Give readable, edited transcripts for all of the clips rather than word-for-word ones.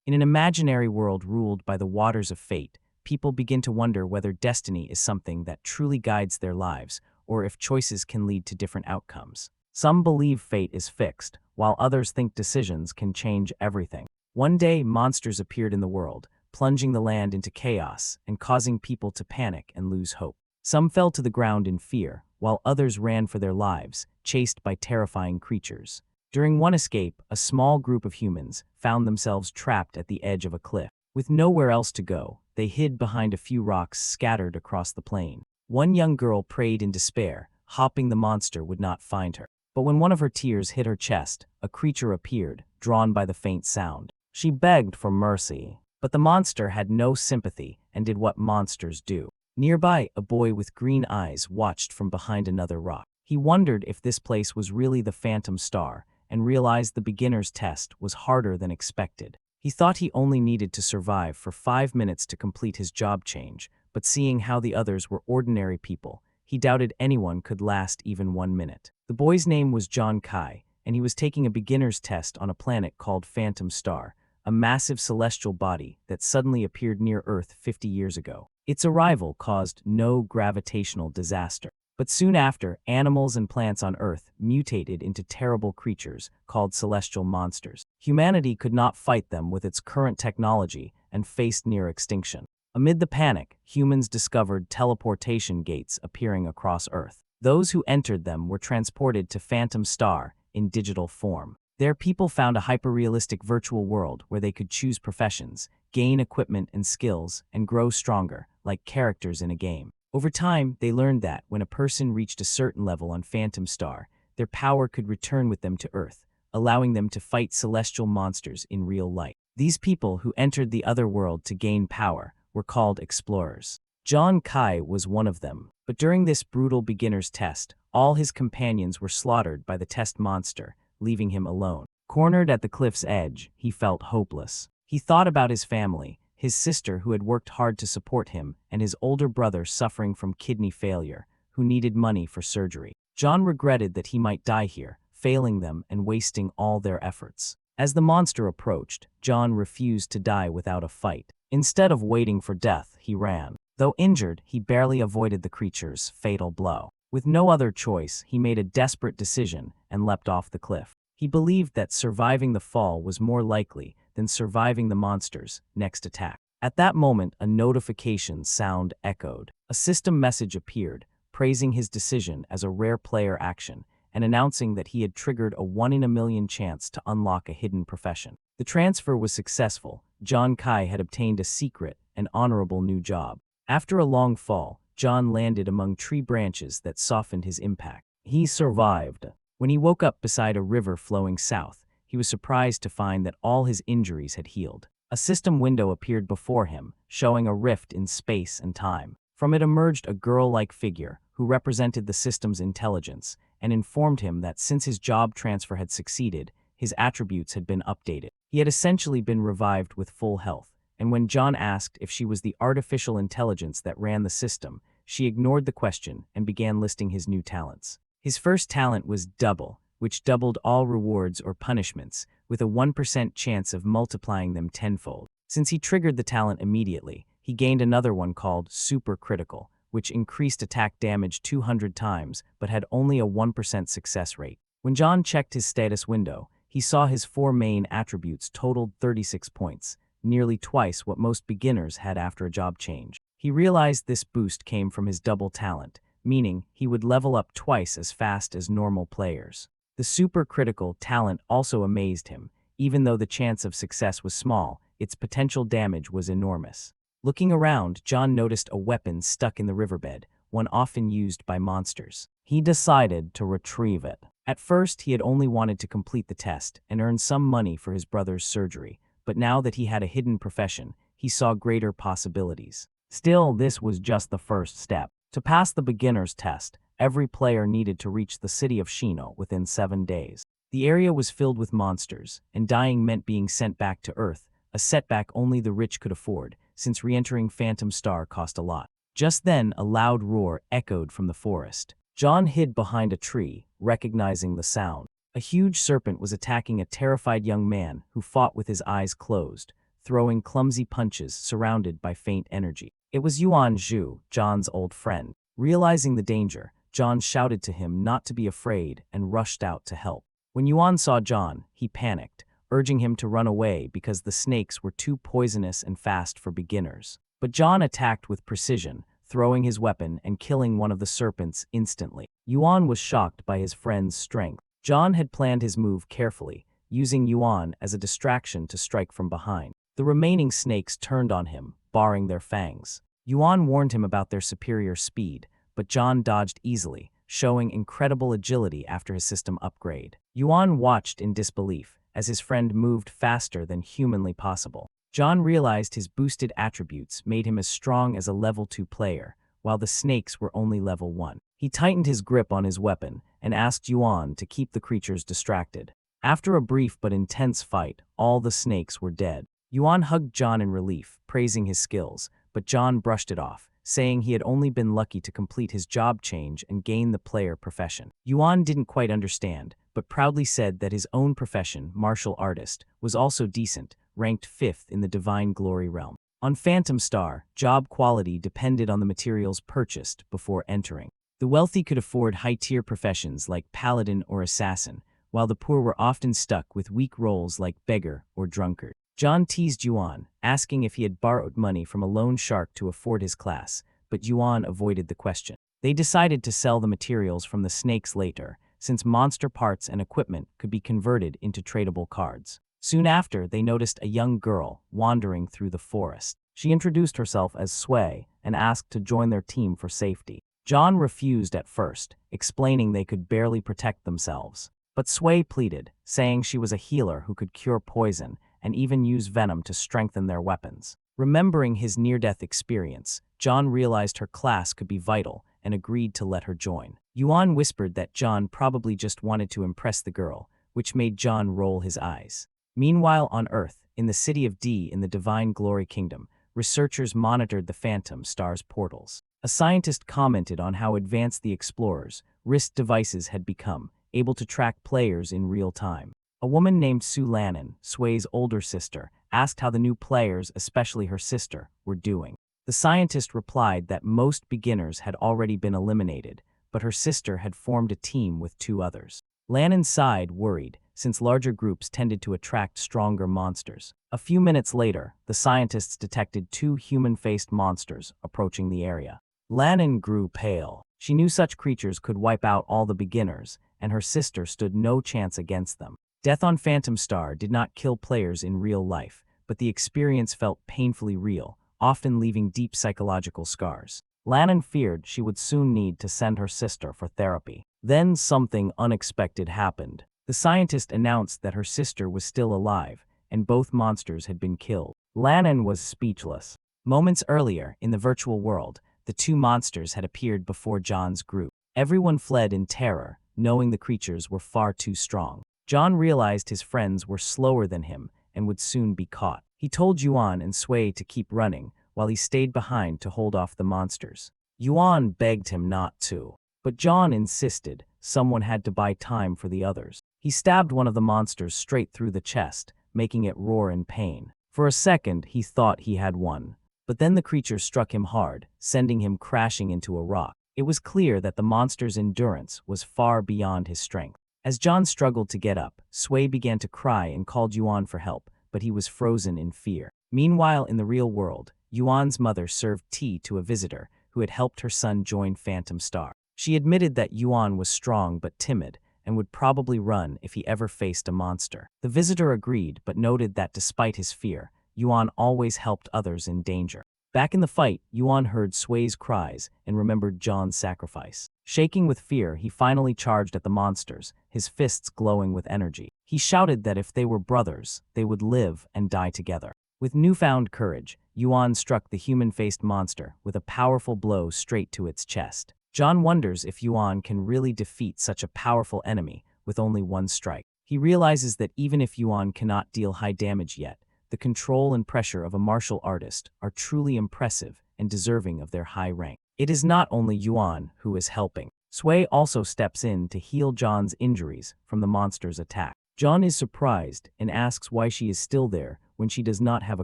In an imaginary world ruled by the waters of fate, people begin to wonder whether destiny is something that truly guides their lives, or if choices can lead to different outcomes. Some believe fate is fixed, while others think decisions can change everything. One day, monsters appeared in the world, plunging the land into chaos and causing people to panic and lose hope. Some fell to the ground in fear, while others ran for their lives, chased by terrifying creatures. During one escape, a small group of humans found themselves trapped at the edge of a cliff. With nowhere else to go, they hid behind a few rocks scattered across the plain. One young girl prayed in despair, hoping the monster would not find her. But when one of her tears hit her chest, a creature appeared, drawn by the faint sound. She begged for mercy, but the monster had no sympathy and did what monsters do. Nearby, a boy with green eyes watched from behind another rock. He wondered if this place was really the Phantom Star, and realized the beginner's test was harder than expected. He thought he only needed to survive for 5 minutes to complete his job change, but seeing how the others were ordinary people, he doubted anyone could last even 1 minute. The boy's name was John Kai, and he was taking a beginner's test on a planet called Phantom Star, a massive celestial body that suddenly appeared near Earth 50 years ago. Its arrival caused no gravitational disaster. But soon after, animals and plants on Earth mutated into terrible creatures called celestial monsters. Humanity could not fight them with its current technology and faced near extinction. Amid the panic, humans discovered teleportation gates appearing across Earth. Those who entered them were transported to Phantom Star in digital form. There, people found a hyper-realistic virtual world where they could choose professions, gain equipment and skills, and grow stronger, like characters in a game. Over time, they learned that when a person reached a certain level on Phantom Star, their power could return with them to Earth, allowing them to fight celestial monsters in real life. These people who entered the other world to gain power were called explorers. John Kai was one of them, but during this brutal beginner's test, all his companions were slaughtered by the test monster, leaving him alone. Cornered at the cliff's edge, he felt hopeless. He thought about his family, his sister who had worked hard to support him, and his older brother suffering from kidney failure, who needed money for surgery. John regretted that he might die here, failing them and wasting all their efforts. As the monster approached, John refused to die without a fight. Instead of waiting for death, he ran. Though injured, he barely avoided the creature's fatal blow. With no other choice, he made a desperate decision and leapt off the cliff. He believed that surviving the fall was more likely than surviving the monster's next attack. At that moment, a notification sound echoed. A system message appeared, praising his decision as a rare player action and announcing that he had triggered a 1 in a million chance to unlock a hidden profession. The transfer was successful. John Kai had obtained a secret and honorable new job. After a long fall, John landed among tree branches that softened his impact. He survived. When he woke up beside a river flowing south, he was surprised to find that all his injuries had healed. A system window appeared before him, showing a rift in space and time. From it emerged a girl-like figure who represented the system's intelligence and informed him that since his job transfer had succeeded, his attributes had been updated. He had essentially been revived with full health, and when John asked if she was the artificial intelligence that ran the system, she ignored the question and began listing his new talents. His first talent was Double, which doubled all rewards or punishments, with a 1% chance of multiplying them tenfold. Since he triggered the talent immediately, he gained another one called Super Critical, which increased attack damage 200 times but had only a 1% success rate. When John checked his status window, he saw his 4 main attributes totaled 36 points, nearly twice what most beginners had after a job change. He realized this boost came from his double talent, meaning he would level up twice as fast as normal players. The super critical talent also amazed him. Even though the chance of success was small, its potential damage was enormous. Looking around, John noticed a weapon stuck in the riverbed, one often used by monsters. He decided to retrieve it. At first, he had only wanted to complete the test and earn some money for his brother's surgery, but now that he had a hidden profession, he saw greater possibilities. Still, this was just the first step. To pass the beginner's test, every player needed to reach the city of Shino within 7 days. The area was filled with monsters, and dying meant being sent back to Earth, a setback only the rich could afford, since re-entering Phantom Star cost a lot. Just then, a loud roar echoed from the forest. John hid behind a tree, recognizing the sound. A huge serpent was attacking a terrified young man who fought with his eyes closed, throwing clumsy punches surrounded by faint energy. It was Yuan Zhu, John's old friend. Realizing the danger, John shouted to him not to be afraid and rushed out to help. When Yuan saw John, he panicked, urging him to run away because the snakes were too poisonous and fast for beginners. But John attacked with precision, throwing his weapon and killing one of the serpents instantly. Yuan was shocked by his friend's strength. John had planned his move carefully, using Yuan as a distraction to strike from behind. The remaining snakes turned on him, baring their fangs. Yuan warned him about their superior speed, but John dodged easily, showing incredible agility after his system upgrade. Yuan watched in disbelief as his friend moved faster than humanly possible. John realized his boosted attributes made him as strong as a level 2 player, while the snakes were only level 1. He tightened his grip on his weapon and asked Yuan to keep the creatures distracted. After a brief but intense fight, all the snakes were dead. Yuan hugged John in relief, praising his skills, but John brushed it off, saying he had only been lucky to complete his job change and gain the player profession. Yuan didn't quite understand, but proudly said that his own profession, martial artist, was also decent, ranked 5th in the Divine Glory realm. On Phantom Star, job quality depended on the materials purchased before entering. The wealthy could afford high-tier professions like paladin or assassin, while the poor were often stuck with weak roles like beggar or drunkard. John teased Yuan, asking if he had borrowed money from a loan shark to afford his class, but Yuan avoided the question. They decided to sell the materials from the snakes later, since monster parts and equipment could be converted into tradable cards. Soon after, they noticed a young girl wandering through the forest. She introduced herself as Sui and asked to join their team for safety. John refused at first, explaining they could barely protect themselves. But Sui pleaded, saying she was a healer who could cure poison and even use venom to strengthen their weapons. Remembering his near-death experience, John realized her class could be vital and agreed to let her join. Yuan whispered that John probably just wanted to impress the girl, which made John roll his eyes. Meanwhile, on Earth, in the city of D in the Divine Glory Kingdom, researchers monitored the Phantom Star's portals. A scientist commented on how advanced the explorers' wrist devices had become, able to track players in real time. A woman named Su Lannan, Sui's older sister, asked how the new players, especially her sister, were doing. The scientist replied that most beginners had already been eliminated, but her sister had formed a team with 2 others. Lannan sighed, worried, since larger groups tended to attract stronger monsters. A few minutes later, the scientists detected 2 human-faced monsters approaching the area. Lannan grew pale. She knew such creatures could wipe out all the beginners, and her sister stood no chance against them. Death on Phantom Star did not kill players in real life, but the experience felt painfully real, often leaving deep psychological scars. Lannan feared she would soon need to send her sister for therapy. Then something unexpected happened. The scientist announced that her sister was still alive, and both monsters had been killed. Lannan was speechless. Moments earlier, in the virtual world, the 2 monsters had appeared before John's group. Everyone fled in terror, knowing the creatures were far too strong. John realized his friends were slower than him and would soon be caught. He told Yuan and Sui to keep running, while he stayed behind to hold off the monsters. Yuan begged him not to, but John insisted someone had to buy time for the others. He stabbed one of the monsters straight through the chest, making it roar in pain. For a second, he thought he had won, but then the creature struck him hard, sending him crashing into a rock. It was clear that the monster's endurance was far beyond his strength. As John struggled to get up, Sui began to cry and called Yuan for help, but he was frozen in fear. Meanwhile, in the real world, Yuan's mother served tea to a visitor who had helped her son join Phantom Star. She admitted that Yuan was strong but timid and would probably run if he ever faced a monster. The visitor agreed but noted that despite his fear, Yuan always helped others in danger. Back in the fight, Yuan heard Sui's cries and remembered John's sacrifice. Shaking with fear, he finally charged at the monsters, his fists glowing with energy. He shouted that if they were brothers, they would live and die together. With newfound courage, Yuan struck the human-faced monster with a powerful blow straight to its chest. John wonders if Yuan can really defeat such a powerful enemy with only one strike. He realizes that even if Yuan cannot deal high damage yet, the control and pressure of a martial artist are truly impressive and deserving of their high rank. It is not only Yuan who is helping. Sui also steps in to heal John's injuries from the monster's attack. John is surprised and asks why she is still there when she does not have a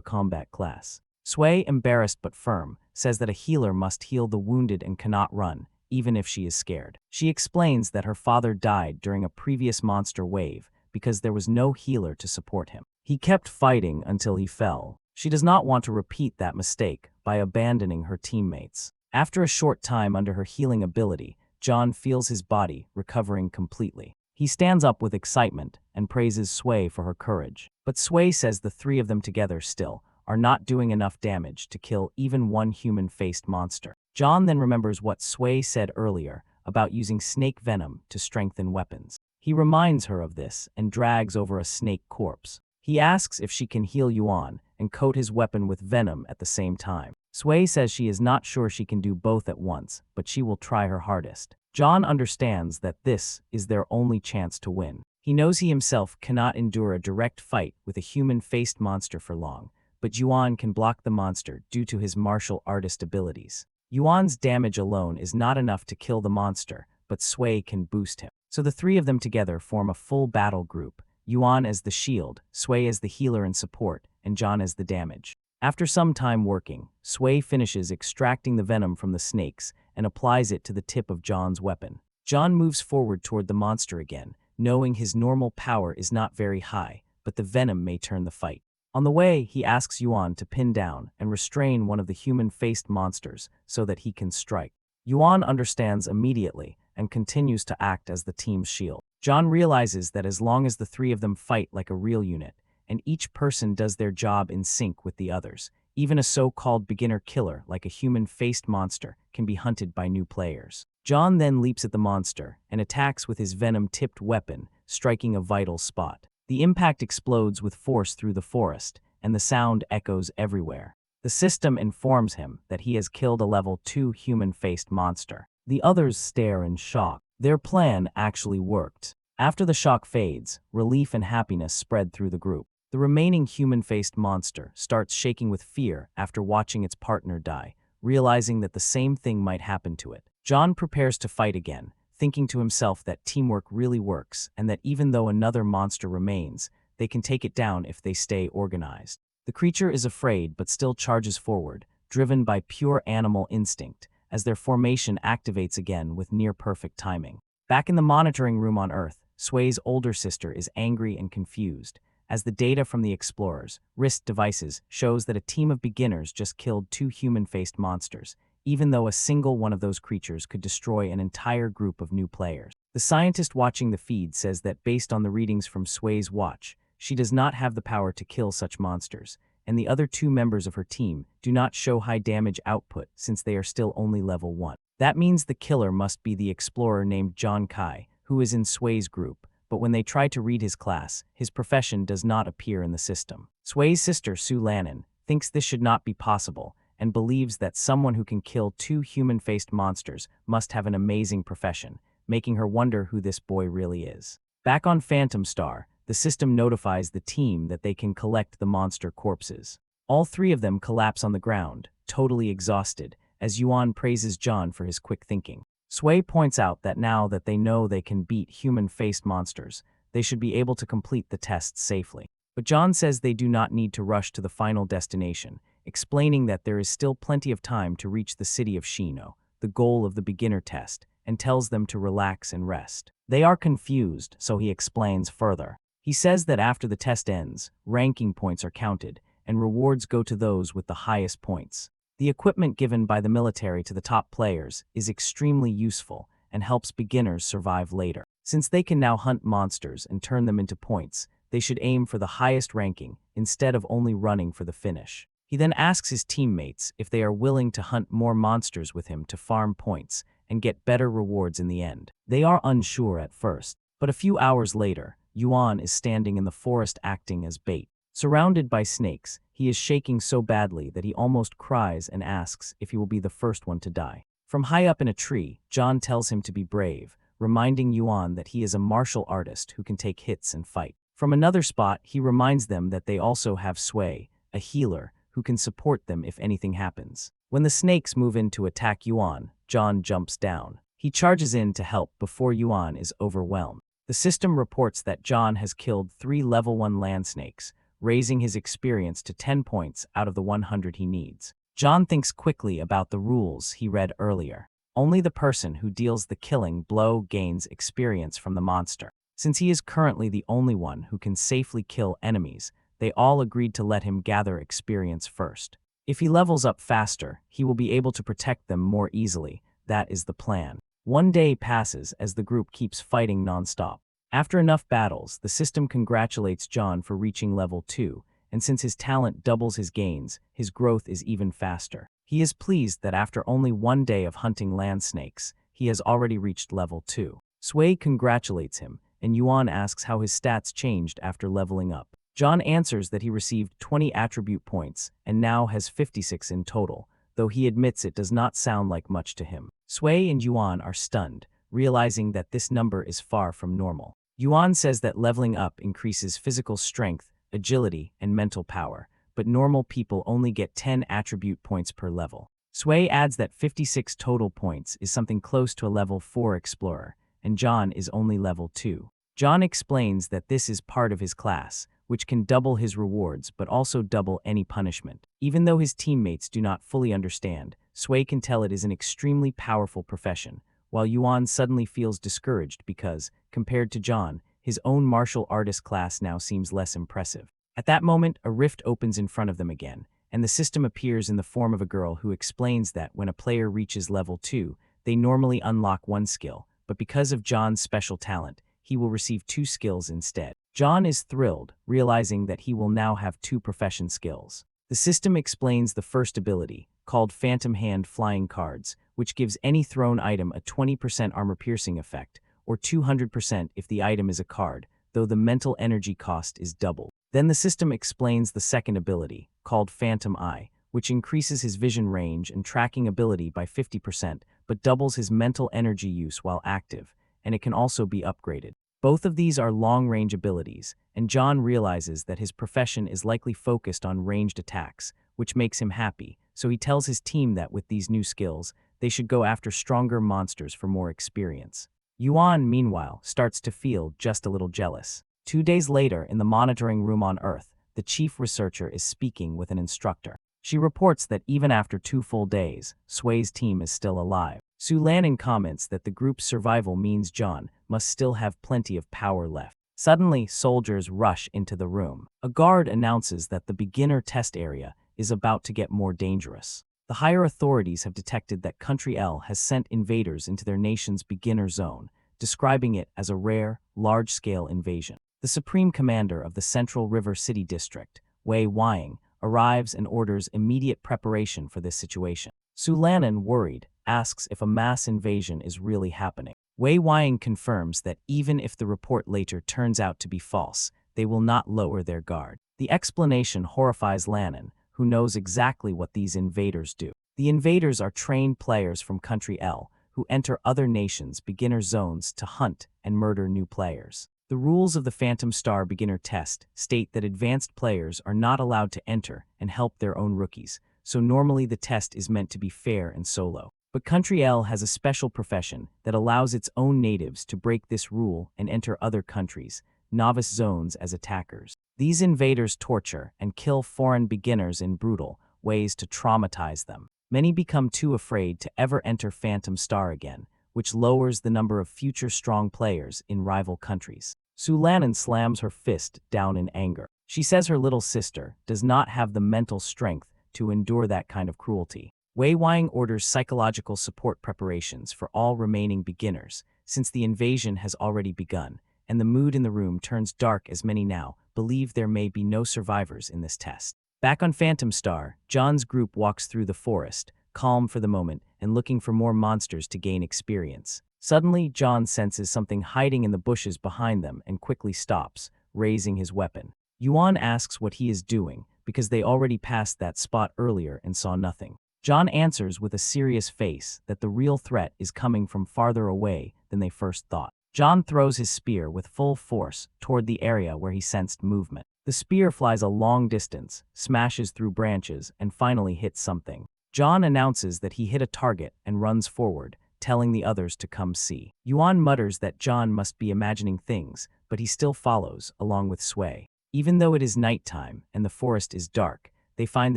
combat class. Sui, embarrassed but firm, says that a healer must heal the wounded and cannot run, even if she is scared. She explains that her father died during a previous monster wave because there was no healer to support him. He kept fighting until he fell. She does not want to repeat that mistake by abandoning her teammates. After a short time under her healing ability, John feels his body recovering completely. He stands up with excitement and praises Sui for her courage. But Sui says the three of them together still are not doing enough damage to kill even one human-faced monster. John then remembers what Sui said earlier about using snake venom to strengthen weapons. He reminds her of this and drags over a snake corpse. He asks if she can heal Yuan and coat his weapon with venom at the same time. Sui says she is not sure she can do both at once, but she will try her hardest. John understands that this is their only chance to win. He knows he himself cannot endure a direct fight with a human-faced monster for long, but Yuan can block the monster due to his martial artist abilities. Yuan's damage alone is not enough to kill the monster, but Sui can boost him. So the three of them together form a full battle group, Yuan as the shield, Sui as the healer and support, and John as the damage. After some time working, Sui finishes extracting the venom from the snakes and applies it to the tip of John's weapon. John moves forward toward the monster again, knowing his normal power is not very high, but the venom may turn the fight. On the way, he asks Yuan to pin down and restrain one of the human-faced monsters so that he can strike. Yuan understands immediately and continues to act as the team's shield. John realizes that as long as the three of them fight like a real unit, and each person does their job in sync with the others, even a so-called beginner killer like a human-faced monster can be hunted by new players. John then leaps at the monster and attacks with his venom-tipped weapon, striking a vital spot. The impact explodes with force through the forest, and the sound echoes everywhere. The system informs him that he has killed a level 2 human-faced monster. The others stare in shock. Their plan actually worked. After the shock fades, relief and happiness spread through the group. The remaining human-faced monster starts shaking with fear after watching its partner die, realizing that the same thing might happen to it. John prepares to fight again, thinking to himself that teamwork really works and that even though another monster remains, they can take it down if they stay organized. The creature is afraid but still charges forward, driven by pure animal instinct, as their formation activates again with near-perfect timing. Back in the monitoring room on Earth, Sui's older sister is angry and confused, as the data from the explorers' wrist devices shows that a team of beginners just killed 2 human-faced monsters, even though a single one of those creatures could destroy an entire group of new players. The scientist watching the feed says that based on the readings from Sui's watch, she does not have the power to kill such monsters, and the other 2 members of her team do not show high damage output since they are still only level 1. That means the killer must be the explorer named John Kai, who is in Sui's group, but when they try to read his class, his profession does not appear in the system. Sui's sister, Su Lannan, thinks this should not be possible, and believes that someone who can kill 2 human-faced monsters must have an amazing profession, making her wonder who this boy really is. Back on Phantom Star, the system notifies the team that they can collect the monster corpses. All 3 of them collapse on the ground, totally exhausted, as Yuan praises John for his quick thinking. Sui points out that now that they know they can beat human-faced monsters, they should be able to complete the tests safely. But John says they do not need to rush to the final destination, explaining that there is still plenty of time to reach the city of Shino, the goal of the beginner test, and tells them to relax and rest. They are confused, so he explains further. He says that after the test ends, ranking points are counted, and rewards go to those with the highest points. The equipment given by the military to the top players is extremely useful and helps beginners survive later. Since they can now hunt monsters and turn them into points, they should aim for the highest ranking instead of only running for the finish. He then asks his teammates if they are willing to hunt more monsters with him to farm points and get better rewards in the end. They are unsure at first, but a few hours later, Yuan is standing in the forest acting as bait. Surrounded by snakes, he is shaking so badly that he almost cries and asks if he will be the first one to die. From high up in a tree, John tells him to be brave, reminding Yuan that he is a martial artist who can take hits and fight. From another spot, he reminds them that they also have Sui, a healer, who can support them if anything happens. When the snakes move in to attack Yuan, John jumps down. He charges in to help before Yuan is overwhelmed. The system reports that John has killed 3 level 1 land snakes, raising his experience to 10 points out of the 100 he needs. John thinks quickly about the rules he read earlier. Only the person who deals the killing blow gains experience from the monster. Since he is currently the only one who can safely kill enemies, they all agreed to let him gather experience first. If he levels up faster, he will be able to protect them more easily. That is the plan. One day passes as the group keeps fighting non-stop. After enough battles, the system congratulates John for reaching level 2, and since his talent doubles his gains, his growth is even faster. He is pleased that after only one day of hunting land snakes, he has already reached level 2. Sui congratulates him, and Yuan asks how his stats changed after leveling up. John answers that he received 20 attribute points and now has 56 in total, though he admits it does not sound like much to him. Sui and Yuan are stunned, realizing that this number is far from normal. Yuan says that leveling up increases physical strength, agility, and mental power, but normal people only get 10 attribute points per level. Sui adds that 56 total points is something close to a level 4 explorer, and John is only level 2. John explains that this is part of his class, which can double his rewards but also double any punishment. Even though his teammates do not fully understand, Sui can tell it is an extremely powerful profession, while Yuan suddenly feels discouraged because, compared to John, his own martial artist class now seems less impressive. At that moment, a rift opens in front of them again, and the system appears in the form of a girl who explains that when a player reaches level 2, they normally unlock one skill, but because of John's special talent, he will receive 2 skills instead. John is thrilled, realizing that he will now have 2 profession skills. The system explains the first ability, called Phantom Hand Flying Cards, which gives any thrown item a 20% armor-piercing effect, or 200% if the item is a card, though the mental energy cost is doubled. Then the system explains the second ability, called Phantom Eye, which increases his vision range and tracking ability by 50%, but doubles his mental energy use while active, and it can also be upgraded. Both of these are long-range abilities, and John realizes that his profession is likely focused on ranged attacks, which makes him happy, so he tells his team that with these new skills, they should go after stronger monsters for more experience. Yuan, meanwhile, starts to feel just a little jealous. 2 days later, in the monitoring room on Earth, the chief researcher is speaking with an instructor. She reports that even after 2 full days, Sui's team is still alive. Su Lannon comments that the group's survival means John must still have plenty of power left. Suddenly, soldiers rush into the room. A guard announces that the beginner test area is about to get more dangerous. The higher authorities have detected that Country L has sent invaders into their nation's beginner zone, describing it as a rare, large-scale invasion. The Supreme Commander of the Central River City District, Wei Wying, arrives and orders immediate preparation for this situation. Su Lannon, worried, asks if a mass invasion is really happening. Wei Wying confirms that even if the report later turns out to be false, they will not lower their guard. The explanation horrifies Lannon, who knows exactly what these invaders do. The invaders are trained players from Country L, who enter other nations' beginner zones to hunt and murder new players. The rules of the Phantom Star beginner test state that advanced players are not allowed to enter and help their own rookies, so normally the test is meant to be fair and solo. But Country L has a special profession that allows its own natives to break this rule and enter other countries' novice zones as attackers. These invaders torture and kill foreign beginners in brutal ways to traumatize them. Many become too afraid to ever enter Phantom Star again, which lowers the number of future strong players in rival countries. Su Lannon slams her fist down in anger. She says her little sister does not have the mental strength to endure that kind of cruelty. Wei Wying orders psychological support preparations for all remaining beginners, since the invasion has already begun, and the mood in the room turns dark as many now believe there may be no survivors in this test. Back on Phantom Star, John's group walks through the forest, calm for the moment and looking for more monsters to gain experience. Suddenly, John senses something hiding in the bushes behind them and quickly stops, raising his weapon. Yuan asks what he is doing, because they already passed that spot earlier and saw nothing. John answers with a serious face that the real threat is coming from farther away than they first thought. John throws his spear with full force toward the area where he sensed movement. The spear flies a long distance, smashes through branches, and finally hits something. John announces that he hit a target and runs forward, telling the others to come see. Yuan mutters that John must be imagining things, but he still follows, along with Sui. Even though it is nighttime and the forest is dark, they find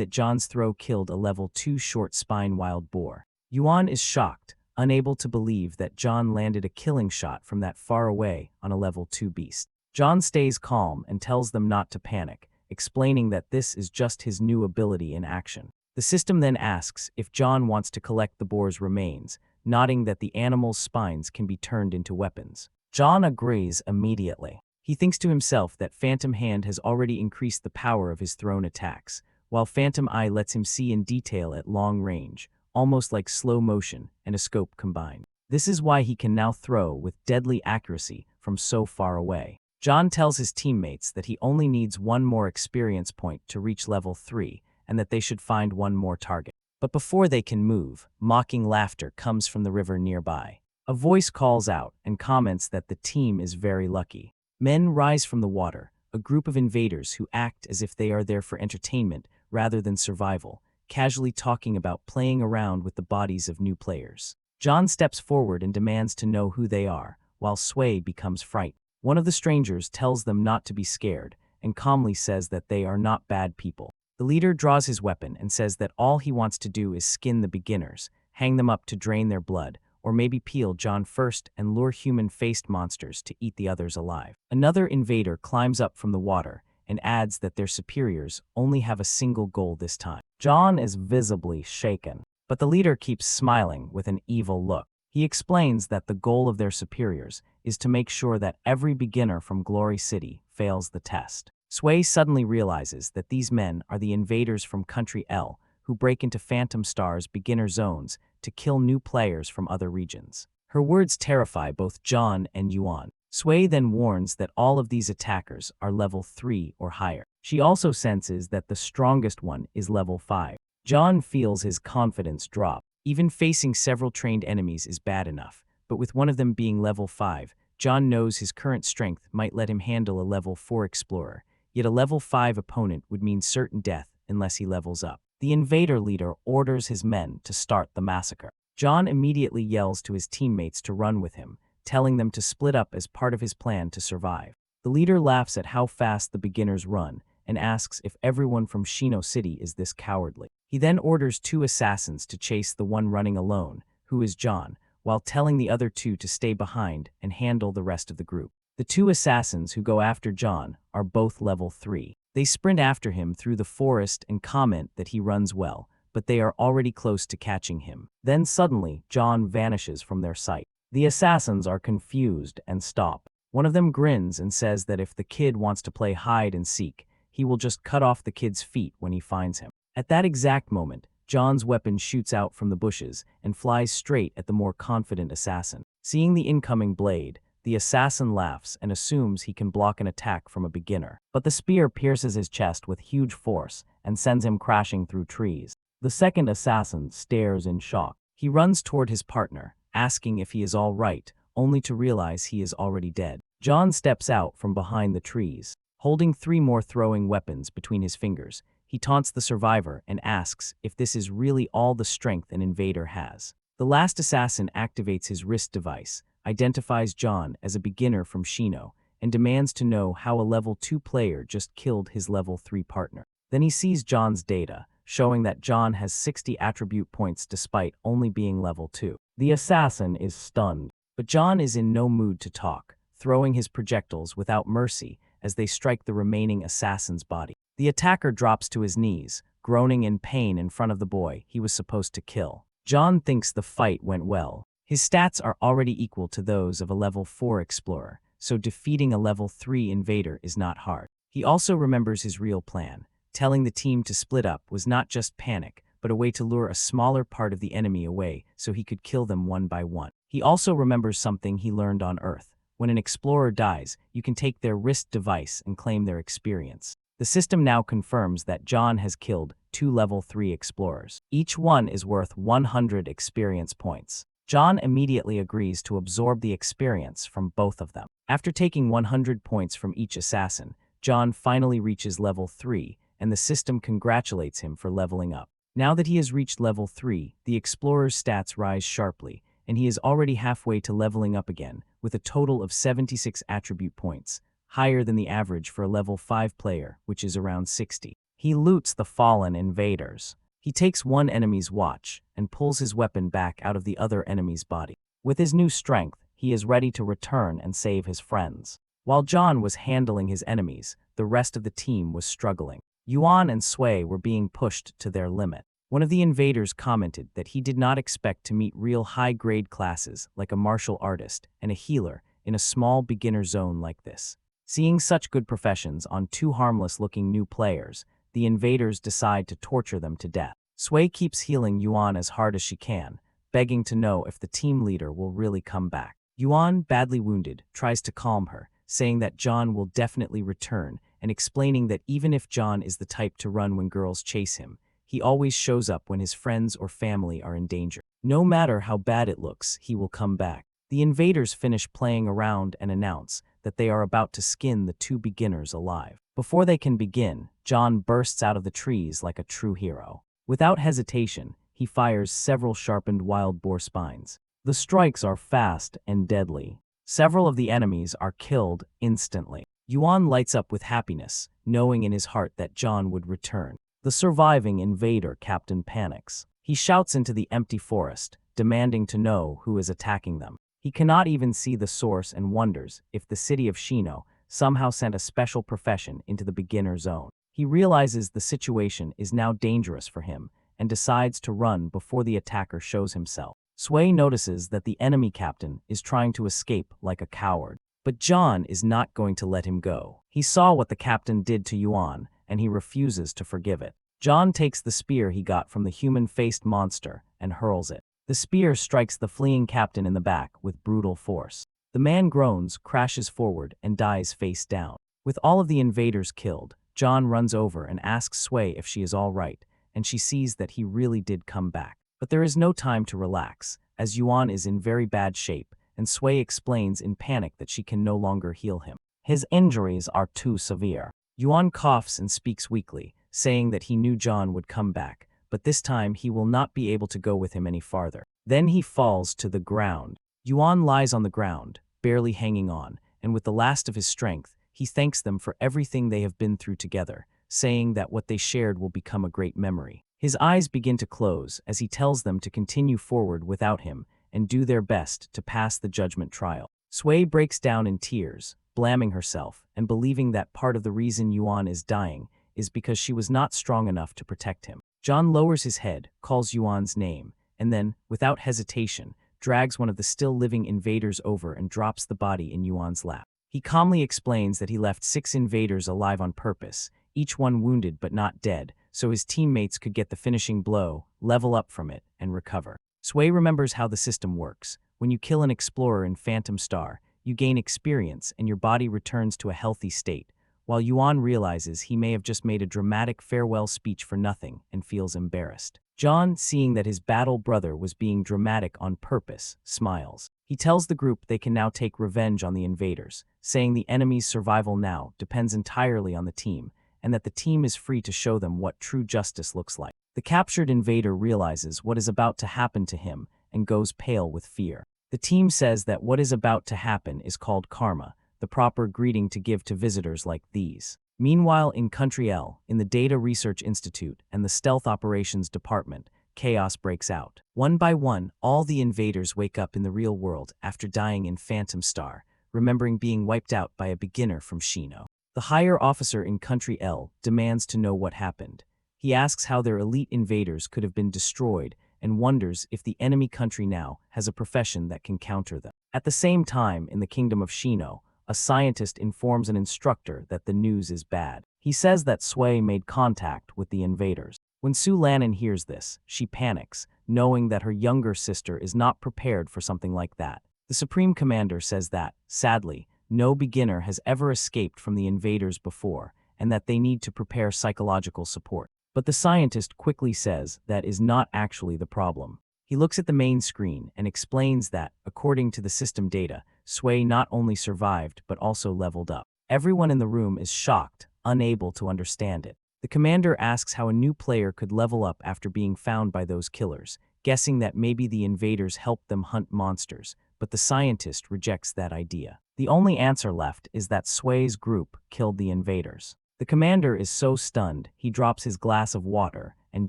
that John's throw killed a level 2 short spine wild boar. Yuan is shocked, unable to believe that John landed a killing shot from that far away on a level 2 beast. John stays calm and tells them not to panic, explaining that this is just his new ability in action. The system then asks if John wants to collect the boar's remains, nodding that the animal's spines can be turned into weapons. John agrees immediately. He thinks to himself that Phantom Hand has already increased the power of his thrown attacks, while Phantom Eye lets him see in detail at long range, almost like slow motion and a scope combined. This is why he can now throw with deadly accuracy from so far away. John tells his teammates that he only needs one more experience point to reach level 3 and that they should find one more target. But before they can move, mocking laughter comes from the river nearby. A voice calls out and comments that the team is very lucky. Men rise from the water, a group of invaders who act as if they are there for entertainment rather than survival, casually talking about playing around with the bodies of new players. John steps forward and demands to know who they are, while Sui becomes frightened. One of the strangers tells them not to be scared and calmly says that they are not bad people. The leader draws his weapon and says that all he wants to do is skin the beginners, hang them up to drain their blood, or maybe peel John first and lure human-faced monsters to eat the others alive. Another invader climbs up from the water and adds that their superiors only have a single goal this time. John is visibly shaken, but the leader keeps smiling with an evil look. He explains that the goal of their superiors is to make sure that every beginner from Glory City fails the test. Sui suddenly realizes that these men are the invaders from Country L who break into Phantom Star's beginner zones to kill new players from other regions. Her words terrify both John and Yuan. Sui then warns that all of these attackers are level 3 or higher. She also senses that the strongest one is level 5. John feels his confidence drop. Even facing several trained enemies is bad enough, but with one of them being level 5, John knows his current strength might let him handle a level 4 explorer, yet a level 5 opponent would mean certain death unless he levels up. The invader leader orders his men to start the massacre. John immediately yells to his teammates to run with him, telling them to split up as part of his plan to survive. The leader laughs at how fast the beginners run and asks if everyone from Shino City is this cowardly. He then orders 2 assassins to chase the one running alone, who is John, while telling the other 2 to stay behind and handle the rest of the group. The 2 assassins who go after John are both level 3. They sprint after him through the forest and comment that he runs well, but they are already close to catching him. Then suddenly, John vanishes from their sight. The assassins are confused and stop. One of them grins and says that if the kid wants to play hide and seek, he will just cut off the kid's feet when he finds him. At that exact moment, John's weapon shoots out from the bushes and flies straight at the more confident assassin. Seeing the incoming blade, the assassin laughs and assumes he can block an attack from a beginner. But the spear pierces his chest with huge force and sends him crashing through trees. The second assassin stares in shock. He runs toward his partner, asking if he is all right, only to realize he is already dead. John steps out from behind the trees. Holding 3 more throwing weapons between his fingers, he taunts the survivor and asks if this is really all the strength an invader has. The last assassin activates his wrist device, identifies John as a beginner from Shino, and demands to know how a level 2 player just killed his level 3 partner. Then he sees John's data, showing that John has 60 attribute points despite only being level 2. The assassin is stunned, but John is in no mood to talk, throwing his projectiles without mercy as they strike the remaining assassin's body. The attacker drops to his knees, groaning in pain in front of the boy he was supposed to kill. John thinks the fight went well. His stats are already equal to those of a level 4 explorer, so defeating a level 3 invader is not hard. He also remembers his real plan. Telling the team to split up was not just panic, but a way to lure a smaller part of the enemy away so he could kill them one by one. He also remembers something he learned on Earth. When an explorer dies, you can take their wrist device and claim their experience. The system now confirms that John has killed 2 level 3 explorers. Each one is worth 100 experience points. John immediately agrees to absorb the experience from both of them. After taking 100 points from each assassin, John finally reaches level 3, and the system congratulates him for leveling up. Now that he has reached level 3, the explorer's stats rise sharply, and he is already halfway to leveling up again, with a total of 76 attribute points, higher than the average for a level 5 player, which is around 60. He loots the fallen invaders. He takes one enemy's watch and pulls his weapon back out of the other enemy's body. With his new strength, he is ready to return and save his friends. While John was handling his enemies, the rest of the team was struggling. Yuan and Sui were being pushed to their limit. One of the invaders commented that he did not expect to meet real high-grade classes like a martial artist and a healer in a small beginner zone like this. Seeing such good professions on two harmless-looking new players, the invaders decide to torture them to death. Sui keeps healing Yuan as hard as she can, begging to know if the team leader will really come back. Yuan, badly wounded, tries to calm her, saying that John will definitely return and explaining that even if John is the type to run when girls chase him, he always shows up when his friends or family are in danger. No matter how bad it looks, he will come back. The invaders finish playing around and announce that they are about to skin the two beginners alive. Before they can begin, John bursts out of the trees like a true hero. Without hesitation, he fires several sharpened wild boar spines. The strikes are fast and deadly. Several of the enemies are killed instantly. Yuan lights up with happiness, knowing in his heart that John would return. The surviving invader captain panics. He shouts into the empty forest, demanding to know who is attacking them. He cannot even see the source and wonders if the city of Shino somehow sent a special profession into the beginner zone. He realizes the situation is now dangerous for him and decides to run before the attacker shows himself. Sui notices that the enemy captain is trying to escape like a coward. But John is not going to let him go. He saw what the captain did to Yuan, and he refuses to forgive it. John takes the spear he got from the human-faced monster and hurls it. The spear strikes the fleeing captain in the back with brutal force. The man groans, crashes forward, and dies face down. With all of the invaders killed, John runs over and asks Sui if she is all right, and she sees that he really did come back. But there is no time to relax, as Yuan is in very bad shape, and Sui explains in panic that she can no longer heal him. His injuries are too severe. Yuan coughs and speaks weakly, saying that he knew John would come back, but this time he will not be able to go with him any farther. Then he falls to the ground. Yuan lies on the ground, barely hanging on, and with the last of his strength, he thanks them for everything they have been through together, saying that what they shared will become a great memory. His eyes begin to close as he tells them to continue forward without him and do their best to pass the judgment trial. Sui breaks down in tears, blaming herself and believing that part of the reason Yuan is dying is because she was not strong enough to protect him. John lowers his head, calls Yuan's name, and then, without hesitation, drags one of the still living invaders over and drops the body in Yuan's lap. He calmly explains that he left 6 invaders alive on purpose, each one wounded but not dead, so his teammates could get the finishing blow, level up from it, and recover. Sui remembers how the system works. When you kill an explorer in Phantom Star, you gain experience and your body returns to a healthy state, while Yuan realizes he may have just made a dramatic farewell speech for nothing and feels embarrassed. John, seeing that his battle brother was being dramatic on purpose, smiles. He tells the group they can now take revenge on the invaders, saying the enemy's survival now depends entirely on the team, and that the team is free to show them what true justice looks like. The captured invader realizes what is about to happen to him and goes pale with fear. The team says that what is about to happen is called karma, the proper greeting to give to visitors like these. Meanwhile, in Country L, in the Data Research Institute and the Stealth Operations Department, chaos breaks out. One by one, all the invaders wake up in the real world after dying in Phantom Star, remembering being wiped out by a beginner from Shino. The higher officer in Country L demands to know what happened. He asks how their elite invaders could have been destroyed and wonders if the enemy country now has a profession that can counter them. At the same time, in the kingdom of Shino, a scientist informs an instructor that the news is bad. He says that Sui made contact with the invaders. When Su Lannon hears this, she panics, knowing that her younger sister is not prepared for something like that. The Supreme Commander says that, sadly, no beginner has ever escaped from the invaders before, and that they need to prepare psychological support. But the scientist quickly says that is not actually the problem. He looks at the main screen and explains that, according to the system data, Sui not only survived but also leveled up. Everyone in the room is shocked, unable to understand it. The commander asks how a new player could level up after being found by those killers, guessing that maybe the invaders helped them hunt monsters, but the scientist rejects that idea. The only answer left is that Sway's group killed the invaders. The commander is so stunned, he drops his glass of water and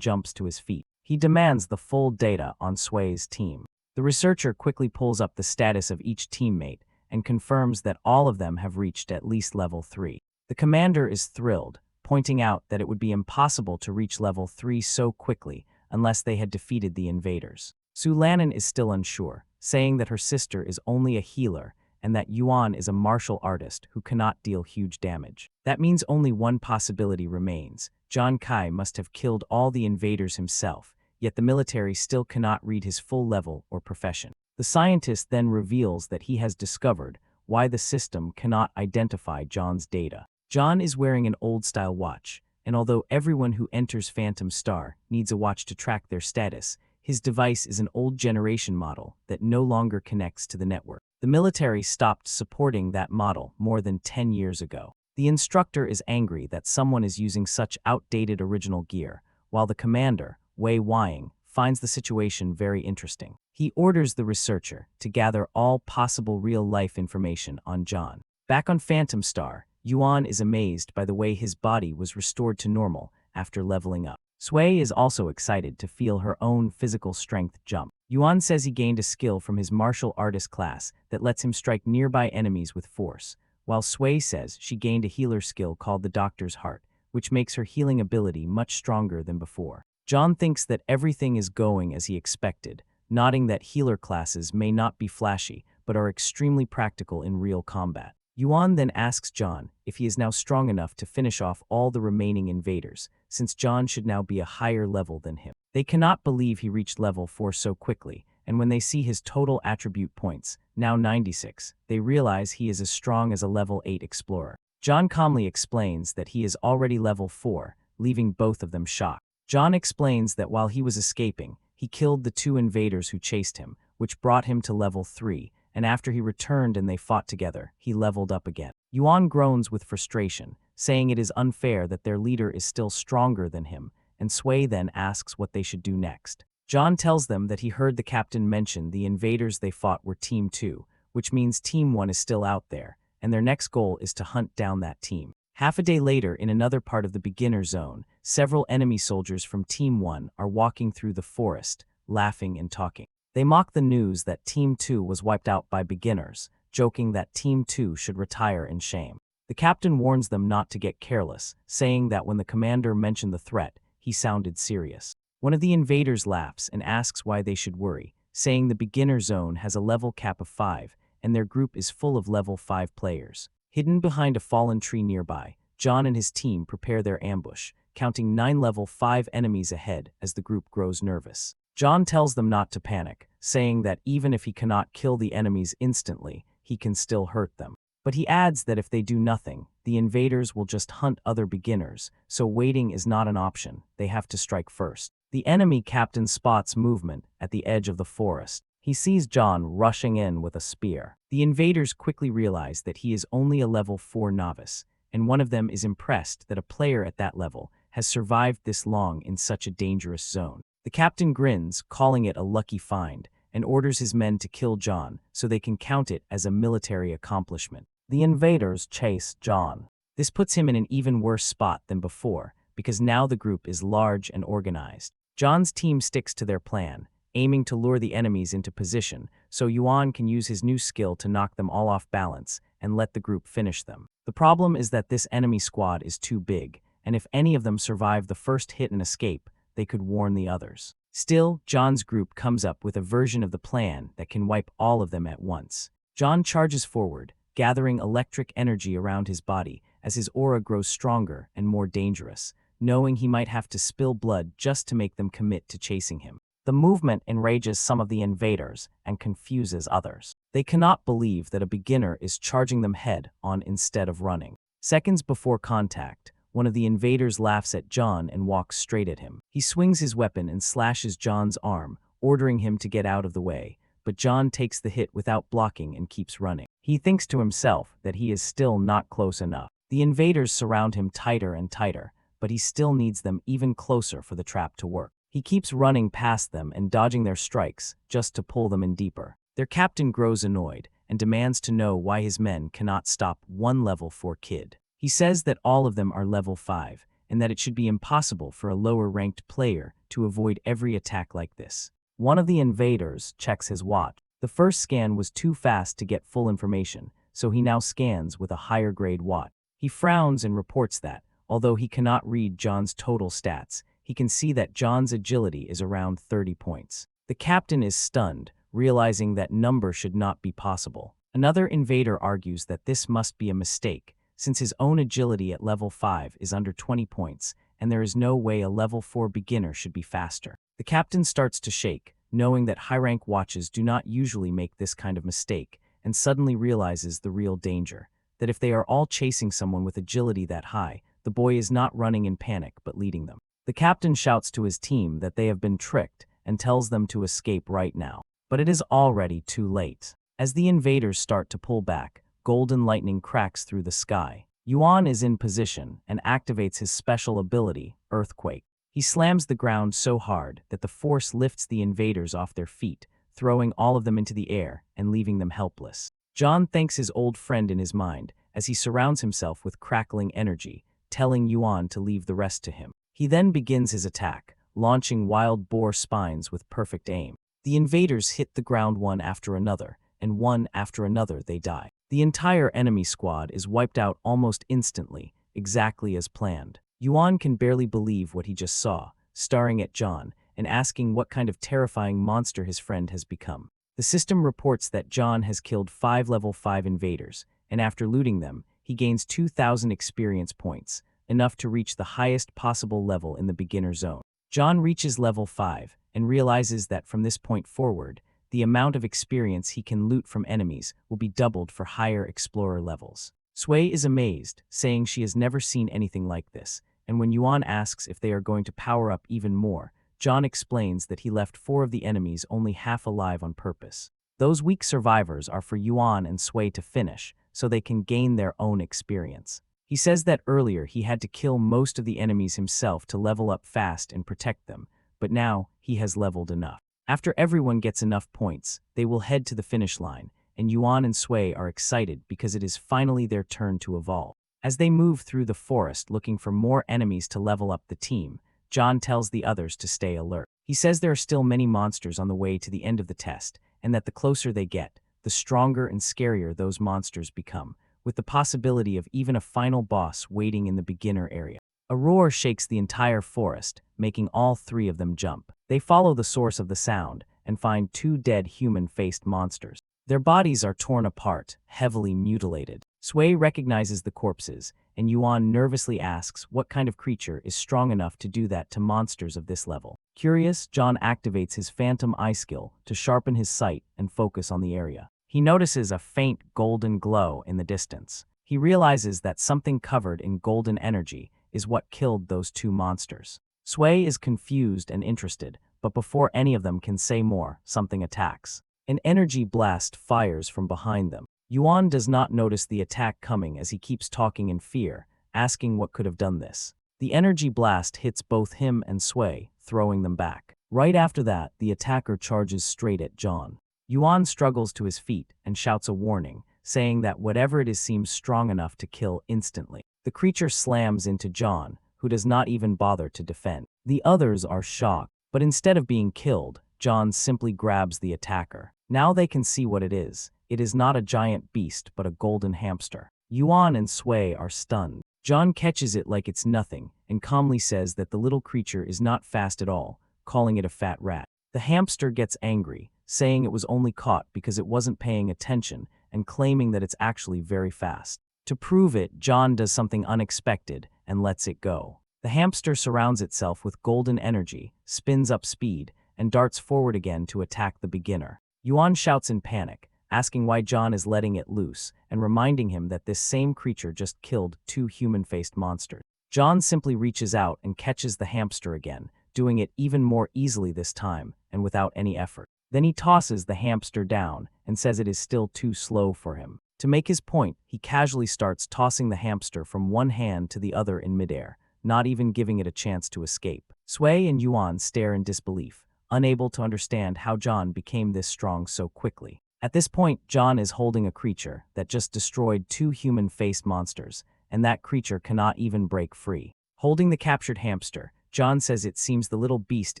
jumps to his feet. He demands the full data on Sway's team. The researcher quickly pulls up the status of each teammate and confirms that all of them have reached at least level 3. The commander is thrilled, pointing out that it would be impossible to reach level 3 so quickly unless they had defeated the invaders. Su Lanin is still unsure, saying that her sister is only a healer and that Yuan is a martial artist who cannot deal huge damage. That means only one possibility remains. John Kai must have killed all the invaders himself, yet the military still cannot read his full level or profession. The scientist then reveals that he has discovered why the system cannot identify John's data. John is wearing an old-style watch, and although everyone who enters Phantom Star needs a watch to track their status, his device is an old-generation model that no longer connects to the network. The military stopped supporting that model more than 10 years ago. The instructor is angry that someone is using such outdated original gear, while the commander, Wei Wying, finds the situation very interesting. He orders the researcher to gather all possible real-life information on John. Back on Phantom Star, Yuan is amazed by the way his body was restored to normal after leveling up. Sui is also excited to feel her own physical strength jump. Yuan says he gained a skill from his martial artist class that lets him strike nearby enemies with force, while Sui says she gained a healer skill called the Doctor's Heart, which makes her healing ability much stronger than before. John thinks that everything is going as he expected, nodding that healer classes may not be flashy, but are extremely practical in real combat. Yuan then asks John if he is now strong enough to finish off all the remaining invaders, since John should now be a higher level than him. They cannot believe he reached level 4 so quickly, and when they see his total attribute points, now 96, they realize he is as strong as a level 8 explorer. John calmly explains that he is already level 4, leaving both of them shocked. John explains that while he was escaping, he killed the 2 invaders who chased him, which brought him to level 3, and after he returned and they fought together, he leveled up again. Yuan groans with frustration, saying it is unfair that their leader is still stronger than him, and Sui then asks what they should do next. John tells them that he heard the captain mention the invaders they fought were Team 2, which means Team 1 is still out there, and their next goal is to hunt down that team. Half a day later, in another part of the beginner zone, several enemy soldiers from Team 1 are walking through the forest, laughing and talking. They mock the news that Team 2 was wiped out by beginners, joking that Team 2 should retire in shame. The captain warns them not to get careless, saying that when the commander mentioned the threat, he sounded serious. One of the invaders laughs and asks why they should worry, saying the beginner zone has a level cap of 5, and their group is full of level 5 players. Hidden behind a fallen tree nearby, John and his team prepare their ambush, counting 9 level 5 enemies ahead as the group grows nervous. John tells them not to panic, saying that even if he cannot kill the enemies instantly, he can still hurt them. But he adds that if they do nothing, the invaders will just hunt other beginners, so waiting is not an option, they have to strike first. The enemy captain spots movement at the edge of the forest. He sees John rushing in with a spear. The invaders quickly realize that he is only a level 4 novice, and one of them is impressed that a player at that level has survived this long in such a dangerous zone. The captain grins, calling it a lucky find, and orders his men to kill John so they can count it as a military accomplishment. The invaders chase John. This puts him in an even worse spot than before, because now the group is large and organized. John's team sticks to their plan, aiming to lure the enemies into position so Yuan can use his new skill to knock them all off balance and let the group finish them. The problem is that this enemy squad is too big, and if any of them survive the first hit and escape, they could warn the others. Still, John's group comes up with a version of the plan that can wipe all of them at once. John charges forward, gathering electric energy around his body as his aura grows stronger and more dangerous, knowing he might have to spill blood just to make them commit to chasing him. The movement enrages some of the invaders and confuses others. They cannot believe that a beginner is charging them head-on instead of running. Seconds before contact, one of the invaders laughs at John and walks straight at him. He swings his weapon and slashes John's arm, ordering him to get out of the way, but John takes the hit without blocking and keeps running. He thinks to himself that he is still not close enough. The invaders surround him tighter and tighter, but he still needs them even closer for the trap to work. He keeps running past them and dodging their strikes just to pull them in deeper. Their captain grows annoyed and demands to know why his men cannot stop one level 4 kid. He says that all of them are level 5 and that it should be impossible for a lower-ranked player to avoid every attack like this. One of the invaders checks his watch. The first scan was too fast to get full information, so he now scans with a higher-grade watch. He frowns and reports that, although he cannot read John's total stats, he can see that John's agility is around 30 points. The captain is stunned, realizing that number should not be possible. Another invader argues that this must be a mistake, since his own agility at level 5 is under 20 points, and there is no way a level 4 beginner should be faster. The captain starts to shake, knowing that high-rank watches do not usually make this kind of mistake, and suddenly realizes the real danger, that if they are all chasing someone with agility that high, the boy is not running in panic but leading them. The captain shouts to his team that they have been tricked and tells them to escape right now. But it is already too late. As the invaders start to pull back, golden lightning cracks through the sky. Yuan is in position and activates his special ability, Earthquake. He slams the ground so hard that the force lifts the invaders off their feet, throwing all of them into the air and leaving them helpless. John thanks his old friend in his mind as he surrounds himself with crackling energy, telling Yuan to leave the rest to him. He then begins his attack, launching wild boar spines with perfect aim. The invaders hit the ground one after another, and one after another they die. The entire enemy squad is wiped out almost instantly, exactly as planned. Yuan can barely believe what he just saw, staring at John and asking what kind of terrifying monster his friend has become. The system reports that John has killed 5 level 5 invaders, and after looting them, he gains 2,000 experience points, enough to reach the highest possible level in the beginner zone. John reaches level 5 and realizes that from this point forward, the amount of experience he can loot from enemies will be doubled for higher explorer levels. Sui is amazed, saying she has never seen anything like this, and when Yuan asks if they are going to power up even more, John explains that he left 4 of the enemies only half alive on purpose. Those weak survivors are for Yuan and Sui to finish, so they can gain their own experience. He says that earlier he had to kill most of the enemies himself to level up fast and protect them, but now he has leveled enough. After everyone gets enough points, they will head to the finish line, and Yuan and Sui are excited because it is finally their turn to evolve. As they move through the forest looking for more enemies to level up the team, John tells the others to stay alert. He says there are still many monsters on the way to the end of the test, and that the closer they get, the stronger and scarier those monsters become, with the possibility of even a final boss waiting in the beginner area. A roar shakes the entire forest, making all 3 of them jump. They follow the source of the sound and find 2 dead human-faced monsters. Their bodies are torn apart, heavily mutilated. Sui recognizes the corpses, and Yuan nervously asks what kind of creature is strong enough to do that to monsters of this level. Curious, John activates his phantom eye skill to sharpen his sight and focus on the area. He notices a faint golden glow in the distance. He realizes that something covered in golden energy is what killed those 2 monsters. Sui is confused and interested, but before any of them can say more, something attacks. An energy blast fires from behind them. Yuan does not notice the attack coming as he keeps talking in fear, asking what could have done this. The energy blast hits both him and Sui, throwing them back. Right after that, the attacker charges straight at John. Yuan struggles to his feet and shouts a warning, saying that whatever it is seems strong enough to kill instantly. The creature slams into John, who does not even bother to defend. The others are shocked, but instead of being killed, John simply grabs the attacker. Now they can see what it is. It is not a giant beast, but a golden hamster. Yuan and Sui are stunned. John catches it like it's nothing and calmly says that the little creature is not fast at all, calling it a fat rat. The hamster gets angry, saying it was only caught because it wasn't paying attention and claiming that it's actually very fast. To prove it, John does something unexpected and lets it go. The hamster surrounds itself with golden energy, spins up speed, and darts forward again to attack the beginner. Yuan shouts in panic, asking why John is letting it loose and reminding him that this same creature just killed 2 human-faced monsters. John simply reaches out and catches the hamster again, doing it even more easily this time and without any effort. Then he tosses the hamster down and says it is still too slow for him. To make his point, he casually starts tossing the hamster from one hand to the other in midair, not even giving it a chance to escape. Sui and Yuan stare in disbelief, unable to understand how John became this strong so quickly. At this point, John is holding a creature that just destroyed 2 human-faced monsters, and that creature cannot even break free. Holding the captured hamster, John says it seems the little beast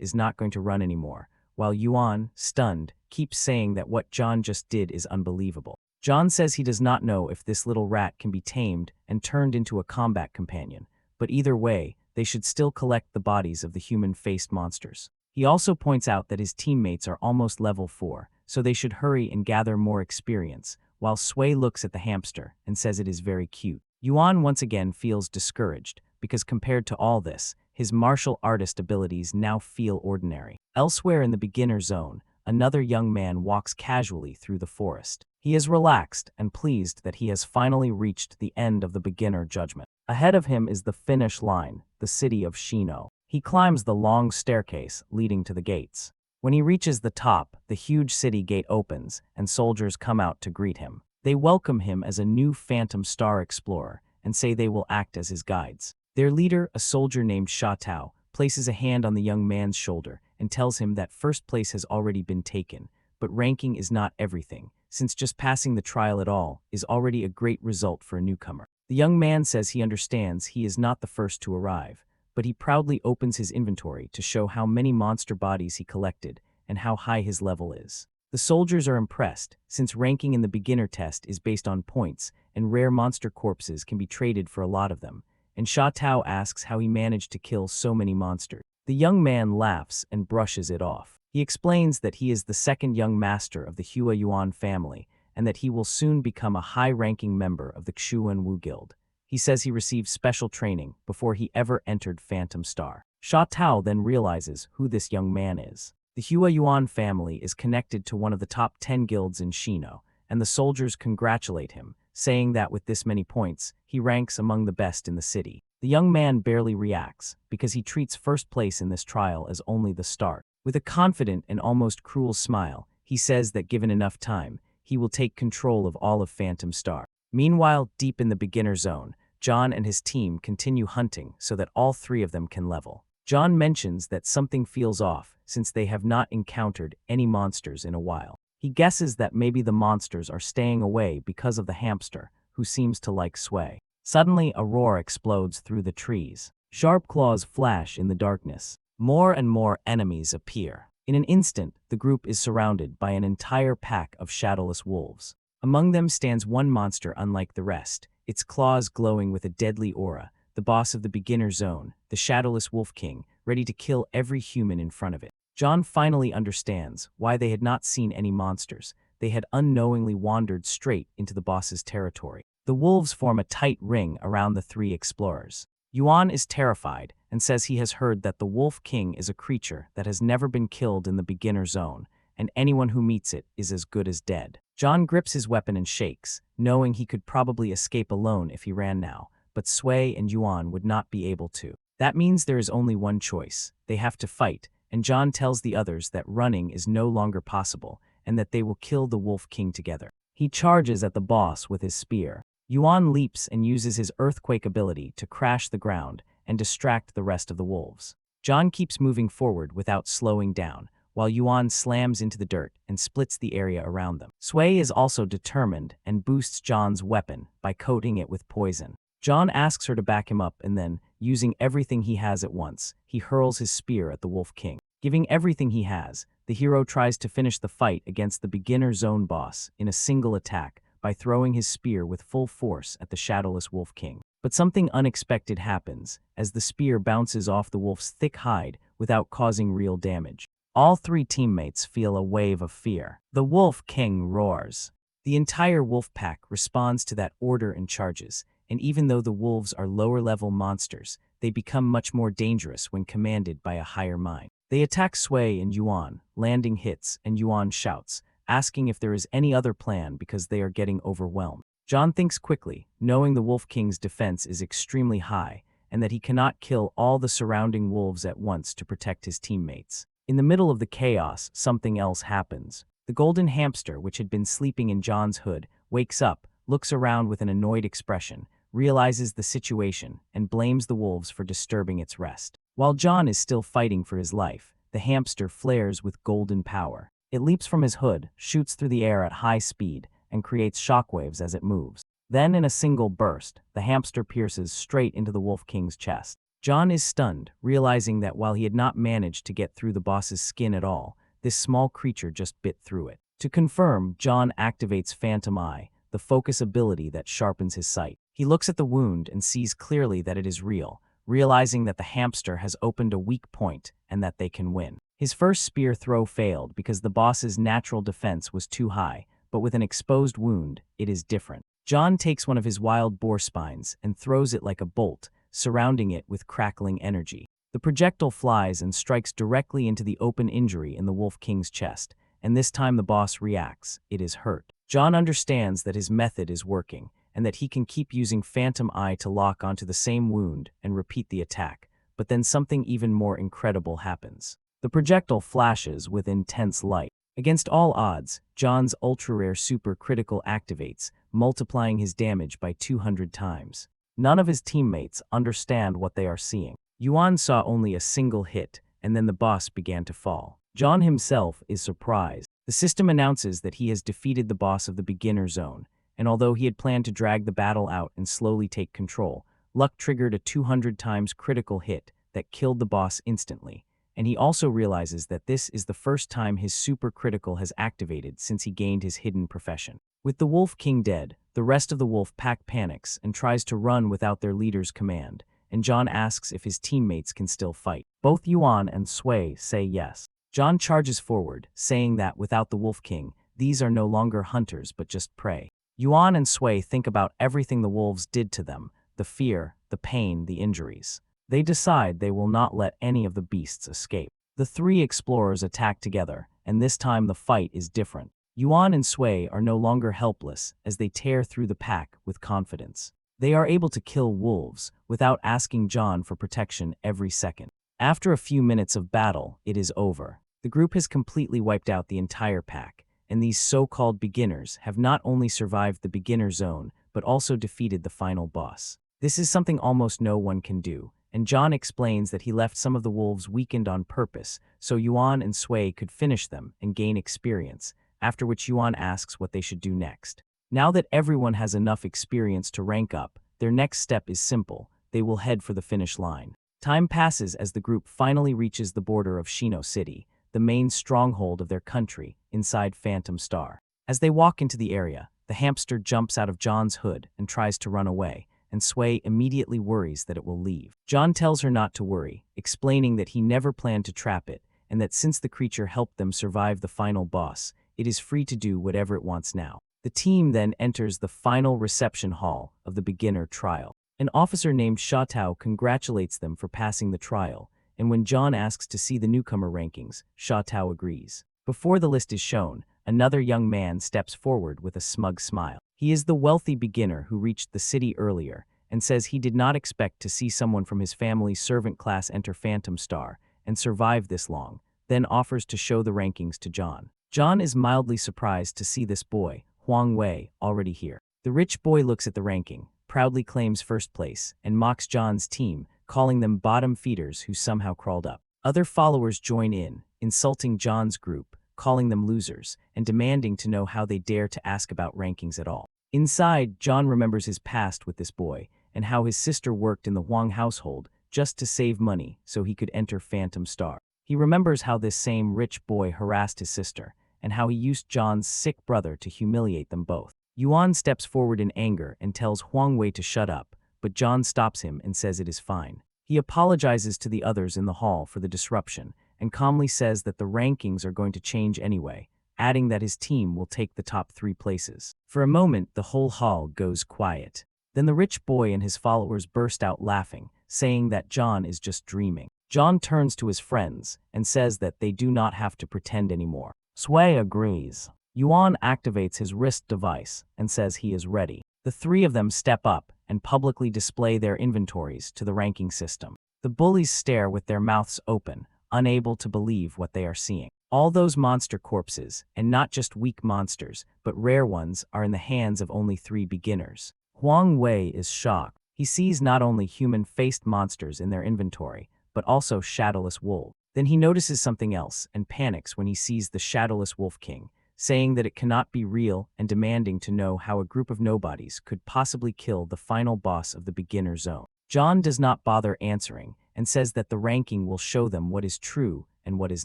is not going to run anymore, while Yuan, stunned, keeps saying that what John just did is unbelievable. John says he does not know if this little rat can be tamed and turned into a combat companion, but either way, they should still collect the bodies of the human-faced monsters. He also points out that his teammates are almost level 4, so they should hurry and gather more experience, while Sui looks at the hamster and says it is very cute. Yuan once again feels discouraged, because compared to all this, his martial artist abilities now feel ordinary. Elsewhere in the beginner zone, another young man walks casually through the forest. He is relaxed and pleased that he has finally reached the end of the beginner judgment. Ahead of him is the finish line, the city of Shino. He climbs the long staircase leading to the gates. When he reaches the top, the huge city gate opens, and soldiers come out to greet him. They welcome him as a new Phantom Star explorer and say they will act as his guides. Their leader, a soldier named Sha Tao, places a hand on the young man's shoulder and tells him that first place has already been taken, but ranking is not everything, since just passing the trial at all is already a great result for a newcomer. The young man says he understands he is not the first to arrive, but he proudly opens his inventory to show how many monster bodies he collected and how high his level is. The soldiers are impressed, since ranking in the beginner test is based on points, and rare monster corpses can be traded for a lot of them, and Sha Tao asks how he managed to kill so many monsters. The young man laughs and brushes it off. He explains that he is the second young master of the Hua Yuan family, and that he will soon become a high-ranking member of the Xuan Wu Guild. He says he received special training before he ever entered Phantom Star. Sha Tao then realizes who this young man is. The Hua Yuan family is connected to one of the top 10 guilds in Shino, and the soldiers congratulate him, saying that with this many points, he ranks among the best in the city. The young man barely reacts, because he treats first place in this trial as only the start. With a confident and almost cruel smile, he says that given enough time, he will take control of all of Phantom Star. Meanwhile, deep in the beginner zone, John and his team continue hunting so that all 3 of them can level. John mentions that something feels off since they have not encountered any monsters in a while. He guesses that maybe the monsters are staying away because of the hamster, who seems to like Sui. Suddenly, a roar explodes through the trees. Sharp claws flash in the darkness. More and more enemies appear. In an instant, the group is surrounded by an entire pack of shadowless wolves. Among them stands one monster unlike the rest, its claws glowing with a deadly aura, the boss of the beginner zone, the shadowless wolf king, ready to kill every human in front of it. John finally understands why they had not seen any monsters. They had unknowingly wandered straight into the boss's territory. The wolves form a tight ring around the 3 explorers. Yuan is terrified and says he has heard that the Wolf King is a creature that has never been killed in the beginner zone, and anyone who meets it is as good as dead. John grips his weapon and shakes, knowing he could probably escape alone if he ran now, but Sui and Yuan would not be able to. That means there is only one choice. They have to fight, and John tells the others that running is no longer possible, and that they will kill the Wolf King together. He charges at the boss with his spear. Yuan leaps and uses his earthquake ability to crash the ground and distract the rest of the wolves. John keeps moving forward without slowing down, while Yuan slams into the dirt and splits the area around them. Sui is also determined and boosts John's weapon by coating it with poison. John asks her to back him up and then, using everything he has at once, he hurls his spear at the Wolf King. Giving everything he has, the hero tries to finish the fight against the beginner zone boss in a single attack by throwing his spear with full force at the shadowless Wolf King. But something unexpected happens, as the spear bounces off the wolf's thick hide without causing real damage. All 3 teammates feel a wave of fear. The Wolf King roars. The entire wolf pack responds to that order and charges, and even though the wolves are lower-level monsters, they become much more dangerous when commanded by a higher mind. They attack Sui and Yuan, landing hits, and Yuan shouts, asking if there is any other plan because they are getting overwhelmed. John thinks quickly, knowing the Wolf King's defense is extremely high, and that he cannot kill all the surrounding wolves at once to protect his teammates. In the middle of the chaos, something else happens. The golden hamster, which had been sleeping in John's hood, wakes up, looks around with an annoyed expression, realizes the situation and blames the wolves for disturbing its rest. While John is still fighting for his life, the hamster flares with golden power. It leaps from his hood, shoots through the air at high speed, and creates shockwaves as it moves. Then, in a single burst, the hamster pierces straight into the Wolf King's chest. John is stunned, realizing that while he had not managed to get through the boss's skin at all, this small creature just bit through it. To confirm, John activates Phantom Eye, the focus ability that sharpens his sight. He looks at the wound and sees clearly that it is real, realizing that the hamster has opened a weak point and that they can win. His first spear throw failed because the boss's natural defense was too high, but with an exposed wound, it is different. John takes one of his wild boar spines and throws it like a bolt, surrounding it with crackling energy. The projectile flies and strikes directly into the open injury in the Wolf King's chest, and this time the boss reacts. It is hurt. John understands that his method is working, and that he can keep using Phantom Eye to lock onto the same wound and repeat the attack, but then something even more incredible happens. The projectile flashes with intense light. Against all odds, John's ultra-rare super critical activates, multiplying his damage by 200 times. None of his teammates understand what they are seeing. Yuan saw only a single hit, and then the boss began to fall. John himself is surprised. The system announces that he has defeated the boss of the beginner zone, and although he had planned to drag the battle out and slowly take control, luck triggered a 200 times critical hit that killed the boss instantly. And he also realizes that this is the first time his super critical has activated since he gained his hidden profession. With the Wolf King dead, the rest of the wolf pack panics and tries to run without their leader's command, and John asks if his teammates can still fight. Both Yuan and Sui say yes. John charges forward, saying that without the Wolf King, these are no longer hunters but just prey. Yuan and Sui think about everything the wolves did to them, the fear, the pain, the injuries. They decide they will not let any of the beasts escape. The three explorers attack together, and this time the fight is different. Yuan and Sui are no longer helpless as they tear through the pack with confidence. They are able to kill wolves without asking John for protection every second. After a few minutes of battle, it is over. The group has completely wiped out the entire pack, and these so-called beginners have not only survived the beginner zone, but also defeated the final boss. This is something almost no one can do, and John explains that he left some of the wolves weakened on purpose so Yuan and Sui could finish them and gain experience, after which Yuan asks what they should do next. Now that everyone has enough experience to rank up, their next step is simple: they will head for the finish line. Time passes as the group finally reaches the border of Shino City, the main stronghold of their country, inside Phantom Star. As they walk into the area, the hamster jumps out of John's hood and tries to run away, and Sui immediately worries that it will leave. John tells her not to worry, explaining that he never planned to trap it, and that since the creature helped them survive the final boss, it is free to do whatever it wants now. The team then enters the final reception hall of the beginner trial. An officer named Shatao congratulates them for passing the trial, and when John asks to see the newcomer rankings, Shatao agrees. Before the list is shown, another young man steps forward with a smug smile. He is the wealthy beginner who reached the city earlier, and says he did not expect to see someone from his family's servant class enter Phantom Star and survive this long, then offers to show the rankings to John. John is mildly surprised to see this boy, Huang Wei, already here. The rich boy looks at the ranking, proudly claims first place, and mocks John's team, calling them bottom feeders who somehow crawled up. Other followers join in, insulting John's group, calling them losers, and demanding to know how they dare to ask about rankings at all. Inside, John remembers his past with this boy, and how his sister worked in the Huang household just to save money so he could enter Phantom Star. He remembers how this same rich boy harassed his sister, and how he used John's sick brother to humiliate them both. Yuan steps forward in anger and tells Huang Wei to shut up, but John stops him and says it is fine. He apologizes to the others in the hall for the disruption, and calmly says that the rankings are going to change anyway, adding that his team will take the top 3 places. For a moment, the whole hall goes quiet. Then the rich boy and his followers burst out laughing, saying that John is just dreaming. John turns to his friends and says that they do not have to pretend anymore. Sui agrees. Yuan activates his wrist device and says he is ready. The 3 of them step up and publicly display their inventories to the ranking system. The bullies stare with their mouths open, unable to believe what they are seeing. All those monster corpses, and not just weak monsters, but rare ones, are in the hands of only 3 beginners. Huang Wei is shocked. He sees not only human-faced monsters in their inventory, but also shadowless wolves. Then he notices something else and panics when he sees the shadowless Wolf King, saying that it cannot be real and demanding to know how a group of nobodies could possibly kill the final boss of the beginner zone. John does not bother answering and says that the ranking will show them what is true and what is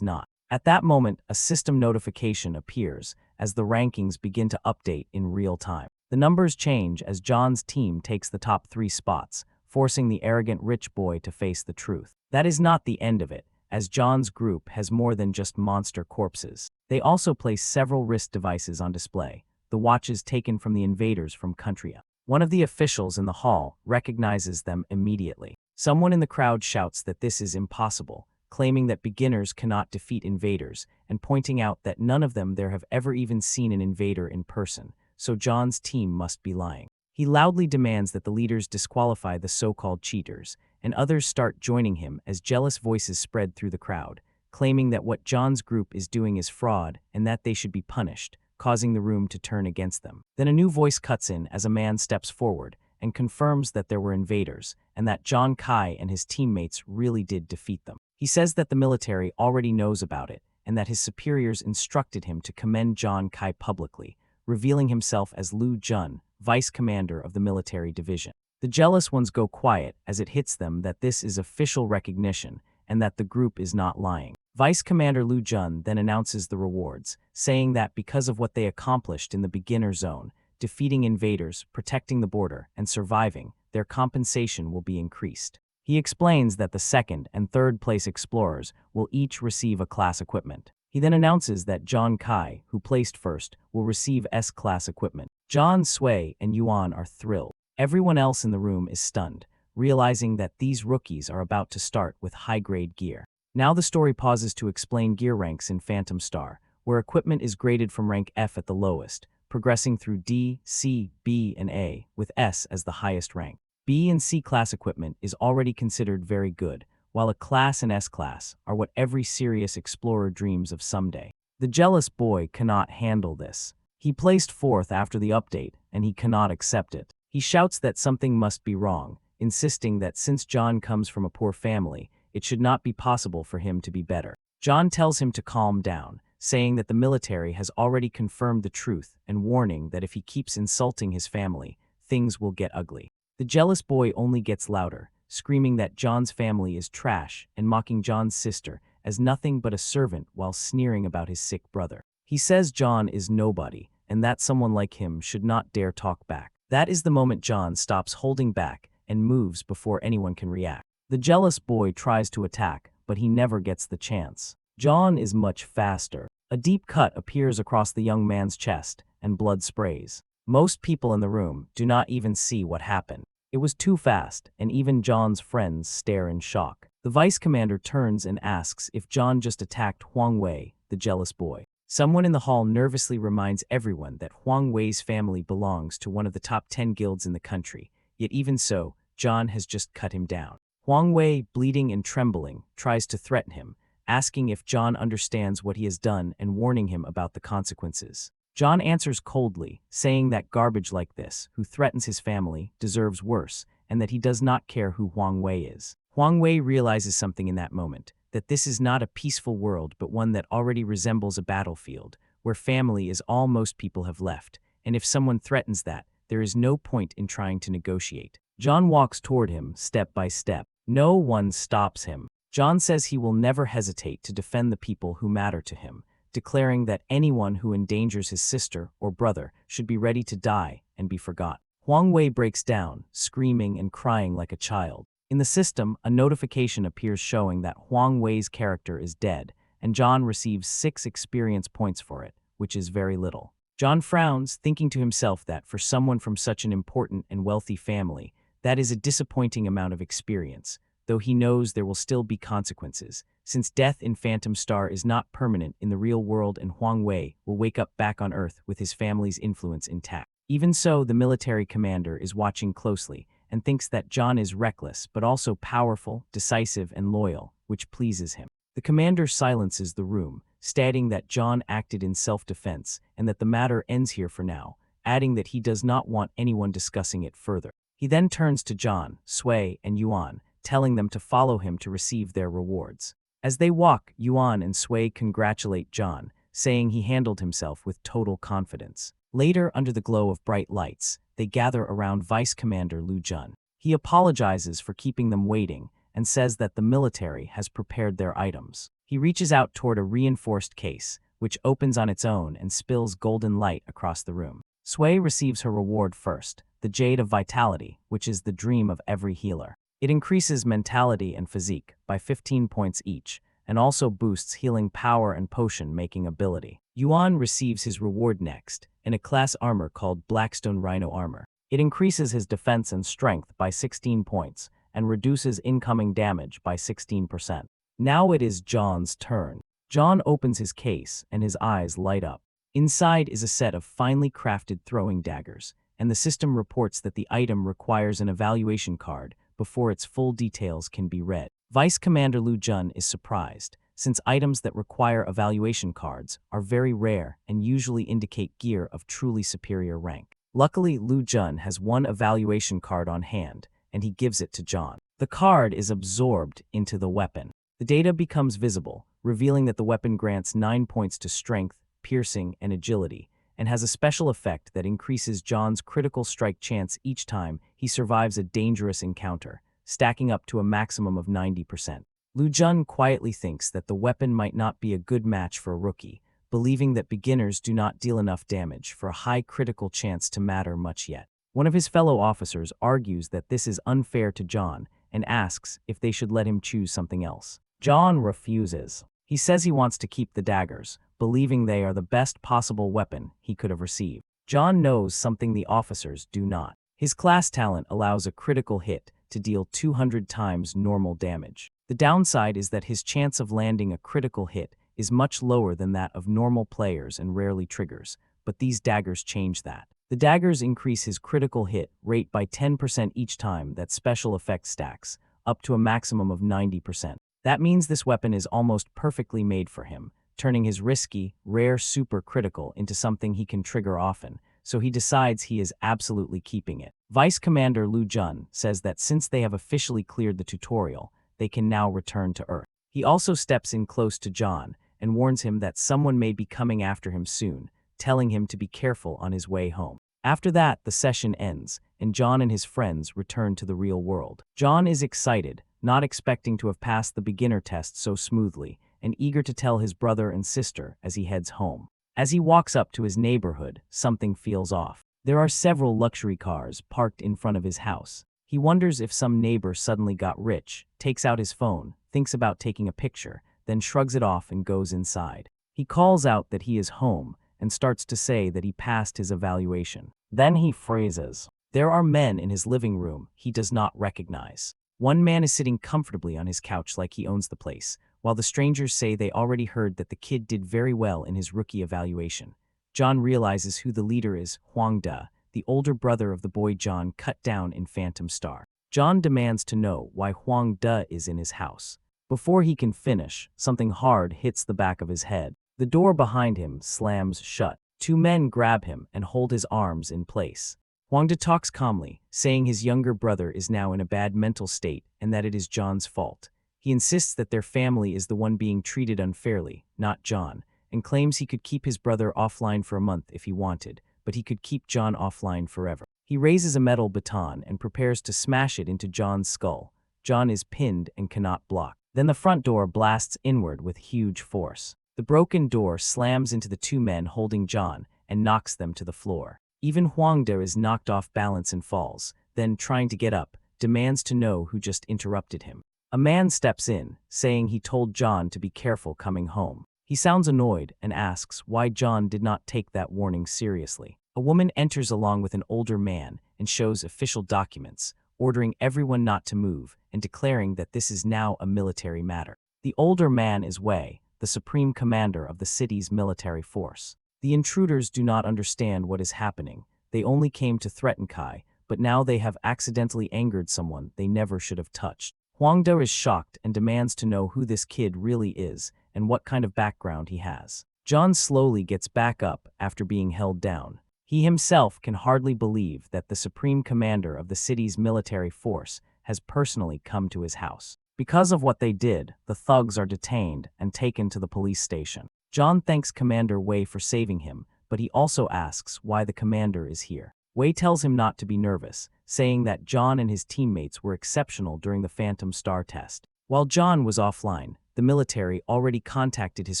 not. At that moment, a system notification appears as the rankings begin to update in real time. The numbers change as John's team takes the top 3 spots, forcing the arrogant rich boy to face the truth. That is not the end of it, as John's group has more than just monster corpses. They also place several wrist devices on display, the watches taken from the invaders from Country. One of the officials in the hall recognizes them immediately. Someone in the crowd shouts that this is impossible, claiming that beginners cannot defeat invaders, and pointing out that none of them there have ever even seen an invader in person, so John's team must be lying. He loudly demands that the leaders disqualify the so-called cheaters, and others start joining him as jealous voices spread through the crowd, claiming that what John's group is doing is fraud and that they should be punished, causing the room to turn against them. Then a new voice cuts in as a man steps forward and confirms that there were invaders and that John Kai and his teammates really did defeat them. He says that the military already knows about it and that his superiors instructed him to commend John Kai publicly, revealing himself as Lu Jun, vice commander of the military division. The jealous ones go quiet as it hits them that this is official recognition and that the group is not lying. Vice Commander Lu Jun then announces the rewards, saying that because of what they accomplished in the beginner zone, defeating invaders, protecting the border, and surviving, their compensation will be increased. He explains that the second and third place explorers will each receive a class equipment. He then announces that John Kai, who placed first, will receive S-class equipment. John, Sui, and Yuan are thrilled. Everyone else in the room is stunned, realizing that these rookies are about to start with high-grade gear. Now the story pauses to explain gear ranks in Phantom Star, where equipment is graded from rank F at the lowest, progressing through D, C, B, and A, with S as the highest rank. B and C class equipment is already considered very good, while a class and S class are what every serious explorer dreams of someday. The jealous boy cannot handle this. He placed fourth after the update, and he cannot accept it. He shouts that something must be wrong, insisting that since John comes from a poor family, it should not be possible for him to be better. John tells him to calm down, saying that the military has already confirmed the truth and warning that if he keeps insulting his family, things will get ugly. The jealous boy only gets louder, screaming that John's family is trash and mocking John's sister as nothing but a servant while sneering about his sick brother. He says John is nobody and that someone like him should not dare talk back. That is the moment John stops holding back and moves before anyone can react. The jealous boy tries to attack, but he never gets the chance. John is much faster. A deep cut appears across the young man's chest, and blood sprays. Most people in the room do not even see what happened. It was too fast, and even John's friends stare in shock. The vice commander turns and asks if John just attacked Huang Wei, the jealous boy. Someone in the hall nervously reminds everyone that Huang Wei's family belongs to one of the top 10 guilds in the country, yet even so, John has just cut him down. Huang Wei, bleeding and trembling, tries to threaten him, asking if John understands what he has done and warning him about the consequences. John answers coldly, saying that garbage like this, who threatens his family, deserves worse, and that he does not care who Huang Wei is. Huang Wei realizes something in that moment, that this is not a peaceful world but one that already resembles a battlefield, where family is all most people have left, and if someone threatens that, there is no point in trying to negotiate. John walks toward him, step by step. No one stops him. John says he will never hesitate to defend the people who matter to him, declaring that anyone who endangers his sister or brother should be ready to die and be forgotten. Huang Wei breaks down, screaming and crying like a child. In the system, a notification appears showing that Huang Wei's character is dead, and John receives 6 experience points for it, which is very little. John frowns, thinking to himself that for someone from such an important and wealthy family, that is a disappointing amount of experience, though he knows there will still be consequences, since death in Phantom Star is not permanent in the real world and Huang Wei will wake up back on Earth with his family's influence intact. Even so, the military commander is watching closely and thinks that John is reckless but also powerful, decisive, and loyal, which pleases him. The commander silences the room, stating that John acted in self-defense and that the matter ends here for now, adding that he does not want anyone discussing it further. He then turns to John, Sui, and Yuan, telling them to follow him to receive their rewards. As they walk, Yuan and Sui congratulate John, saying he handled himself with total confidence. Later, under the glow of bright lights, they gather around Vice Commander Lu Jun. He apologizes for keeping them waiting and says that the military has prepared their items. He reaches out toward a reinforced case, which opens on its own and spills golden light across the room. Sui receives her reward first, the Jade of Vitality, which is the dream of every healer. It increases mentality and physique by 15 points each, and also boosts healing power and potion-making ability. Yuan receives his reward next, in a class armor called Blackstone Rhino Armor. It increases his defense and strength by 16 points, and reduces incoming damage by 16%. Now it is John's turn. John opens his case, and his eyes light up. Inside is a set of finely crafted throwing daggers, and the system reports that the item requires an evaluation card before its full details can be read. Vice Commander Lu Jun is surprised, since items that require evaluation cards are very rare and usually indicate gear of truly superior rank. Luckily, Lu Jun has one evaluation card on hand, and he gives it to John. The card is absorbed into the weapon. The data becomes visible, revealing that the weapon grants 9 points to strength, piercing, and agility, and has a special effect that increases John's critical strike chance each time he survives a dangerous encounter, stacking up to a maximum of 90%. Lu Jun quietly thinks that the weapon might not be a good match for a rookie, believing that beginners do not deal enough damage for a high critical chance to matter much yet. One of his fellow officers argues that this is unfair to John and asks if they should let him choose something else. John refuses. He says he wants to keep the daggers, believing they are the best possible weapon he could have received. John knows something the officers do not. His class talent allows a critical hit to deal 200 times normal damage. The downside is that his chance of landing a critical hit is much lower than that of normal players and rarely triggers, but these daggers change that. The daggers increase his critical hit rate by 10% each time that special effect stacks, up to a maximum of 90%. That means this weapon is almost perfectly made for him, turning his risky, rare super critical into something he can trigger often, so he decides he is absolutely keeping it. Vice Commander Lu Jun says that since they have officially cleared the tutorial, they can now return to Earth. He also steps in close to John and warns him that someone may be coming after him soon, telling him to be careful on his way home. After that, the session ends, and John and his friends return to the real world. John is excited, not expecting to have passed the beginner test so smoothly, and eager to tell his brother and sister as he heads home. As he walks up to his neighborhood, something feels off. There are several luxury cars parked in front of his house. He wonders if some neighbor suddenly got rich, takes out his phone, thinks about taking a picture, then shrugs it off and goes inside. He calls out that he is home and starts to say that he passed his evaluation. Then he phrases. There are men in his living room he does not recognize. One man is sitting comfortably on his couch like he owns the place, while the strangers say they already heard that the kid did very well in his rookie evaluation. John realizes who the leader is, Huang De, the older brother of the boy John cut down in Phantom Star. John demands to know why Huang De is in his house. Before he can finish, something hard hits the back of his head. The door behind him slams shut. Two men grab him and hold his arms in place. Huang De talks calmly, saying his younger brother is now in a bad mental state and that it is John's fault. He insists that their family is the one being treated unfairly, not John, and claims he could keep his brother offline for a month if he wanted, but he could keep John offline forever. He raises a metal baton and prepares to smash it into John's skull. John is pinned and cannot block. Then the front door blasts inward with huge force. The broken door slams into the two men holding John and knocks them to the floor. Even Huang De is knocked off balance and falls, then, trying to get up, demands to know who just interrupted him. A man steps in, saying he told John to be careful coming home. He sounds annoyed and asks why John did not take that warning seriously. A woman enters along with an older man and shows official documents, ordering everyone not to move and declaring that this is now a military matter. The older man is Wei, the supreme commander of the city's military force. The intruders do not understand what is happening. They only came to threaten Kai, but now they have accidentally angered someone they never should have touched. Huang De is shocked and demands to know who this kid really is and what kind of background he has. John slowly gets back up after being held down. He himself can hardly believe that the supreme commander of the city's military force has personally come to his house. Because of what they did, the thugs are detained and taken to the police station. John thanks Commander Wei for saving him, but he also asks why the commander is here. Wei tells him not to be nervous, saying that John and his teammates were exceptional during the Phantom Star test. While John was offline, the military already contacted his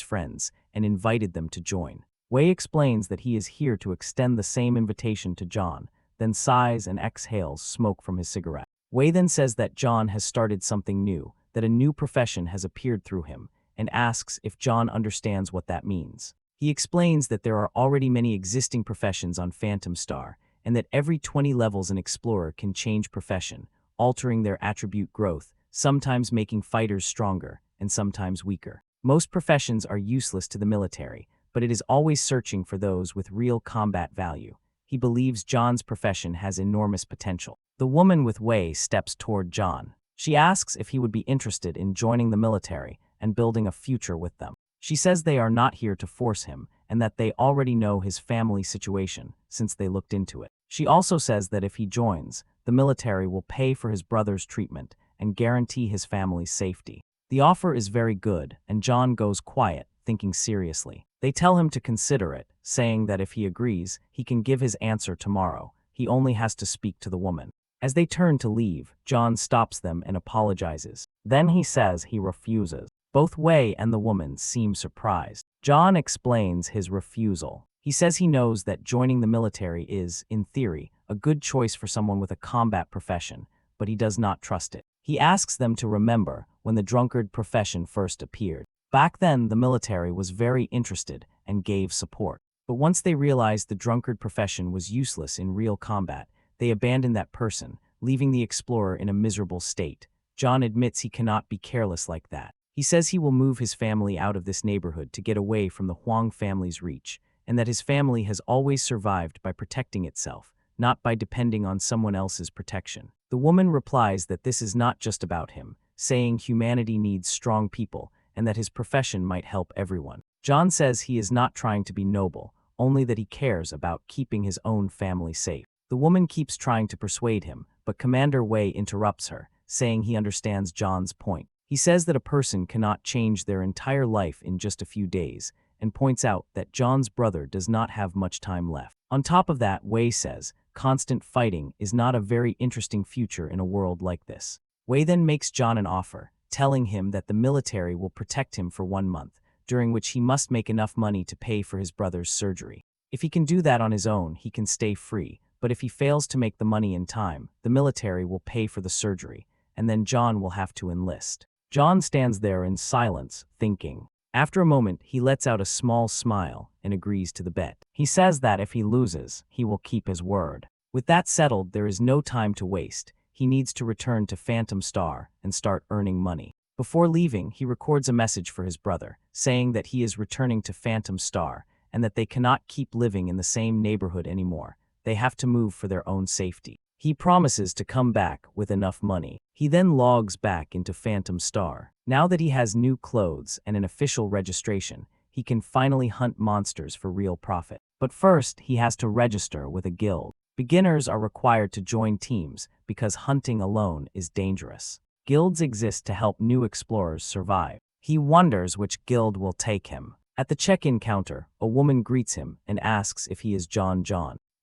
friends and invited them to join. Wei explains that he is here to extend the same invitation to John, then sighs and exhales smoke from his cigarette. Wei then says that John has started something new, that a new profession has appeared through him, and asks if John understands what that means. He explains that there are already many existing professions on Phantom Star, and that every 20 levels an explorer can change profession, altering their attribute growth, sometimes making fighters stronger, and sometimes weaker. Most professions are useless to the military, but it is always searching for those with real combat value. He believes John's profession has enormous potential. The woman with Wei steps toward John. She asks if he would be interested in joining the military and building a future with them. She says they are not here to force him, and that they already know his family situation, since they looked into it. She also says that if he joins, the military will pay for his brother's treatment and guarantee his family's safety. The offer is very good, and John goes quiet, thinking seriously. They tell him to consider it, saying that if he agrees, he can give his answer tomorrow. He only has to speak to the woman. As they turn to leave, John stops them and apologizes. Then he says he refuses. Both Wei and the woman seem surprised. John explains his refusal. He says he knows that joining the military is, in theory, a good choice for someone with a combat profession, but he does not trust it. He asks them to remember when the drunkard profession first appeared. Back then, the military was very interested and gave support. But once they realized the drunkard profession was useless in real combat, they abandoned that person, leaving the explorer in a miserable state. John admits he cannot be careless like that. He says he will move his family out of this neighborhood to get away from the Huang family's reach, and that his family has always survived by protecting itself, not by depending on someone else's protection. The woman replies that this is not just about him, saying humanity needs strong people, and that his profession might help everyone. John says he is not trying to be noble, only that he cares about keeping his own family safe. The woman keeps trying to persuade him, but Commander Wei interrupts her, saying he understands John's point. He says that a person cannot change their entire life in just a few days, and points out that John's brother does not have much time left. On top of that, Wei says, constant fighting is not a very interesting future in a world like this. Wei then makes John an offer, telling him that the military will protect him for 1 month, during which he must make enough money to pay for his brother's surgery. If he can do that on his own, he can stay free, but if he fails to make the money in time, the military will pay for the surgery, and then John will have to enlist. John stands there in silence, thinking. After a moment, he lets out a small smile and agrees to the bet. He says that if he loses, he will keep his word. With that settled, there is no time to waste. He needs to return to Phantom Star and start earning money. Before leaving, he records a message for his brother, saying that he is returning to Phantom Star and that they cannot keep living in the same neighborhood anymore. They have to move for their own safety. He promises to come back with enough money. He then logs back into Phantom Star. Now that he has new clothes and an official registration, he can finally hunt monsters for real profit. But first, he has to register with a guild. Beginners are required to join teams because hunting alone is dangerous. Guilds exist to help new explorers survive. He wonders which guild will take him. At the check-in counter, a woman greets him and asks if he is John.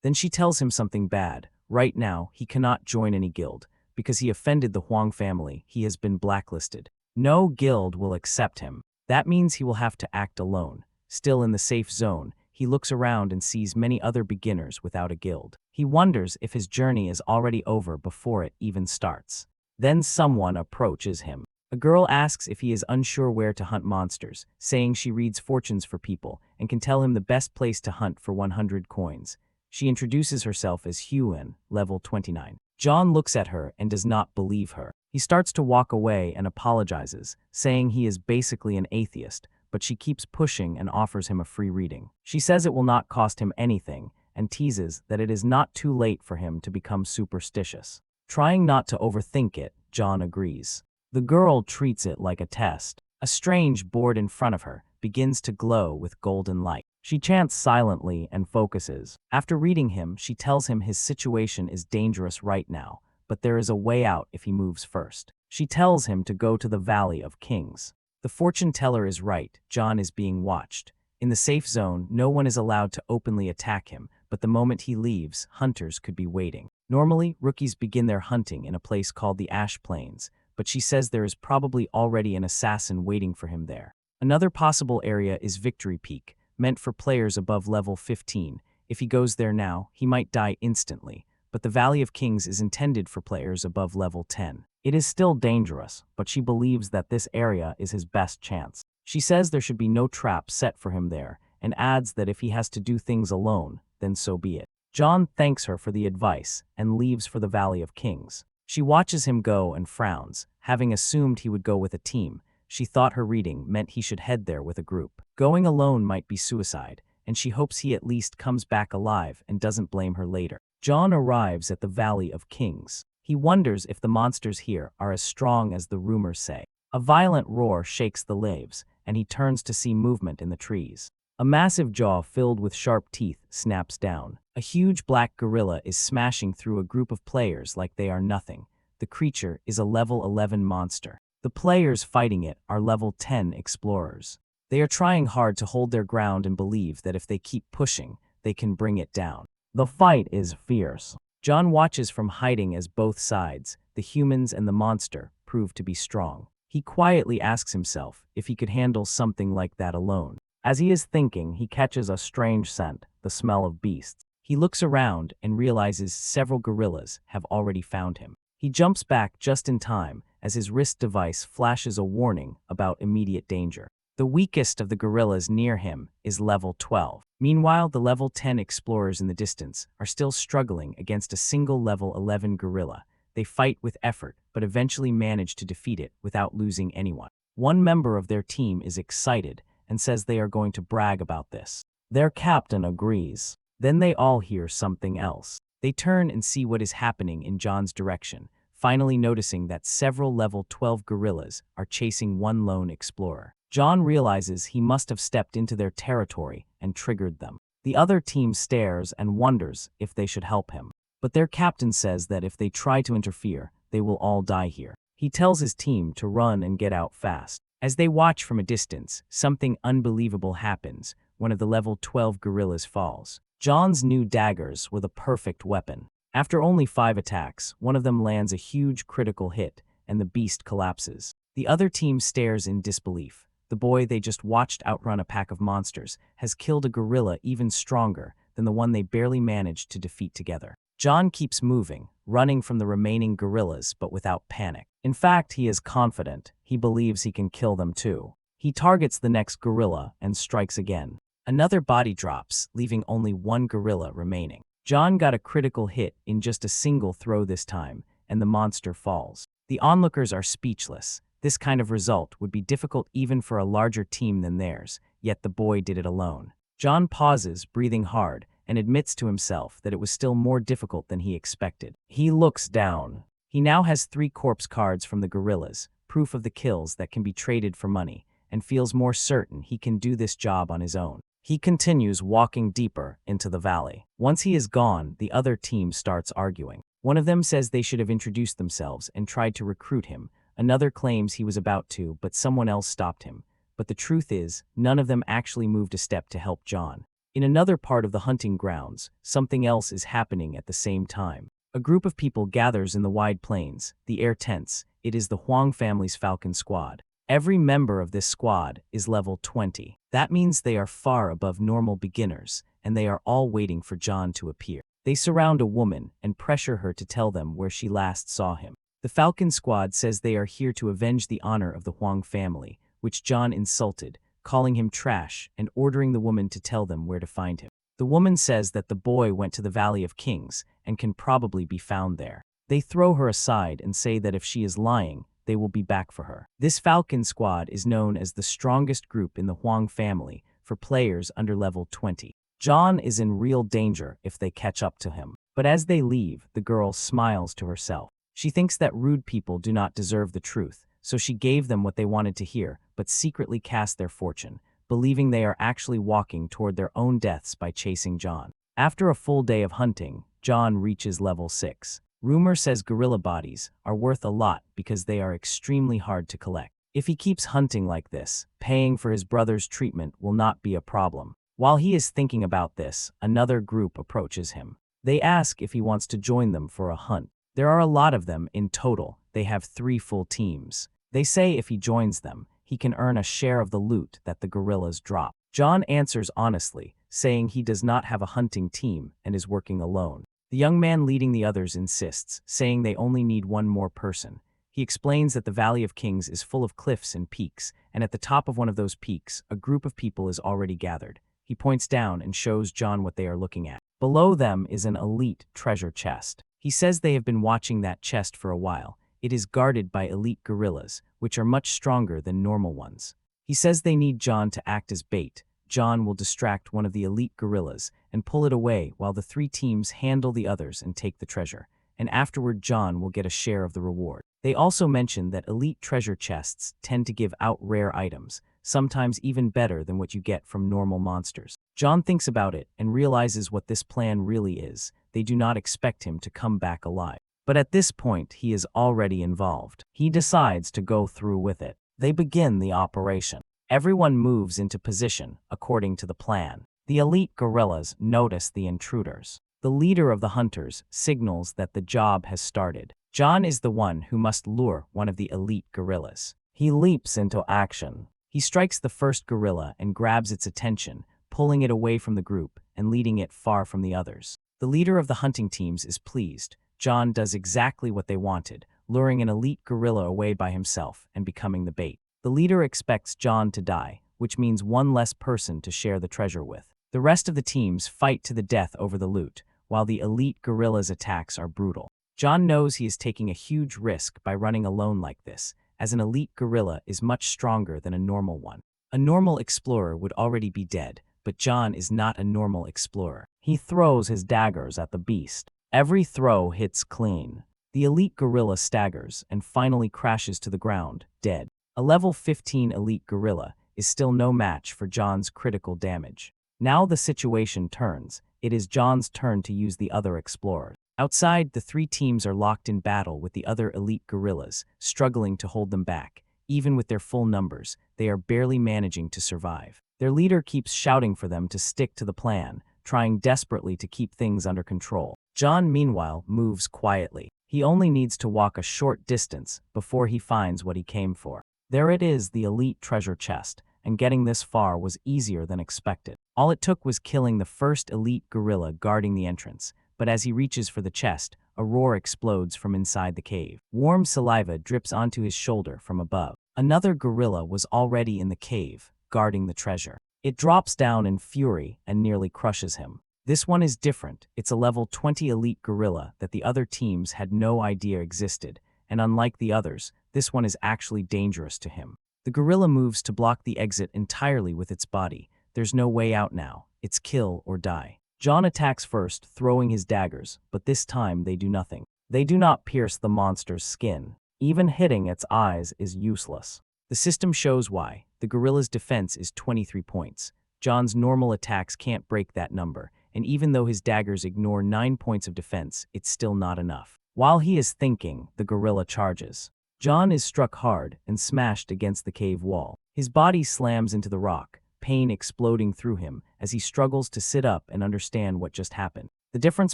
Then she tells him something bad. Right now, he cannot join any guild. Because he offended the Huang family, he has been blacklisted. No guild will accept him. That means he will have to act alone. Still in the safe zone, he looks around and sees many other beginners without a guild. He wonders if his journey is already over before it even starts. Then someone approaches him. A girl asks if he is unsure where to hunt monsters, saying she reads fortunes for people and can tell him the best place to hunt for 100 coins. She introduces herself as Huan, level 29. John looks at her and does not believe her. He starts to walk away and apologizes, saying he is basically an atheist, but she keeps pushing and offers him a free reading. She says it will not cost him anything and teases that it is not too late for him to become superstitious. Trying not to overthink it, John agrees. The girl treats it like a test. A strange board in front of her begins to glow with golden light. She chants silently and focuses. After reading him, she tells him his situation is dangerous right now, but there is a way out if he moves first. She tells him to go to the Valley of Kings. The fortune teller is right, John is being watched. In the safe zone, no one is allowed to openly attack him, but the moment he leaves, hunters could be waiting. Normally, rookies begin their hunting in a place called the Ash Plains, but she says there is probably already an assassin waiting for him there. Another possible area is Victory Peak, meant for players above level 15. If he goes there now, he might die instantly, but the Valley of Kings is intended for players above level 10. It is still dangerous, but she believes that this area is his best chance. She says there should be no trap set for him there, and adds that if he has to do things alone, then so be it. John thanks her for the advice and leaves for the Valley of Kings. She watches him go and frowns, having assumed he would go with a team. She thought her reading meant he should head there with a group. Going alone might be suicide, and she hopes he at least comes back alive and doesn't blame her later. John arrives at the Valley of Kings. He wonders if the monsters here are as strong as the rumors say. A violent roar shakes the leaves, and he turns to see movement in the trees. A massive jaw filled with sharp teeth snaps down. A huge black gorilla is smashing through a group of players like they are nothing. The creature is a level 11 monster. The players fighting it are level 10 explorers. They are trying hard to hold their ground and believe that if they keep pushing, they can bring it down. The fight is fierce. John watches from hiding as both sides, the humans and the monster, prove to be strong. He quietly asks himself if he could handle something like that alone. As he is thinking, he catches a strange scent, the smell of beasts. He looks around and realizes several gorillas have already found him. He jumps back just in time as his wrist device flashes a warning about immediate danger. The weakest of the gorillas near him is level 12. Meanwhile, the level 10 explorers in the distance are still struggling against a single level 11 gorilla. They fight with effort, but eventually manage to defeat it without losing anyone. One member of their team is excited and says they are going to brag about this. Their captain agrees. Then they all hear something else. They turn and see what is happening in John's direction, finally noticing that several level 12 gorillas are chasing one lone explorer. John realizes he must have stepped into their territory and triggered them. The other team stares and wonders if they should help him. But their captain says that if they try to interfere, they will all die here. He tells his team to run and get out fast. As they watch from a distance, something unbelievable happens. One of the level 12 gorillas falls. John's new daggers were the perfect weapon. After only 5 attacks, one of them lands a huge critical hit, and the beast collapses. The other team stares in disbelief. The boy they just watched outrun a pack of monsters has killed a gorilla even stronger than the one they barely managed to defeat together. John keeps moving, running from the remaining gorillas but without panic. In fact, he is confident. He believes he can kill them too. He targets the next gorilla and strikes again. Another body drops, leaving only one gorilla remaining. John got a critical hit in just a single throw this time, and the monster falls. The onlookers are speechless. This kind of result would be difficult even for a larger team than theirs, yet the boy did it alone. John pauses, breathing hard, and admits to himself that it was still more difficult than he expected. He looks down. He now has 3 corpse cards from the gorillas, proof of the kills that can be traded for money, and feels more certain he can do this job on his own. He continues walking deeper into the valley. Once he is gone, the other team starts arguing. One of them says they should have introduced themselves and tried to recruit him. Another claims he was about to, but someone else stopped him. But the truth is, none of them actually moved a step to help John. In another part of the hunting grounds, something else is happening at the same time. A group of people gathers in the wide plains, the air tense. It is the Huang family's Falcon Squad. Every member of this squad is level 20. That means they are far above normal beginners, and they are all waiting for John to appear. They surround a woman and pressure her to tell them where she last saw him. The Falcon Squad says they are here to avenge the honor of the Huang family, which John insulted, calling him trash and ordering the woman to tell them where to find him. The woman says that the boy went to the Valley of Kings and can probably be found there. They throw her aside and say that if she is lying, they will be back for her. This Falcon Squad is known as the strongest group in the Huang family for players under level 20. John is in real danger if they catch up to him. But as they leave, the girl smiles to herself. She thinks that rude people do not deserve the truth, so she gave them what they wanted to hear, but secretly cast their fortune. believing they are actually walking toward their own deaths by chasing John. After a full day of hunting, John reaches level 6. Rumor says gorilla bodies are worth a lot because they are extremely hard to collect. If he keeps hunting like this, paying for his brother's treatment will not be a problem. While he is thinking about this, another group approaches him. They ask if he wants to join them for a hunt. There are a lot of them in total. They have 3 full teams. They say if he joins them, he can earn a share of the loot that the gorillas drop. John answers honestly, saying he does not have a hunting team and is working alone. The young man leading the others insists, saying they only need one more person. He explains that the Valley of Kings is full of cliffs and peaks, and at the top of one of those peaks, a group of people is already gathered. He points down and shows John what they are looking at. Below them is an elite treasure chest. He says they have been watching that chest for a while. It is guarded by elite gorillas, which are much stronger than normal ones. He says they need John to act as bait. John will distract one of the elite gorillas and pull it away while the 3 teams handle the others and take the treasure. And afterward John will get a share of the reward. They also mention that elite treasure chests tend to give out rare items, sometimes even better than what you get from normal monsters. John thinks about it and realizes what this plan really is. They do not expect him to come back alive. But at this point, he is already involved. He decides to go through with it. They begin the operation. Everyone moves into position according to the plan. The elite gorillas notice the intruders. The leader of the hunters signals that the job has started. John is the one who must lure one of the elite gorillas. He leaps into action. He strikes the first gorilla and grabs its attention, pulling it away from the group and leading it far from the others. The leader of the hunting teams is pleased. John does exactly what they wanted, luring an elite gorilla away by himself and becoming the bait. The leader expects John to die, which means one less person to share the treasure with. The rest of the teams fight to the death over the loot, while the elite gorilla's attacks are brutal. John knows he is taking a huge risk by running alone like this, as an elite gorilla is much stronger than a normal one. A normal explorer would already be dead, but John is not a normal explorer. He throws his daggers at the beast. Every throw hits clean. The elite gorilla staggers and finally crashes to the ground, dead. A level 15 elite gorilla is still no match for John's critical damage. Now the situation turns. It is John's turn to use the other explorers. Outside, the 3 teams are locked in battle with the other elite gorillas, struggling to hold them back. Even with their full numbers, they are barely managing to survive. Their leader keeps shouting for them to stick to the plan, trying desperately to keep things under control. John, meanwhile, moves quietly. He only needs to walk a short distance before he finds what he came for. There it is, the elite treasure chest, and getting this far was easier than expected. All it took was killing the first elite gorilla guarding the entrance, but as he reaches for the chest, a roar explodes from inside the cave. Warm saliva drips onto his shoulder from above. Another gorilla was already in the cave, guarding the treasure. It drops down in fury and nearly crushes him. This one is different. It's a level 20 elite gorilla that the other teams had no idea existed, and unlike the others, this one is actually dangerous to him. The gorilla moves to block the exit entirely with its body. There's no way out now. It's kill or die. John attacks first, throwing his daggers, but this time they do nothing. They do not pierce the monster's skin. Even hitting its eyes is useless. The system shows why. The gorilla's defense is 23 points. John's normal attacks can't break that number, and even though his daggers ignore 9 points of defense, it's still not enough. While he is thinking, the gorilla charges. John is struck hard and smashed against the cave wall. His body slams into the rock, pain exploding through him as he struggles to sit up and understand what just happened. The difference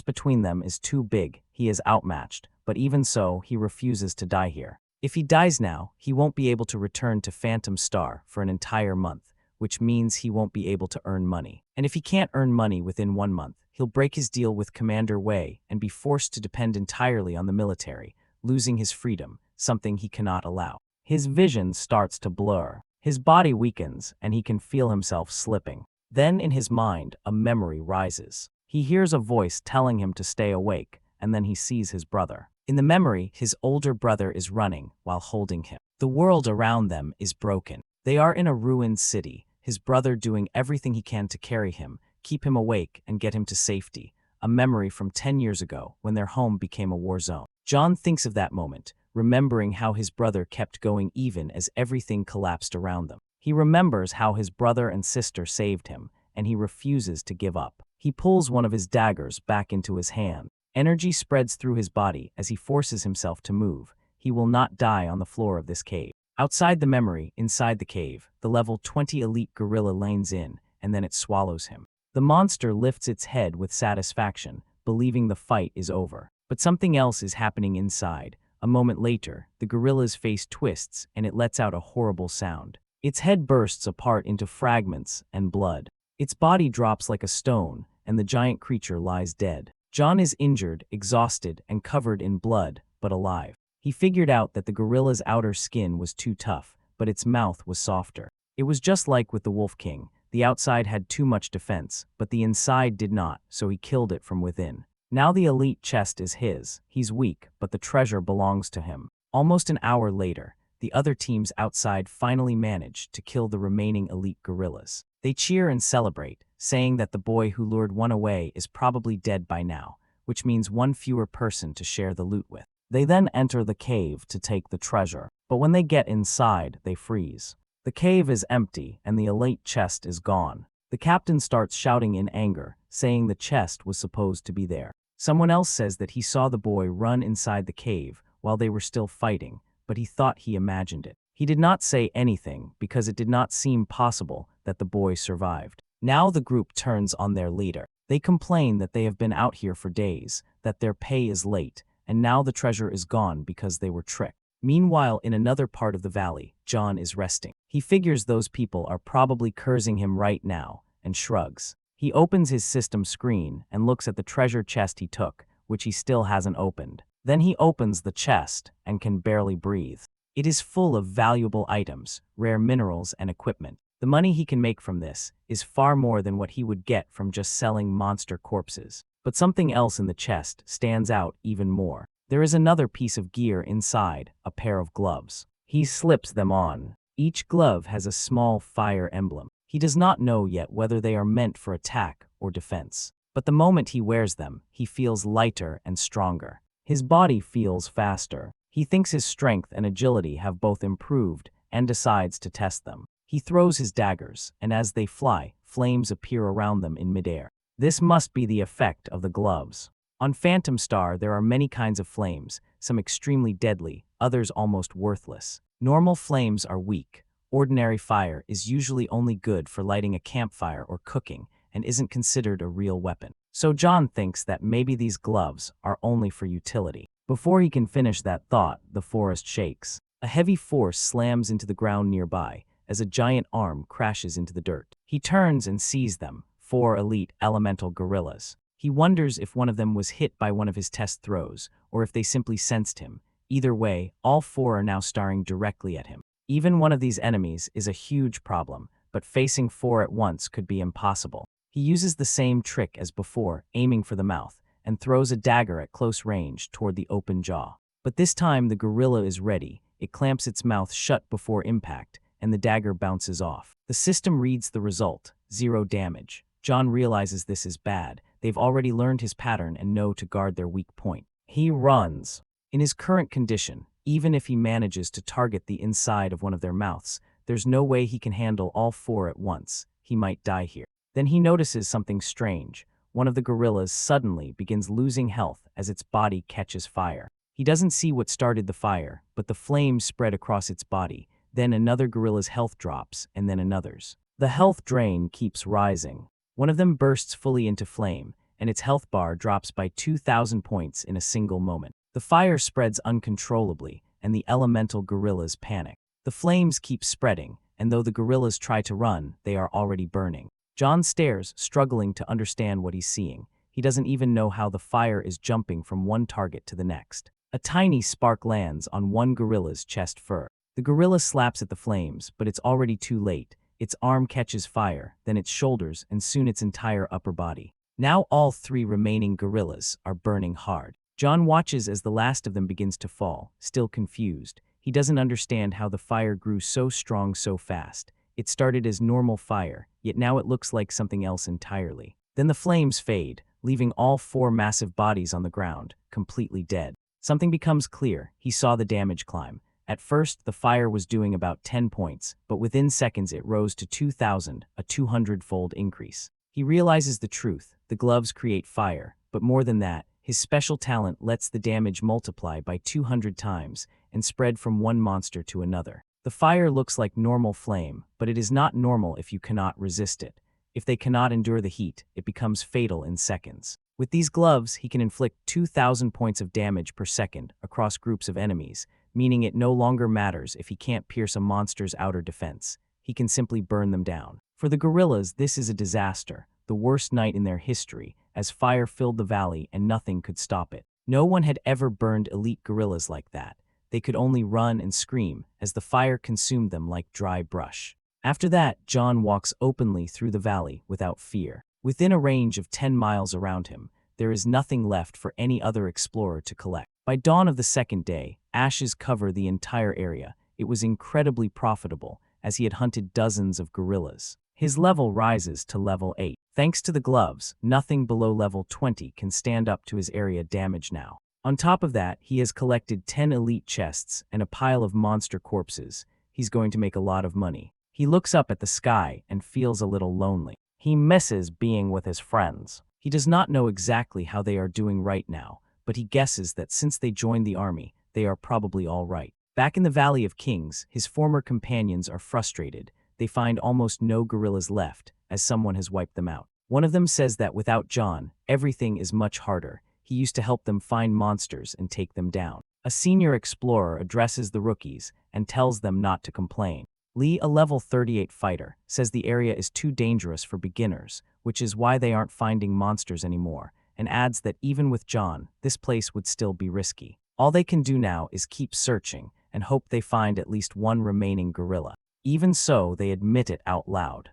between them is too big. He is outmatched, but even so, he refuses to die here. If he dies now, he won't be able to return to Phantom Star for an entire month, which means he won't be able to earn money. And if he can't earn money within 1 month, he'll break his deal with Commander Wei and be forced to depend entirely on the military, losing his freedom, something he cannot allow. His vision starts to blur. His body weakens, and he can feel himself slipping. Then in his mind, a memory rises. He hears a voice telling him to stay awake, and then he sees his brother. In the memory, his older brother is running while holding him. The world around them is broken. They are in a ruined city, his brother doing everything he can to carry him, keep him awake, and get him to safety. A memory from 10 years ago when their home became a war zone. John thinks of that moment, remembering how his brother kept going even as everything collapsed around them. He remembers how his brother and sister saved him, and he refuses to give up. He pulls one of his daggers back into his hand. Energy spreads through his body as he forces himself to move. He will not die on the floor of this cave. Outside the memory, inside the cave, the level 20 elite gorilla lanes in, and then it swallows him. The monster lifts its head with satisfaction, believing the fight is over. But something else is happening inside. A moment later, the gorilla's face twists and it lets out a horrible sound. Its head bursts apart into fragments and blood. Its body drops like a stone, and the giant creature lies dead. John is injured, exhausted, and covered in blood, but alive. He figured out that the gorilla's outer skin was too tough, but its mouth was softer. It was just like with the Wolf King. The outside had too much defense, but the inside did not, so he killed it from within. Now the elite chest is his. He's weak, but the treasure belongs to him. Almost an hour later, the other teams outside finally manage to kill the remaining elite gorillas. They cheer and celebrate, saying that the boy who lured one away is probably dead by now, which means one fewer person to share the loot with. They then enter the cave to take the treasure, but when they get inside, they freeze. The cave is empty, and the elite chest is gone. The captain starts shouting in anger, saying the chest was supposed to be there. Someone else says that he saw the boy run inside the cave while they were still fighting, but he thought he imagined it. He did not say anything because it did not seem possible that the boy survived. Now the group turns on their leader. They complain that they have been out here for days, that their pay is late, and now the treasure is gone because they were tricked. Meanwhile, in another part of the valley, John is resting. He figures those people are probably cursing him right now, and shrugs. He opens his system screen and looks at the treasure chest he took, which he still hasn't opened. Then he opens the chest and can barely breathe. It is full of valuable items, rare minerals, and equipment. The money he can make from this is far more than what he would get from just selling monster corpses. But something else in the chest stands out even more. There is another piece of gear inside, a pair of gloves. He slips them on. Each glove has a small fire emblem. He does not know yet whether they are meant for attack or defense. But the moment he wears them, he feels lighter and stronger. His body feels faster. He thinks his strength and agility have both improved and decides to test them. He throws his daggers, and as they fly, flames appear around them in midair. This must be the effect of the gloves. On Phantom Star, there are many kinds of flames, some extremely deadly, others almost worthless. Normal flames are weak. Ordinary fire is usually only good for lighting a campfire or cooking, and isn't considered a real weapon. So John thinks that maybe these gloves are only for utility. Before he can finish that thought, the forest shakes. A heavy force slams into the ground nearby, as a giant arm crashes into the dirt. He turns and sees them, 4 elite elemental gorillas. He wonders if one of them was hit by one of his test throws, or if they simply sensed him. Either way, all 4 are now staring directly at him. Even one of these enemies is a huge problem, but facing 4 at once could be impossible. He uses the same trick as before, aiming for the mouth, and throws a dagger at close range toward the open jaw. But this time the gorilla is ready. It clamps its mouth shut before impact, and the dagger bounces off. The system reads the result, 0 damage. John realizes this is bad. They've already learned his pattern and know to guard their weak point. He runs. In his current condition, even if he manages to target the inside of one of their mouths, there's no way he can handle all 4 at once. He might die here. Then he notices something strange. One of the gorillas suddenly begins losing health as its body catches fire. He doesn't see what started the fire, but the flames spread across its body. Then another gorilla's health drops, and then another's. The health drain keeps rising. One of them bursts fully into flame, and its health bar drops by 2,000 points in a single moment. The fire spreads uncontrollably, and the elemental gorillas panic. The flames keep spreading, and though the gorillas try to run, they are already burning. John stares, struggling to understand what he's seeing. He doesn't even know how the fire is jumping from one target to the next. A tiny spark lands on one gorilla's chest fur. The gorilla slaps at the flames, but it's already too late. Its arm catches fire, then its shoulders, and soon its entire upper body. Now all 3 remaining gorillas are burning hard. John watches as the last of them begins to fall, still confused. He doesn't understand how the fire grew so strong so fast. It started as normal fire, yet now it looks like something else entirely. Then the flames fade, leaving all 4 massive bodies on the ground, completely dead. Something becomes clear. He saw the damage climb. At first, the fire was doing about 10 points, but within seconds it rose to 2,000, a 200-fold increase. He realizes the truth: the gloves create fire, but more than that, his special talent lets the damage multiply by 200 times and spread from one monster to another. The fire looks like normal flame, but it is not normal if you cannot resist it. If they cannot endure the heat, it becomes fatal in seconds. With these gloves, he can inflict 2,000 points of damage per second across groups of enemies, meaning it no longer matters if he can't pierce a monster's outer defense. He can simply burn them down. For the gorillas, this is a disaster, the worst night in their history, as fire filled the valley and nothing could stop it. No one had ever burned elite gorillas like that. They could only run and scream as the fire consumed them like dry brush. After that, John walks openly through the valley without fear. Within a range of 10 miles around him, there is nothing left for any other explorer to collect. By dawn of the second day, ashes cover the entire area. It was incredibly profitable, as he had hunted dozens of gorillas. His level rises to level 8. Thanks to the gloves, nothing below level 20 can stand up to his area damage now. On top of that, he has collected 10 elite chests and a pile of monster corpses. He's going to make a lot of money. He looks up at the sky and feels a little lonely. He misses being with his friends. He does not know exactly how they are doing right now, but he guesses that since they joined the army, they are probably all right. Back in the Valley of Kings, his former companions are frustrated. They find almost no gorillas left, as someone has wiped them out. One of them says that without John, everything is much harder. He used to help them find monsters and take them down. A senior explorer addresses the rookies and tells them not to complain. Lee, a level 38 fighter, says the area is too dangerous for beginners, which is why they aren't finding monsters anymore, and adds that even with John, this place would still be risky. All they can do now is keep searching and hope they find at least one remaining gorilla. Even so, they admit it out loud.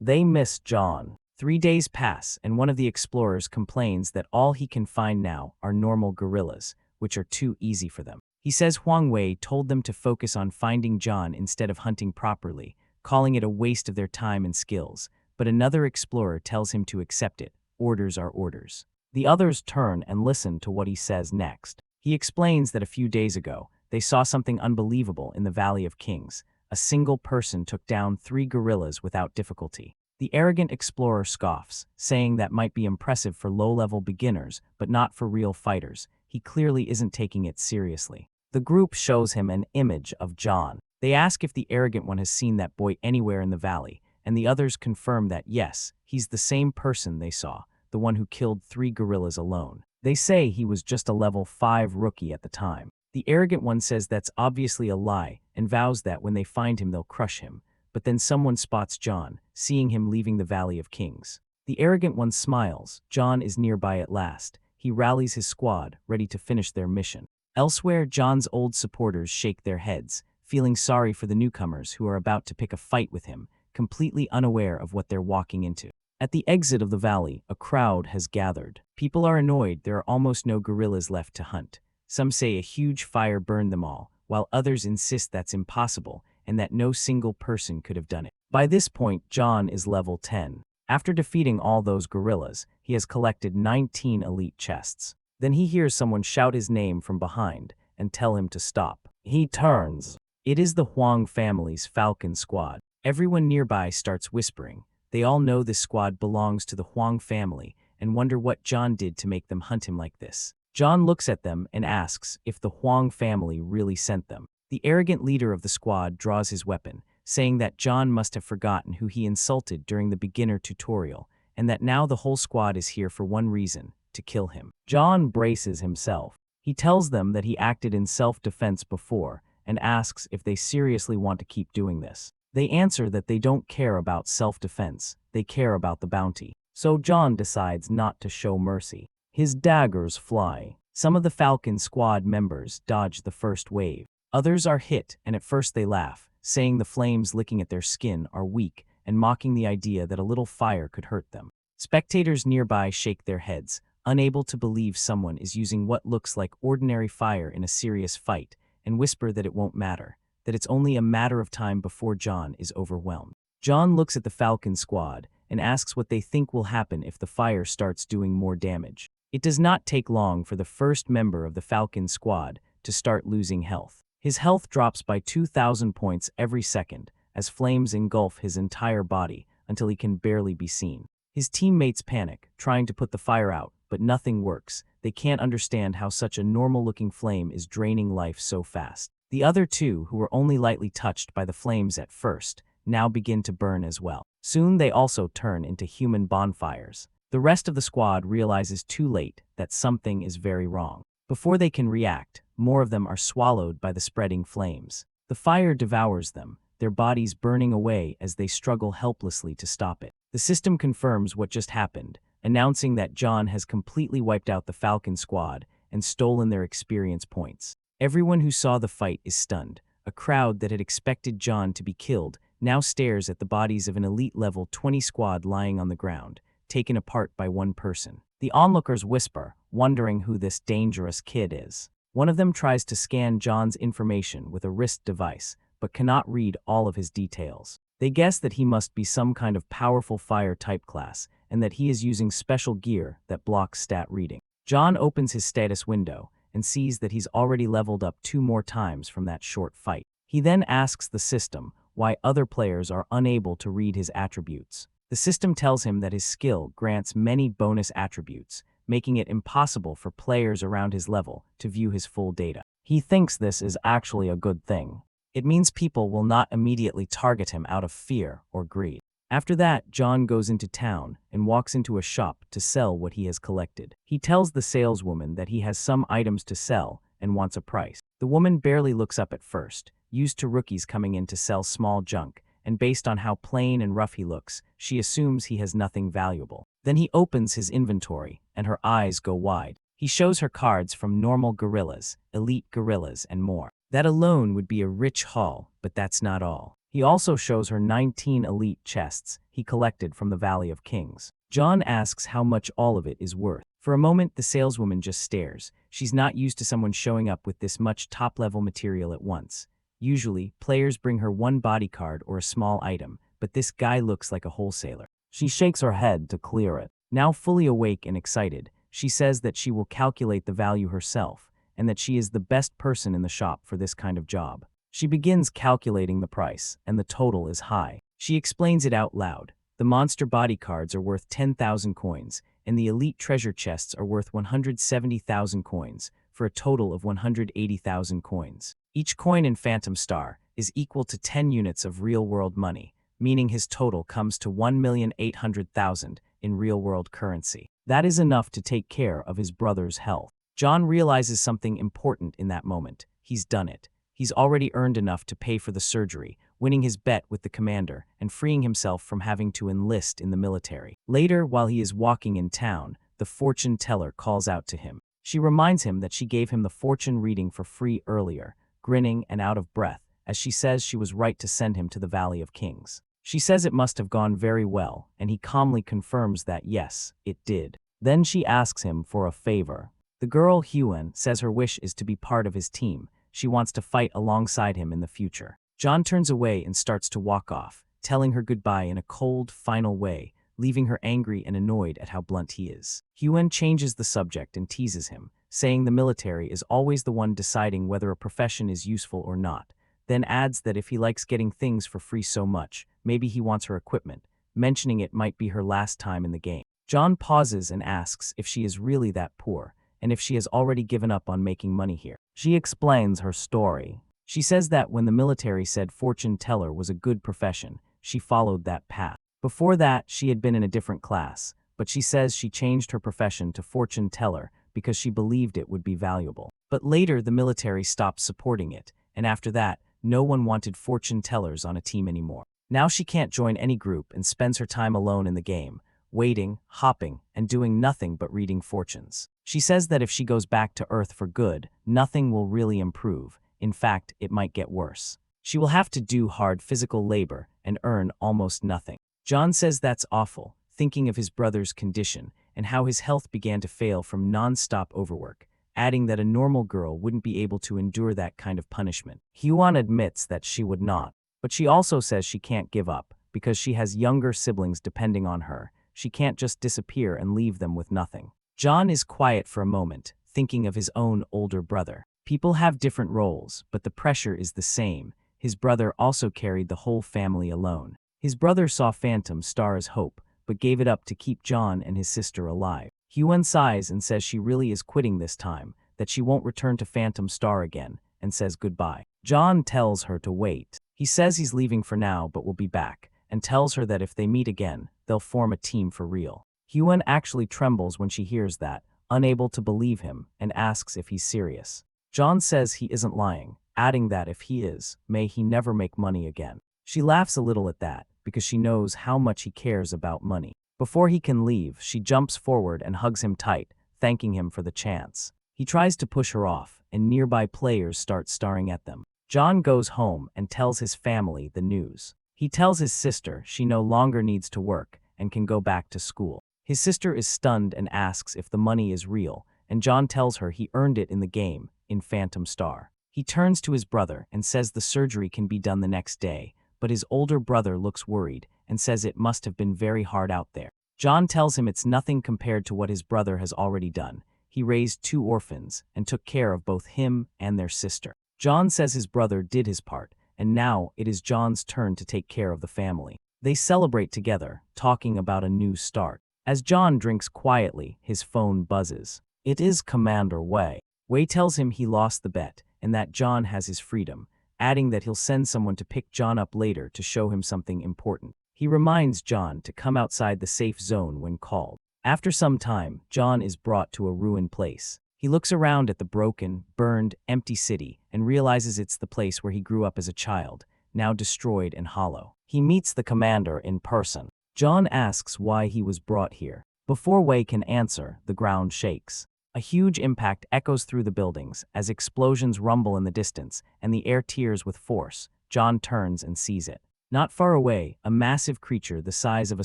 They miss John. 3 days pass, and one of the explorers complains that all he can find now are normal gorillas, which are too easy for them. He says Huang Wei told them to focus on finding John instead of hunting properly, calling it a waste of their time and skills, but another explorer tells him to accept it. Orders are orders. The others turn and listen to what he says next. He explains that a few days ago, they saw something unbelievable in the Valley of Kings. A single person took down 3 gorillas without difficulty. The arrogant explorer scoffs, saying that might be impressive for low-level beginners, but not for real fighters. He clearly isn't taking it seriously. The group shows him an image of John. They ask if the arrogant one has seen that boy anywhere in the valley, and the others confirm that yes, he's the same person they saw, the one who killed 3 gorillas alone. They say he was just a level 5 rookie at the time. The arrogant one says that's obviously a lie and vows that when they find him they'll crush him. But then someone spots John, seeing him leaving the Valley of Kings. The arrogant one smiles. John is nearby at last. He rallies his squad, ready to finish their mission. Elsewhere, John's old supporters shake their heads, feeling sorry for the newcomers who are about to pick a fight with him, completely unaware of what they're walking into. At the exit of the valley, a crowd has gathered. People are annoyed there are almost no gorillas left to hunt. Some say a huge fire burned them all, while others insist that's impossible and that no single person could have done it. By this point, John is level 10. After defeating all those gorillas, he has collected 19 elite chests. Then he hears someone shout his name from behind and tell him to stop. He turns. It is the Huang family's Falcon squad. Everyone nearby starts whispering. They all know this squad belongs to the Huang family and wonder what John did to make them hunt him like this. John looks at them and asks if the Huang family really sent them. The arrogant leader of the squad draws his weapon, saying that John must have forgotten who he insulted during the beginner tutorial, and that now the whole squad is here for one reason, to kill him. John braces himself. He tells them that he acted in self-defense before, and asks if they seriously want to keep doing this. They answer that they don't care about self-defense, they care about the bounty. So John decides not to show mercy. His daggers fly. Some of the Falcon squad members dodge the first wave. Others are hit, and at first they laugh, saying the flames licking at their skin are weak and mocking the idea that a little fire could hurt them. Spectators nearby shake their heads, unable to believe someone is using what looks like ordinary fire in a serious fight, and whisper that it won't matter, that it's only a matter of time before John is overwhelmed. John looks at the Falcon squad and asks what they think will happen if the fire starts doing more damage. It does not take long for the first member of the Falcon squad to start losing health. His health drops by 2,000 points every second as flames engulf his entire body until he can barely be seen. His teammates panic, trying to put the fire out, but nothing works. They can't understand how such a normal-looking flame is draining life so fast. The other two, who were only lightly touched by the flames at first, now begin to burn as well. Soon they also turn into human bonfires. The rest of the squad realizes too late that something is very wrong. Before they can react, more of them are swallowed by the spreading flames. The fire devours them, their bodies burning away as they struggle helplessly to stop it. The system confirms what just happened, announcing that John has completely wiped out the Falcon squad and stolen their experience points. Everyone who saw the fight is stunned. A crowd that had expected John to be killed now stares at the bodies of an elite level 20 squad lying on the ground, taken apart by one person. The onlookers whisper, wondering who this dangerous kid is. One of them tries to scan John's information with a wrist device, but cannot read all of his details. They guess that he must be some kind of powerful fire type class, and that he is using special gear that blocks stat reading. John opens his status window and sees that he's already leveled up 2 more times from that short fight. He then asks the system why other players are unable to read his attributes. The system tells him that his skill grants many bonus attributes, making it impossible for players around his level to view his full data. He thinks this is actually a good thing. It means people will not immediately target him out of fear or greed. After that, John goes into town and walks into a shop to sell what he has collected. He tells the saleswoman that he has some items to sell and wants a price. The woman barely looks up at first, used to rookies coming in to sell small junk, and based on how plain and rough he looks, she assumes he has nothing valuable. Then he opens his inventory, and her eyes go wide. He shows her cards from normal gorillas, elite gorillas, and more. That alone would be a rich haul, but that's not all. He also shows her 19 elite chests he collected from the Valley of Kings. John asks how much all of it is worth. For a moment, the saleswoman just stares. She's not used to someone showing up with this much top-level material at once. Usually, players bring her one body card or a small item, but this guy looks like a wholesaler. She shakes her head to clear it. Now fully awake and excited, she says that she will calculate the value herself, and that she is the best person in the shop for this kind of job. She begins calculating the price, and the total is high. She explains it out loud. The monster body cards are worth 10,000 coins, and the elite treasure chests are worth 170,000 coins, for a total of 180,000 coins. Each coin in Phantom Star is equal to 10 units of real-world money, meaning his total comes to 1,800,000 in real-world currency. That is enough to take care of his brother's health. John realizes something important in that moment. He's done it. He's already earned enough to pay for the surgery, winning his bet with the commander and freeing himself from having to enlist in the military. Later, while he is walking in town, the fortune teller calls out to him. She reminds him that she gave him the fortune reading for free earlier, grinning and out of breath, as she says she was right to send him to the Valley of Kings. She says it must have gone very well, and he calmly confirms that yes, it did. Then she asks him for a favor. The girl, Hyun, says her wish is to be part of his team. She wants to fight alongside him in the future. John turns away and starts to walk off, telling her goodbye in a cold, final way, leaving her angry and annoyed at how blunt he is. Hyun changes the subject and teases him, saying the military is always the one deciding whether a profession is useful or not, then adds that if he likes getting things for free so much, maybe he wants her equipment, mentioning it might be her last time in the game. John pauses and asks if she is really that poor, and if she has already given up on making money here. She explains her story. She says that when the military said fortune teller was a good profession, she followed that path. Before that, she had been in a different class, but she says she changed her profession to fortune teller because she believed it would be valuable. But later, the military stopped supporting it, and after that, no one wanted fortune tellers on a team anymore. Now she can't join any group and spends her time alone in the game, waiting, hopping, and doing nothing but reading fortunes. She says that if she goes back to Earth for good, nothing will really improve. In fact, it might get worse. She will have to do hard physical labor and earn almost nothing. John says that's awful, thinking of his brother's condition and how his health began to fail from non-stop overwork, adding that a normal girl wouldn't be able to endure that kind of punishment. Hyun admits that she would not, but she also says she can't give up because she has younger siblings depending on her. She can't just disappear and leave them with nothing. John is quiet for a moment, thinking of his own older brother. People have different roles, but the pressure is the same. His brother also carried the whole family alone. His brother saw Phantom Star as hope, but gave it up to keep John and his sister alive. Hyun sighs and says she really is quitting this time, that she won't return to Phantom Star again, and says goodbye. John tells her to wait. He says he's leaving for now but will be back, and tells her that if they meet again, they'll form a team for real. Hyun actually trembles when she hears that, unable to believe him, and asks if he's serious. John says he isn't lying, adding that if he is, may he never make money again. She laughs a little at that, because she knows how much he cares about money. Before he can leave, she jumps forward and hugs him tight, thanking him for the chance. He tries to push her off, and nearby players start staring at them. John goes home and tells his family the news. He tells his sister she no longer needs to work and can go back to school. His sister is stunned and asks if the money is real, and John tells her he earned it in the game, in Phantom Star. He turns to his brother and says the surgery can be done the next day, but his older brother looks worried and says it must have been very hard out there. John tells him it's nothing compared to what his brother has already done. He raised 2 orphans and took care of both him and their sister. John says his brother did his part, and now it is John's turn to take care of the family. They celebrate together, talking about a new start. As John drinks quietly, his phone buzzes. It is Commander Wei. Wei tells him he lost the bet and that John has his freedom, adding that he'll send someone to pick John up later to show him something important. He reminds John to come outside the safe zone when called. After some time, John is brought to a ruined place. He looks around at the broken, burned, empty city and realizes it's the place where he grew up as a child, now destroyed and hollow. He meets the commander in person. John asks why he was brought here. Before Wei can answer, the ground shakes. A huge impact echoes through the buildings as explosions rumble in the distance and the air tears with force. John turns and sees it. Not far away, a massive creature the size of a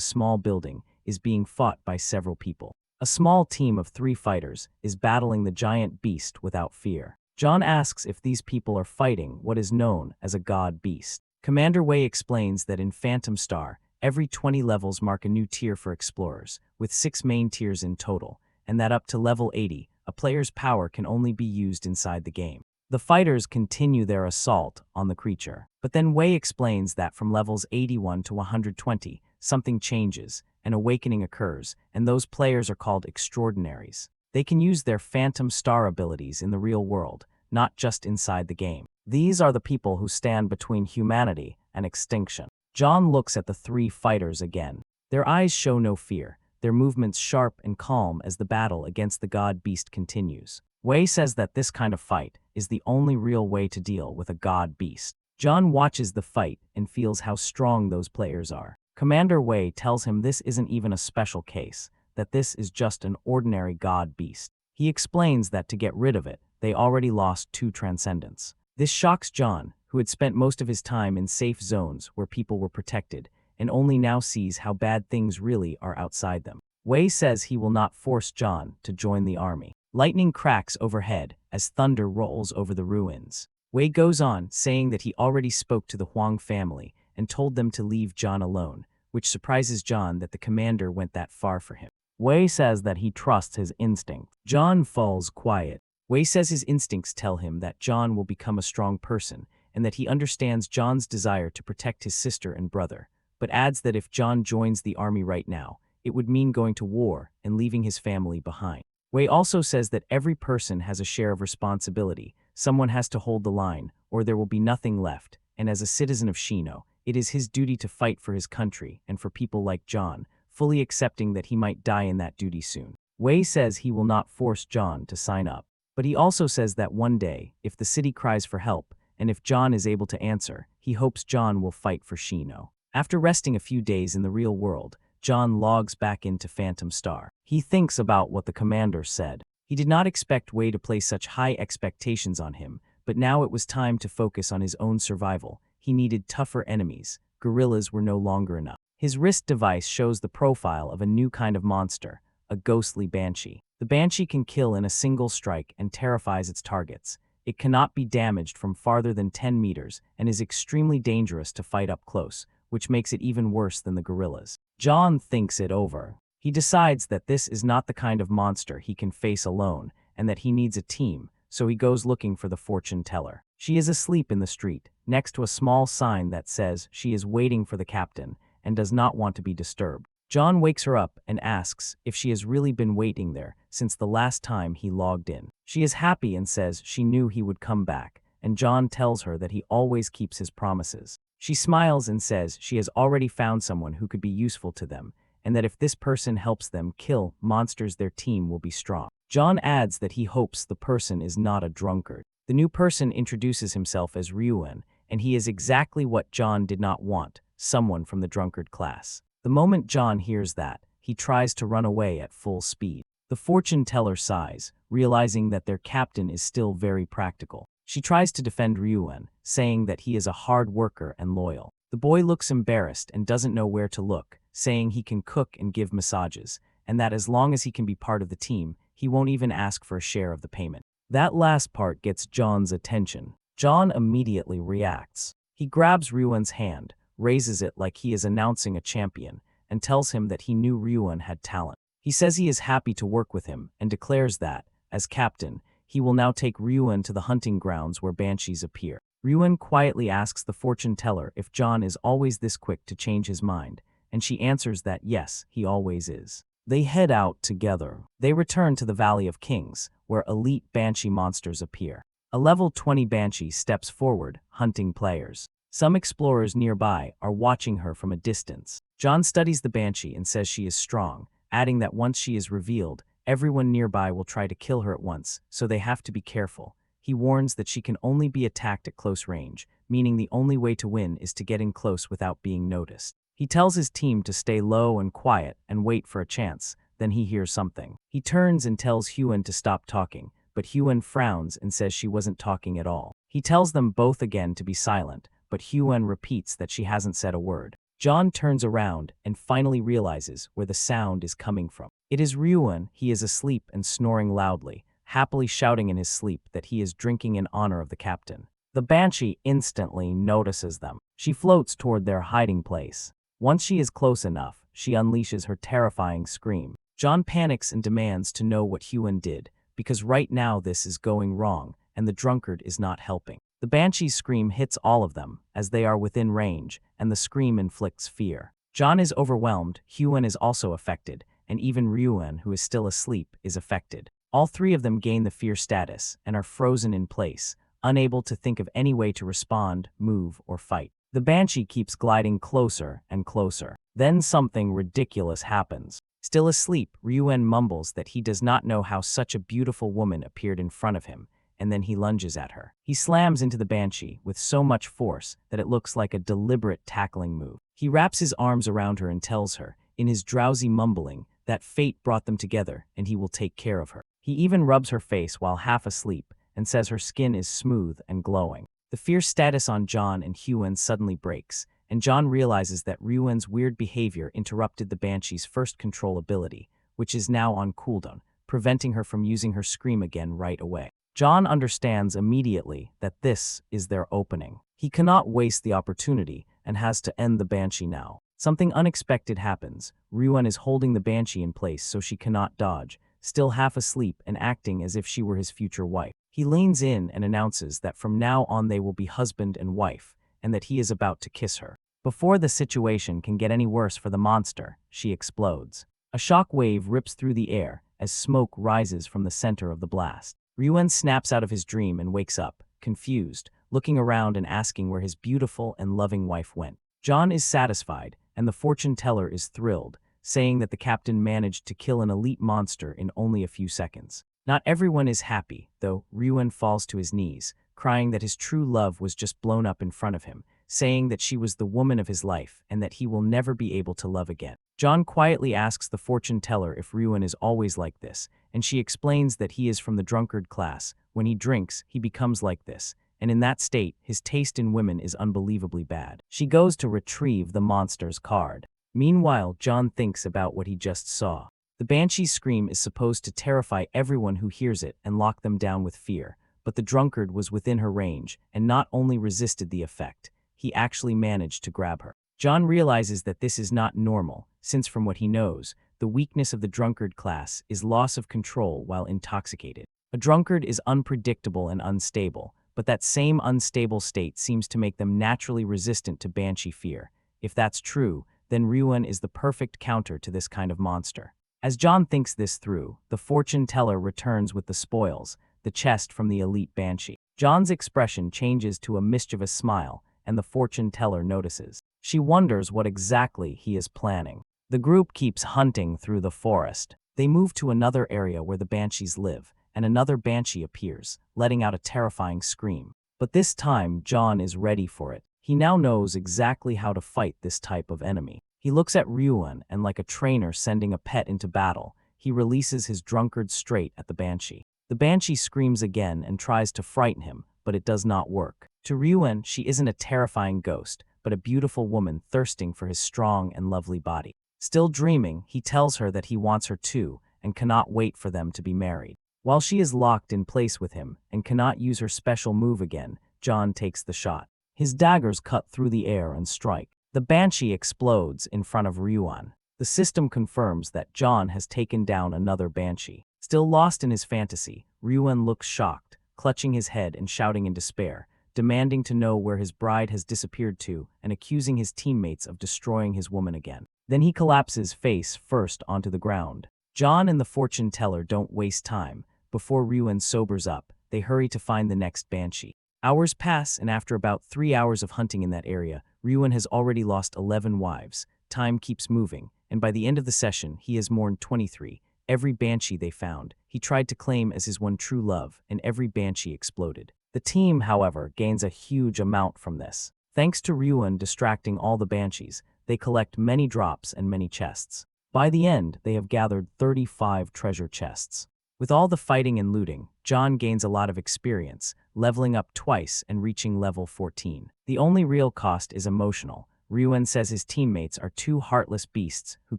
small building is being fought by several people. A small team of 3 fighters is battling the giant beast without fear. John asks if these people are fighting what is known as a god beast. Commander Wei explains that in Phantom Star, every 20 levels mark a new tier for explorers, with 6 main tiers in total, and that up to level 80, a player's power can only be used inside the game. The fighters continue their assault on the creature, but then Wei explains that from levels 81 to 120, something changes, an awakening occurs, and those players are called extraordinaries. They can use their Phantom Star abilities in the real world, not just inside the game. These are the people who stand between humanity and extinction. John looks at the 3 fighters again. Their eyes show no fear, their movements sharp and calm as the battle against the god beast continues. Wei says that this kind of fight is the only real way to deal with a god beast. John watches the fight and feels how strong those players are. Commander Wei tells him this isn't even a special case, that this is just an ordinary god beast. He explains that to get rid of it, they already lost 2 transcendents. This shocks John, who had spent most of his time in safe zones where people were protected, and only now sees how bad things really are outside them. Wei says he will not force John to join the army. Lightning cracks overhead as thunder rolls over the ruins. Wei goes on, saying that he already spoke to the Huang family and told them to leave John alone, which surprises John that the commander went that far for him. Wei says that he trusts his instinct. John falls quiet. Wei says his instincts tell him that John will become a strong person and that he understands John's desire to protect his sister and brother, but adds that if John joins the army right now, it would mean going to war and leaving his family behind. Wei also says that every person has a share of responsibility. Someone has to hold the line, or there will be nothing left, and as a citizen of Shino, it is his duty to fight for his country and for people like John, fully accepting that he might die in that duty soon. Wei says he will not force John to sign up, but he also says that one day, if the city cries for help, and if John is able to answer, he hopes John will fight for Shino. After resting a few days in the real world, John logs back into Phantom Star. He thinks about what the commander said. He did not expect Wei to place such high expectations on him, but now it was time to focus on his own survival. He needed tougher enemies. Gorillas were no longer enough. His wrist device shows the profile of a new kind of monster, a ghostly banshee. The banshee can kill in a single strike and terrifies its targets. It cannot be damaged from farther than 10 meters and is extremely dangerous to fight up close, which makes it even worse than the gorillas. John thinks it over. He decides that this is not the kind of monster he can face alone and that he needs a team, so he goes looking for the fortune teller. She is asleep in the street, next to a small sign that says she is waiting for the captain and does not want to be disturbed. John wakes her up and asks if she has really been waiting there since the last time he logged in. She is happy and says she knew he would come back, and John tells her that he always keeps his promises. She smiles and says she has already found someone who could be useful to them, and that if this person helps them kill monsters, their team will be strong. John adds that he hopes the person is not a drunkard. The new person introduces himself as Ryuen, and he is exactly what John did not want, someone from the drunkard class. The moment John hears that, he tries to run away at full speed. The fortune teller sighs, realizing that their captain is still very practical. She tries to defend Ryuen, saying that he is a hard worker and loyal. The boy looks embarrassed and doesn't know where to look, saying he can cook and give massages, and that as long as he can be part of the team, he won't even ask for a share of the payment. That last part gets John's attention. John immediately reacts. He grabs Ryuen's hand, raises it like he is announcing a champion, and tells him that he knew Ryuen had talent. He says he is happy to work with him and declares that, as captain, he will now take Ryuen to the hunting grounds where banshees appear. Ryuen quietly asks the fortune teller if John is always this quick to change his mind, and she answers that yes, he always is. They head out together. They return to the Valley of Kings, where elite banshee monsters appear. A level 20 banshee steps forward, hunting players. Some explorers nearby are watching her from a distance. John studies the banshee and says she is strong, adding that once she is revealed, everyone nearby will try to kill her at once, so they have to be careful. He warns that she can only be attacked at close range, meaning the only way to win is to get in close without being noticed. He tells his team to stay low and quiet and wait for a chance. Then he hears something. He turns and tells Hyuen to stop talking, but Hyuen frowns and says she wasn't talking at all. He tells them both again to be silent, but Hyuen repeats that she hasn't said a word. John turns around and finally realizes where the sound is coming from. It is Ryuen. He is asleep and snoring loudly, happily shouting in his sleep that he is drinking in honor of the captain. The banshee instantly notices them. She floats toward their hiding place. Once she is close enough, she unleashes her terrifying scream. John panics and demands to know what Hyuen did, because right now this is going wrong, and the drunkard is not helping. The banshee's scream hits all of them, as they are within range, and the scream inflicts fear. John is overwhelmed, Hyuen is also affected, and even Ryuen, who is still asleep, is affected. All three of them gain the fear status, and are frozen in place, unable to think of any way to respond, move, or fight. The banshee keeps gliding closer and closer. Then something ridiculous happens. Still asleep, Ryuen mumbles that he does not know how such a beautiful woman appeared in front of him, and then he lunges at her. He slams into the banshee with so much force that it looks like a deliberate tackling move. He wraps his arms around her and tells her, in his drowsy mumbling, that fate brought them together and he will take care of her. He even rubs her face while half asleep and says her skin is smooth and glowing. The fear status on John and Hyuen suddenly breaks, and John realizes that Ryuen's weird behavior interrupted the banshee's first control ability, which is now on cooldown, preventing her from using her scream again right away. John understands immediately that this is their opening. He cannot waste the opportunity and has to end the banshee now. Something unexpected happens. Ryuen is holding the banshee in place so she cannot dodge, still half asleep and acting as if she were his future wife. He leans in and announces that from now on they will be husband and wife, and that he is about to kiss her. Before the situation can get any worse for the monster, she explodes. A shock wave rips through the air as smoke rises from the center of the blast. Ryuen snaps out of his dream and wakes up, confused, looking around and asking where his beautiful and loving wife went. John is satisfied, and the fortune teller is thrilled, saying that the captain managed to kill an elite monster in only a few seconds. Not everyone is happy, though. Ryuen falls to his knees, crying that his true love was just blown up in front of him, saying that she was the woman of his life and that he will never be able to love again. John quietly asks the fortune teller if Ryuen is always like this, and she explains that he is from the drunkard class. When he drinks, he becomes like this, and in that state, his taste in women is unbelievably bad. She goes to retrieve the monster's card. Meanwhile, John thinks about what he just saw. The banshee's scream is supposed to terrify everyone who hears it and lock them down with fear, but the drunkard was within her range and not only resisted the effect, he actually managed to grab her. John realizes that this is not normal, since from what he knows, the weakness of the drunkard class is loss of control while intoxicated. A drunkard is unpredictable and unstable, but that same unstable state seems to make them naturally resistant to banshee fear. If that's true, then Ryuan is the perfect counter to this kind of monster. As John thinks this through, the fortune teller returns with the spoils, the chest from the elite banshee. John's expression changes to a mischievous smile, and the fortune teller notices. She wonders what exactly he is planning. The group keeps hunting through the forest. They move to another area where the banshees live, and another banshee appears, letting out a terrifying scream. But this time, John is ready for it. He now knows exactly how to fight this type of enemy. He looks at Ryuan and, like a trainer sending a pet into battle, he releases his drunkard straight at the banshee. The banshee screams again and tries to frighten him, but it does not work. To Ryuan, she isn't a terrifying ghost, but a beautiful woman thirsting for his strong and lovely body. Still dreaming, he tells her that he wants her too, and cannot wait for them to be married. While she is locked in place with him and cannot use her special move again, John takes the shot. His daggers cut through the air and strike. The banshee explodes in front of Ryuan. The system confirms that John has taken down another banshee. Still lost in his fantasy, Ryuan looks shocked, clutching his head and shouting in despair, demanding to know where his bride has disappeared to and accusing his teammates of destroying his woman again. Then he collapses face first onto the ground. John and the fortune teller don't waste time. Before Ryuan sobers up, they hurry to find the next banshee. Hours pass, and after about 3 hours of hunting in that area, Ryuan has already lost 11 wives. Time keeps moving, and by the end of the session, he has mourned 23. Every banshee they found, he tried to claim as his one true love, and every banshee exploded. The team, however, gains a huge amount from this. Thanks to Ryuan distracting all the banshees, they collect many drops and many chests. By the end, they have gathered 35 treasure chests. With all the fighting and looting, John gains a lot of experience, leveling up twice and reaching level 14. The only real cost is emotional. Ryuan says his teammates are two heartless beasts who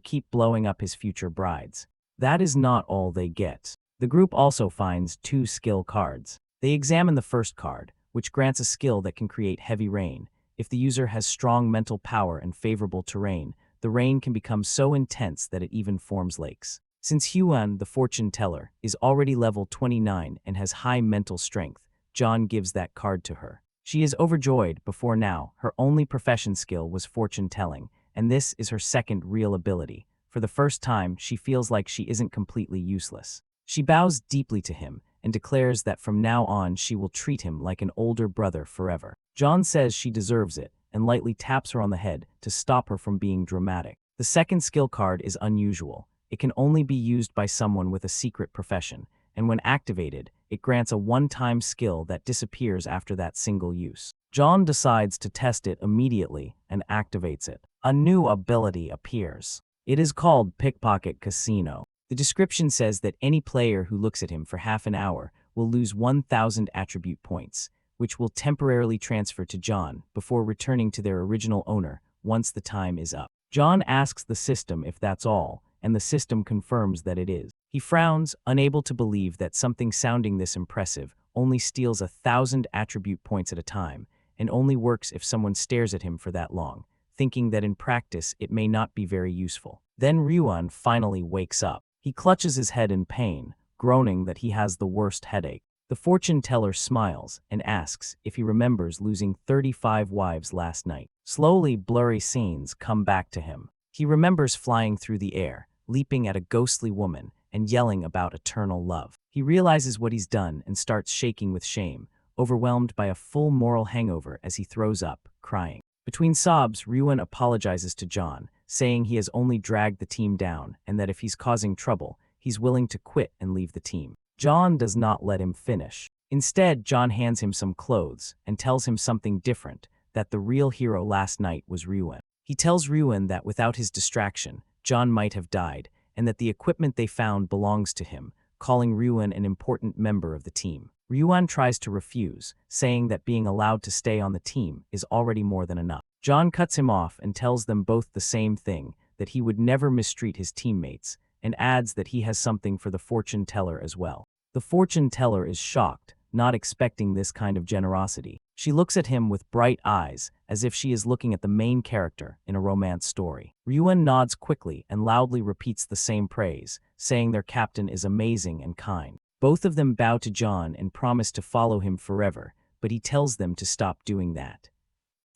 keep blowing up his future brides. That is not all they get. The group also finds 2 skill cards. They examine the first card, which grants a skill that can create heavy rain. If the user has strong mental power and favorable terrain, the rain can become so intense that it even forms lakes. Since Hyuan, the fortune teller, is already level 29 and has high mental strength, John gives that card to her. She is overjoyed. Before now, her only profession skill was fortune telling, and this is her second real ability. For the first time, she feels like she isn't completely useless. She bows deeply to him and declares that from now on she will treat him like an older brother forever. John says she deserves it and lightly taps her on the head to stop her from being dramatic. The second skill card is unusual. It can only be used by someone with a secret profession, and when activated, it grants a one-time skill that disappears after that single use. John decides to test it immediately and activates it. A new ability appears. It is called Pickpocket Casino. The description says that any player who looks at him for half an hour will lose 1,000 attribute points, which will temporarily transfer to John before returning to their original owner once the time is up. John asks the system if that's all, and the system confirms that it is. He frowns, unable to believe that something sounding this impressive only steals 1,000 attribute points at a time, and only works if someone stares at him for that long, thinking that in practice it may not be very useful. Then Ryuan finally wakes up. He clutches his head in pain, groaning that he has the worst headache. The fortune teller smiles and asks if he remembers losing 35 wives last night. Slowly, blurry scenes come back to him. He remembers flying through the air, leaping at a ghostly woman, and yelling about eternal love. He realizes what he's done and starts shaking with shame, overwhelmed by a full moral hangover as he throws up, crying. Between sobs, Ryuan apologizes to John, saying he has only dragged the team down and that if he's causing trouble, he's willing to quit and leave the team. John does not let him finish. Instead, John hands him some clothes and tells him something different, that the real hero last night was Ryuan. He tells Ryuan that without his distraction, John might have died, and that the equipment they found belongs to him, calling Ryuan an important member of the team. Ryuan tries to refuse, saying that being allowed to stay on the team is already more than enough. John cuts him off and tells them both the same thing, that he would never mistreat his teammates, and adds that he has something for the fortune teller as well. The fortune teller is shocked, not expecting this kind of generosity. She looks at him with bright eyes, as if she is looking at the main character in a romance story. Ryuan nods quickly and loudly repeats the same praise, saying their captain is amazing and kind. Both of them bow to John and promise to follow him forever, but he tells them to stop doing that.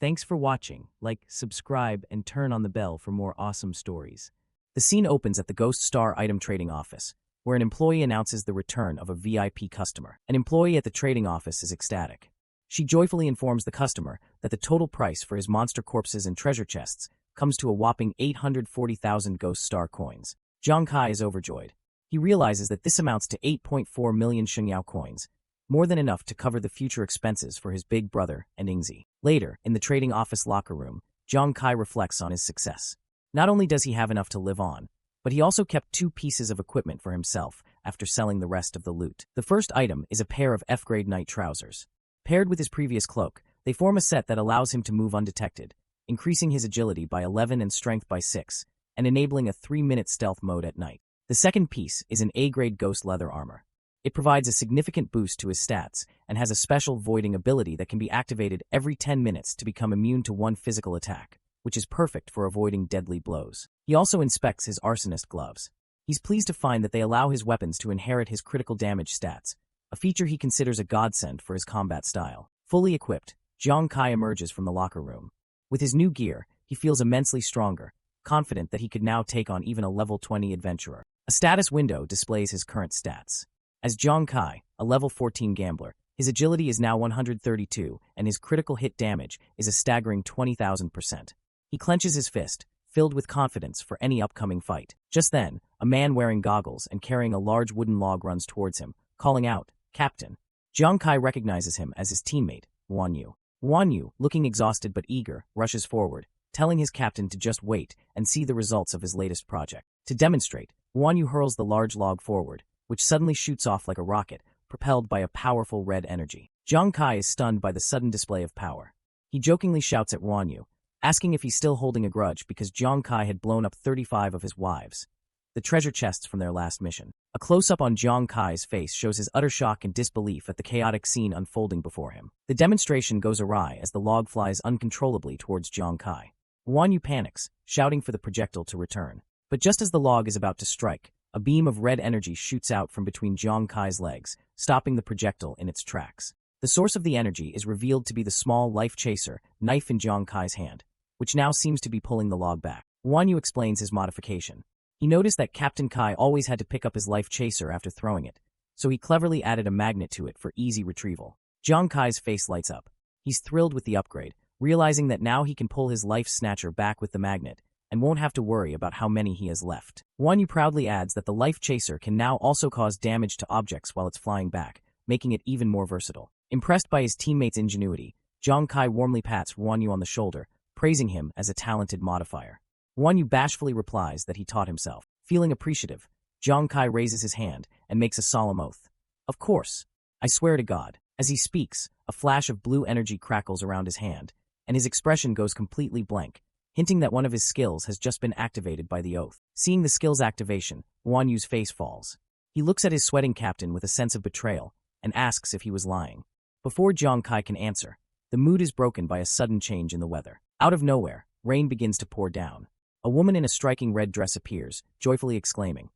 Thanks for watching. Like, subscribe, and turn on the bell for more awesome stories. The scene opens at the Ghost Star item trading office, where an employee announces the return of a VIP customer. An employee at the trading office is ecstatic. She joyfully informs the customer that the total price for his monster corpses and treasure chests comes to a whopping 840,000 Ghost Star coins. Zhang Kai is overjoyed. He realizes that this amounts to 8.4 million Shengyao coins, more than enough to cover the future expenses for his big brother and Ingzi. Later, in the trading office locker room, Zhang Kai reflects on his success. Not only does he have enough to live on, but he also kept 2 pieces of equipment for himself after selling the rest of the loot. The first item is a pair of F-grade night trousers. Paired with his previous cloak, they form a set that allows him to move undetected, increasing his agility by 11 and strength by 6, and enabling a 3-minute stealth mode at night. The second piece is an A-grade ghost leather armor. It provides a significant boost to his stats and has a special voiding ability that can be activated every 10 minutes to become immune to 1 physical attack, which is perfect for avoiding deadly blows. He also inspects his arsonist gloves. He's pleased to find that they allow his weapons to inherit his critical damage stats, a feature he considers a godsend for his combat style. Fully equipped, Zhang Kai emerges from the locker room. With his new gear, he feels immensely stronger, confident that he could now take on even a level 20 adventurer. A status window displays his current stats. As Zhang Kai, a level 14 gambler, his agility is now 132 and his critical hit damage is a staggering 20,000%. He clenches his fist, filled with confidence for any upcoming fight. Just then, a man wearing goggles and carrying a large wooden log runs towards him, calling out, "Captain." Zhang Kai recognizes him as his teammate, Wan Yu. Wan Yu, looking exhausted but eager, rushes forward, telling his captain to just wait and see the results of his latest project. To demonstrate, Wan Yu hurls the large log forward, which suddenly shoots off like a rocket, propelled by a powerful red energy. Zhang Kai is stunned by the sudden display of power. He jokingly shouts at Wan Yu, asking if he's still holding a grudge because Zhang Kai had blown up 35 of his wives, the treasure chests from their last mission. A close-up on Zhang Kai's face shows his utter shock and disbelief at the chaotic scene unfolding before him. The demonstration goes awry as the log flies uncontrollably towards Zhang Kai. Wan Yu panics, shouting for the projectile to return. But just as the log is about to strike, a beam of red energy shoots out from between Zhang Kai's legs, stopping the projectile in its tracks. The source of the energy is revealed to be the small life chaser knife in Zhang Kai's hand, which now seems to be pulling the log back. Wan Yu explains his modification. He noticed that Captain Kai always had to pick up his life chaser after throwing it, so he cleverly added a magnet to it for easy retrieval. Zhang Kai's face lights up. He's thrilled with the upgrade, realizing that now he can pull his life snatcher back with the magnet, and won't have to worry about how many he has left. Wan Yu proudly adds that the life chaser can now also cause damage to objects while it's flying back, making it even more versatile. Impressed by his teammates' ingenuity, Zhang Kai warmly pats Wan Yu on the shoulder, praising him as a talented modifier. Wan Yu bashfully replies that he taught himself. Feeling appreciative, Zhang Kai raises his hand and makes a solemn oath. "Of course. I swear to God." As he speaks, a flash of blue energy crackles around his hand, and his expression goes completely blank, hinting that one of his skills has just been activated by the oath. Seeing the skill's activation, Wan Yu's face falls. He looks at his sweating captain with a sense of betrayal and asks if he was lying. Before Zhang Kai can answer, the mood is broken by a sudden change in the weather. Out of nowhere, rain begins to pour down. A woman in a striking red dress appears, joyfully exclaiming,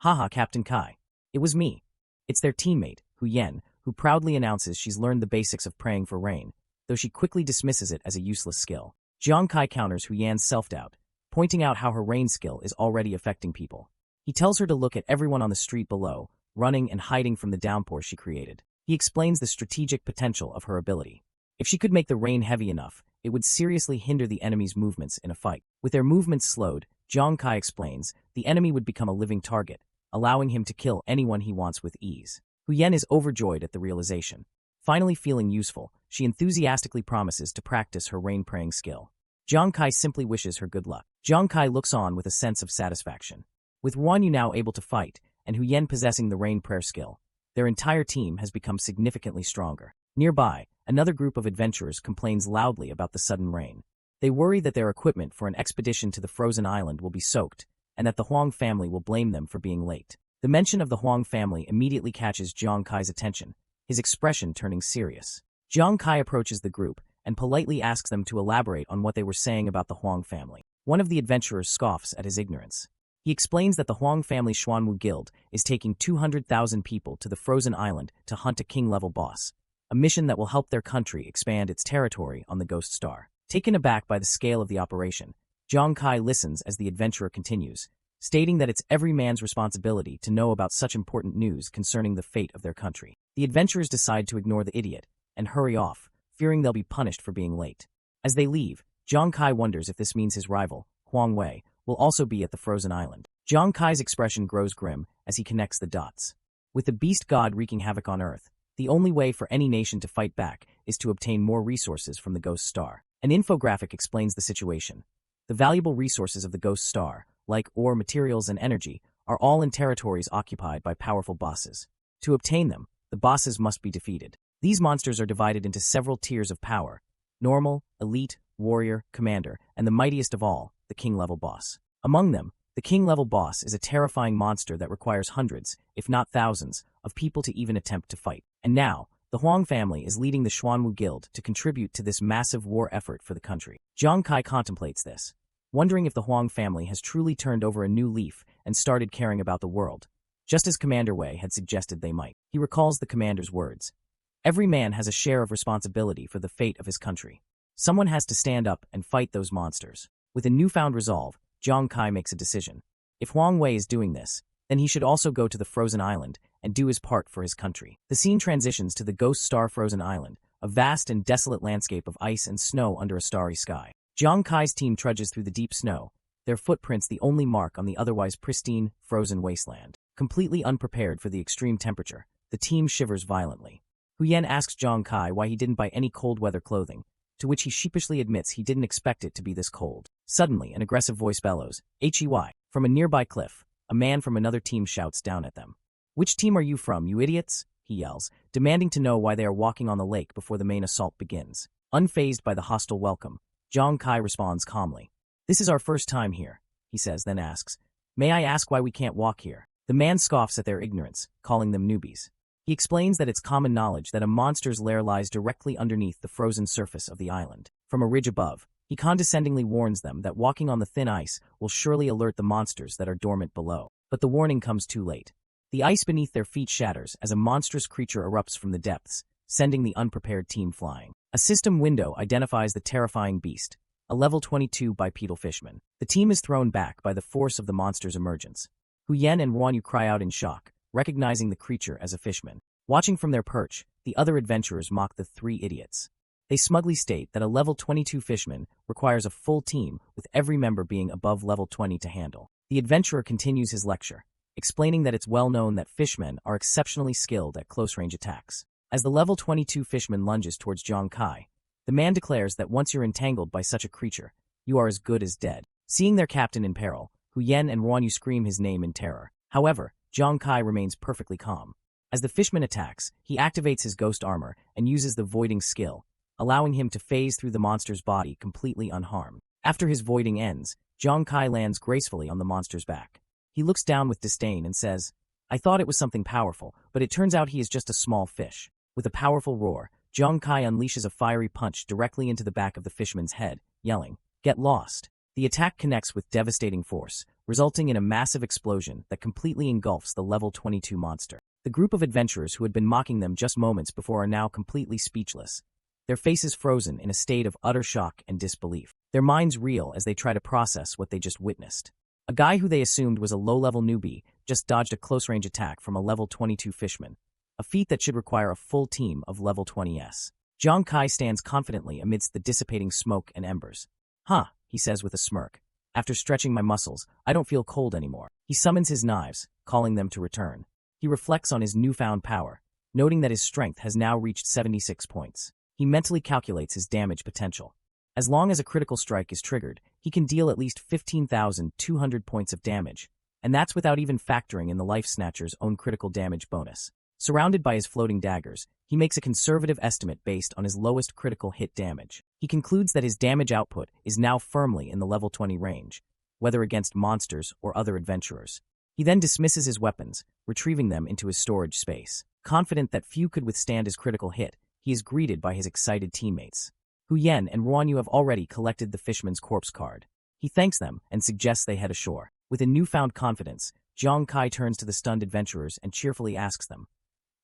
"Haha, Captain Kai. It was me." It's their teammate, Hu Yan, who proudly announces she's learned the basics of praying for rain, though she quickly dismisses it as a useless skill. Zhang Kai counters Hu Yan's self-doubt, pointing out how her rain skill is already affecting people. He tells her to look at everyone on the street below, running and hiding from the downpour she created. He explains the strategic potential of her ability. If she could make the rain heavy enough, it would seriously hinder the enemy's movements in a fight. With their movements slowed, Zhang Kai explains, the enemy would become a living target, allowing him to kill anyone he wants with ease. Hu Yan is overjoyed at the realization. Finally feeling useful, she enthusiastically promises to practice her rain-praying skill. Zhang Kai simply wishes her good luck. Zhang Kai looks on with a sense of satisfaction. With Wan Yu now able to fight, and Hu Yan possessing the rain prayer skill, their entire team has become significantly stronger. Nearby, another group of adventurers complains loudly about the sudden rain. They worry that their equipment for an expedition to the frozen island will be soaked, and that the Huang family will blame them for being late. The mention of the Huang family immediately catches Zhang Kai's attention, his expression turning serious. Zhang Kai approaches the group and politely asks them to elaborate on what they were saying about the Huang family. One of the adventurers scoffs at his ignorance. He explains that the Huang family Xuanwu Guild is taking 200,000 people to the frozen island to hunt a king-level boss, a mission that will help their country expand its territory on the Ghost Star. Taken aback by the scale of the operation, Jiang Kai listens as the adventurer continues, stating that it's every man's responsibility to know about such important news concerning the fate of their country. The adventurers decide to ignore the idiot and hurry off, fearing they'll be punished for being late. As they leave, Jiang Kai wonders if this means his rival, Huang Wei, will also be at the frozen island. Jiang Kai's expression grows grim as he connects the dots. With the beast god wreaking havoc on Earth, the only way for any nation to fight back is to obtain more resources from the Ghost Star. An infographic explains the situation. The valuable resources of the Ghost Star, like ore, materials, and energy, are all in territories occupied by powerful bosses. To obtain them, the bosses must be defeated. These monsters are divided into several tiers of power: normal, elite, warrior, commander, and the mightiest of all, the king-level boss. Among them, the king-level boss is a terrifying monster that requires hundreds, if not thousands, of people to even attempt to fight. And now, the Huang family is leading the Xuanwu Guild to contribute to this massive war effort for the country. Jiang Kai contemplates this, wondering if the Huang family has truly turned over a new leaf and started caring about the world, just as Commander Wei had suggested they might. He recalls the commander's words. Every man has a share of responsibility for the fate of his country. Someone has to stand up and fight those monsters. With a newfound resolve, Jiang Kai makes a decision. If Huang Wei is doing this, then he should also go to the frozen island and do his part for his country. The scene transitions to the Ghost Star frozen island, a vast and desolate landscape of ice and snow under a starry sky. Jiang Kai's team trudges through the deep snow, their footprints the only mark on the otherwise pristine, frozen wasteland. Completely unprepared for the extreme temperature, the team shivers violently. Huyen asks Jiang Kai why he didn't buy any cold-weather clothing, to which he sheepishly admits he didn't expect it to be this cold. Suddenly, an aggressive voice bellows, "Hey!" From a nearby cliff, a man from another team shouts down at them. "Which team are you from, you idiots?" he yells, demanding to know why they are walking on the lake before the main assault begins. Unfazed by the hostile welcome, Jiang Kai responds calmly. "This is our first time here," he says, then asks, "May I ask why we can't walk here?" The man scoffs at their ignorance, calling them newbies. He explains that it's common knowledge that a monster's lair lies directly underneath the frozen surface of the island. From a ridge above, he condescendingly warns them that walking on the thin ice will surely alert the monsters that are dormant below. But the warning comes too late. The ice beneath their feet shatters as a monstrous creature erupts from the depths, sending the unprepared team flying. A system window identifies the terrifying beast, a level 22 bipedal fishman. The team is thrown back by the force of the monster's emergence. Huyen and Ruanyu cry out in shock, recognizing the creature as a fishman. Watching from their perch, the other adventurers mock the three idiots. They smugly state that a level 22 fishman requires a full team, with every member being above level 20 to handle. The adventurer continues his lecture, explaining that it's well known that fishmen are exceptionally skilled at close-range attacks. As the level 22 fishman lunges towards Jiang Kai, the man declares that once you're entangled by such a creature, you are as good as dead. Seeing their captain in peril, Huyen and Ruanyu scream his name in terror. However, Jiang Kai remains perfectly calm. As the fishman attacks, he activates his ghost armor and uses the voiding skill, allowing him to phase through the monster's body completely unharmed. After his voiding ends, Jiang Kai lands gracefully on the monster's back. He looks down with disdain and says, "I thought it was something powerful, but it turns out he is just a small fish." With a powerful roar, Jiang Kai unleashes a fiery punch directly into the back of the fishman's head, yelling, "Get lost." The attack connects with devastating force, resulting in a massive explosion that completely engulfs the level 22 monster. The group of adventurers who had been mocking them just moments before are now completely speechless, their faces frozen in a state of utter shock and disbelief. Their minds reel as they try to process what they just witnessed. A guy who they assumed was a low-level newbie just dodged a close-range attack from a level 22 fishman, a feat that should require a full team of level 20s. Jiang Kai stands confidently amidst the dissipating smoke and embers. "Huh," he says with a smirk. "After stretching my muscles, I don't feel cold anymore." He summons his knives, calling them to return. He reflects on his newfound power, noting that his strength has now reached 76 points. He mentally calculates his damage potential. As long as a critical strike is triggered, he can deal at least 15,200 points of damage, and that's without even factoring in the Life Snatcher's own critical damage bonus. Surrounded by his floating daggers, he makes a conservative estimate based on his lowest critical hit damage. He concludes that his damage output is now firmly in the level 20 range, whether against monsters or other adventurers. He then dismisses his weapons, retrieving them into his storage space. Confident that few could withstand his critical hit, he is greeted by his excited teammates. Huyen and Ruanyu have already collected the fishman's corpse card. He thanks them and suggests they head ashore. With a newfound confidence, Jiang Kai turns to the stunned adventurers and cheerfully asks them,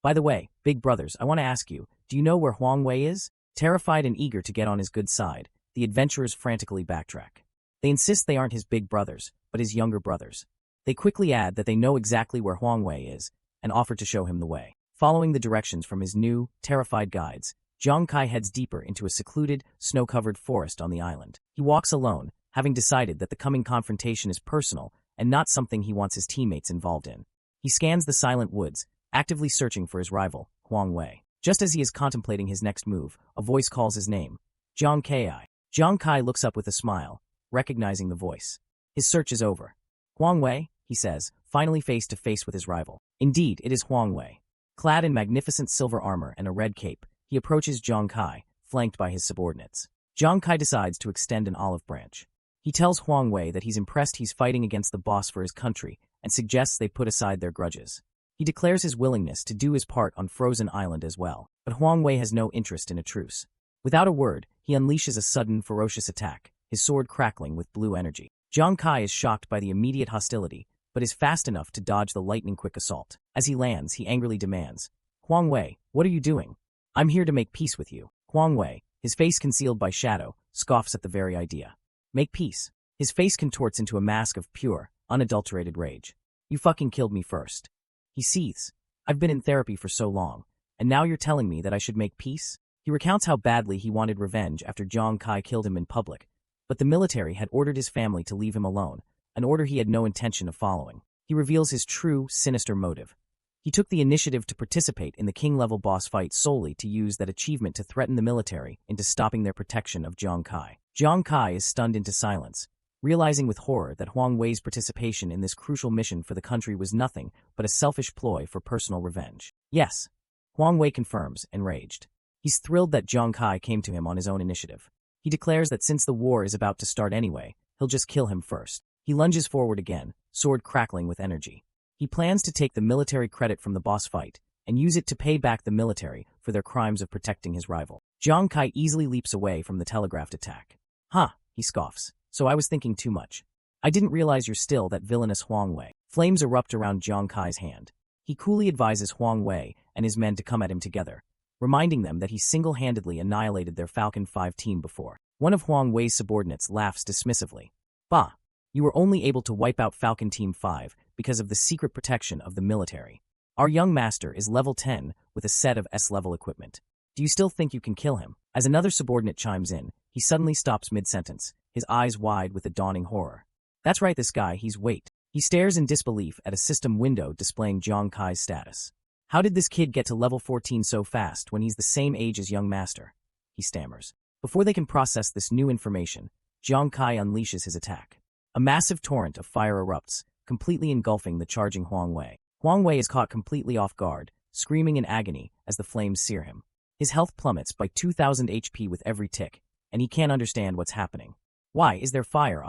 "By the way, big brothers, I want to ask you, do you know where Huang Wei is?" Terrified and eager to get on his good side, the adventurers frantically backtrack. They insist they aren't his big brothers, but his younger brothers. They quickly add that they know exactly where Huang Wei is and offer to show him the way. Following the directions from his new, terrified guides, Jiang Kai heads deeper into a secluded, snow-covered forest on the island. He walks alone, having decided that the coming confrontation is personal and not something he wants his teammates involved in. He scans the silent woods, actively searching for his rival, Huang Wei. Just as he is contemplating his next move, a voice calls his name, Jiang Kai. Jiang Kai looks up with a smile, recognizing the voice. His search is over. "Huang Wei," he says, finally face to face with his rival. Indeed, it is Huang Wei. Clad in magnificent silver armor and a red cape, he approaches Jiang Kai, flanked by his subordinates. Jiang Kai decides to extend an olive branch. He tells Huang Wei that he's impressed he's fighting against the boss for his country and suggests they put aside their grudges. He declares his willingness to do his part on Frozen Island as well, but Huang Wei has no interest in a truce. Without a word, he unleashes a sudden, ferocious attack, his sword crackling with blue energy. Jiang Kai is shocked by the immediate hostility, but is fast enough to dodge the lightning-quick assault. As he lands, he angrily demands, "Huang Wei, what are you doing? I'm here to make peace with you." Huang Wei, his face concealed by shadow, scoffs at the very idea. Make peace? His face contorts into a mask of pure, unadulterated rage. "You fucking killed me first." He seethes. "I've been in therapy for so long, and now you're telling me that I should make peace?" He recounts how badly he wanted revenge after Jiang Kai killed him in public, but the military had ordered his family to leave him alone, an order he had no intention of following. He reveals his true, sinister motive. He took the initiative to participate in the king-level boss fight solely to use that achievement to threaten the military into stopping their protection of Jiang Kai. Jiang Kai is stunned into silence, realizing with horror that Huang Wei's participation in this crucial mission for the country was nothing but a selfish ploy for personal revenge. "Yes," Huang Wei confirms, enraged. He's thrilled that Jiang Kai came to him on his own initiative. He declares that since the war is about to start anyway, he'll just kill him first. He lunges forward again, sword crackling with energy. He plans to take the military credit from the boss fight and use it to pay back the military for their crimes of protecting his rival. Jiang Kai easily leaps away from the telegraphed attack. "Huh," he scoffs. "So I was thinking too much. I didn't realize you're still that villainous Huang Wei." Flames erupt around Jiang Kai's hand. He coolly advises Huang Wei and his men to come at him together, reminding them that he single-handedly annihilated their Falcon 5 team before. One of Huang Wei's subordinates laughs dismissively. "Bah, you were only able to wipe out Falcon Team 5 because of the secret protection of the military. Our young master is level 10 with a set of S-level equipment. Do you still think you can kill him?" As another subordinate chimes in, he suddenly stops mid-sentence, his eyes wide with a dawning horror. "That's right, this guy, he's wait." He stares in disbelief at a system window displaying Jiang Kai's status. "How did this kid get to level 14 so fast when he's the same age as young master?" he stammers. Before they can process this new information, Jiang Kai unleashes his attack. A massive torrent of fire erupts, completely engulfing the charging Huang Wei. Huang Wei is caught completely off guard, screaming in agony as the flames sear him. His health plummets by 2,000 HP with every tick, and he can't understand what's happening. Why is there fire?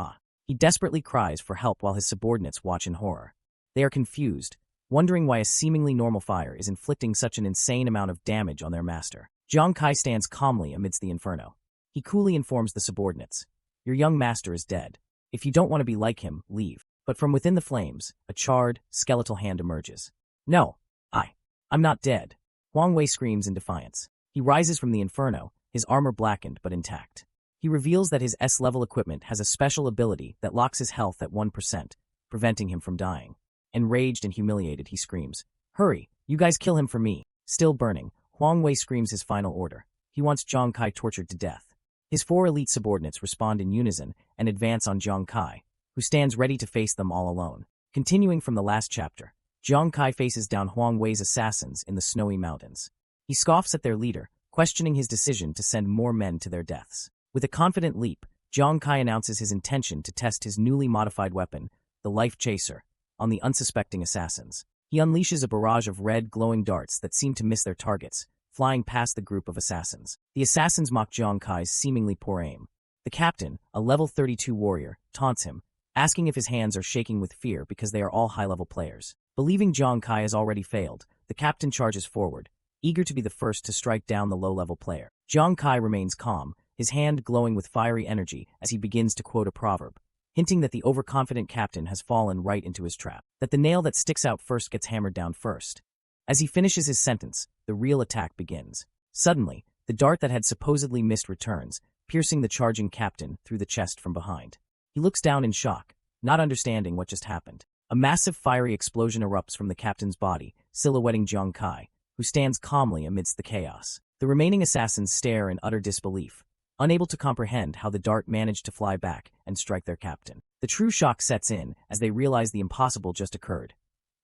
He desperately cries for help while his subordinates watch in horror. They are confused, wondering why a seemingly normal fire is inflicting such an insane amount of damage on their master. Jiang Kai stands calmly amidst the inferno. He coolly informs the subordinates, "Your young master is dead. If you don't want to be like him, leave." But from within the flames, a charred, skeletal hand emerges. "No, I'm not dead," Huang Wei screams in defiance. He rises from the inferno, his armor blackened but intact. He reveals that his S-level equipment has a special ability that locks his health at 1%, preventing him from dying. Enraged and humiliated, he screams, "Hurry, you guys kill him for me." Still burning, Huang Wei screams his final order. He wants Jiang Kai tortured to death. His 4 elite subordinates respond in unison and advance on Jiang Kai, who stands ready to face them all alone. Continuing from the last chapter, Jiang Kai faces down Huang Wei's assassins in the snowy mountains. He scoffs at their leader, questioning his decision to send more men to their deaths. With a confident leap, Jiang Kai announces his intention to test his newly modified weapon, the Life Chaser, on the unsuspecting assassins. He unleashes a barrage of red, glowing darts that seem to miss their targets, flying past the group of assassins. The assassins mock Jiang Kai's seemingly poor aim. The captain, a level 32 warrior, taunts him, asking if his hands are shaking with fear because they are all high-level players. Believing Jiang Kai has already failed, the captain charges forward, eager to be the first to strike down the low-level player. Jiang Kai remains calm, his hand glowing with fiery energy as he begins to quote a proverb. hinting that the overconfident captain has fallen right into his trap, that the nail that sticks out first gets hammered down first. As he finishes his sentence, the real attack begins. Suddenly, the dart that had supposedly missed returns, piercing the charging captain through the chest from behind. He looks down in shock, not understanding what just happened. A massive fiery explosion erupts from the captain's body, silhouetting Jiang Kai, who stands calmly amidst the chaos. The remaining assassins stare in utter disbelief, unable to comprehend how the dart managed to fly back and strike their captain. The true shock sets in as they realize the impossible just occurred.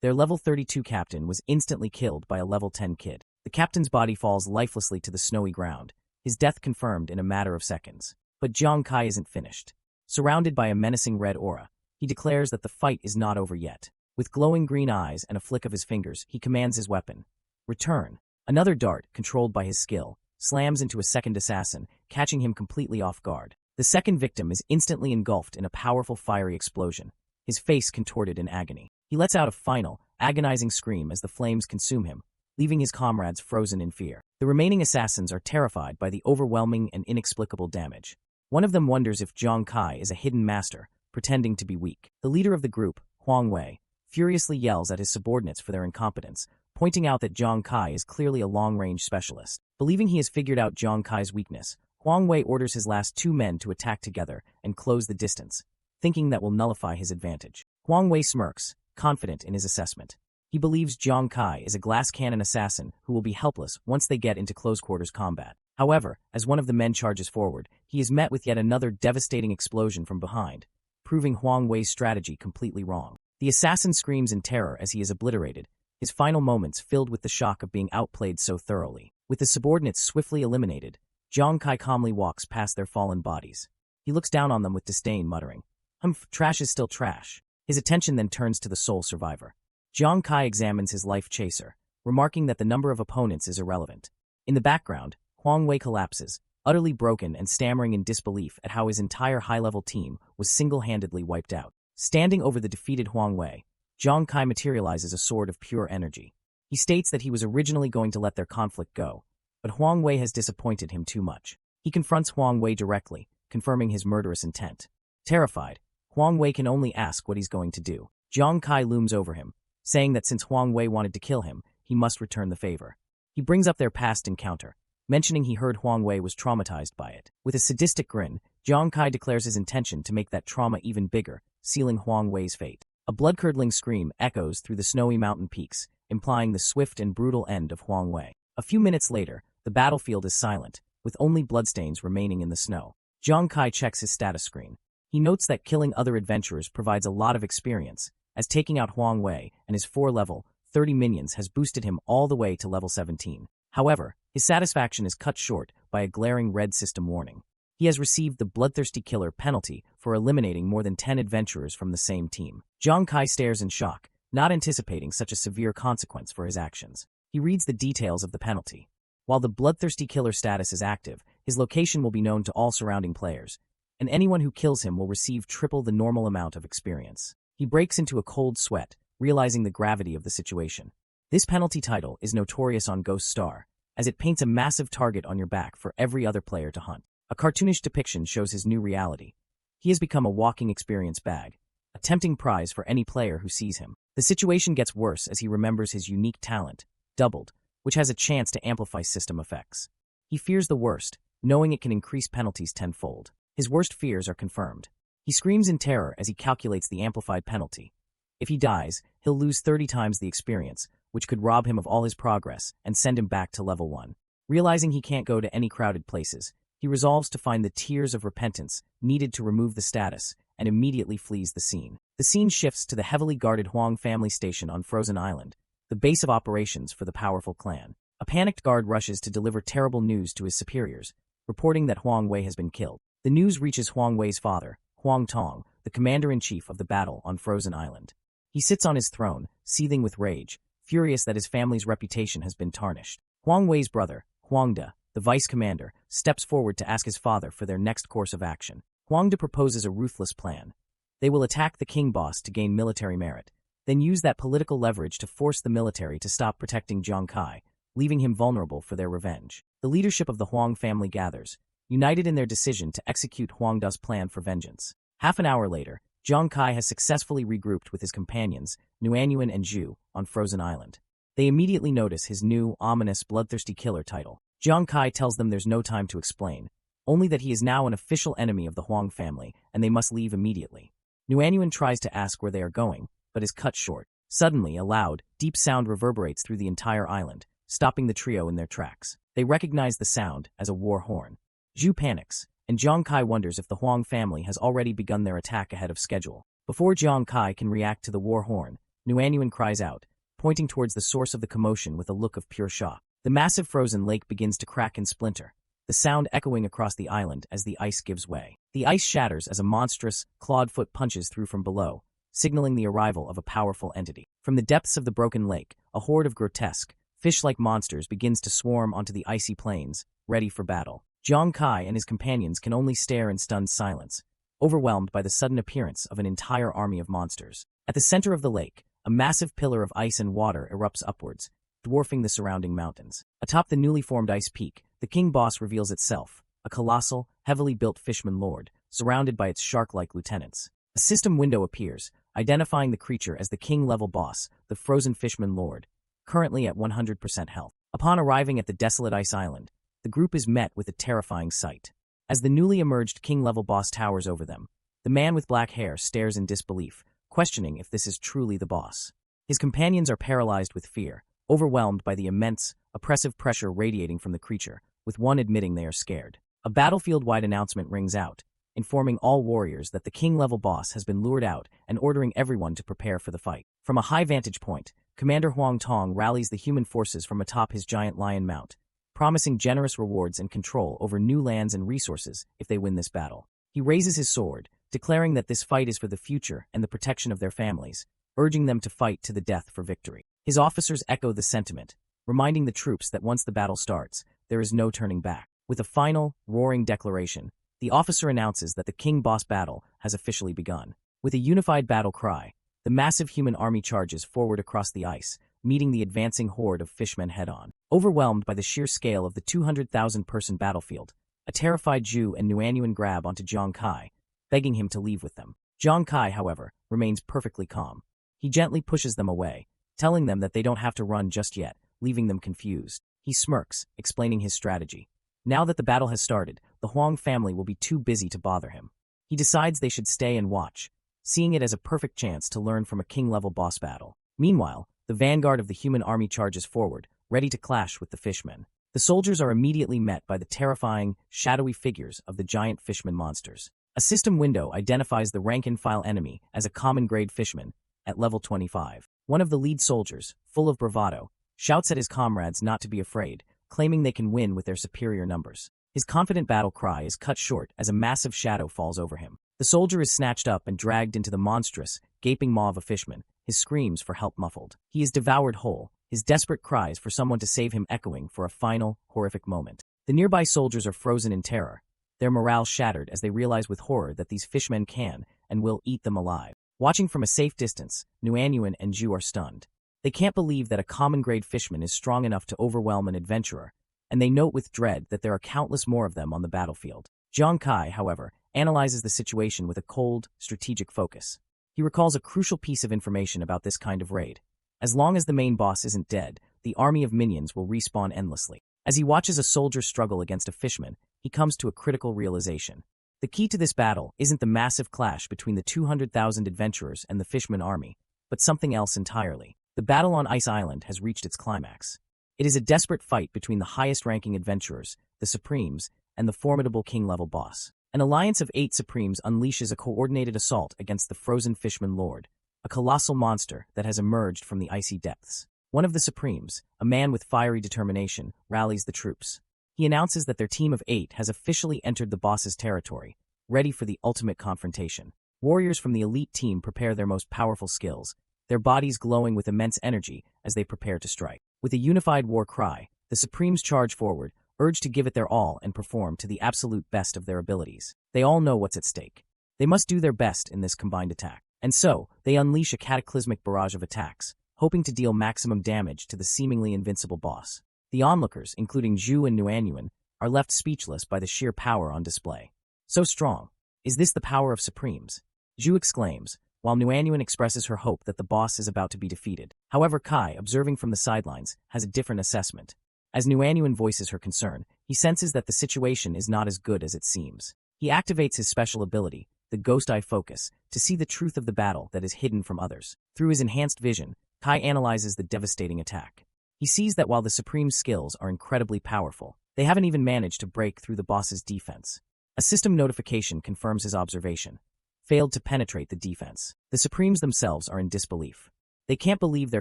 Their level 32 captain was instantly killed by a level 10 kid. The captain's body falls lifelessly to the snowy ground, his death confirmed in a matter of seconds. But Jiang Kai isn't finished. Surrounded by a menacing red aura, he declares that the fight is not over yet. With glowing green eyes and a flick of his fingers, he commands his weapon. Return. Another dart, controlled by his skill, slams into a second assassin, catching him completely off guard. The second victim is instantly engulfed in a powerful fiery explosion, his face contorted in agony. He lets out a final, agonizing scream as the flames consume him, leaving his comrades frozen in fear. The remaining assassins are terrified by the overwhelming and inexplicable damage. One of them wonders if Jiang Kai is a hidden master, pretending to be weak. The leader of the group, Huang Wei, furiously yells at his subordinates for their incompetence, pointing out that Jiang Kai is clearly a long-range specialist. Believing he has figured out Jiang Kai's weakness, Huang Wei orders his last two men to attack together and close the distance, thinking that will nullify his advantage. Huang Wei smirks, confident in his assessment. He believes Jiang Kai is a glass cannon assassin who will be helpless once they get into close-quarters combat. However, as one of the men charges forward, he is met with yet another devastating explosion from behind, proving Huang Wei's strategy completely wrong. The assassin screams in terror as he is obliterated, his final moments filled with the shock of being outplayed so thoroughly. With the subordinates swiftly eliminated, Jiang Kai calmly walks past their fallen bodies. He looks down on them with disdain, muttering, "Humph, trash is still trash." His attention then turns to the sole survivor. Jiang Kai examines his life chaser, remarking that the number of opponents is irrelevant. In the background, Huang Wei collapses, utterly broken and stammering in disbelief at how his entire high-level team was single-handedly wiped out. Standing over the defeated Huang Wei, Jiang Kai materializes a sword of pure energy. He states that he was originally going to let their conflict go, but Huang Wei has disappointed him too much. He confronts Huang Wei directly, confirming his murderous intent. Terrified, Huang Wei can only ask what he's going to do. Jiang Kai looms over him, saying that since Huang Wei wanted to kill him, he must return the favor. He brings up their past encounter, mentioning he heard Huang Wei was traumatized by it. With a sadistic grin, Jiang Kai declares his intention to make that trauma even bigger, sealing Huang Wei's fate. A blood-curdling scream echoes through the snowy mountain peaks, implying the swift and brutal end of Huang Wei. A few minutes later, the battlefield is silent, with only bloodstains remaining in the snow. Jiang Kai checks his status screen. He notes that killing other adventurers provides a lot of experience, as taking out Huang Wei and his 4-level, 30 minions has boosted him all the way to level 17. However, his satisfaction is cut short by a glaring red system warning. He has received the Bloodthirsty Killer penalty for eliminating more than 10 adventurers from the same team. Jiang Kai stares in shock, not anticipating such a severe consequence for his actions. He reads the details of the penalty. While the Bloodthirsty Killer status is active, his location will be known to all surrounding players, and anyone who kills him will receive triple the normal amount of experience. He breaks into a cold sweat, realizing the gravity of the situation. This penalty title is notorious on Ghost Star, as it paints a massive target on your back for every other player to hunt. A cartoonish depiction shows his new reality. He has become a walking experience bag, a tempting prize for any player who sees him. The situation gets worse as he remembers his unique talent, Doubled, which has a chance to amplify system effects. He fears the worst, knowing it can increase penalties tenfold. His worst fears are confirmed. He screams in terror as he calculates the amplified penalty. If he dies, he'll lose 30 times the experience, which could rob him of all his progress and send him back to level 1. Realizing he can't go to any crowded places, he resolves to find the tears of repentance needed to remove the status and immediately flees the scene. The scene shifts to the heavily guarded Huang family station on Frozen Island, the base of operations for the powerful clan. A panicked guard rushes to deliver terrible news to his superiors, reporting that Huang Wei has been killed. The news reaches Huang Wei's father, Huang Tong, the commander-in-chief of the battle on Frozen Island. He sits on his throne, seething with rage, furious that his family's reputation has been tarnished. Huang Wei's brother, Huang De, the vice commander, steps forward to ask his father for their next course of action. Huang De proposes a ruthless plan. They will attack the king boss to gain military merit, then use that political leverage to force the military to stop protecting Jiang Kai, leaving him vulnerable for their revenge. The leadership of the Huang family gathers, united in their decision to execute Huang De's plan for vengeance. Half an hour later, Jiang Kai has successfully regrouped with his companions, Nuanyuan and Zhu, on Frozen Island. They immediately notice his new, ominous, bloodthirsty killer title. Jiang Kai tells them there's no time to explain, only that he is now an official enemy of the Huang family, and they must leave immediately. Nuanyuan tries to ask where they are going, but is cut short. Suddenly, a loud, deep sound reverberates through the entire island, stopping the trio in their tracks. They recognize the sound as a war horn. Zhu panics, and Jiang Kai wonders if the Huang family has already begun their attack ahead of schedule. Before Jiang Kai can react to the war horn, Nuanyuan cries out, pointing towards the source of the commotion with a look of pure shock. The massive frozen lake begins to crack and splinter, the sound echoing across the island as the ice gives way. The ice shatters as a monstrous, clawed foot punches through from below, signaling the arrival of a powerful entity. From the depths of the broken lake, a horde of grotesque, fish-like monsters begins to swarm onto the icy plains, ready for battle. Jiang Kai and his companions can only stare in stunned silence, overwhelmed by the sudden appearance of an entire army of monsters. At the center of the lake, a massive pillar of ice and water erupts upwards, dwarfing the surrounding mountains. Atop the newly formed ice peak, the king boss reveals itself, a colossal, heavily built fishman lord, surrounded by its shark-like lieutenants. A system window appears, identifying the creature as the king-level boss, the frozen fishman lord, currently at 100% health. Upon arriving at the desolate ice island, the group is met with a terrifying sight. As the newly emerged king-level boss towers over them, the man with black hair stares in disbelief, questioning if this is truly the boss. His companions are paralyzed with fear, overwhelmed by the immense, oppressive pressure radiating from the creature, with one admitting they are scared. A battlefield-wide announcement rings out, informing all warriors that the king-level boss has been lured out and ordering everyone to prepare for the fight. From a high vantage point, Commander Huang Tong rallies the human forces from atop his giant lion mount, promising generous rewards and control over new lands and resources if they win this battle. He raises his sword, declaring that this fight is for the future and the protection of their families, urging them to fight to the death for victory. His officers echo the sentiment, reminding the troops that once the battle starts, there is no turning back. With a final, roaring declaration, the officer announces that the king boss battle has officially begun. With a unified battle cry, the massive human army charges forward across the ice, meeting the advancing horde of fishmen head-on. Overwhelmed by the sheer scale of the 200,000-person battlefield, a terrified Zhu and Nuanyuan grab onto Jiang Kai, begging him to leave with them. Jiang Kai, however, remains perfectly calm. He gently pushes them away, telling them that they don't have to run just yet, leaving them confused. He smirks, explaining his strategy. Now that the battle has started, the Huang family will be too busy to bother him. He decides they should stay and watch, seeing it as a perfect chance to learn from a king-level boss battle. Meanwhile, the vanguard of the human army charges forward, ready to clash with the fishmen. The soldiers are immediately met by the terrifying, shadowy figures of the giant fishman monsters. A system window identifies the rank-and-file enemy as a common-grade fishman at level 25. One of the lead soldiers, full of bravado, shouts at his comrades not to be afraid, claiming they can win with their superior numbers. His confident battle cry is cut short as a massive shadow falls over him. The soldier is snatched up and dragged into the monstrous, gaping maw of a fishman, his screams for help muffled. He is devoured whole, his desperate cries for someone to save him echoing for a final, horrific moment. The nearby soldiers are frozen in terror, their morale shattered as they realize with horror that these fishmen can and will eat them alive. Watching from a safe distance, Nuanyuan and Zhu are stunned. They can't believe that a common-grade fishman is strong enough to overwhelm an adventurer, and they note with dread that there are countless more of them on the battlefield. Jiang Kai, however, analyzes the situation with a cold, strategic focus. He recalls a crucial piece of information about this kind of raid. As long as the main boss isn't dead, the army of minions will respawn endlessly. As he watches a soldier struggle against a fishman, he comes to a critical realization. The key to this battle isn't the massive clash between the 200,000 adventurers and the fishman army, but something else entirely. The battle on Ice Island has reached its climax. It is a desperate fight between the highest-ranking adventurers, the Supremes, and the formidable king-level boss. An alliance of 8 Supremes unleashes a coordinated assault against the frozen fishman lord, a colossal monster that has emerged from the icy depths. One of the Supremes, a man with fiery determination, rallies the troops. He announces that their team of 8 has officially entered the boss's territory, ready for the ultimate confrontation. Warriors from the elite team prepare their most powerful skills, their bodies glowing with immense energy as they prepare to strike. With a unified war cry, the Supremes charge forward, urged to give it their all and perform to the absolute best of their abilities. They all know what's at stake. They must do their best in this combined attack. And so, they unleash a cataclysmic barrage of attacks, hoping to deal maximum damage to the seemingly invincible boss. The onlookers, including Zhu and Nuanyuan, are left speechless by the sheer power on display. So strong, Is this the power of Supremes? Zhu exclaims, while Nuanyuan expresses her hope that the boss is about to be defeated. However, Kai, observing from the sidelines, has a different assessment. As Nuanyuan voices her concern, he senses that the situation is not as good as it seems. He activates his special ability, the Ghost Eye Focus, to see the truth of the battle that is hidden from others. Through his enhanced vision, Kai analyzes the devastating attack. He sees that while the Supreme skills are incredibly powerful, they haven't even managed to break through the boss's defense. A system notification confirms his observation. Failed to penetrate the defense. The Supremes themselves are in disbelief. They can't believe their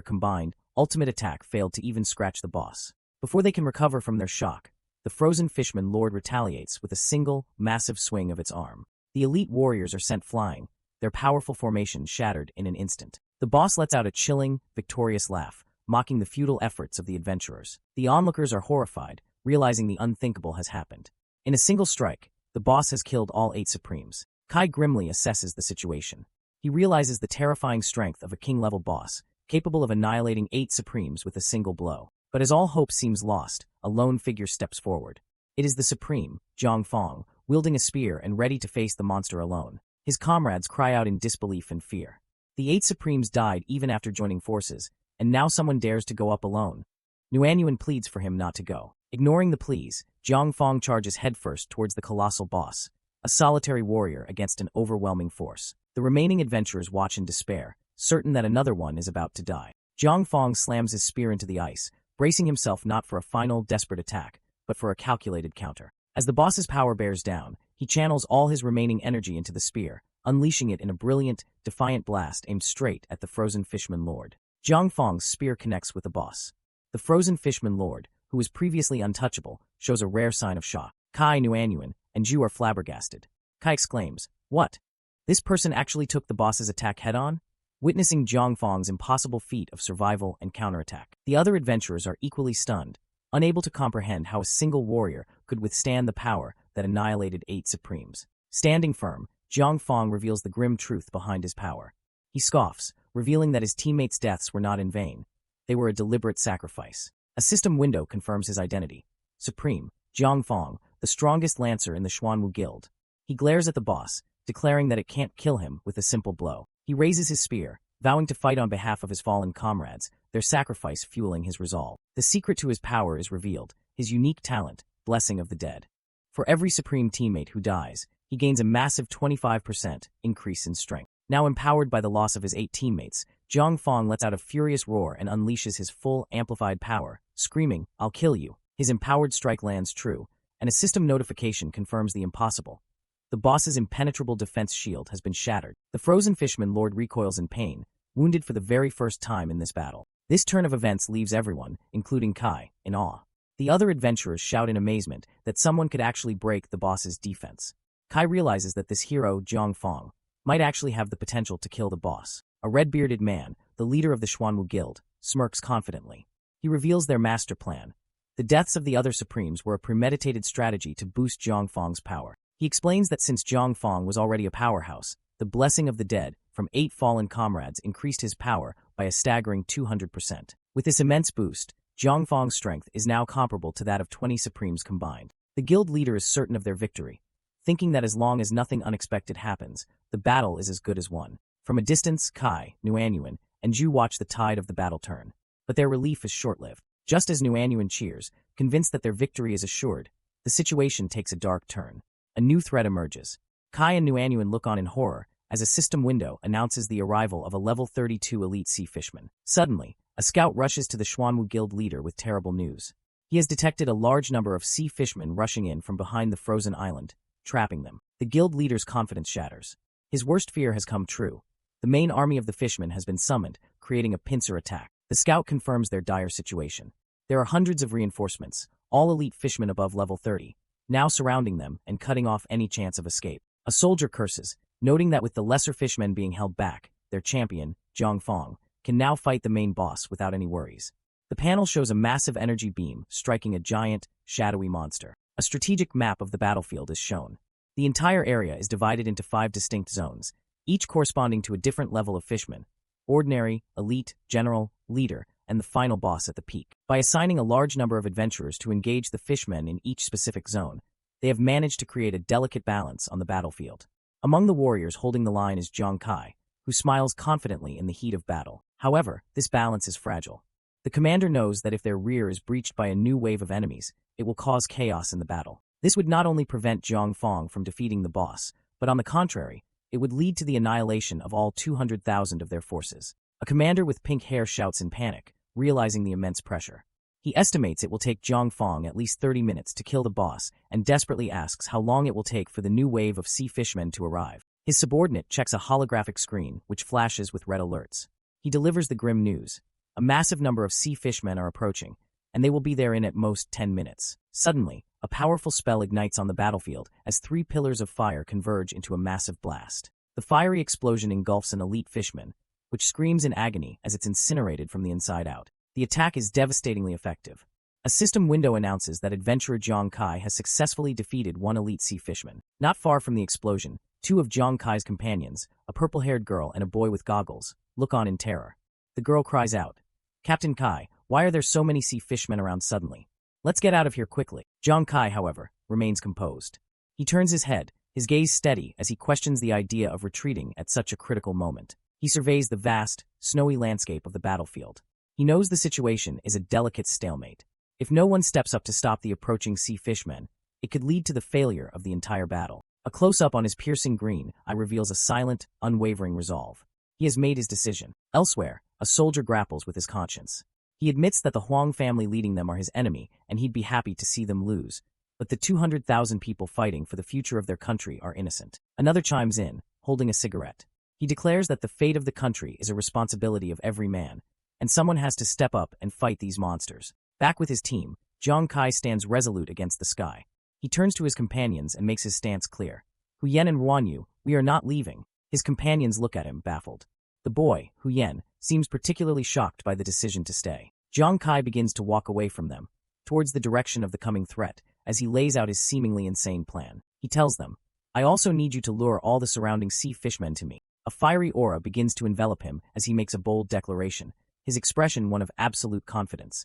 combined, ultimate attack failed to even scratch the boss. Before they can recover from their shock, the frozen fishman lord retaliates with a single, massive swing of its arm. The elite warriors are sent flying, their powerful formation shattered in an instant. The boss lets out a chilling, victorious laugh, mocking the futile efforts of the adventurers. The onlookers are horrified, realizing the unthinkable has happened. In a single strike, the boss has killed all 8 Supremes. Kai grimly assesses the situation. He realizes the terrifying strength of a king-level boss, capable of annihilating 8 Supremes with a single blow. But as all hope seems lost, a lone figure steps forward. It is the Supreme, Zhang Fong, wielding a spear and ready to face the monster alone. His comrades cry out in disbelief and fear. The 8 Supremes died even after joining forces, and now someone dares to go up alone. Nuanyuan pleads for him not to go. Ignoring the pleas, Zhang Fong charges headfirst towards the colossal boss, a solitary warrior against an overwhelming force. The remaining adventurers watch in despair, certain that another one is about to die. Zhang Fong slams his spear into the ice, bracing himself not for a final, desperate attack, but for a calculated counter. As the boss's power bears down, he channels all his remaining energy into the spear, unleashing it in a brilliant, defiant blast aimed straight at the frozen fishman lord. Zhang Fong's spear connects with the boss. The frozen fishman lord, who was previously untouchable, shows a rare sign of shock. Kai, Nuanyuan, and Zhu are flabbergasted. Kai exclaims, "What? This person actually took the boss's attack head-on?" Witnessing Zhang Fong's impossible feat of survival and counterattack. The other adventurers are equally stunned, unable to comprehend how a single warrior could withstand the power that annihilated 8 Supremes. Standing firm, Zhang Fong reveals the grim truth behind his power. He scoffs, revealing that his teammates' deaths were not in vain. They were a deliberate sacrifice. A system window confirms his identity. Supreme, Zhang Fong, the strongest lancer in the Xuanwu Guild. He glares at the boss, declaring that it can't kill him with a simple blow. He raises his spear, vowing to fight on behalf of his fallen comrades, their sacrifice fueling his resolve. The secret to his power is revealed, his unique talent, Blessing of the Dead. For every Supreme teammate who dies, he gains a massive 25% increase in strength. Now empowered by the loss of his 8 teammates, Zhang Fong lets out a furious roar and unleashes his full, amplified power, screaming, "I'll kill you." His empowered strike lands true, and a system notification confirms the impossible. The boss's impenetrable defense shield has been shattered. The frozen fishman lord recoils in pain, wounded for the very first time in this battle. This turn of events leaves everyone, including Kai, in awe. The other adventurers shout in amazement that someone could actually break the boss's defense. Kai realizes that this hero, Zhang Fong, might actually have the potential to kill the boss. A red-bearded man, the leader of the Xuanwu Guild, smirks confidently. He reveals their master plan. The deaths of the other Supremes were a premeditated strategy to boost Zhang Fong's power. He explains that since Zhang Fong was already a powerhouse, the Blessing of the Dead from 8 fallen comrades increased his power by a staggering 200%. With this immense boost, Zhang Fong's strength is now comparable to that of 20 Supremes combined. The guild leader is certain of their victory, thinking that as long as nothing unexpected happens, the battle is as good as won. From a distance, Kai, Nuanyuan, and Zhu watch the tide of the battle turn. But their relief is short-lived. Just as Nuanyuan cheers, convinced that their victory is assured, the situation takes a dark turn. A new threat emerges. Kai and Nuanyuan look on in horror as a system window announces the arrival of a level 32 elite sea fishman. Suddenly, a scout rushes to the Xuanwu Guild leader with terrible news. He has detected a large number of sea fishmen rushing in from behind the frozen island, trapping them. The guild leader's confidence shatters. His worst fear has come true. The main army of the fishmen has been summoned, creating a pincer attack. The scout confirms their dire situation. There are hundreds of reinforcements, all elite fishmen above level 30, now surrounding them and cutting off any chance of escape. A soldier curses, noting that with the lesser fishmen being held back, their champion, Zhang Fong, can now fight the main boss without any worries. The panel shows a massive energy beam striking a giant, shadowy monster. A strategic map of the battlefield is shown. The entire area is divided into 5 distinct zones, each corresponding to a different level of fishmen: ordinary, elite, general, leader, and the final boss at the peak. By assigning a large number of adventurers to engage the fishmen in each specific zone, they have managed to create a delicate balance on the battlefield. Among the warriors holding the line is Jiang Kai, who smiles confidently in the heat of battle. However, this balance is fragile. The commander knows that if their rear is breached by a new wave of enemies, it will cause chaos in the battle. This would not only prevent Jiang Fong from defeating the boss, but on the contrary, it would lead to the annihilation of all 200,000 of their forces. A commander with pink hair shouts in panic, realizing the immense pressure. He estimates it will take Jiang Fong at least 30 minutes to kill the boss and desperately asks how long it will take for the new wave of sea fishmen to arrive. His subordinate checks a holographic screen, which flashes with red alerts. He delivers the grim news. A massive number of sea fishmen are approaching, and they will be there in at most 10 minutes. Suddenly, a powerful spell ignites on the battlefield as 3 pillars of fire converge into a massive blast. The fiery explosion engulfs an elite fishman, which screams in agony as it's incinerated from the inside out. The attack is devastatingly effective. A system window announces that adventurer Jiang Kai has successfully defeated 1 elite sea fishman. Not far from the explosion, 2 of Jiang Kai's companions, a purple-haired girl and a boy with goggles, look on in terror. The girl cries out, "Captain Kai, why are there so many sea fishmen around suddenly? Let's get out of here quickly." Jiang Kai, however, remains composed. He turns his head, his gaze steady as he questions the idea of retreating at such a critical moment. He surveys the vast, snowy landscape of the battlefield. He knows the situation is a delicate stalemate. If no one steps up to stop the approaching sea fishmen, it could lead to the failure of the entire battle. A close-up on his piercing green eye reveals a silent, unwavering resolve. He has made his decision. Elsewhere, a soldier grapples with his conscience. He admits that the Huang family leading them are his enemy, and he'd be happy to see them lose. But the 200,000 people fighting for the future of their country are innocent. Another chimes in, holding a cigarette. He declares that the fate of the country is a responsibility of every man, and someone has to step up and fight these monsters. Back with his team, Jiang Kai stands resolute against the sky. He turns to his companions and makes his stance clear. "Huyen and Ruanyu, we are not leaving." His companions look at him, baffled. The boy, Huyen, seems particularly shocked by the decision to stay. Jiang Kai begins to walk away from them, towards the direction of the coming threat, as he lays out his seemingly insane plan. He tells them, "I also need you to lure all the surrounding sea fishmen to me." A fiery aura begins to envelop him as he makes a bold declaration, his expression one of absolute confidence.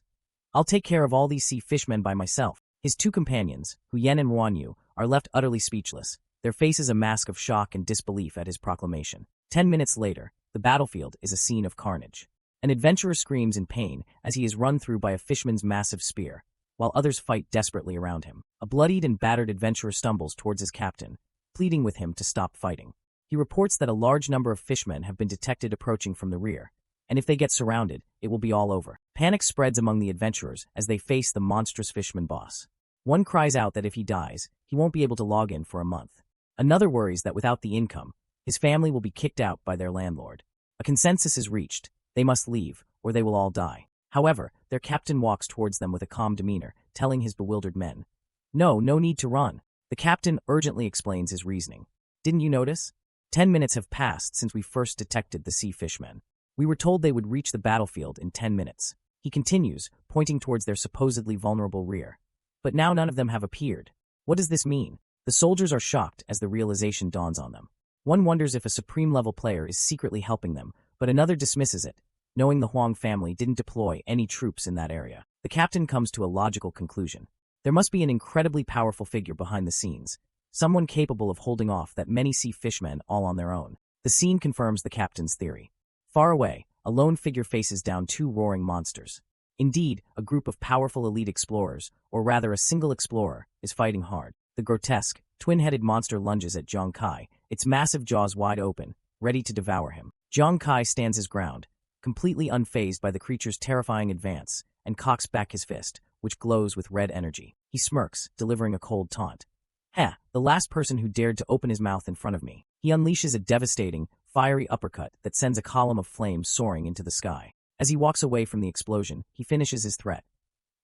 "I'll take care of all these sea fishmen by myself." His 2 companions, Huyen and Ruanyu, are left utterly speechless, their faces a mask of shock and disbelief at his proclamation. 10 minutes later, the battlefield is a scene of carnage. An adventurer screams in pain as he is run through by a fishman's massive spear, while others fight desperately around him. A bloodied and battered adventurer stumbles towards his captain, pleading with him to stop fighting. He reports that a large number of fishmen have been detected approaching from the rear, and if they get surrounded, it will be all over. Panic spreads among the adventurers as they face the monstrous fishman boss. One cries out that if he dies, he won't be able to log in for a month. Another worries that without the income, his family will be kicked out by their landlord. A consensus is reached. They must leave, or they will all die. However, their captain walks towards them with a calm demeanor, telling his bewildered men, No need to run." The captain urgently explains his reasoning. "Didn't you notice? 10 minutes have passed since we first detected the sea fishmen. We were told they would reach the battlefield in 10 minutes. He continues, pointing towards their supposedly vulnerable rear. "But now none of them have appeared. What does this mean?" The soldiers are shocked as the realization dawns on them. One wonders if a supreme-level player is secretly helping them, but another dismisses it, knowing the Huang family didn't deploy any troops in that area. The captain comes to a logical conclusion. There must be an incredibly powerful figure behind the scenes, someone capable of holding off that many sea fishmen all on their own. The scene confirms the captain's theory. Far away, a lone figure faces down 2 roaring monsters. Indeed, a group of powerful elite explorers, or rather a single explorer, is fighting hard. The grotesque, twin-headed monster lunges at Jiang Kai, its massive jaws wide open, ready to devour him. Jiang Kai stands his ground, completely unfazed by the creature's terrifying advance, and cocks back his fist, which glows with red energy. He smirks, delivering a cold taunt. "Heh, the last person who dared to open his mouth in front of me." He unleashes a devastating, fiery uppercut that sends a column of flame soaring into the sky. As he walks away from the explosion, he finishes his threat.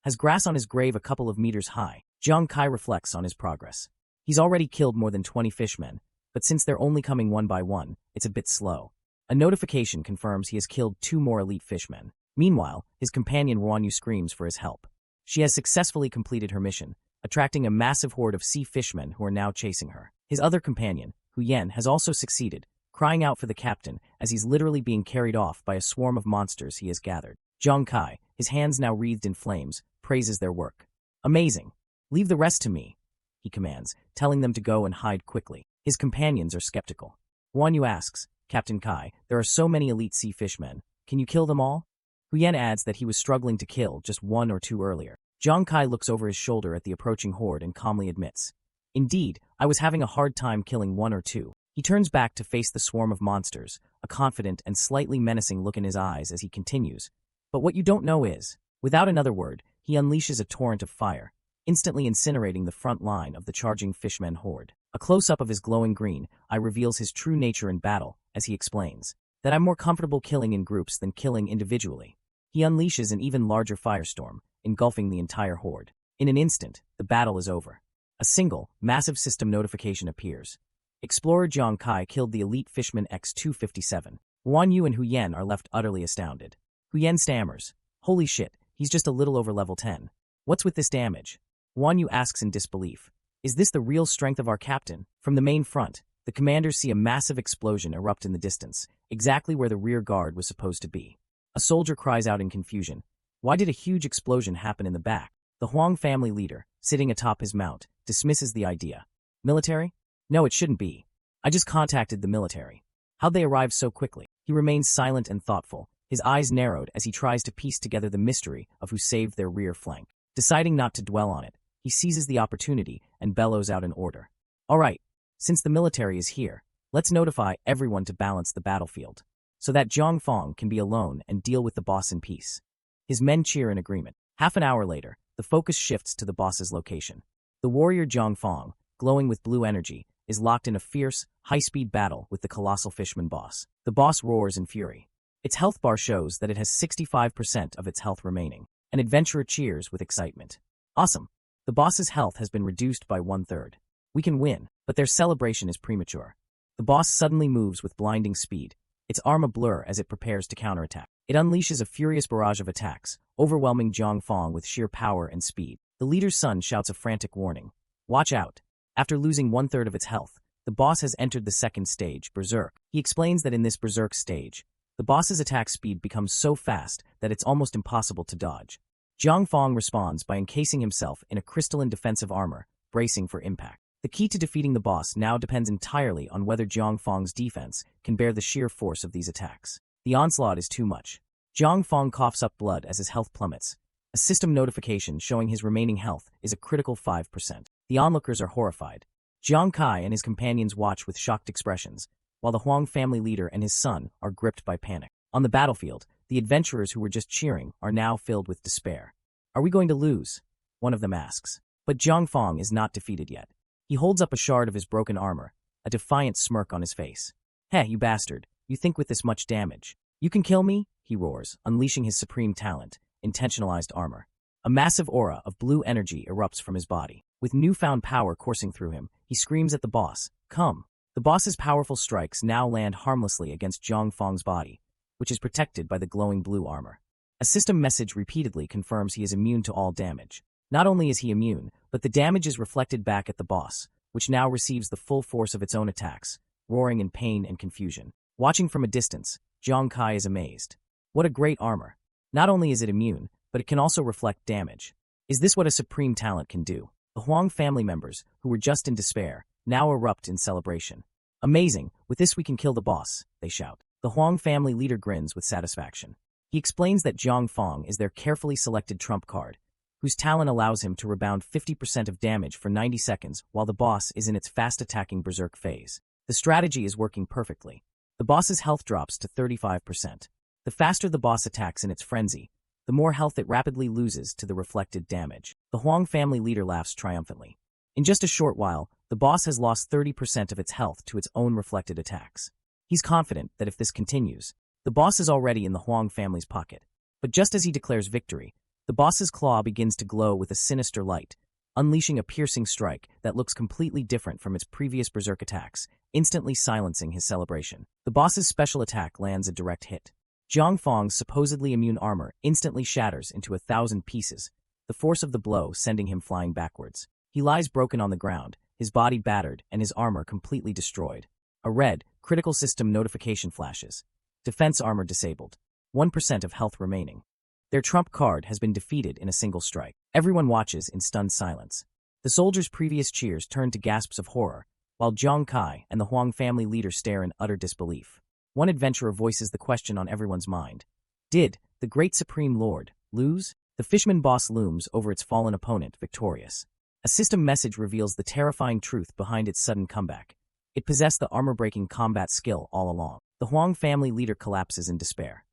Has grass on his grave a couple of meters high. Jiang Kai reflects on his progress. He's already killed more than 20 fishmen, but since they're only coming one by one, it's a bit slow. A notification confirms he has killed 2 more elite fishmen. Meanwhile, his companion Ruanyu screams for his help. She has successfully completed her mission, attracting a massive horde of sea fishmen who are now chasing her. His other companion, Huyen, has also succeeded, crying out for the captain as he's literally being carried off by a swarm of monsters he has gathered. Jiang Kai, his hands now wreathed in flames, praises their work. "Amazing. Leave the rest to me," he commands, telling them to go and hide quickly. His companions are skeptical. Guan Yu asks, Captain Kai, there are so many elite sea fishmen. Can you kill them all? Hu Yan adds that he was struggling to kill just one or two earlier. Zhang Kai looks over his shoulder at the approaching horde and calmly admits, Indeed, I was having a hard time killing one or two. He turns back to face the swarm of monsters, a confident and slightly menacing look in his eyes as he continues. But what you don't know is, without another word, he unleashes a torrent of fire, instantly incinerating the front line of the charging fishmen horde. A close-up of his glowing green eye reveals his true nature in battle, as he explains, that I'm more comfortable killing in groups than killing individually. He unleashes an even larger firestorm, engulfing the entire horde. In an instant, the battle is over. A single, massive system notification appears. Explorer Zhang Kai killed the elite fishman x100. Guan Yu and Hu Yan are left utterly astounded. Hu Yan stammers, Holy shit, he's just a little over level 10. What's with this damage? Guan Yu asks in disbelief, Is this the real strength of our captain? From the main front, the commanders see a massive explosion erupt in the distance, exactly where the rear guard was supposed to be. A soldier cries out in confusion, Why did a huge explosion happen in the back? The Huang family leader, sitting atop his mount, dismisses the idea. Military? No, it shouldn't be. I just contacted the military. How'd they arrive so quickly? He remains silent and thoughtful, his eyes narrowed as he tries to piece together the mystery of who saved their rear flank. Deciding not to dwell on it, he seizes the opportunity and bellows out an order. All right, since the military is here, let's notify everyone to balance the battlefield, so that Zhang Fong can be alone and deal with the boss in peace. His men cheer in agreement. Half an hour later, the focus shifts to the boss's location. The warrior Zhang Fong, glowing with blue energy, is locked in a fierce, high-speed battle with the colossal fishman boss. The boss roars in fury. Its health bar shows that it has 65% of its health remaining. An adventurer cheers with excitement. Awesome! The boss's health has been reduced by 1/3. We can win, but their celebration is premature. The boss suddenly moves with blinding speed, its arm a blur as it prepares to counterattack. It unleashes a furious barrage of attacks, overwhelming Zhang Fong with sheer power and speed. The leader's son shouts a frantic warning. Watch out! After losing 1/3 of its health, the boss has entered the second stage, Berserk. He explains that in this Berserk stage, the boss's attack speed becomes so fast that it's almost impossible to dodge. Zhang Fong responds by encasing himself in a crystalline defensive armor, bracing for impact. The key to defeating the boss now depends entirely on whether Zhang Fong's defense can bear the sheer force of these attacks. The onslaught is too much. Zhang Fong coughs up blood as his health plummets. A system notification showing his remaining health is a critical 5%. The onlookers are horrified. Zhang Kai and his companions watch with shocked expressions, while the Huang family leader and his son are gripped by panic. On the battlefield, the adventurers who were just cheering are now filled with despair. Are we going to lose? One of them asks. But Zhang Fong is not defeated yet. He holds up a shard of his broken armor, a defiant smirk on his face. Hey, you bastard, you think with this much damage you can kill me? He roars, unleashing his supreme talent, intentionalized armor. A massive aura of blue energy erupts from his body. With newfound power coursing through him, he screams at the boss, Come! The boss's powerful strikes now land harmlessly against Zhang Fong's body, which is protected by the glowing blue armor. A system message repeatedly confirms he is immune to all damage. Not only is he immune, but the damage is reflected back at the boss, which now receives the full force of its own attacks, roaring in pain and confusion. Watching from a distance, Zhang Kai is amazed. What a great armor. Not only is it immune, but it can also reflect damage. Is this what a supreme talent can do? The Huang family members, who were just in despair, now erupt in celebration. Amazing, with this we can kill the boss, they shout. The Huang family leader grins with satisfaction. He explains that Zhang Fong is their carefully selected trump card, whose talent allows him to rebound 50% of damage for 90 seconds while the boss is in its fast-attacking berserk phase. The strategy is working perfectly. The boss's health drops to 35%. The faster the boss attacks in its frenzy, the more health it rapidly loses to the reflected damage. The Huang family leader laughs triumphantly. In just a short while, the boss has lost 30% of its health to its own reflected attacks. He's confident that if this continues, the boss is already in the Huang family's pocket. But just as he declares victory, the boss's claw begins to glow with a sinister light, unleashing a piercing strike that looks completely different from its previous berserk attacks, instantly silencing his celebration. The boss's special attack lands a direct hit. Zhang Fong's supposedly immune armor instantly shatters into 1,000 pieces, the force of the blow sending him flying backwards. He lies broken on the ground, his body battered and his armor completely destroyed. A red, critical system notification flashes. Defense armor disabled. 1% of health remaining. Their trump card has been defeated in a single strike. Everyone watches in stunned silence. The soldiers' previous cheers turn to gasps of horror while Zhang Kai and the Huang family leader stare in utter disbelief. One adventurer voices the question on everyone's mind. Did the great Supreme Lord lose? The Fishman boss looms over its fallen opponent, victorious. A system message reveals the terrifying truth behind its sudden comeback. It possessed the armor-breaking combat skill all along. The Huang family leader collapses in despair.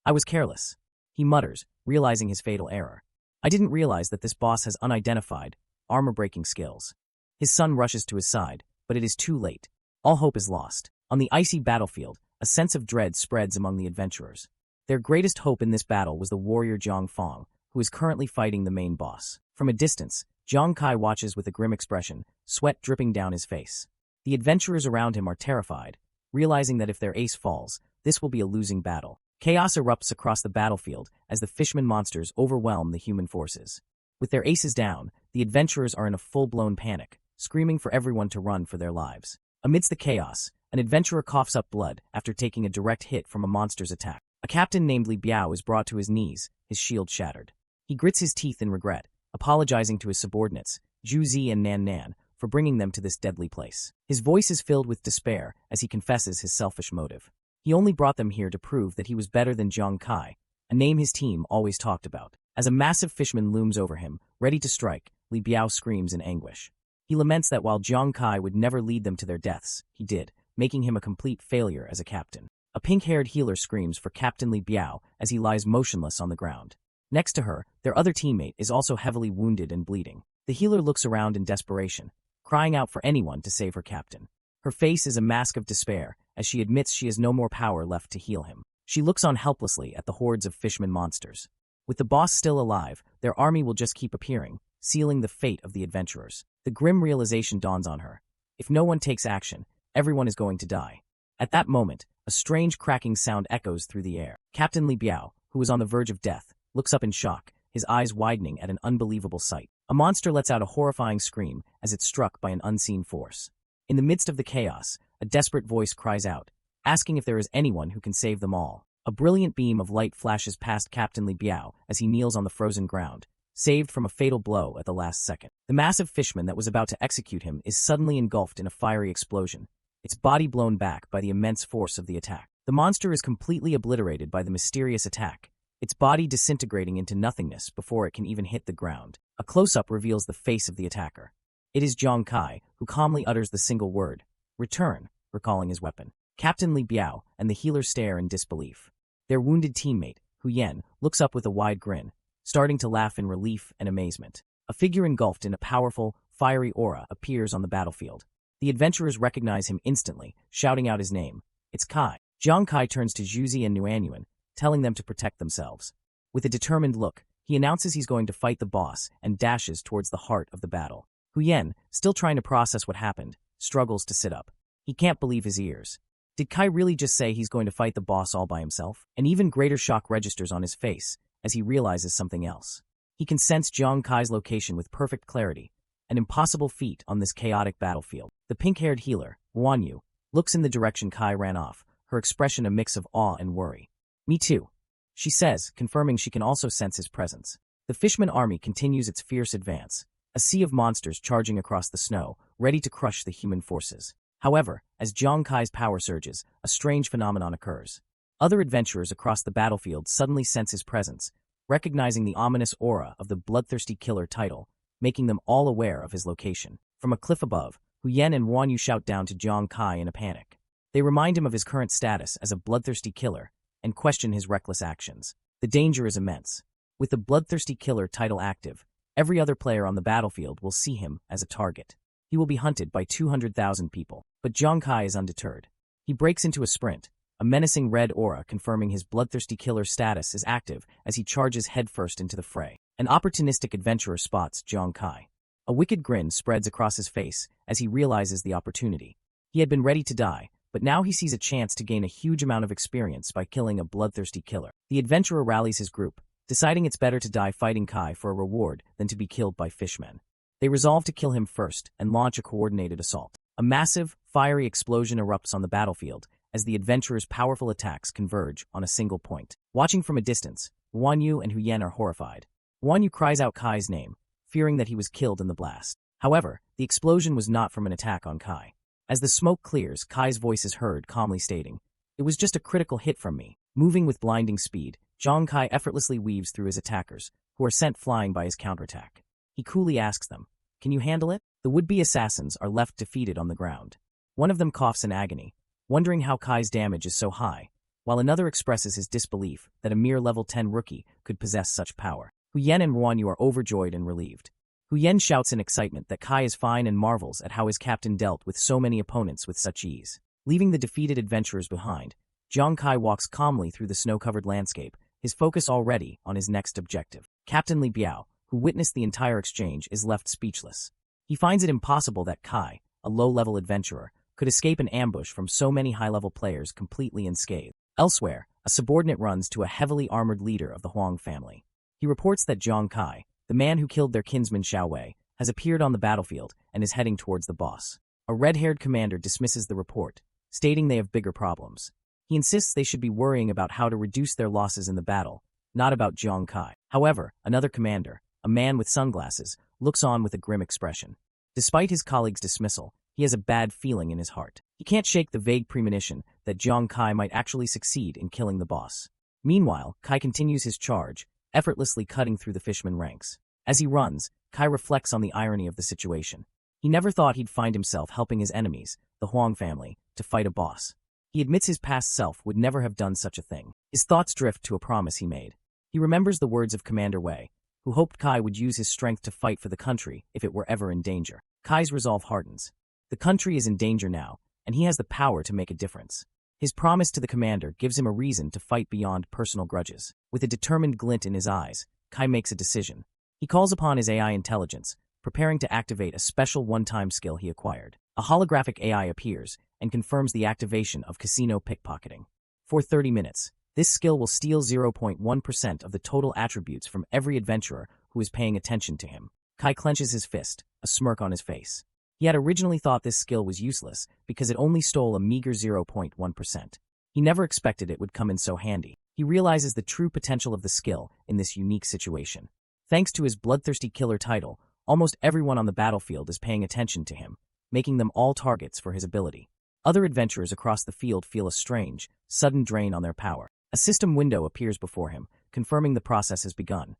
I was careless, he mutters, realizing his fatal error. I didn't realize that this boss has unidentified, armor-breaking skills. His son rushes to his side, but it is too late. All hope is lost. On the icy battlefield, a sense of dread spreads among the adventurers. Their greatest hope in this battle was the warrior Zhang Fong, who is currently fighting the main boss. From a distance, Zhang Kai watches with a grim expression, sweat dripping down his face. The adventurers around him are terrified, realizing that if their ace falls, this will be a losing battle. Chaos erupts across the battlefield as the Fishman monsters overwhelm the human forces. With their aces down, the adventurers are in a full-blown panic, screaming for everyone to run for their lives. Amidst the chaos, an adventurer coughs up blood after taking a direct hit from a monster's attack. A captain named Li Biao is brought to his knees, his shield shattered. He grits his teeth in regret, apologizing to his subordinates, Zhu Zi and Nan Nan, for bringing them to this deadly place. His voice is filled with despair as he confesses his selfish motive. He only brought them here to prove that he was better than Zhang Kai, a name his team always talked about. As a massive fishman looms over him, ready to strike, Li Biao screams in anguish. He laments that while Zhang Kai would never lead them to their deaths, he did, making him a complete failure as a captain. A pink-haired healer screams for Captain Li Biao as he lies motionless on the ground. Next to her, their other teammate is also heavily wounded and bleeding. The healer looks around in desperation, crying out for anyone to save her captain. Her face is a mask of despair as she admits she has no more power left to heal him. She looks on helplessly at the hordes of fishman monsters. With the boss still alive, their army will just keep appearing, sealing the fate of the adventurers. The grim realization dawns on her. If no one takes action, everyone is going to die. At that moment, a strange cracking sound echoes through the air. Captain Li Biao, who is on the verge of death, looks up in shock, his eyes widening at an unbelievable sight. A monster lets out a horrifying scream as it's struck by an unseen force. In the midst of the chaos, a desperate voice cries out, asking if there is anyone who can save them all. A brilliant beam of light flashes past Captain Li Biao as he kneels on the frozen ground, saved from a fatal blow at the last second. The massive fishman that was about to execute him is suddenly engulfed in a fiery explosion, its body blown back by the immense force of the attack. The monster is completely obliterated by the mysterious attack, its body disintegrating into nothingness before it can even hit the ground. A close-up reveals the face of the attacker. It is Zhang Kai, who calmly utters the single word, "Return," recalling his weapon. Captain Li Biao and the healer stare in disbelief. Their wounded teammate, Hu Yan, looks up with a wide grin, starting to laugh in relief and amazement. A figure engulfed in a powerful, fiery aura appears on the battlefield. The adventurers recognize him instantly, shouting out his name. It's Kai. Zhang Kai turns to Zhuzi and Nuanyuan, telling them to protect themselves. With a determined look, he announces he's going to fight the boss and dashes towards the heart of the battle. Hu Yan, still trying to process what happened, struggles to sit up. He can't believe his ears. Did Kai really just say he's going to fight the boss all by himself? An even greater shock registers on his face as he realizes something else. He can sense Zhang Kai's location with perfect clarity, an impossible feat on this chaotic battlefield. The pink-haired healer, Wanyu, looks in the direction Kai ran off, her expression a mix of awe and worry. Me too, she says, confirming she can also sense his presence. The Fishman army continues its fierce advance, a sea of monsters charging across the snow, ready to crush the human forces. However, as Zhang Kai's power surges, a strange phenomenon occurs. Other adventurers across the battlefield suddenly sense his presence, recognizing the ominous aura of the bloodthirsty killer title, making them all aware of his location. From a cliff above, Hu Yan and Wanyu shout down to Zhang Kai in a panic. They remind him of his current status as a bloodthirsty killer and question his reckless actions. The danger is immense. With the bloodthirsty killer title active, every other player on the battlefield will see him as a target. He will be hunted by 200,000 people. But Zhang Kai is undeterred. He breaks into a sprint, a menacing red aura confirming his bloodthirsty killer status is active as he charges headfirst into the fray. An opportunistic adventurer spots Zhang Kai. A wicked grin spreads across his face as he realizes the opportunity. He had been ready to die, but now he sees a chance to gain a huge amount of experience by killing a bloodthirsty killer. The adventurer rallies his group, deciding it's better to die fighting Kai for a reward than to be killed by fishmen. They resolve to kill him first and launch a coordinated assault. A massive, fiery explosion erupts on the battlefield as the adventurers' powerful attacks converge on a single point. Watching from a distance, Wanyu and Hu Yan are horrified. Wanyu cries out Kai's name, fearing that he was killed in the blast. However, the explosion was not from an attack on Kai. As the smoke clears, Kai's voice is heard, calmly stating, "It was just a critical hit from me." Moving with blinding speed, Zhang Kai effortlessly weaves through his attackers, who are sent flying by his counterattack. He coolly asks them, "Can you handle it?" The would-be assassins are left defeated on the ground. One of them coughs in agony, wondering how Kai's damage is so high, while another expresses his disbelief that a mere level 10 rookie could possess such power. Huyen and Ruanyu are overjoyed and relieved. Huyen shouts in excitement that Kai is fine and marvels at how his captain dealt with so many opponents with such ease. Leaving the defeated adventurers behind, Zhang Kai walks calmly through the snow-covered landscape, his focus already on his next objective. Captain Li Biao, who witnessed the entire exchange, is left speechless. He finds it impossible that Kai, a low-level adventurer, could escape an ambush from so many high-level players completely unscathed. Elsewhere, a subordinate runs to a heavily armored leader of the Huang family. He reports that Zhang Kai, the man who killed their kinsman Xiao Wei, has appeared on the battlefield and is heading towards the boss. A red-haired commander dismisses the report, stating they have bigger problems. He insists they should be worrying about how to reduce their losses in the battle, not about Zhang Kai. However, another commander, a man with sunglasses, looks on with a grim expression. Despite his colleague's dismissal, he has a bad feeling in his heart. He can't shake the vague premonition that Zhang Kai might actually succeed in killing the boss. Meanwhile, Kai continues his charge, effortlessly cutting through the fishman ranks. As he runs, Kai reflects on the irony of the situation. He never thought he'd find himself helping his enemies, the Huang family, to fight a boss. He admits his past self would never have done such a thing. His thoughts drift to a promise he made. He remembers the words of Commander Wei, who hoped Kai would use his strength to fight for the country if it were ever in danger. Kai's resolve hardens. The country is in danger now, and he has the power to make a difference. His promise to the commander gives him a reason to fight beyond personal grudges. With a determined glint in his eyes, Kai makes a decision. He calls upon his AI intelligence, preparing to activate a special one-time skill he acquired. A holographic AI appears and confirms the activation of casino pickpocketing. For 30 minutes, this skill will steal 0.1% of the total attributes from every adventurer who is paying attention to him. Kai clenches his fist, a smirk on his face. He had originally thought this skill was useless because it only stole a meager 0.1%. He never expected it would come in so handy. He realizes the true potential of the skill in this unique situation. Thanks to his bloodthirsty killer title, almost everyone on the battlefield is paying attention to him, making them all targets for his ability. Other adventurers across the field feel a strange, sudden drain on their power. A system window appears before him, confirming the process has begun.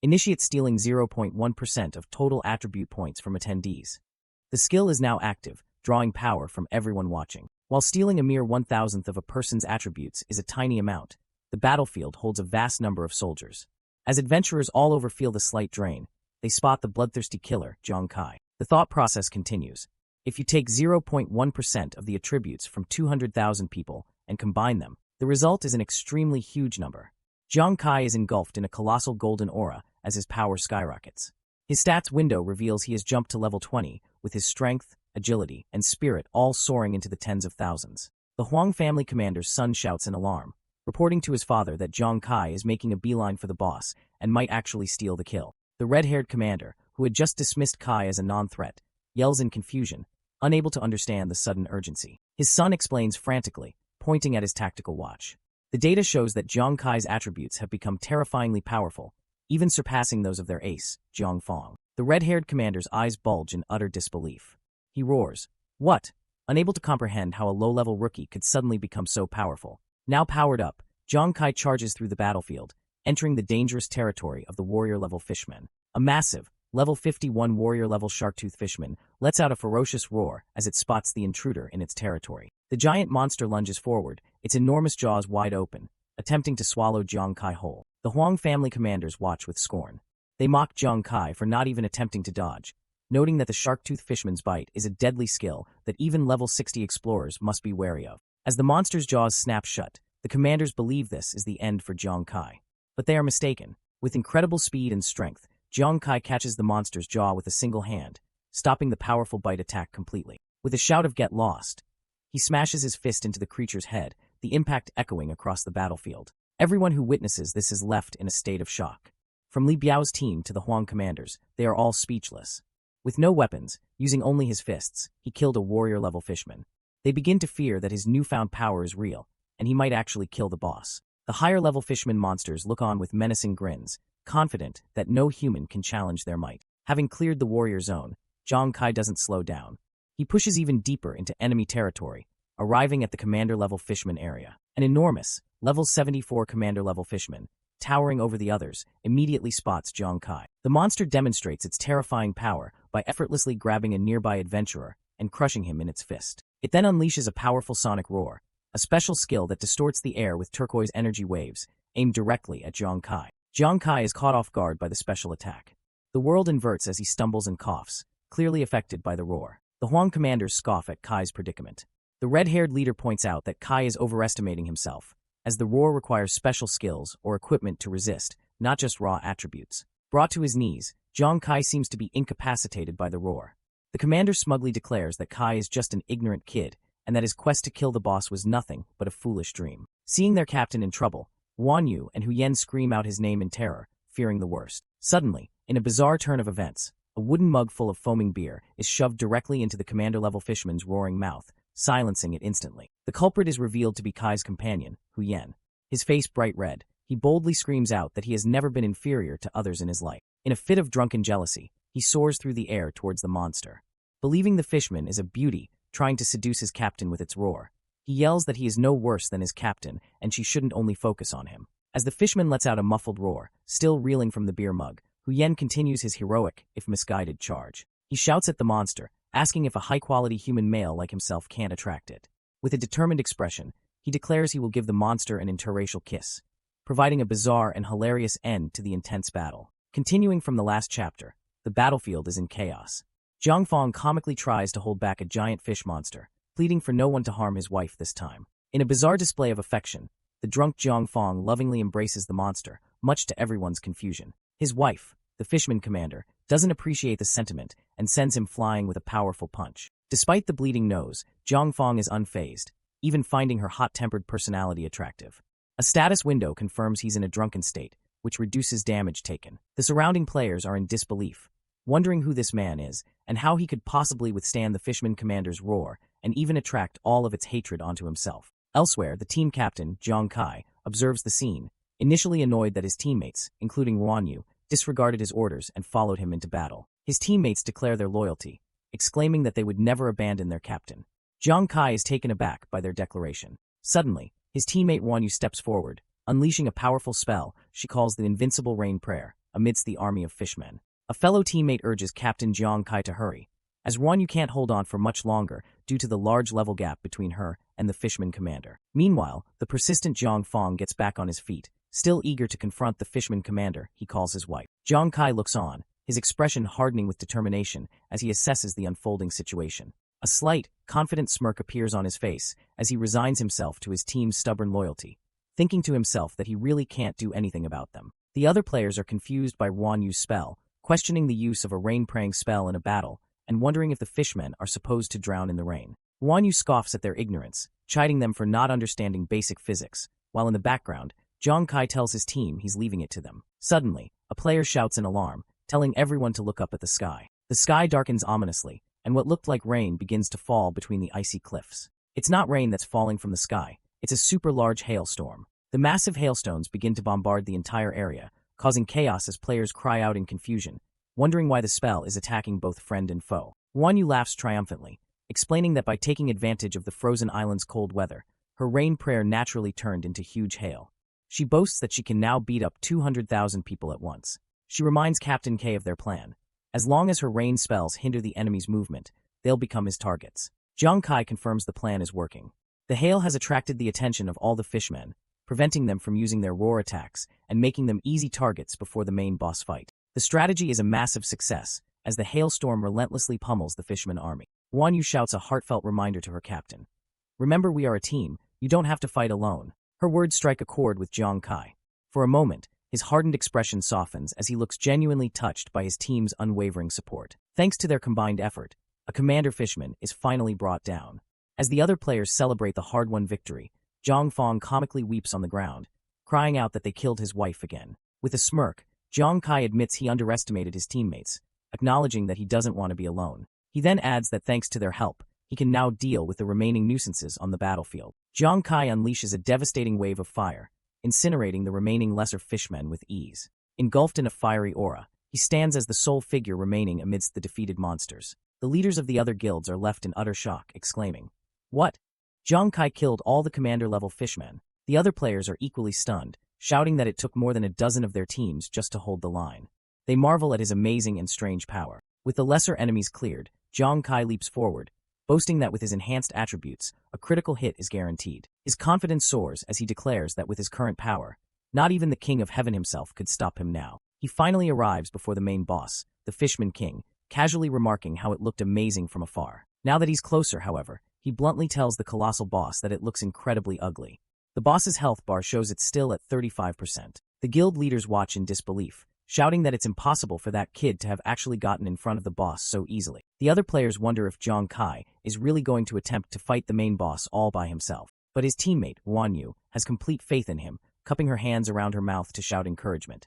Initiate stealing 0.1% of total attribute points from attendees. The skill is now active, drawing power from everyone watching. While stealing a mere 1,000th of a person's attributes is a tiny amount, the battlefield holds a vast number of soldiers. As adventurers all over feel the slight drain, they spot the bloodthirsty killer, Zhang Kai. The thought process continues. If you take 0.1% of the attributes from 200,000 people and combine them, the result is an extremely huge number. Zhang Kai is engulfed in a colossal golden aura as his power skyrockets. His stats window reveals he has jumped to level 20, with his strength, agility, and spirit all soaring into the tens of thousands. The Huang family commander's son shouts in alarm, reporting to his father that Zhang Kai is making a beeline for the boss and might actually steal the kill. The red-haired commander, who had just dismissed Kai as a non-threat, yells in confusion, unable to understand the sudden urgency. His son explains frantically, pointing at his tactical watch. The data shows that Zhang Kai's attributes have become terrifyingly powerful, even surpassing those of their ace, Zhang Fong. The red-haired commander's eyes bulge in utter disbelief. He roars, "What?" Unable to comprehend how a low-level rookie could suddenly become so powerful. Now powered up, Zhang Kai charges through the battlefield, entering the dangerous territory of the warrior-level fishmen. A massive, level 51 warrior-level shark-tooth fishman lets out a ferocious roar as it spots the intruder in its territory. The giant monster lunges forward, its enormous jaws wide open, attempting to swallow Zhang Kai whole. The Huang family commanders watch with scorn. They mock Zhang Kai for not even attempting to dodge, noting that the shark-tooth fishman's bite is a deadly skill that even level 60 explorers must be wary of. As the monster's jaws snap shut, the commanders believe this is the end for Zhang Kai. But they are mistaken. With incredible speed and strength, Zhang Kai catches the monster's jaw with a single hand, stopping the powerful bite attack completely. With a shout of "Get lost!" he smashes his fist into the creature's head, the impact echoing across the battlefield. Everyone who witnesses this is left in a state of shock. From Li Biao's team to the Huang commanders, they are all speechless. With no weapons, using only his fists, he killed a warrior-level fishman. They begin to fear that his newfound power is real, and he might actually kill the boss. The higher-level fishman monsters look on with menacing grins, confident that no human can challenge their might. Having cleared the warrior zone, Zhang Kai doesn't slow down. He pushes even deeper into enemy territory, arriving at the commander-level fishman area. An enormous, level 74 commander-level fishman, towering over the others, immediately spots Zhang Kai. The monster demonstrates its terrifying power by effortlessly grabbing a nearby adventurer and crushing him in its fist. It then unleashes a powerful sonic roar, a special skill that distorts the air with turquoise energy waves, aimed directly at Zhang Kai. Zhang Kai is caught off guard by the special attack. The world inverts as he stumbles and coughs, clearly affected by the roar. The Huang commanders scoff at Kai's predicament. The red-haired leader points out that Kai is overestimating himself, as the roar requires special skills or equipment to resist, not just raw attributes. Brought to his knees, Zhang Kai seems to be incapacitated by the roar. The commander smugly declares that Kai is just an ignorant kid, and that his quest to kill the boss was nothing but a foolish dream. Seeing their captain in trouble, Guan Yu and Hu Yen scream out his name in terror, fearing the worst. Suddenly, in a bizarre turn of events, a wooden mug full of foaming beer is shoved directly into the commander-level fishman's roaring mouth, silencing it instantly. The culprit is revealed to be Kai's companion, Hu Yen. His face bright red, he boldly screams out that he has never been inferior to others in his life. In a fit of drunken jealousy, he soars through the air towards the monster. Believing the fishman is a beauty, trying to seduce his captain with its roar, he yells that he is no worse than his captain and she shouldn't only focus on him. As the fishman lets out a muffled roar, still reeling from the beer mug, Hu Yen continues his heroic, if misguided, charge. He shouts at the monster, asking if a high-quality human male like himself can't attract it. With a determined expression, he declares he will give the monster an interracial kiss, providing a bizarre and hilarious end to the intense battle. Continuing from the last chapter, the battlefield is in chaos. Zhang Fong comically tries to hold back a giant fish monster, pleading for no one to harm his wife this time. In a bizarre display of affection, the drunk Zhang Fong lovingly embraces the monster, much to everyone's confusion. His wife, the fishman commander, doesn't appreciate the sentiment and sends him flying with a powerful punch. Despite the bleeding nose, Zhang Fong is unfazed, even finding her hot-tempered personality attractive. A status window confirms he's in a drunken state, which reduces damage taken. The surrounding players are in disbelief, wondering who this man is and how he could possibly withstand the fishman commander's roar and even attract all of its hatred onto himself. Elsewhere, the team captain, Zhang Kai, observes the scene, initially annoyed that his teammates, including Guan Yu, disregarded his orders and followed him into battle. His teammates declare their loyalty, exclaiming that they would never abandon their captain. Zhang Kai is taken aback by their declaration. Suddenly, his teammate Guan Yu steps forward, unleashing a powerful spell she calls the Invincible Rain Prayer, amidst the army of fishmen. A fellow teammate urges Captain Zhang Kai to hurry, as Guan Yu can't hold on for much longer due to the large level gap between her and the fishman commander. Meanwhile, the persistent Zhang Fong gets back on his feet, still eager to confront the fishman commander he calls his wife. Zhang Kai looks on, his expression hardening with determination as he assesses the unfolding situation. A slight, confident smirk appears on his face as he resigns himself to his team's stubborn loyalty, thinking to himself that he really can't do anything about them. The other players are confused by Guan Yu's spell, questioning the use of a rain-praying spell in a battle, and wondering if the fishmen are supposed to drown in the rain. Guan Yu scoffs at their ignorance, chiding them for not understanding basic physics, while in the background, Zhang Kai tells his team he's leaving it to them. Suddenly, a player shouts in alarm, telling everyone to look up at the sky. The sky darkens ominously, and what looked like rain begins to fall between the icy cliffs. It's not rain that's falling from the sky, it's a super large hailstorm. The massive hailstones begin to bombard the entire area, causing chaos as players cry out in confusion, wondering why the spell is attacking both friend and foe. Guan Yu laughs triumphantly, explaining that by taking advantage of the frozen island's cold weather, her rain prayer naturally turned into huge hail. She boasts that she can now beat up 200,000 people at once. She reminds Captain K of their plan. As long as her rain spells hinder the enemy's movement, they'll become his targets. Zhang Kai confirms the plan is working. The hail has attracted the attention of all the fishmen, preventing them from using their roar attacks and making them easy targets before the main boss fight. The strategy is a massive success, as the hailstorm relentlessly pummels the fishman army. Guan Yu shouts a heartfelt reminder to her captain. Remember, we are a team, you don't have to fight alone. Her words strike a chord with Zhang Kai. For a moment, his hardened expression softens as he looks genuinely touched by his team's unwavering support. Thanks to their combined effort, a commander fishman is finally brought down. As the other players celebrate the hard-won victory, Zhang Fong comically weeps on the ground, crying out that they killed his wife again. With a smirk, Zhang Kai admits he underestimated his teammates, acknowledging that he doesn't want to be alone. He then adds that thanks to their help, he can now deal with the remaining nuisances on the battlefield. Zhang Kai unleashes a devastating wave of fire, incinerating the remaining lesser fishmen with ease. Engulfed in a fiery aura, He stands as the sole figure remaining amidst the defeated monsters. The leaders of the other guilds are left in utter shock, exclaiming, "What? Zhang Kai killed all the commander-level fishmen." The other players are equally stunned, shouting that it took more than a dozen of their teams just to hold the line. They marvel at his amazing and strange power. With the lesser enemies cleared, Zhang Kai leaps forward, boasting that with his enhanced attributes, a critical hit is guaranteed. His confidence soars as he declares that with his current power, not even the King of Heaven himself could stop him now. He finally arrives before the main boss, the Fishman King, casually remarking how it looked amazing from afar. Now that he's closer, however, he bluntly tells the colossal boss that it looks incredibly ugly. The boss's health bar shows it's still at 35%. The guild leaders watch in disbelief, shouting that it's impossible for that kid to have actually gotten in front of the boss so easily. The other players wonder if Zhang Kai is really going to attempt to fight the main boss all by himself. But his teammate, Wanyu, has complete faith in him, cupping her hands around her mouth to shout encouragement.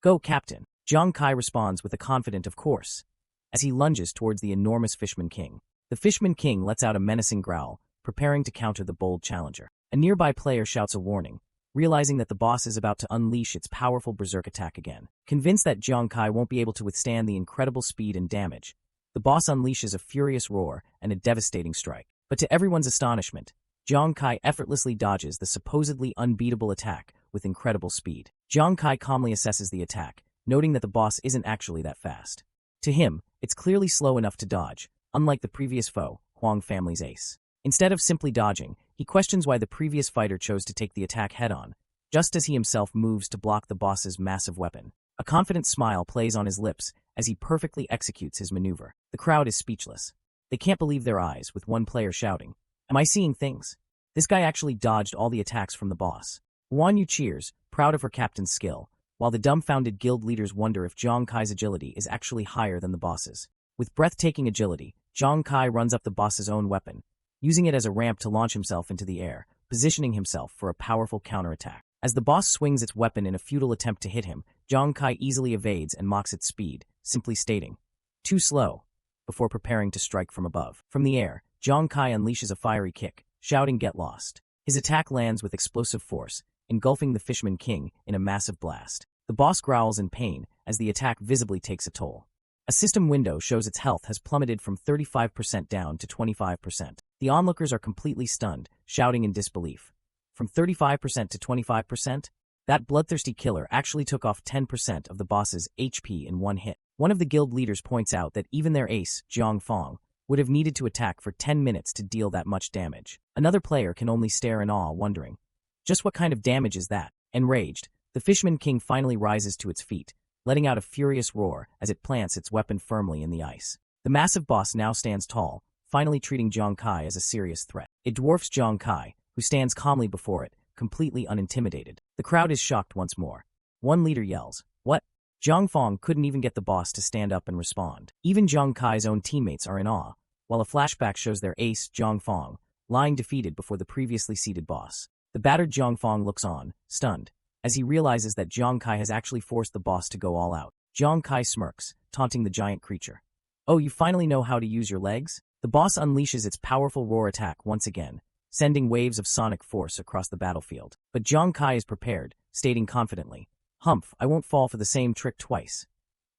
"Go, Captain!" Zhang Kai responds with a confident "of course," as he lunges towards the enormous Fishman King. The Fishman King lets out a menacing growl, preparing to counter the bold challenger. A nearby player shouts a warning, realizing that the boss is about to unleash its powerful berserk attack again. Convinced that Zhang Kai won't be able to withstand the incredible speed and damage, the boss unleashes a furious roar and a devastating strike. But to everyone's astonishment, Zhang Kai effortlessly dodges the supposedly unbeatable attack with incredible speed. Zhang Kai calmly assesses the attack, noting that the boss isn't actually that fast. To him, it's clearly slow enough to dodge, unlike the previous foe, Huang family's ace. Instead of simply dodging, he questions why the previous fighter chose to take the attack head-on, just as he himself moves to block the boss's massive weapon. A confident smile plays on his lips as he perfectly executes his maneuver. The crowd is speechless. They can't believe their eyes, with one player shouting, "Am I seeing things? This guy actually dodged all the attacks from the boss." Wanyu cheers, proud of her captain's skill, while the dumbfounded guild leaders wonder if Zhang Kai's agility is actually higher than the boss's. With breathtaking agility, Zhang Kai runs up the boss's own weapon, using it as a ramp to launch himself into the air, positioning himself for a powerful counterattack. As the boss swings its weapon in a futile attempt to hit him, Zhang Kai easily evades and mocks its speed, simply stating, "Too slow," before preparing to strike from above. From the air, Zhang Kai unleashes a fiery kick, shouting, "Get lost." His attack lands with explosive force, engulfing the Fishman King in a massive blast. The boss growls in pain as the attack visibly takes a toll. A system window shows its health has plummeted from 35% down to 25%. The onlookers are completely stunned, shouting in disbelief. From 35% to 25%? That bloodthirsty killer actually took off 10% of the boss's HP in one hit. One of the guild leaders points out that even their ace, Jiang Fong, would have needed to attack for 10 minutes to deal that much damage. Another player can only stare in awe, wondering, just what kind of damage is that? Enraged, the Fishman King finally rises to its feet, letting out a furious roar as it plants its weapon firmly in the ice. The massive boss now stands tall, finally treating Zhang Kai as a serious threat. It dwarfs Zhang Kai, who stands calmly before it, completely unintimidated. The crowd is shocked once more. One leader yells, "What?" Jiang Fong couldn't even get the boss to stand up and respond. Even Zhang Kai's own teammates are in awe, while a flashback shows their ace, Jiang Fong, lying defeated before the previously seated boss. The battered Jiang Fong looks on, stunned, as he realizes that Zhang Kai has actually forced the boss to go all out. Zhang Kai smirks, taunting the giant creature. "Oh, you finally know how to use your legs?" The boss unleashes its powerful roar attack once again, sending waves of sonic force across the battlefield. But Zhang Kai is prepared, stating confidently, "Humph, I won't fall for the same trick twice,"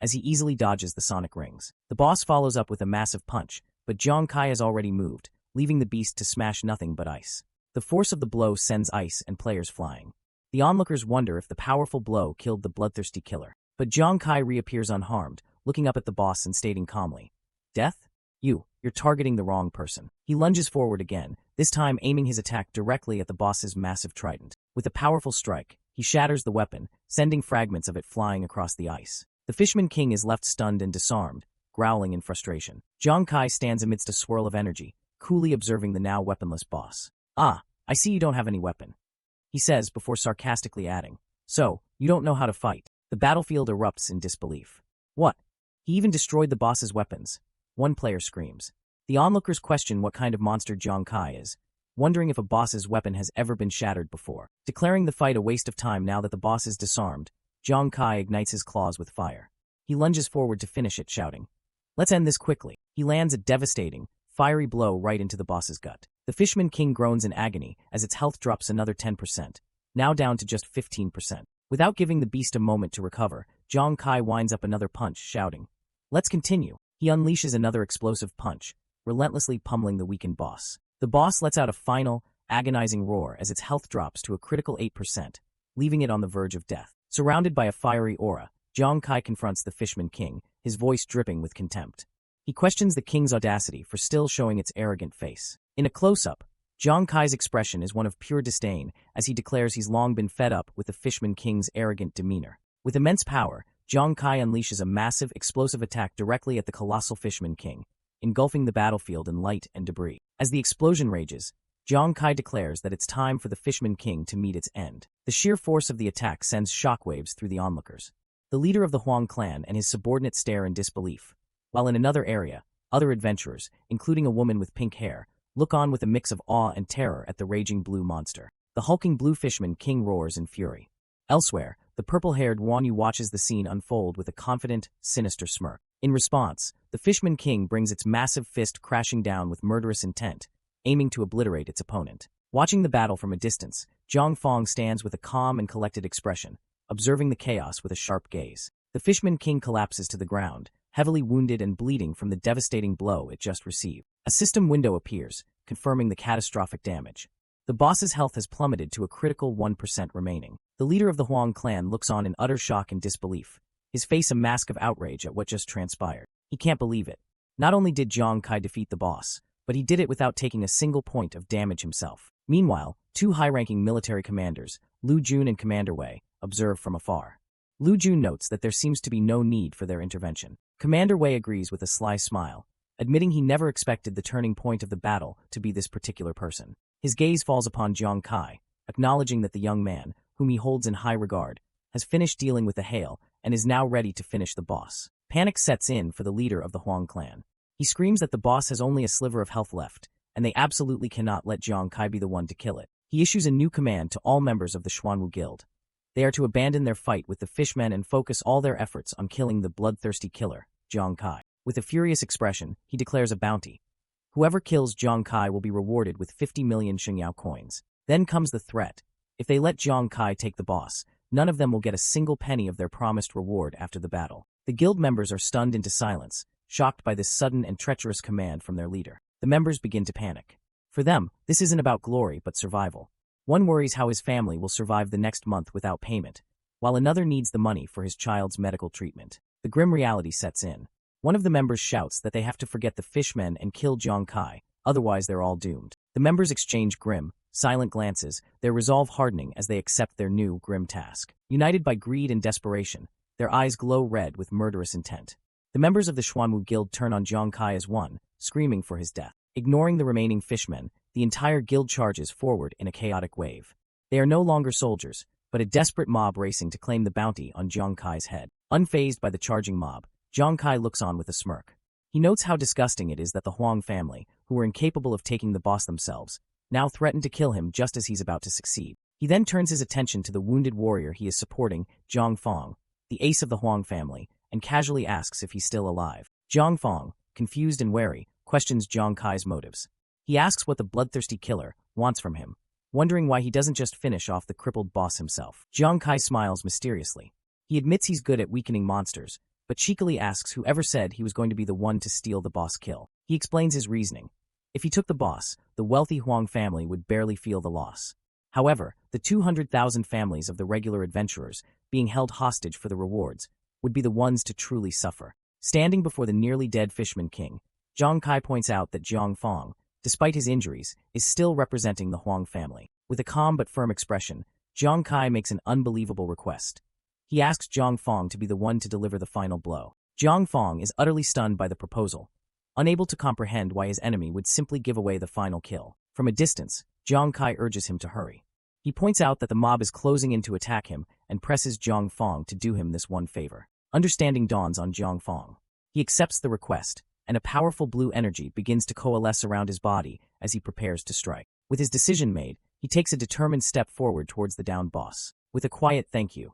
as he easily dodges the sonic rings. The boss follows up with a massive punch, but Zhang Kai has already moved, leaving the beast to smash nothing but ice. The force of the blow sends ice and players flying. The onlookers wonder if the powerful blow killed the bloodthirsty killer. But Zhang Kai reappears unharmed, looking up at the boss and stating calmly, "Death? You're targeting the wrong person." He lunges forward again, this time aiming his attack directly at the boss's massive trident. With a powerful strike, he shatters the weapon, sending fragments of it flying across the ice. The Fishman King is left stunned and disarmed, growling in frustration. Zhang Kai stands amidst a swirl of energy, coolly observing the now weaponless boss. "Ah, I see you don't have any weapon," he says before sarcastically adding, "So, you don't know how to fight." The battlefield erupts in disbelief. "What? He even destroyed the boss's weapons?" One player screams. The onlookers question what kind of monster Zhang Kai is, wondering if a boss's weapon has ever been shattered before. Declaring the fight a waste of time now that the boss is disarmed, Zhang Kai ignites his claws with fire. He lunges forward to finish it, shouting, "Let's end this quickly." He lands a devastating, fiery blow right into the boss's gut. The Fishman King groans in agony as its health drops another 10%, now down to just 15%. Without giving the beast a moment to recover, Zhang Kai winds up another punch, shouting, "Let's continue." He unleashes another explosive punch, relentlessly pummeling the weakened boss. The boss lets out a final, agonizing roar as its health drops to a critical 8%, leaving it on the verge of death. Surrounded by a fiery aura, Zhang Kai confronts the Fishman King, his voice dripping with contempt. He questions the king's audacity for still showing its arrogant face. In a close-up, Zhang Kai's expression is one of pure disdain as he declares he's long been fed up with the Fishman King's arrogant demeanor. With immense power, Zhang Kai unleashes a massive, explosive attack directly at the colossal Fishman King, engulfing the battlefield in light and debris. As the explosion rages, Zhang Kai declares that it's time for the Fishman King to meet its end. The sheer force of the attack sends shockwaves through the onlookers. The leader of the Huang clan and his subordinates stare in disbelief, while in another area, other adventurers, including a woman with pink hair, look on with a mix of awe and terror at the raging blue monster. The hulking blue Fishman King roars in fury. Elsewhere, the purple-haired Wan Yu watches the scene unfold with a confident, sinister smirk. In response, the Fishman King brings its massive fist crashing down with murderous intent, aiming to obliterate its opponent. Watching the battle from a distance, Zhang Fong stands with a calm and collected expression, observing the chaos with a sharp gaze. The Fishman King collapses to the ground, heavily wounded and bleeding from the devastating blow it just received. A system window appears, confirming the catastrophic damage. The boss's health has plummeted to a critical 1% remaining. The leader of the Huang clan looks on in utter shock and disbelief, his face a mask of outrage at what just transpired. He can't believe it. Not only did Zhang Kai defeat the boss, but he did it without taking a single point of damage himself. Meanwhile, two high-ranking military commanders, Lu Jun and Commander Wei, observe from afar. Lu Jun notes that there seems to be no need for their intervention. Commander Wei agrees with a sly smile, admitting he never expected the turning point of the battle to be this particular person. His gaze falls upon Zhang Kai, acknowledging that the young man, whom he holds in high regard, has finished dealing with the hail and is now ready to finish the boss. Panic sets in for the leader of the Huang clan. He screams that the boss has only a sliver of health left, and they absolutely cannot let Zhang Kai be the one to kill it. He issues a new command to all members of the Xuanwu Guild. They are to abandon their fight with the fishmen and focus all their efforts on killing the bloodthirsty killer, Zhang Kai. With a furious expression, he declares a bounty. Whoever kills Zhang Kai will be rewarded with 50 million Xingyao coins. Then comes the threat. If they let Zhang Kai take the boss, none of them will get a single penny of their promised reward after the battle. The guild members are stunned into silence, shocked by this sudden and treacherous command from their leader. The members begin to panic. For them, this isn't about glory but survival. One worries how his family will survive the next month without payment, while another needs the money for his child's medical treatment. The grim reality sets in. One of the members shouts that they have to forget the fishmen and kill Zhang Kai, otherwise they're all doomed. The members exchange grim, silent glances, their resolve hardening as they accept their new, grim task. United by greed and desperation, their eyes glow red with murderous intent. The members of the Xuanwu Guild turn on Zhang Kai as one, screaming for his death. Ignoring the remaining fishmen, the entire guild charges forward in a chaotic wave. They are no longer soldiers, but a desperate mob racing to claim the bounty on Zhang Kai's head. Unfazed by the charging mob, Zhang Kai looks on with a smirk. He notes how disgusting it is that the Huang family, who were incapable of taking the boss themselves, now threaten to kill him just as he's about to succeed. He then turns his attention to the wounded warrior he is supporting, Zhang Fong, the ace of the Huang family, and casually asks if he's still alive. Zhang Fong, confused and wary, questions Zhang Kai's motives. He asks what the bloodthirsty killer wants from him, wondering why he doesn't just finish off the crippled boss himself. Zhang Kai smiles mysteriously. He admits he's good at weakening monsters, but cheekily asks whoever said he was going to be the one to steal the boss kill. He explains his reasoning. If he took the boss, the wealthy Huang family would barely feel the loss. However, the 200,000 families of the regular adventurers, being held hostage for the rewards, would be the ones to truly suffer. Standing before the nearly dead Fishman King, Zhang Kai points out that Zhang Fong, despite his injuries, is still representing the Huang family. With a calm but firm expression, Zhang Kai makes an unbelievable request. He asks Zhang Fong to be the one to deliver the final blow. Zhang Fong is utterly stunned by the proposal, unable to comprehend why his enemy would simply give away the final kill. From a distance, Zhang Kai urges him to hurry. He points out that the mob is closing in to attack him and presses Zhang Fong to do him this one favor. Understanding dawns on Zhang Fong. He accepts the request, and a powerful blue energy begins to coalesce around his body as he prepares to strike. With his decision made, he takes a determined step forward towards the downed boss. With a quiet thank you,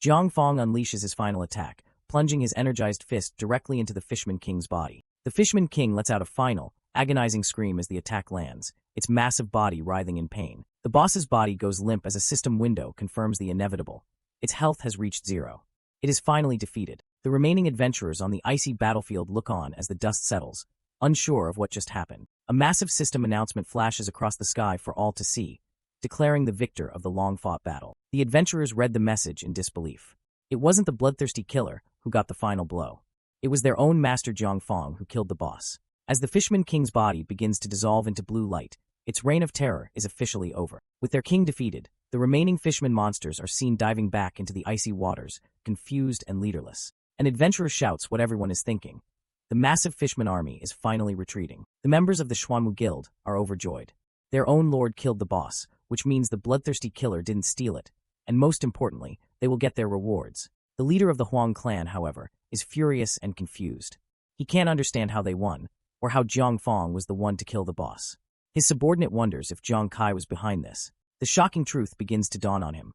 Zhang Fong unleashes his final attack, plunging his energized fist directly into the Fishman King's body. The Fishman King lets out a final, agonizing scream as the attack lands, its massive body writhing in pain. The boss's body goes limp as a system window confirms the inevitable. Its health has reached 0. It is finally defeated. The remaining adventurers on the icy battlefield look on as the dust settles, unsure of what just happened. A massive system announcement flashes across the sky for all to see, declaring the victor of the long-fought battle. The adventurers read the message in disbelief. It wasn't the bloodthirsty killer who got the final blow. It was their own master Jiang Fong who killed the boss. As the Fishman King's body begins to dissolve into blue light, its reign of terror is officially over. With their king defeated, the remaining Fishman monsters are seen diving back into the icy waters, confused and leaderless. An adventurer shouts what everyone is thinking. The massive Fishman army is finally retreating. The members of the Xuanwu Guild are overjoyed. Their own lord killed the boss, which means the bloodthirsty killer didn't steal it, and most importantly, they will get their rewards. The leader of the Huang clan, however, is furious and confused. He can't understand how they won, or how Jiang Fong was the one to kill the boss. His subordinate wonders if Jiang Kai was behind this. The shocking truth begins to dawn on him.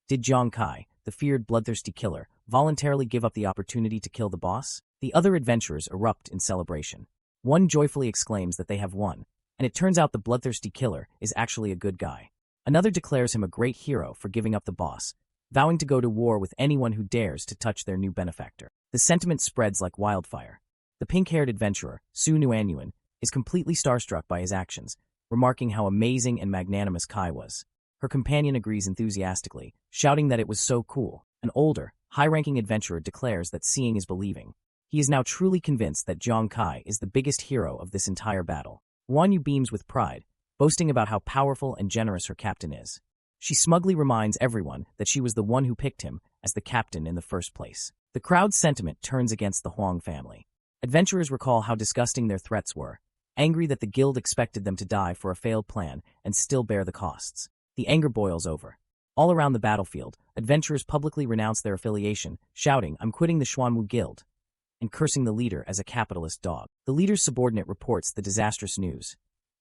Did Jiang Kai, the feared bloodthirsty killer, voluntarily give up the opportunity to kill the boss? The other adventurers erupt in celebration. One joyfully exclaims that they have won, and it turns out the bloodthirsty killer is actually a good guy. Another declares him a great hero for giving up the boss, vowing to go to war with anyone who dares to touch their new benefactor. The sentiment spreads like wildfire. The pink-haired adventurer, Su Nuanyuan, is completely starstruck by his actions, remarking how amazing and magnanimous Kai was. Her companion agrees enthusiastically, shouting that it was so cool. An older, high-ranking adventurer declares that seeing is believing. He is now truly convinced that Jiang Kai is the biggest hero of this entire battle. Wanyu beams with pride, boasting about how powerful and generous her captain is. She smugly reminds everyone that she was the one who picked him as the captain in the first place. The crowd's sentiment turns against the Huang family. Adventurers recall how disgusting their threats were, angry that the guild expected them to die for a failed plan and still bear the costs. The anger boils over. All around the battlefield, adventurers publicly renounce their affiliation, shouting, "I'm quitting the Xuanwu Guild," and cursing the leader as a capitalist dog. The leader's subordinate reports the disastrous news.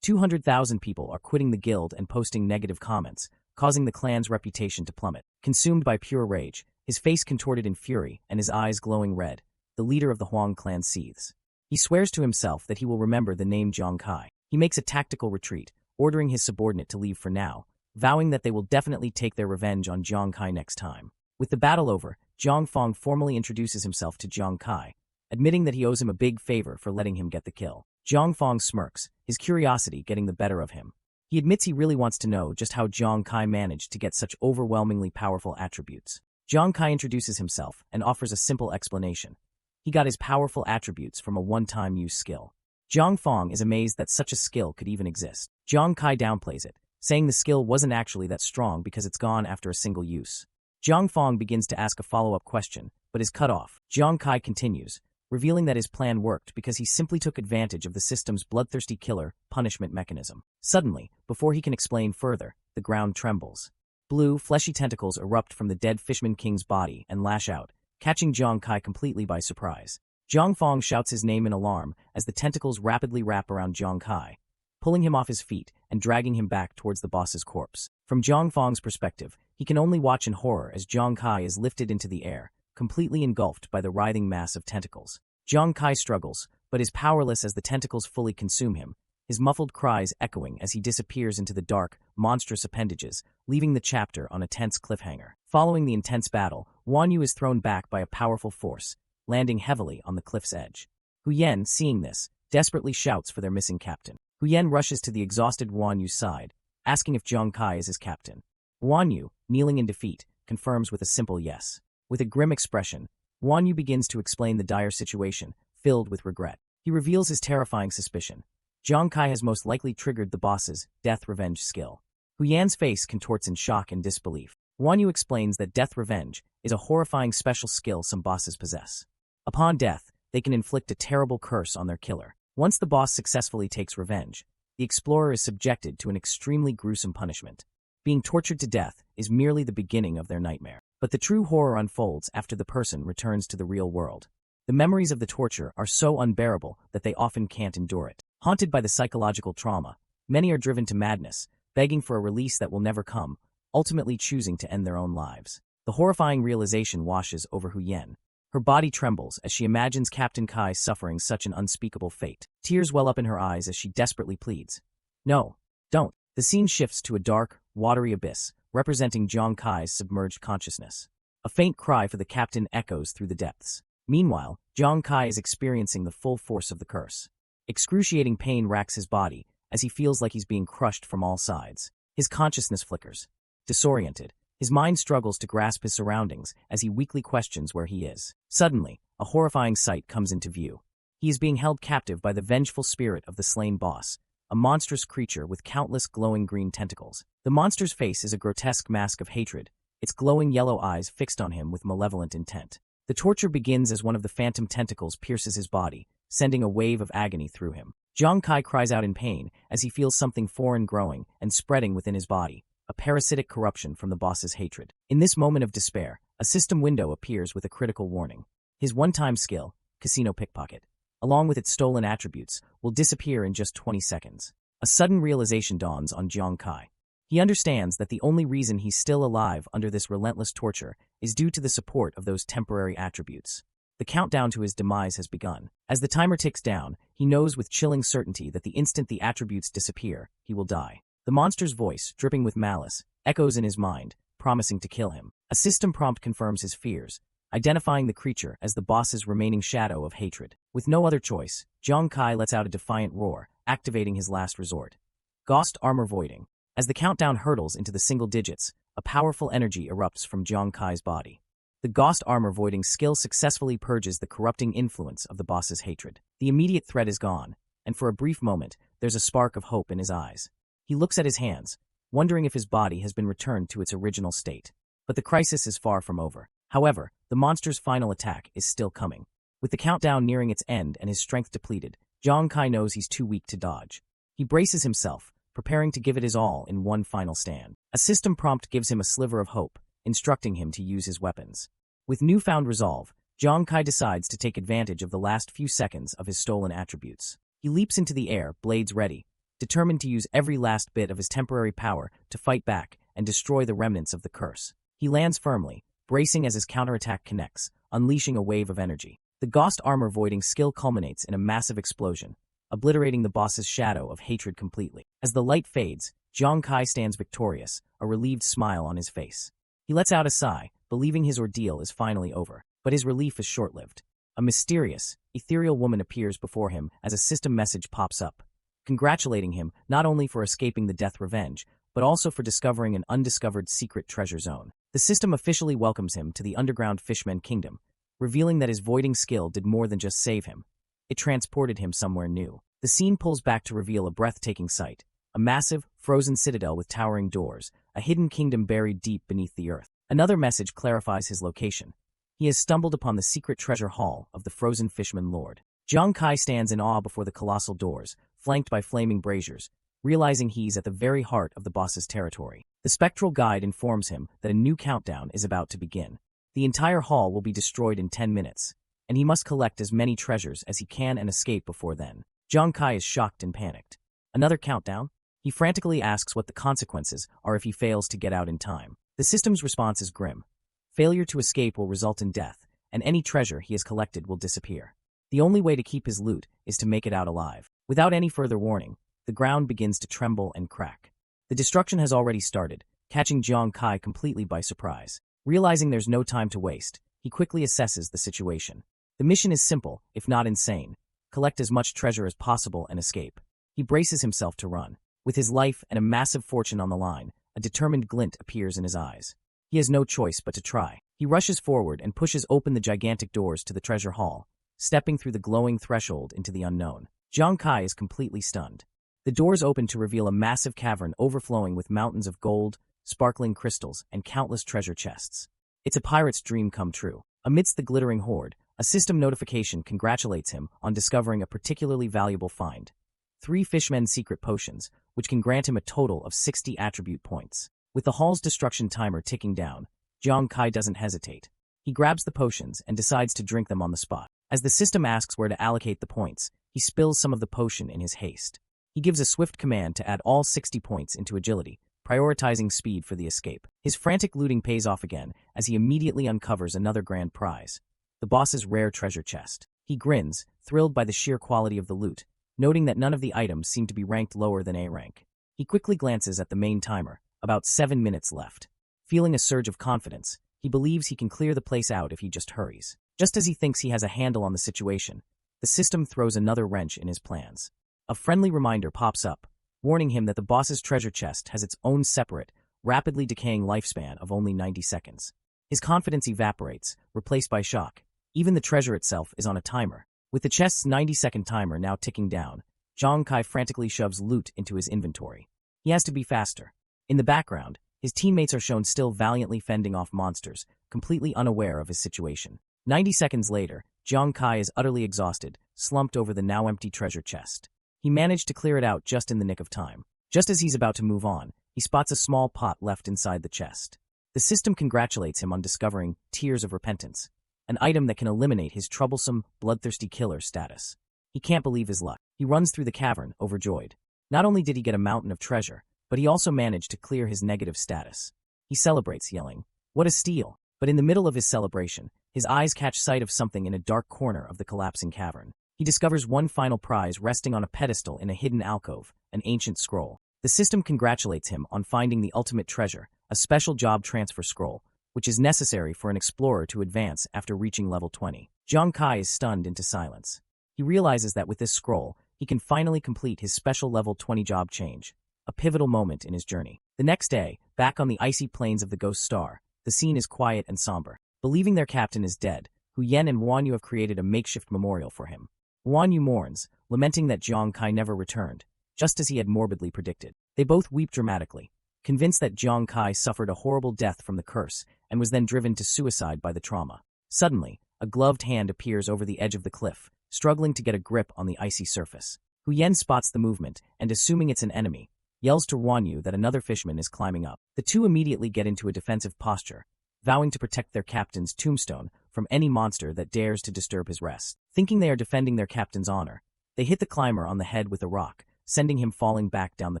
200,000 people are quitting the guild and posting negative comments, causing the clan's reputation to plummet. Consumed by pure rage, his face contorted in fury and his eyes glowing red, the leader of the Huang clan seethes. He swears to himself that he will remember the name Jiang Kai. He makes a tactical retreat, ordering his subordinate to leave for now, vowing that they will definitely take their revenge on Jiang Kai next time. With the battle over, Jiang Fong formally introduces himself to Jiang Kai, admitting that he owes him a big favor for letting him get the kill. Jiang Fong smirks, his curiosity getting the better of him. He admits he really wants to know just how Jiang Kai managed to get such overwhelmingly powerful attributes. Jiang Kai introduces himself and offers a simple explanation. He got his powerful attributes from a one-time use skill. Jiang Fong is amazed that such a skill could even exist. Jiang Kai downplays it, saying the skill wasn't actually that strong because it's gone after a single use. Jiang Fong begins to ask a follow-up question, but is cut off. Jiang Kai continues, revealing that his plan worked because he simply took advantage of the system's bloodthirsty killer punishment mechanism. Suddenly, before he can explain further, the ground trembles. Blue, fleshy tentacles erupt from the dead Fishman King's body and lash out, catching Jiang Kai completely by surprise. Jiang Fong shouts his name in alarm as the tentacles rapidly wrap around Jiang Kai, pulling him off his feet and dragging him back towards the boss's corpse. From Jiang Fong's perspective, he can only watch in horror as Jiang Kai is lifted into the air, completely engulfed by the writhing mass of tentacles. Jiang Kai struggles, but is powerless as the tentacles fully consume him, his muffled cries echoing as he disappears into the dark, monstrous appendages, leaving the chapter on a tense cliffhanger. Following the intense battle, Wanyu is thrown back by a powerful force, landing heavily on the cliff's edge. Huyen, seeing this, desperately shouts for their missing captain. Huyen rushes to the exhausted Wanyu's side, asking if Jiang Kai is his captain. Wanyu, kneeling in defeat, confirms with a simple yes. With a grim expression, Wanyu begins to explain the dire situation, filled with regret. He reveals his terrifying suspicion. Jiang Kai has most likely triggered the boss's death revenge skill. Huyan's face contorts in shock and disbelief. Wanyu explains that death revenge is a horrifying special skill some bosses possess. Upon death, they can inflict a terrible curse on their killer. Once the boss successfully takes revenge, the explorer is subjected to an extremely gruesome punishment. Being tortured to death is merely the beginning of their nightmare. But the true horror unfolds after the person returns to the real world. The memories of the torture are so unbearable that they often can't endure it. Haunted by the psychological trauma, many are driven to madness, begging for a release that will never come, ultimately choosing to end their own lives. The horrifying realization washes over Huyen. Her body trembles as she imagines Captain Kai suffering such an unspeakable fate. Tears well up in her eyes as she desperately pleads, "No, don't." The scene shifts to a dark, watery abyss, representing Jiang Kai's submerged consciousness. A faint cry for the captain echoes through the depths. Meanwhile, Jiang Kai is experiencing the full force of the curse. Excruciating pain racks his body as he feels like he's being crushed from all sides. His consciousness flickers. Disoriented, his mind struggles to grasp his surroundings as he weakly questions where he is. Suddenly, a horrifying sight comes into view. He is being held captive by the vengeful spirit of the slain boss, a monstrous creature with countless glowing green tentacles. The monster's face is a grotesque mask of hatred, its glowing yellow eyes fixed on him with malevolent intent. The torture begins as one of the phantom tentacles pierces his body, sending a wave of agony through him. Jiang Kai cries out in pain as he feels something foreign growing and spreading within his body, a parasitic corruption from the boss's hatred. In this moment of despair, a system window appears with a critical warning. His one-time skill, Casino Pickpocket, along with its stolen attributes, will disappear in just 20 seconds. A sudden realization dawns on Jiang Kai. He understands that the only reason he's still alive under this relentless torture is due to the support of those temporary attributes. The countdown to his demise has begun. As the timer ticks down, he knows with chilling certainty that the instant the attributes disappear, he will die. The monster's voice, dripping with malice, echoes in his mind, promising to kill him. A system prompt confirms his fears, identifying the creature as the boss's remaining shadow of hatred. With no other choice, Jiang Kai lets out a defiant roar, activating his last resort. Ghost Armor Voiding. As the countdown hurtles into the single digits, a powerful energy erupts from Jiang Kai's body. The Ghost Armor Voiding skill successfully purges the corrupting influence of the boss's hatred. The immediate threat is gone, and for a brief moment, there's a spark of hope in his eyes. He looks at his hands, wondering if his body has been returned to its original state. But the crisis is far from over. However, the monster's final attack is still coming. With the countdown nearing its end and his strength depleted, Jiang Kai knows he's too weak to dodge. He braces himself, preparing to give it his all in one final stand. A system prompt gives him a sliver of hope, instructing him to use his weapons. With newfound resolve, Jiang Kai decides to take advantage of the last few seconds of his stolen attributes. He leaps into the air, blades ready, determined to use every last bit of his temporary power to fight back and destroy the remnants of the curse. He lands firmly, bracing as his counterattack connects, unleashing a wave of energy. The Ghost Armor Voiding skill culminates in a massive explosion, obliterating the boss's shadow of hatred completely. As the light fades, Jiang Kai stands victorious, a relieved smile on his face. He lets out a sigh, believing his ordeal is finally over. But his relief is short-lived. A mysterious, ethereal woman appears before him as a system message pops up, congratulating him not only for escaping the death revenge, but also for discovering an undiscovered secret treasure zone. The system officially welcomes him to the underground Fishmen Kingdom, revealing that his voiding skill did more than just save him. It transported him somewhere new. The scene pulls back to reveal a breathtaking sight, a massive, frozen citadel with towering doors, a hidden kingdom buried deep beneath the earth. Another message clarifies his location. He has stumbled upon the secret treasure hall of the frozen Fishman Lord. Jiang Kai stands in awe before the colossal doors, flanked by flaming braziers, realizing he's at the very heart of the boss's territory. The spectral guide informs him that a new countdown is about to begin. The entire hall will be destroyed in 10 minutes, and he must collect as many treasures as he can and escape before then. Jiang Kai is shocked and panicked. Another countdown? He frantically asks what the consequences are if he fails to get out in time. The system's response is grim. Failure to escape will result in death, and any treasure he has collected will disappear. The only way to keep his loot is to make it out alive. Without any further warning, the ground begins to tremble and crack. The destruction has already started, catching Jiang Kai completely by surprise. Realizing there's no time to waste, he quickly assesses the situation. The mission is simple, if not insane. Collect as much treasure as possible and escape. He braces himself to run. With his life and a massive fortune on the line, a determined glint appears in his eyes. He has no choice but to try. He rushes forward and pushes open the gigantic doors to the treasure hall, stepping through the glowing threshold into the unknown. Jiang Kai is completely stunned. The doors open to reveal a massive cavern overflowing with mountains of gold, sparkling crystals, and countless treasure chests. It's a pirate's dream come true. Amidst the glittering hoard, a system notification congratulates him on discovering a particularly valuable find. 3 Fishmen's secret potions, which can grant him a total of 60 attribute points. With the hall's destruction timer ticking down, Jiang Kai doesn't hesitate. He grabs the potions and decides to drink them on the spot. As the system asks where to allocate the points, he spills some of the potion in his haste. He gives a swift command to add all 60 points into agility, prioritizing speed for the escape. His frantic looting pays off again as he immediately uncovers another grand prize, the boss's rare treasure chest. He grins, thrilled by the sheer quality of the loot, noting that none of the items seem to be ranked lower than A rank. He quickly glances at the main timer, about 7 minutes left. Feeling a surge of confidence, He believes he can clear the place out if he just hurries. Just as he thinks he has a handle on the situation, the system throws another wrench in his plans. A friendly reminder pops up, warning him that the boss's treasure chest has its own separate, rapidly decaying lifespan of only 90 seconds. His confidence evaporates, replaced by shock. Even the treasure itself is on a timer. With the chest's 90-second timer now ticking down, Zhang Kai frantically shoves loot into his inventory. He has to be faster. In the background, his teammates are shown still valiantly fending off monsters, completely unaware of his situation. 90 seconds later, Zhang Kai is utterly exhausted, slumped over the now empty treasure chest. He managed to clear it out just in the nick of time. Just as he's about to move on, he spots a small pot left inside the chest. The system congratulates him on discovering Tears of Repentance, an item that can eliminate his troublesome, bloodthirsty killer status. He can't believe his luck. He runs through the cavern, overjoyed. Not only did he get a mountain of treasure, but he also managed to clear his negative status. He celebrates, yelling, "What a steal!" But in the middle of his celebration, his eyes catch sight of something in a dark corner of the collapsing cavern. He discovers one final prize resting on a pedestal in a hidden alcove, an ancient scroll. The system congratulates him on finding the ultimate treasure, a special job transfer scroll, which is necessary for an explorer to advance after reaching level 20. Zhang Kai is stunned into silence. He realizes that with this scroll, he can finally complete his special level 20 job change, a pivotal moment in his journey. The next day, back on the icy plains of the Ghost Star, the scene is quiet and somber. Believing their captain is dead, Hu Yen and Wanyu have created a makeshift memorial for him. Wanyu mourns, lamenting that Zhang Kai never returned, just as he had morbidly predicted. They both weep dramatically, convinced that Zhang Kai suffered a horrible death from the curse and was then driven to suicide by the trauma. Suddenly, a gloved hand appears over the edge of the cliff, struggling to get a grip on the icy surface. Hu Yen spots the movement and, assuming it's an enemy, yells to Wanyu that another fisherman is climbing up. The two immediately get into a defensive posture, vowing to protect their captain's tombstone from any monster that dares to disturb his rest. Thinking they are defending their captain's honor, they hit the climber on the head with a rock, sending him falling back down the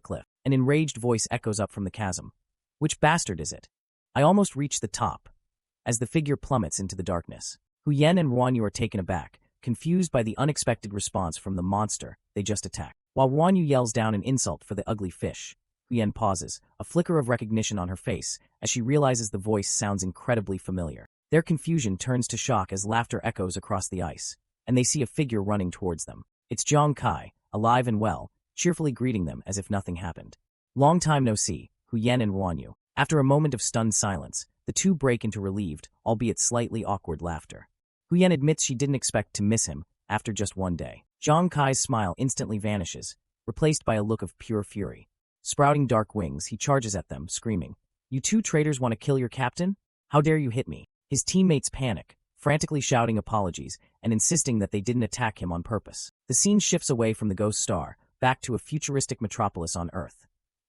cliff. An enraged voice echoes up from the chasm. "Which bastard is it? I almost reached the top," as the figure plummets into the darkness. Hu Yen and Wanyu are taken aback, confused by the unexpected response from the monster they just attacked. While Wanyu yells down an insult for the ugly fish, Hu Yen pauses, a flicker of recognition on her face as she realizes the voice sounds incredibly familiar. Their confusion turns to shock as laughter echoes across the ice, and they see a figure running towards them. It's Zhang Kai, alive and well, cheerfully greeting them as if nothing happened. "Long time no see, Hu Yen and Wanyu." After a moment of stunned silence, the two break into relieved, albeit slightly awkward laughter. Hu Yen admits she didn't expect to miss him after just one day. Zhang Kai's smile instantly vanishes, replaced by a look of pure fury. Sprouting dark wings, he charges at them, screaming, "You two traitors want to kill your captain? How dare you hit me?" His teammates panic, frantically shouting apologies and insisting that they didn't attack him on purpose. The scene shifts away from the Ghost Star, back to a futuristic metropolis on Earth,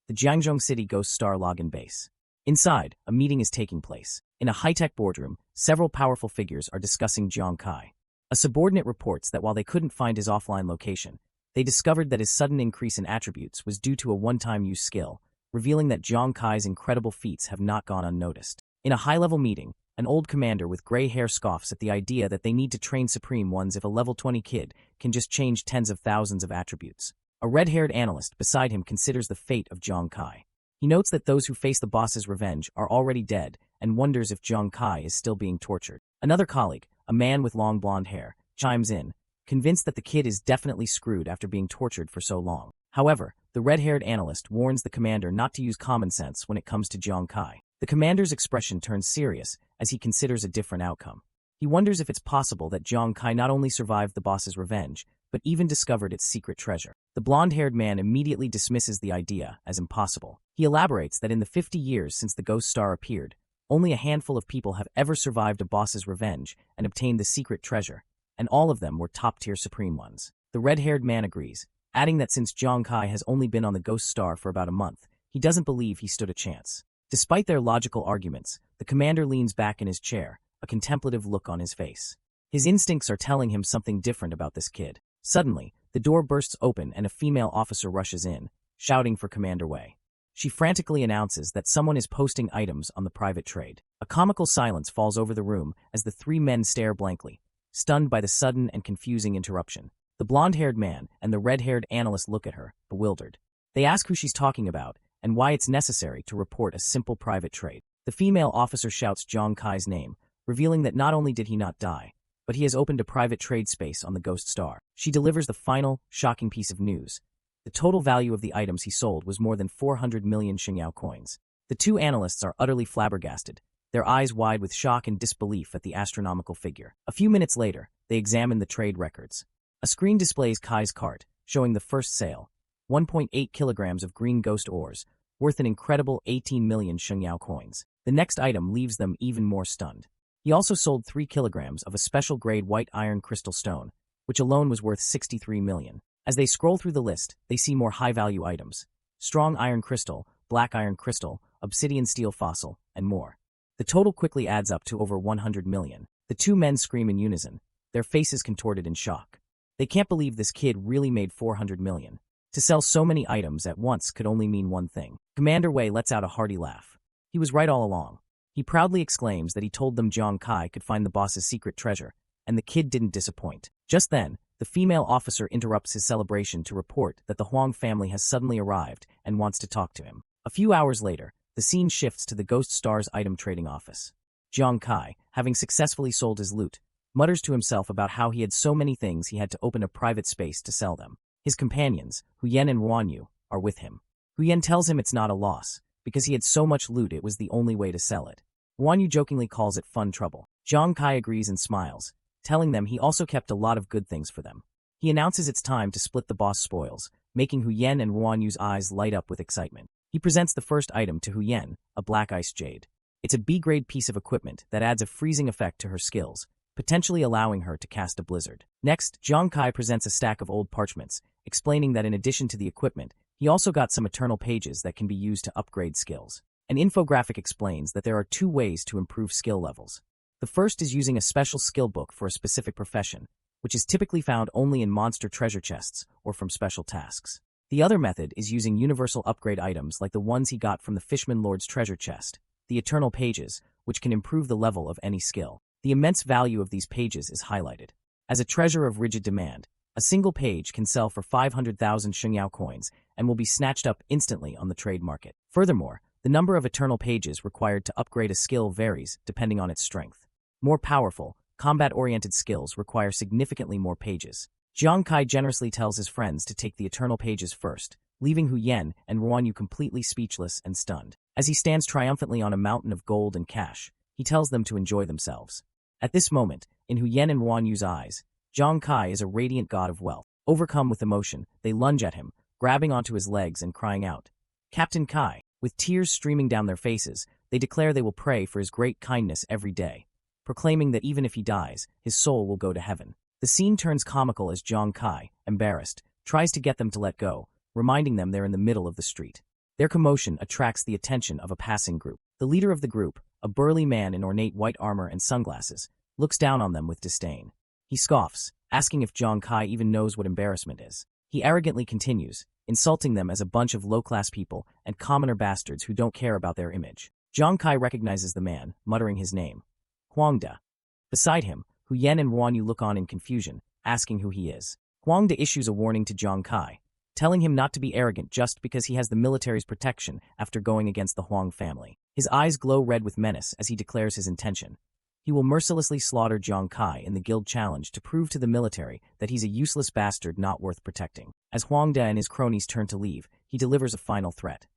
the Jiangzhou City Ghost Star login base. Inside, a meeting is taking place. In a high-tech boardroom, several powerful figures are discussing Zhang Kai. A subordinate reports that while they couldn't find his offline location, they discovered that his sudden increase in attributes was due to a one-time use skill, revealing that Zhang Kai's incredible feats have not gone unnoticed. In a high-level meeting, an old commander with gray hair scoffs at the idea that they need to train Supreme Ones if a level 20 kid can just change tens of thousands of attributes. A red-haired analyst beside him considers the fate of Zhang Kai. He notes that those who face the boss's revenge are already dead and wonders if Zhang Kai is still being tortured. Another colleague, a man with long blonde hair, chimes in, convinced that the kid is definitely screwed after being tortured for so long. However, the red-haired analyst warns the commander not to use common sense when it comes to Zhang Kai. The commander's expression turns serious as he considers a different outcome. He wonders if it's possible that Zhang Kai not only survived the boss's revenge, but even discovered its secret treasure. The blonde-haired man immediately dismisses the idea as impossible. He elaborates that in the 50 years since the Ghost Star appeared, only a handful of people have ever survived a boss's revenge and obtained the secret treasure, and all of them were top-tier Supreme Ones. The red-haired man agrees, adding that since Zhang Kai has only been on the Ghost Star for about a month, he doesn't believe he stood a chance. Despite their logical arguments, the commander leans back in his chair, a contemplative look on his face. His instincts are telling him something different about this kid. Suddenly, the door bursts open and a female officer rushes in, shouting for Commander Wei. She frantically announces that someone is posting items on the private trade. A comical silence falls over the room as the three men stare blankly, stunned by the sudden and confusing interruption. The blonde-haired man and the red-haired analyst look at her, bewildered. They ask who she's talking about and why it's necessary to report a simple private trade. The female officer shouts Jiang Kai's name, revealing that not only did he not die, but he has opened a private trade space on the Ghost Star. She delivers the final, shocking piece of news. The total value of the items he sold was more than 400 million Xingyao coins. The two analysts are utterly flabbergasted, their eyes wide with shock and disbelief at the astronomical figure. A few minutes later, they examine the trade records. A screen displays Kai's cart, showing the first sale, 1.8 kilograms of green ghost ores, worth an incredible 18 million Xingyao coins. The next item leaves them even more stunned. He also sold 3 kilograms of a special-grade white iron crystal stone, which alone was worth 63 million. As they scroll through the list, they see more high-value items: strong iron crystal, black iron crystal, obsidian steel fossil, and more. The total quickly adds up to over 100 million. The two men scream in unison, their faces contorted in shock. They can't believe this kid really made 400 million. To sell so many items at once could only mean one thing. Commander Wei lets out a hearty laugh. He was right all along. He proudly exclaims that he told them Jiang Kai could find the boss's secret treasure, and the kid didn't disappoint. Just then, the female officer interrupts his celebration to report that the Huang family has suddenly arrived and wants to talk to him. A few hours later, the scene shifts to the Ghost Star's item trading office. Jiang Kai, having successfully sold his loot, mutters to himself about how he had so many things he had to open a private space to sell them. His companions, Huyen and Ruanyu, are with him. Huyen tells him it's not a loss, because he had so much loot it was the only way to sell it. Ruanyu jokingly calls it fun trouble. Jiang Kai agrees and smiles, telling them he also kept a lot of good things for them. He announces it's time to split the boss spoils, making Huyen and Ruanyu's eyes light up with excitement. He presents the first item to Huyen, a black ice jade. It's a B-grade piece of equipment that adds a freezing effect to her skills, potentially allowing her to cast a blizzard. Next, Jiang Kai presents a stack of old parchments, explaining that in addition to the equipment, he also got some eternal pages that can be used to upgrade skills. An infographic explains that there are 2 ways to improve skill levels. The first is using a special skill book for a specific profession, which is typically found only in monster treasure chests or from special tasks. The other method is using universal upgrade items like the ones he got from the Fishman Lord's treasure chest, the eternal pages, which can improve the level of any skill. The immense value of these pages is highlighted. As a treasure of rigid demand, a single page can sell for 500,000 Xingyao coins and will be snatched up instantly on the trade market. Furthermore, the number of eternal pages required to upgrade a skill varies depending on its strength. More powerful, combat-oriented skills require significantly more pages. Jiang Kai generously tells his friends to take the eternal pages first, leaving Huyen and Ruanyu completely speechless and stunned. As he stands triumphantly on a mountain of gold and cash, he tells them to enjoy themselves. At this moment, in Huyen and Ruanyu's eyes, Jiang Kai is a radiant god of wealth. Overcome with emotion, they lunge at him, grabbing onto his legs and crying out, "Captain Kai!" With tears streaming down their faces, they declare they will pray for his great kindness every day, proclaiming that even if he dies, his soul will go to heaven. The scene turns comical as Jiang Kai, embarrassed, tries to get them to let go, reminding them they're in the middle of the street. Their commotion attracts the attention of a passing group. The leader of the group, a burly man in ornate white armor and sunglasses, looks down on them with disdain. He scoffs, asking if Jiang Kai even knows what embarrassment is. He arrogantly continues, insulting them as a bunch of low-class people and commoner bastards who don't care about their image. Jiang Kai recognizes the man, muttering his name, Huangda. Beside him, Huyen and Ruanyu look on in confusion, asking who he is. Huangda issues a warning to Jiang Kai, telling him not to be arrogant just because he has the military's protection after going against the Huang family. His eyes glow red with menace as he declares his intention. He will mercilessly slaughter Jiang Kai in the guild challenge to prove to the military that he's a useless bastard not worth protecting. As Huangda and his cronies turn to leave, he delivers a final threat.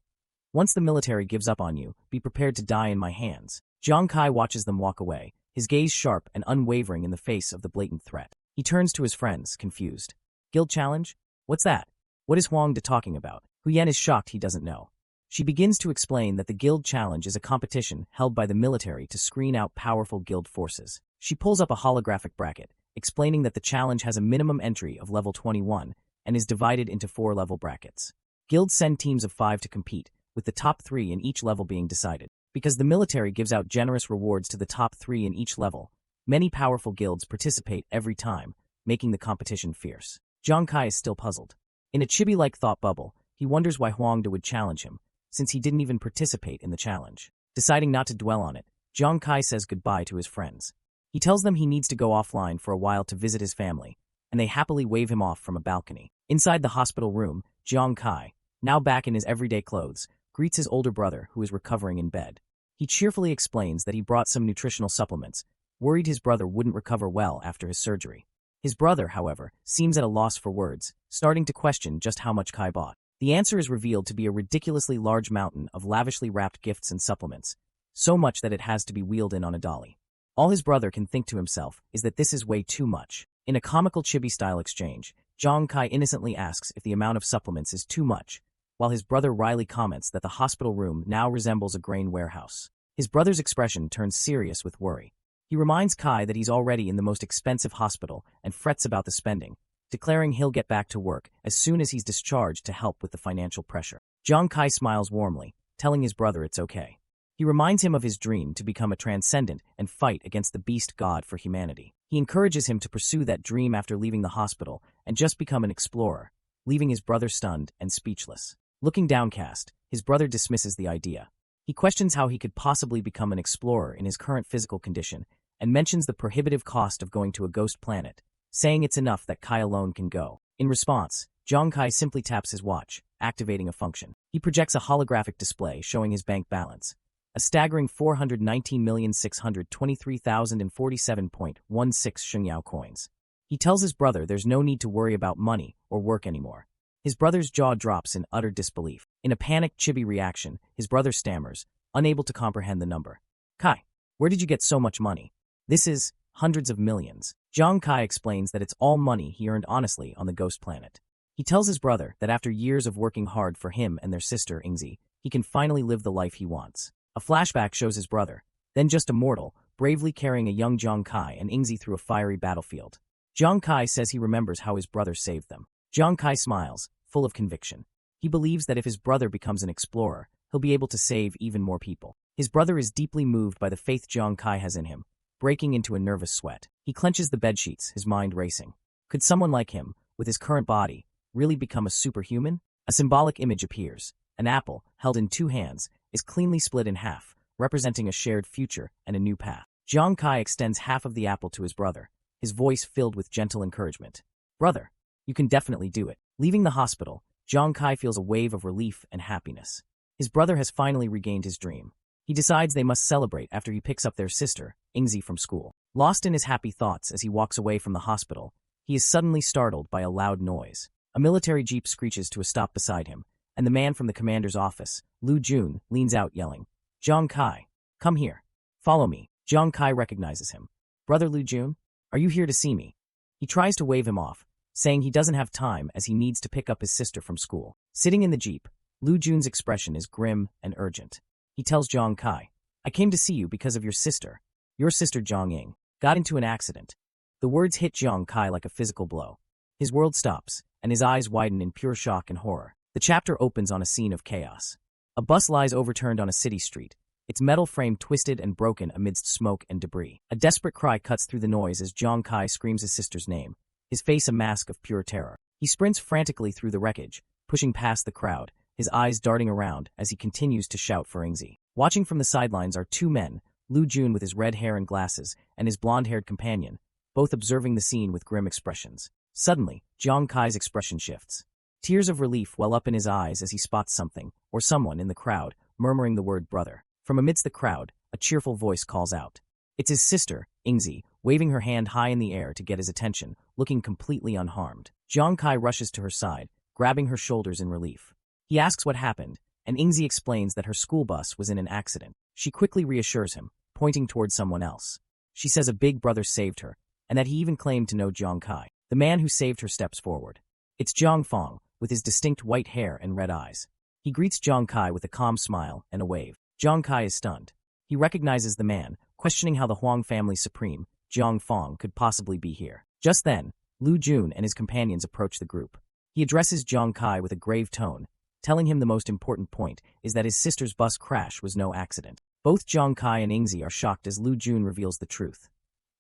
"Once the military gives up on you, be prepared to die in my hands." Jiang Kai watches them walk away, his gaze sharp and unwavering in the face of the blatant threat. He turns to his friends, confused. "Guild challenge? What's that? What is Huangda talking about?" Huyen is shocked he doesn't know. She begins to explain that the Guild Challenge is a competition held by the military to screen out powerful guild forces. She pulls up a holographic bracket, explaining that the challenge has a minimum entry of level 21 and is divided into 4 level brackets. Guilds send teams of 5 to compete, with the top 3 in each level being decided. Because the military gives out generous rewards to the top 3 in each level, many powerful guilds participate every time, making the competition fierce. Jiang Kai is still puzzled. In a chibi-like thought bubble, he wonders why Huangda would challenge him, since he didn't even participate in the challenge. Deciding not to dwell on it, Jiang Kai says goodbye to his friends. He tells them he needs to go offline for a while to visit his family, and they happily wave him off from a balcony. Inside the hospital room, Jiang Kai, now back in his everyday clothes, greets his older brother who is recovering in bed. He cheerfully explains that he brought some nutritional supplements, worried his brother wouldn't recover well after his surgery. His brother, however, seems at a loss for words, starting to question just how much Kai bought. The answer is revealed to be a ridiculously large mountain of lavishly wrapped gifts and supplements, so much that it has to be wheeled in on a dolly. All his brother can think to himself is that this is way too much. In a comical chibi-style exchange, Jong Kai innocently asks if the amount of supplements is too much, while his brother Riley comments that the hospital room now resembles a grain warehouse. His brother's expression turns serious with worry. He reminds Kai that he's already in the most expensive hospital and frets about the spending, declaring he'll get back to work as soon as he's discharged to help with the financial pressure. Jong Kai smiles warmly, telling his brother it's okay. He reminds him of his dream to become a transcendent and fight against the beast god for humanity. He encourages him to pursue that dream after leaving the hospital and just become an explorer, leaving his brother stunned and speechless. Looking downcast, his brother dismisses the idea. He questions how he could possibly become an explorer in his current physical condition and mentions the prohibitive cost of going to a ghost planet, saying it's enough that Kai alone can go. In response, Jong Kai simply taps his watch, activating a function. He projects a holographic display showing his bank balance, a staggering 419,623,047.16 Shengyao coins. He tells his brother there's no need to worry about money or work anymore. His brother's jaw drops in utter disbelief. In a panicked chibi reaction, his brother stammers, unable to comprehend the number. Kai, where did you get so much money? This is hundreds of millions. Jong Kai explains that it's all money he earned honestly on the ghost planet. He tells his brother that after years of working hard for him and their sister Ingzi, he can finally live the life he wants. A flashback shows his brother, then just a mortal, bravely carrying a young Jong Kai and Ingzi through a fiery battlefield. Jong Kai says he remembers how his brother saved them. Jong Kai smiles, full of conviction. He believes that if his brother becomes an explorer, he'll be able to save even more people. His brother is deeply moved by the faith Jong Kai has in him, breaking into a nervous sweat. He clenches the bedsheets, his mind racing. Could someone like him, with his current body, really become a superhuman? A symbolic image appears. An apple, held in two hands, is cleanly split in half, representing a shared future and a new path. Jong Kai extends half of the apple to his brother, his voice filled with gentle encouragement. Brother, you can definitely do it. Leaving the hospital, Jong Kai feels a wave of relief and happiness. His brother has finally regained his dream. He decides they must celebrate after he picks up their sister, Ingzi, from school. Lost in his happy thoughts as he walks away from the hospital, he is suddenly startled by a loud noise. A military jeep screeches to a stop beside him, and the man from the commander's office, Lu Jun, leans out yelling, Jong Kai, come here. Follow me. Jong Kai recognizes him. Brother Lu Jun, are you here to see me? He tries to wave him off, saying he doesn't have time as he needs to pick up his sister from school. Sitting in the jeep, Lu Jun's expression is grim and urgent. He tells Jong Kai, I came to see you because of your sister. Your sister Jong Ying got into an accident. The words hit Jong Kai like a physical blow. His world stops, and his eyes widen in pure shock and horror. The chapter opens on a scene of chaos. A bus lies overturned on a city street, its metal frame twisted and broken amidst smoke and debris. A desperate cry cuts through the noise as Jong Kai screams his sister's name, his face a mask of pure terror. He sprints frantically through the wreckage, pushing past the crowd, his eyes darting around as he continues to shout for Ingzi. Watching from the sidelines are two men, Lu Jun with his red hair and glasses, and his blonde-haired companion, both observing the scene with grim expressions. Suddenly, Jong Kai's expression shifts. Tears of relief well up in his eyes as he spots something, or someone in the crowd, murmuring the word brother. From amidst the crowd, a cheerful voice calls out. It's his sister, Ingzi, waving her hand high in the air to get his attention, looking completely unharmed. Jong Kai rushes to her side, grabbing her shoulders in relief. He asks what happened, and Ingzi explains that her school bus was in an accident. She quickly reassures him, pointing towards someone else. She says a big brother saved her, and that he even claimed to know Jong Kai. The man who saved her steps forward. It's Zhang Fong, with his distinct white hair and red eyes. He greets Jong Kai with a calm smile and a wave. Jong Kai is stunned. He recognizes the man, questioning how the Huang family's supreme, Zhang Fong, could possibly be here. Just then, Lu Jun and his companions approach the group. He addresses Jong Kai with a grave tone, telling him the most important point is that his sister's bus crash was no accident. Both Jong Kai and Ingzi are shocked as Lu Jun reveals the truth.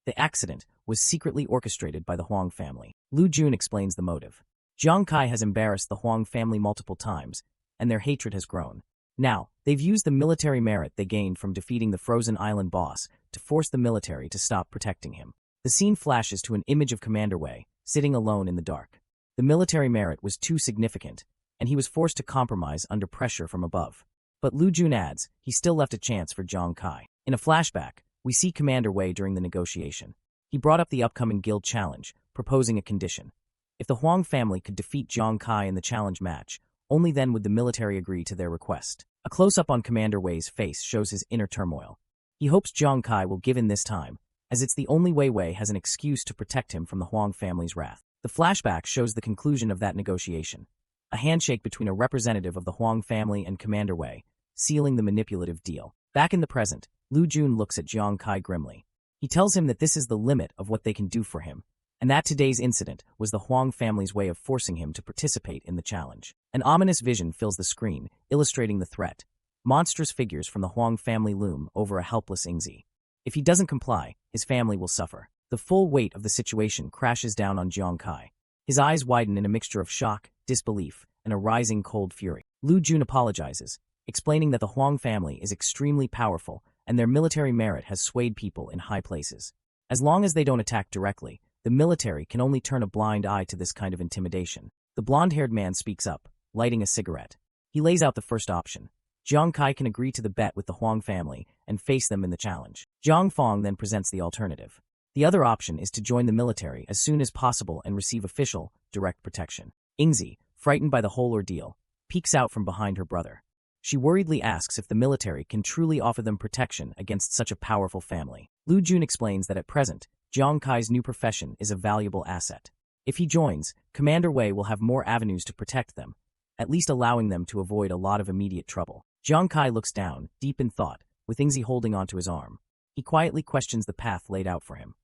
The accident was secretly orchestrated by the Huang family. Lu Jun explains the motive. Jong Kai has embarrassed the Huang family multiple times, and their hatred has grown. Now, they've used the military merit they gained from defeating the Frozen Island boss to force the military to stop protecting him. The scene flashes to an image of Commander Wei, sitting alone in the dark. The military merit was too significant, and he was forced to compromise under pressure from above. But Lu Jun adds, he still left a chance for Jiang Kai. In a flashback, we see Commander Wei during the negotiation. He brought up the upcoming guild challenge, proposing a condition. If the Huang family could defeat Jiang Kai in the challenge match, only then would the military agree to their request. A close-up on Commander Wei's face shows his inner turmoil. He hopes Jiang Kai will give in this time, as it's the only way Wei has an excuse to protect him from the Huang family's wrath. The flashback shows the conclusion of that negotiation. A handshake between a representative of the Huang family and Commander Wei, sealing the manipulative deal. Back in the present, Lu Jun looks at Jiang Kai grimly. He tells him that this is the limit of what they can do for him, and that today's incident was the Huang family's way of forcing him to participate in the challenge. An ominous vision fills the screen, illustrating the threat. Monstrous figures from the Huang family loom over a helpless Ingzi. If he doesn't comply, his family will suffer. The full weight of the situation crashes down on Jiang Kai. His eyes widen in a mixture of shock, disbelief, and a rising cold fury. Lu Jun apologizes, explaining that the Huang family is extremely powerful and their military merit has swayed people in high places. As long as they don't attack directly, the military can only turn a blind eye to this kind of intimidation. The blonde-haired man speaks up, lighting a cigarette. He lays out the first option. Jiang Kai can agree to the bet with the Huang family and face them in the challenge. Jiang Fong then presents the alternative. The other option is to join the military as soon as possible and receive official, direct protection. Ingzi, frightened by the whole ordeal, peeks out from behind her brother. She worriedly asks if the military can truly offer them protection against such a powerful family. Lu Jun explains that at present, Jiang Kai's new profession is a valuable asset. If he joins, Commander Wei will have more avenues to protect them, at least allowing them to avoid a lot of immediate trouble. Jiang Kai looks down, deep in thought, with Ingzi holding onto his arm. He quietly questions the path laid out for him.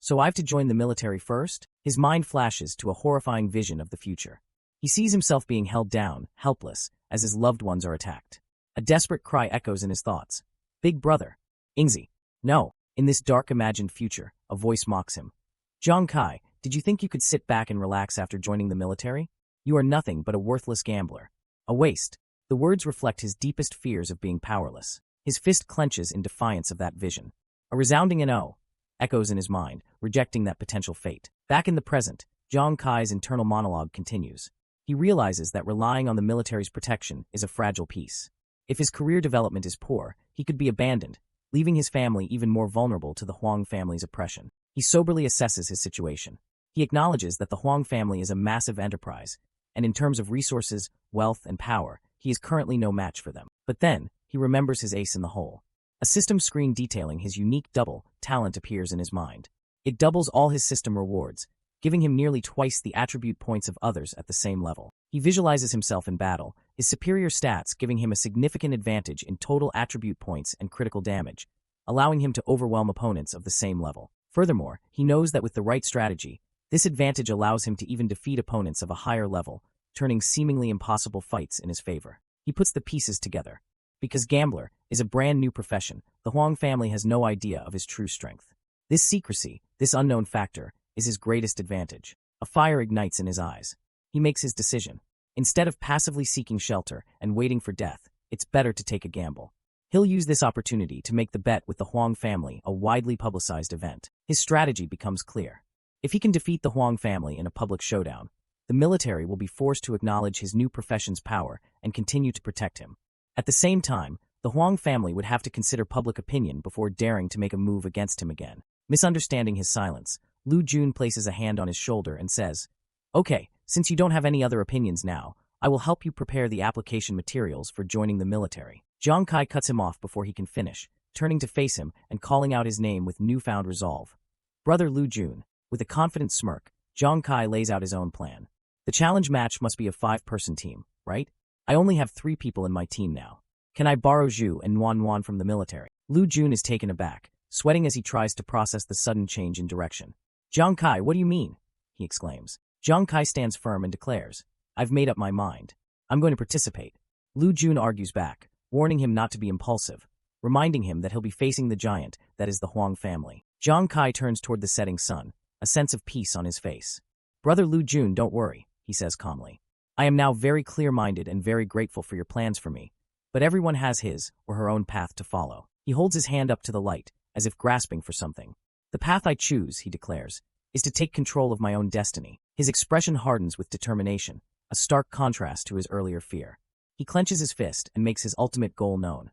So I've to join the military first? His mind flashes to a horrifying vision of the future. He sees himself being held down, helpless, as his loved ones are attacked. A desperate cry echoes in his thoughts. Big brother. Ingzi. No. In this dark imagined future, a voice mocks him. Jiang Kai, did you think you could sit back and relax after joining the military? You are nothing but a worthless gambler. A waste. The words reflect his deepest fears of being powerless. His fist clenches in defiance of that vision. A resounding no echoes in his mind, rejecting that potential fate. Back in the present, Jiang Kai's internal monologue continues. He realizes that relying on the military's protection is a fragile piece. If his career development is poor, he could be abandoned, leaving his family even more vulnerable to the Huang family's oppression. He soberly assesses his situation. He acknowledges that the Huang family is a massive enterprise, and in terms of resources, wealth, and power, he is currently no match for them. But then, he remembers his ace in the hole. A system screen detailing his unique double talent appears in his mind. It doubles all his system rewards, giving him nearly twice the attribute points of others at the same level. He visualizes himself in battle, his superior stats giving him a significant advantage in total attribute points and critical damage, allowing him to overwhelm opponents of the same level. Furthermore, he knows that with the right strategy, this advantage allows him to even defeat opponents of a higher level, turning seemingly impossible fights in his favor. He puts the pieces together. Because gambler is a brand new profession, the Huang family has no idea of his true strength. This secrecy, this unknown factor, is his greatest advantage. A fire ignites in his eyes. He makes his decision. Instead of passively seeking shelter and waiting for death, it's better to take a gamble. He'll use this opportunity to make the bet with the Huang family a widely publicized event. His strategy becomes clear. If he can defeat the Huang family in a public showdown, the military will be forced to acknowledge his new profession's power and continue to protect him. At the same time, the Huang family would have to consider public opinion before daring to make a move against him again. Misunderstanding his silence, Lu Jun places a hand on his shoulder and says, "Okay, since you don't have any other opinions now, I will help you prepare the application materials for joining the military." Jiang Kai cuts him off before he can finish, turning to face him and calling out his name with newfound resolve. Brother Lu Jun. With a confident smirk, Jiang Kai lays out his own plan. The challenge match must be a 5-person team, right? I only have 3 people in my team now. Can I borrow Zhu and Nuan from the military? Lu Jun is taken aback, sweating as he tries to process the sudden change in direction. Jiang Kai, what do you mean? He exclaims. Jiang Kai stands firm and declares, I've made up my mind. I'm going to participate. Lu Jun argues back, warning him not to be impulsive, reminding him that he'll be facing the giant that is the Huang family. Jiang Kai turns toward the setting sun, a sense of peace on his face. Brother Lu Jun, don't worry, he says calmly. I am now very clear-minded and very grateful for your plans for me, but everyone has his or her own path to follow. He holds his hand up to the light, as if grasping for something. The path I choose, he declares, is to take control of my own destiny. His expression hardens with determination, a stark contrast to his earlier fear. He clenches his fist and makes his ultimate goal known.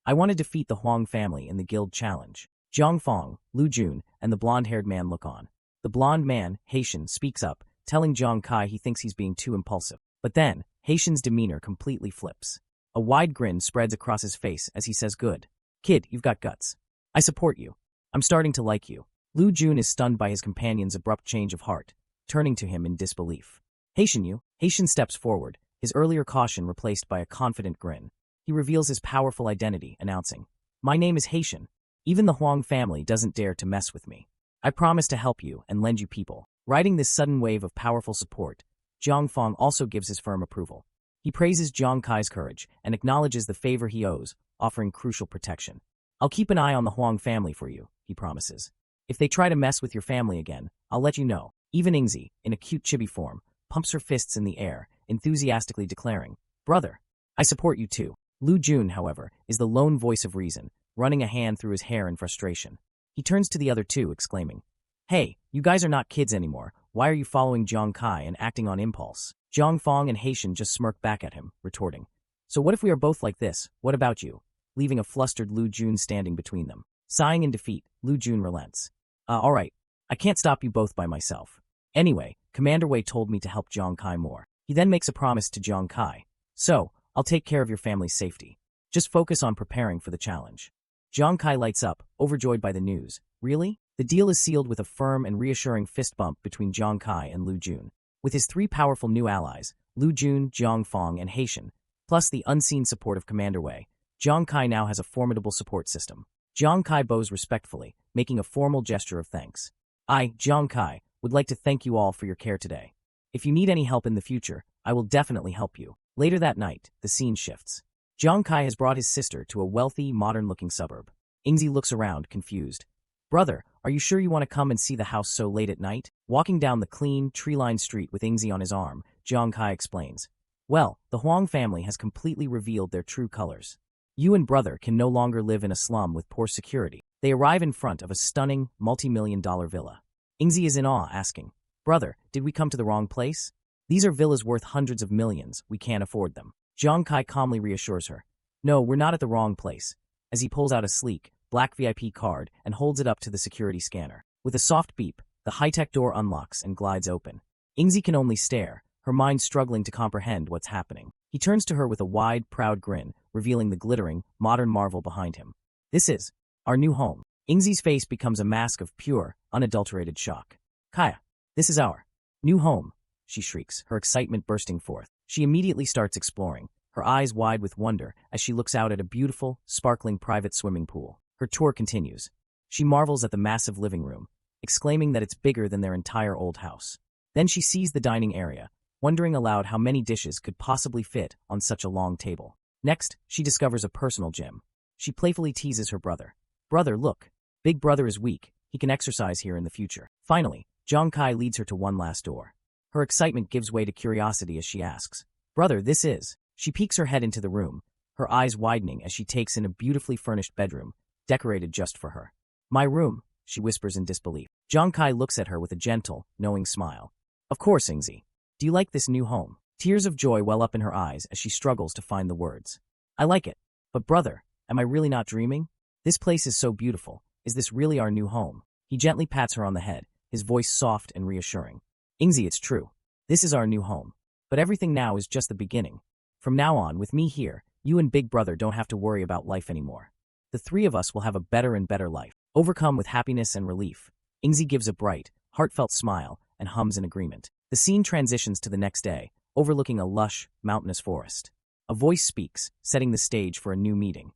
I want to defeat the Huang family in the guild challenge. Zhang Fong, Lu Jun, and the blonde-haired man look on. The blonde man, Haitian, speaks up, telling Zhang Kai he thinks he's being too impulsive. But then, Haitian's demeanor completely flips. A wide grin spreads across his face as he says, "Good. Kid, you've got guts. I support you. I'm starting to like you." Lu Jun is stunned by his companion's abrupt change of heart, turning to him in disbelief. Haitian steps forward, his earlier caution replaced by a confident grin. He reveals his powerful identity, announcing, "My name is Haitian. Even the Huang family doesn't dare to mess with me. I promise to help you and lend you people." Riding this sudden wave of powerful support, Zhang Fong also gives his firm approval. He praises Zhang Kai's courage and acknowledges the favor he owes, offering crucial protection. "I'll keep an eye on the Huang family for you," he promises. "If they try to mess with your family again, I'll let you know." Even Ingzi, in a cute chibi form, pumps her fists in the air, enthusiastically declaring, "Brother, I support you too." Lu Jun, however, is the lone voice of reason, running a hand through his hair in frustration. He turns to the other two, exclaiming, "Hey, you guys are not kids anymore. Why are you following Zhang Kai and acting on impulse?" Zhang Fong and Haitian just smirk back at him, retorting, "So what if we are both like this? What about you?" Leaving a flustered Lu Jun standing between them. Sighing in defeat, Lu Jun relents. All right. I can't stop you both by myself. Anyway, Commander Wei told me to help Zhang Kai more." He then makes a promise to Zhang Kai. "So, I'll take care of your family's safety. Just focus on preparing for the challenge." Zhang Kai lights up, overjoyed by the news. Really? The deal is sealed with a firm and reassuring fist bump between Zhang Kai and Lu Jun. With his three powerful new allies, Lu Jun, Zhang Fong, and Haitian, plus the unseen support of Commander Wei, Zhang Kai now has a formidable support system. Zhang Kai bows respectfully, making a formal gesture of thanks. "I, Zhang Kai, would like to thank you all for your care today. If you need any help in the future, I will definitely help you." Later that night, the scene shifts. Zhang Kai has brought his sister to a wealthy, modern-looking suburb. Ingzi looks around, confused. "Brother, are you sure you want to come and see the house so late at night?" Walking down the clean, tree-lined street with Ingzi on his arm, Zhang Kai explains. "Well, the Huang family has completely revealed their true colors. You and brother can no longer live in a slum with poor security." They arrive in front of a stunning, multi-million-dollar villa. Ingzi is in awe, asking, "Brother, did we come to the wrong place? These are villas worth hundreds of millions. We can't afford them." Zhang Kai calmly reassures her. "No, we're not at the wrong place," as he pulls out a sleek, black VIP card and holds it up to the security scanner. With a soft beep, the high-tech door unlocks and glides open. Ingzi can only stare, her mind struggling to comprehend what's happening. He turns to her with a wide, proud grin, revealing the glittering, modern marvel behind him. "This is our new home." Ingzi's face becomes a mask of pure, unadulterated shock. "Kaya, this is our new home," she shrieks, her excitement bursting forth. She immediately starts exploring, her eyes wide with wonder as she looks out at a beautiful, sparkling private swimming pool. Her tour continues. She marvels at the massive living room, exclaiming that it's bigger than their entire old house. Then she sees the dining area, wondering aloud how many dishes could possibly fit on such a long table. Next, she discovers a personal gym. She playfully teases her brother. "Brother, look. Big brother is weak. He can exercise here in the future." Finally, Zhang Kai leads her to one last door. Her excitement gives way to curiosity as she asks, "Brother, this is..." She peeks her head into the room, her eyes widening as she takes in a beautifully furnished bedroom, decorated just for her. "My room," she whispers in disbelief. Zhang Kai looks at her with a gentle, knowing smile. "Of course, Ingzi. Do you like this new home?" Tears of joy well up in her eyes as she struggles to find the words. "I like it. But brother, am I really not dreaming? This place is so beautiful. Is this really our new home?" He gently pats her on the head, his voice soft and reassuring. "Ingzi, it's true. This is our new home. But everything now is just the beginning. From now on, with me here, you and big brother don't have to worry about life anymore. The three of us will have a better and better life, overcome with happiness and relief." Ingzi gives a bright, heartfelt smile and hums in agreement. The scene transitions to the next day, overlooking a lush, mountainous forest. A voice speaks, setting the stage for a new meeting.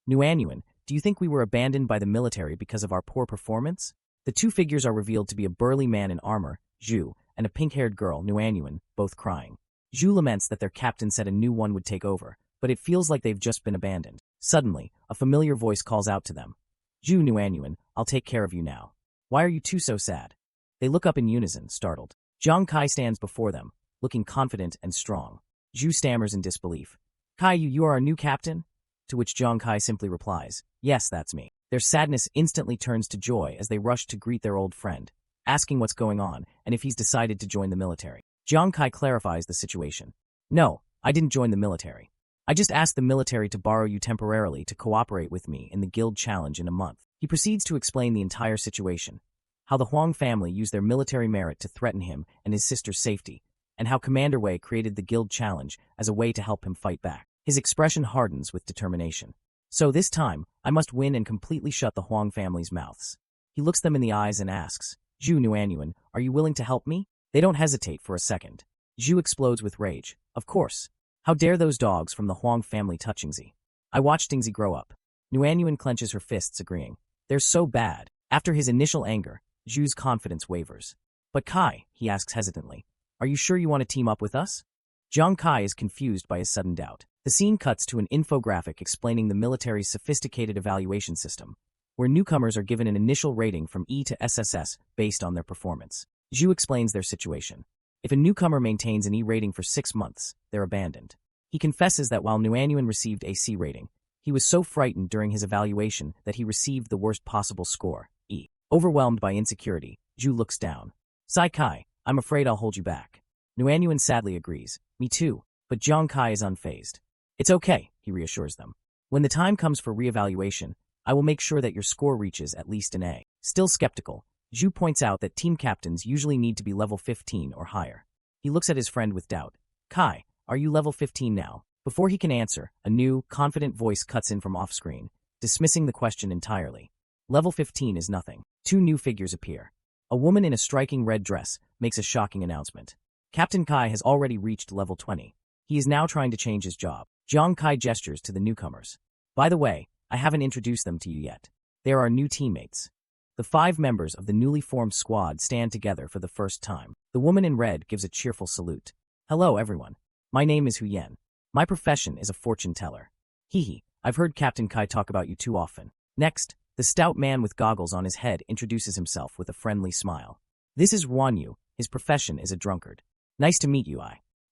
"Nuanyuan, do you think we were abandoned by the military because of our poor performance?" The two figures are revealed to be a burly man in armor, Zhu, and a pink-haired girl, Nuanyuan, both crying. Zhu laments that their captain said a new one would take over, but it feels like they've just been abandoned. Suddenly, a familiar voice calls out to them. "Zhu, Nuanyuan, I'll take care of you now. Why are you two so sad?" They look up in unison, startled. Zhang Kai stands before them, looking confident and strong. Zhu stammers in disbelief. "Kai, you are our new captain?" To which Zhang Kai simply replies, "Yes, that's me." Their sadness instantly turns to joy as they rush to greet their old friend, asking what's going on and if he's decided to join the military. Zhang Kai clarifies the situation. "No, I didn't join the military. I just asked the military to borrow you temporarily to cooperate with me in the guild challenge in a month. He proceeds to explain the entire situation, how the Huang family used their military merit to threaten him and his sister's safety, and how Commander Wei created the guild challenge as a way to help him fight back. His expression hardens with determination. So this time, I must win and completely shut the Huang family's mouths. He looks them in the eyes and asks, Zhu Nuanyuan, are you willing to help me? They don't hesitate for a second. Zhu explodes with rage. Of course. How dare those dogs from the Huang family touch Xingzi? I watched Xingzi grow up. Nuanyuan clenches her fists, agreeing. They're so bad. After his initial anger, Zhu's confidence wavers. But Kai, he asks hesitantly, are you sure you want to team up with us? Jiang Kai is confused by his sudden doubt. The scene cuts to an infographic explaining the military's sophisticated evaluation system, where newcomers are given an initial rating from E to SSS based on their performance. Zhu explains their situation. If a newcomer maintains an E rating for 6 months, they're abandoned. He confesses that while Nuanyuan received a C rating, he was so frightened during his evaluation that he received the worst possible score, E. Overwhelmed by insecurity, Zhu looks down. Sai Kai, I'm afraid I'll hold you back. Nuanyuan sadly agrees. Me too. But Jiang Kai is unfazed. It's okay, he reassures them. When the time comes for reevaluation, I will make sure that your score reaches at least an A. Still skeptical, Zhu points out that team captains usually need to be level 15 or higher. He looks at his friend with doubt. Kai, are you level 15 now? Before he can answer, a new, confident voice cuts in from off-screen, dismissing the question entirely. Level 15 is nothing. 2 new figures appear. A woman in a striking red dress makes a shocking announcement. Captain Kai has already reached level 20. He is now trying to change his job. Jiang Kai gestures to the newcomers. By the way, I haven't introduced them to you yet. They are our new teammates. The 5 members of the newly formed squad stand together for the first time. The woman in red gives a cheerful salute. Hello, everyone. My name is Hu Yan. My profession is a fortune teller. Hee, I've heard Captain Kai talk about you too often. Next, the stout man with goggles on his head introduces himself with a friendly smile. This is Ruan Yu. His profession is a drunkard. Nice to meet you,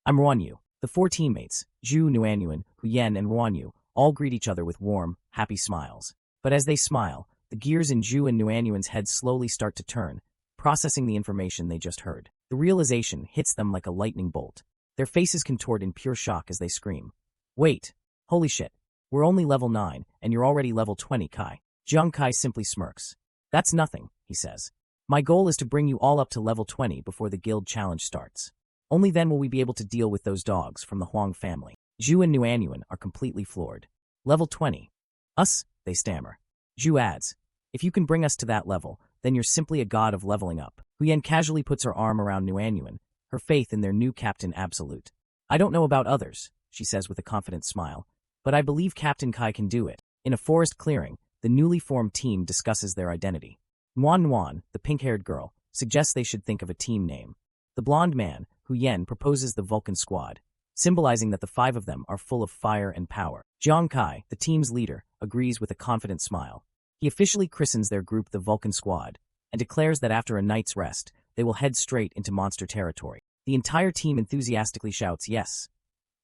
I'm Ruan Yu. The 4 teammates, Zhu Nuanyuan, Hu Yan, and Ruan Yu, all greet each other with warm, happy smiles. But as they smile, the gears in Zhu and Nuanyuan's heads slowly start to turn, processing the information they just heard. The realization hits them like a lightning bolt. Their faces contort in pure shock as they scream. Wait, holy shit, we're only level 9, and you're already level 20, Kai. Jiang Kai simply smirks. That's nothing, he says. My goal is to bring you all up to level 20 before the guild challenge starts. Only then will we be able to deal with those dogs from the Huang family. Zhu and Nuanyuan are completely floored. Level 20. Us, they stammer. Zhu adds, if you can bring us to that level, then you're simply a god of leveling up. Huyan casually puts her arm around Nuanyuan, her faith in their new captain absolute. I don't know about others, she says with a confident smile, but I believe Captain Kai can do it. In a forest clearing, the newly formed team discusses their identity. Nuan, the pink-haired girl, suggests they should think of a team name. The blonde man, Hu Yan, proposes the Vulcan Squad, symbolizing that the 5 of them are full of fire and power. Jiang Kai, the team's leader, agrees with a confident smile. He officially christens their group the Vulcan Squad, and declares that after a night's rest, they will head straight into monster territory. The entire team enthusiastically shouts yes,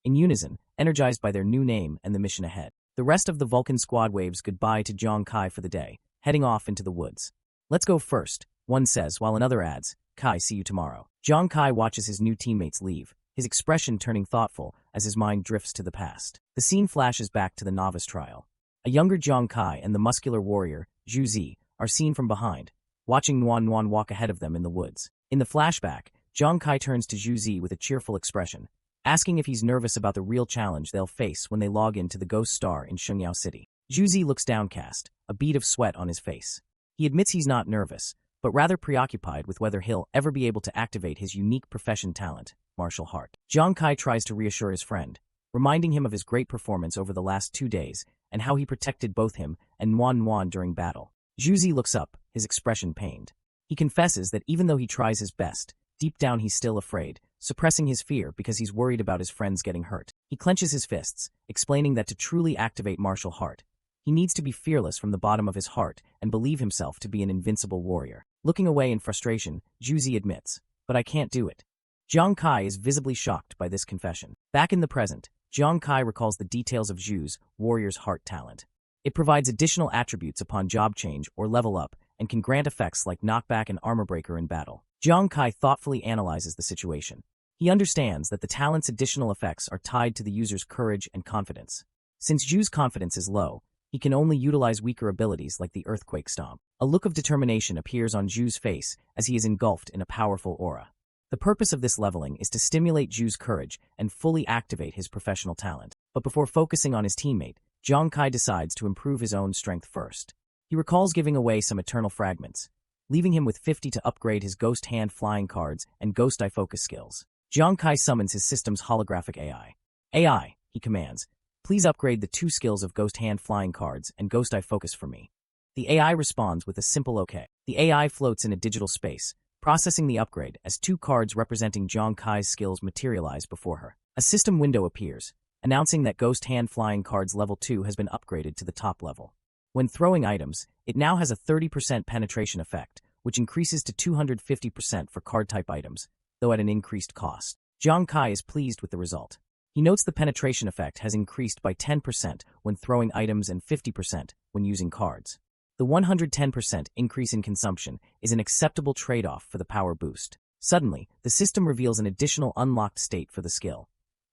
in unison, energized by their new name and the mission ahead. The rest of the Vulcan Squad waves goodbye to Jiang Kai for the day, heading off into the woods. Let's go first, one says, while another adds, Kai, see you tomorrow. Jiang Kai watches his new teammates leave, his expression turning thoughtful as his mind drifts to the past. The scene flashes back to the novice trial. A younger Jiang Kai and the muscular warrior, Zhu Zi, are seen from behind, watching Nuan walk ahead of them in the woods. In the flashback, Jiang Kai turns to Zhu Zi with a cheerful expression, asking if he's nervous about the real challenge they'll face when they log into the Ghost Star in Shengyao City. Zhu Zi looks downcast, a bead of sweat on his face. He admits he's not nervous, but rather preoccupied with whether he'll ever be able to activate his unique profession talent, martial art. Jiang Kai tries to reassure his friend, reminding him of his great performance over the last 2 days and how he protected both him and Nuan during battle. Zhu Zi looks up, his expression pained. He confesses that even though he tries his best, deep down he's still afraid, suppressing his fear because he's worried about his friends getting hurt. He clenches his fists, explaining that to truly activate martial art, he needs to be fearless from the bottom of his heart and believe himself to be an invincible warrior. Looking away in frustration, Zhu Zi admits, but I can't do it. Jiang Kai is visibly shocked by this confession. Back in the present, Jiang Kai recalls the details of Zhu's warrior's heart talent. It provides additional attributes upon job change or level up and can grant effects like knockback and armor breaker in battle. Jiang Kai thoughtfully analyzes the situation. He understands that the talent's additional effects are tied to the user's courage and confidence. Since Ju's confidence is low, he can only utilize weaker abilities like the Earthquake Stomp. A look of determination appears on Ju's face as he is engulfed in a powerful aura. The purpose of this leveling is to stimulate Ju's courage and fully activate his professional talent. But before focusing on his teammate, Zhang Kai decides to improve his own strength first. He recalls giving away some eternal fragments, leaving him with 50 to upgrade his Ghost Hand flying cards and Ghost Eye focus skills. Zhang Kai summons his system's holographic AI. AI, he commands, please upgrade the 2 skills of Ghost Hand flying cards and Ghost Eye focus for me. The AI responds with a simple OK. The AI floats in a digital space, processing the upgrade as 2 cards representing Zhang Kai's skills materialize before her. A system window appears, announcing that Ghost Hand flying cards level 2 has been upgraded to the top level. When throwing items, it now has a 30% penetration effect, which increases to 250% for card-type items, though at an increased cost. Zhang Kai is pleased with the result. He notes the penetration effect has increased by 10% when throwing items and 50% when using cards. The 110% increase in consumption is an acceptable trade-off for the power boost. Suddenly, the system reveals an additional unlocked state for the skill,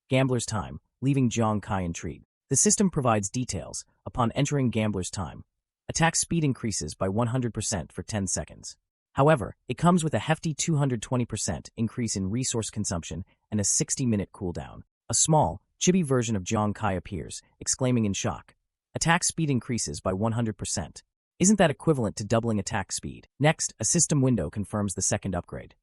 Gambler's Time, leaving Zhang Kai intrigued. The system provides details. Upon entering Gambler's Time, attack speed increases by 100% for 10 seconds. However, it comes with a hefty 220% increase in resource consumption and a 60-minute cooldown. A small, chibi version of Zhang Kai appears, exclaiming in shock. Attack speed increases by 100%. Isn't that equivalent to doubling attack speed? Next, a system window confirms the second upgrade.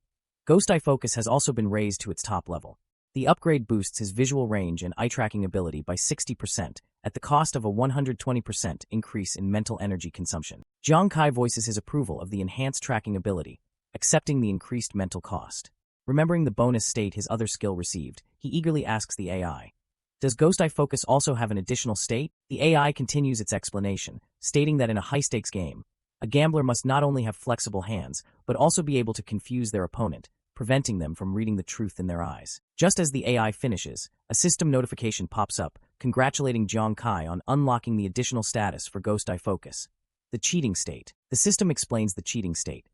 Ghost Eye Focus has also been raised to its top level. The upgrade boosts his visual range and eye-tracking ability by 60% at the cost of a 120% increase in mental energy consumption. Zhang Kai voices his approval of the enhanced tracking ability, accepting the increased mental cost. Remembering the bonus state his other skill received, he eagerly asks the AI, does Ghost Eye Focus also have an additional state? The AI continues its explanation, stating that in a high-stakes game, a gambler must not only have flexible hands, but also be able to confuse their opponent, preventing them from reading the truth in their eyes. Just as the AI finishes, a system notification pops up, congratulating Zhang Kai on unlocking the additional status for Ghost Eye Focus. The cheating state. The system explains the cheating state.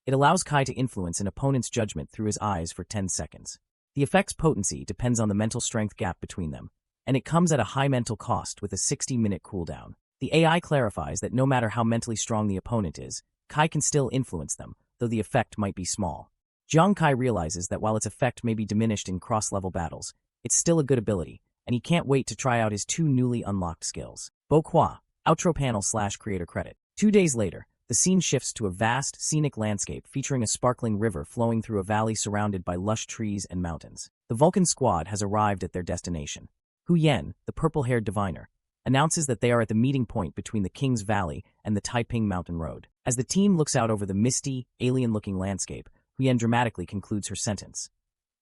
It allows Kai to influence an opponent's judgment through his eyes for 10 seconds. The effect's potency depends on the mental strength gap between them, and it comes at a high mental cost with a 60-minute cooldown. The AI clarifies that no matter how mentally strong the opponent is, Kai can still influence them, though the effect might be small. Zhang Kai realizes that while its effect may be diminished in cross-level battles, it's still a good ability, and he can't wait to try out his 2 newly unlocked skills. Bokhua, outro panel/creator credit. 2 days later, the scene shifts to a vast, scenic landscape featuring a sparkling river flowing through a valley surrounded by lush trees and mountains. The Vulcan squad has arrived at their destination. Hu Yen, the purple-haired diviner, announces that they are at the meeting point between the King's Valley and the Taiping Mountain Road. As the team looks out over the misty, alien-looking landscape, Hu Yen dramatically concludes her sentence.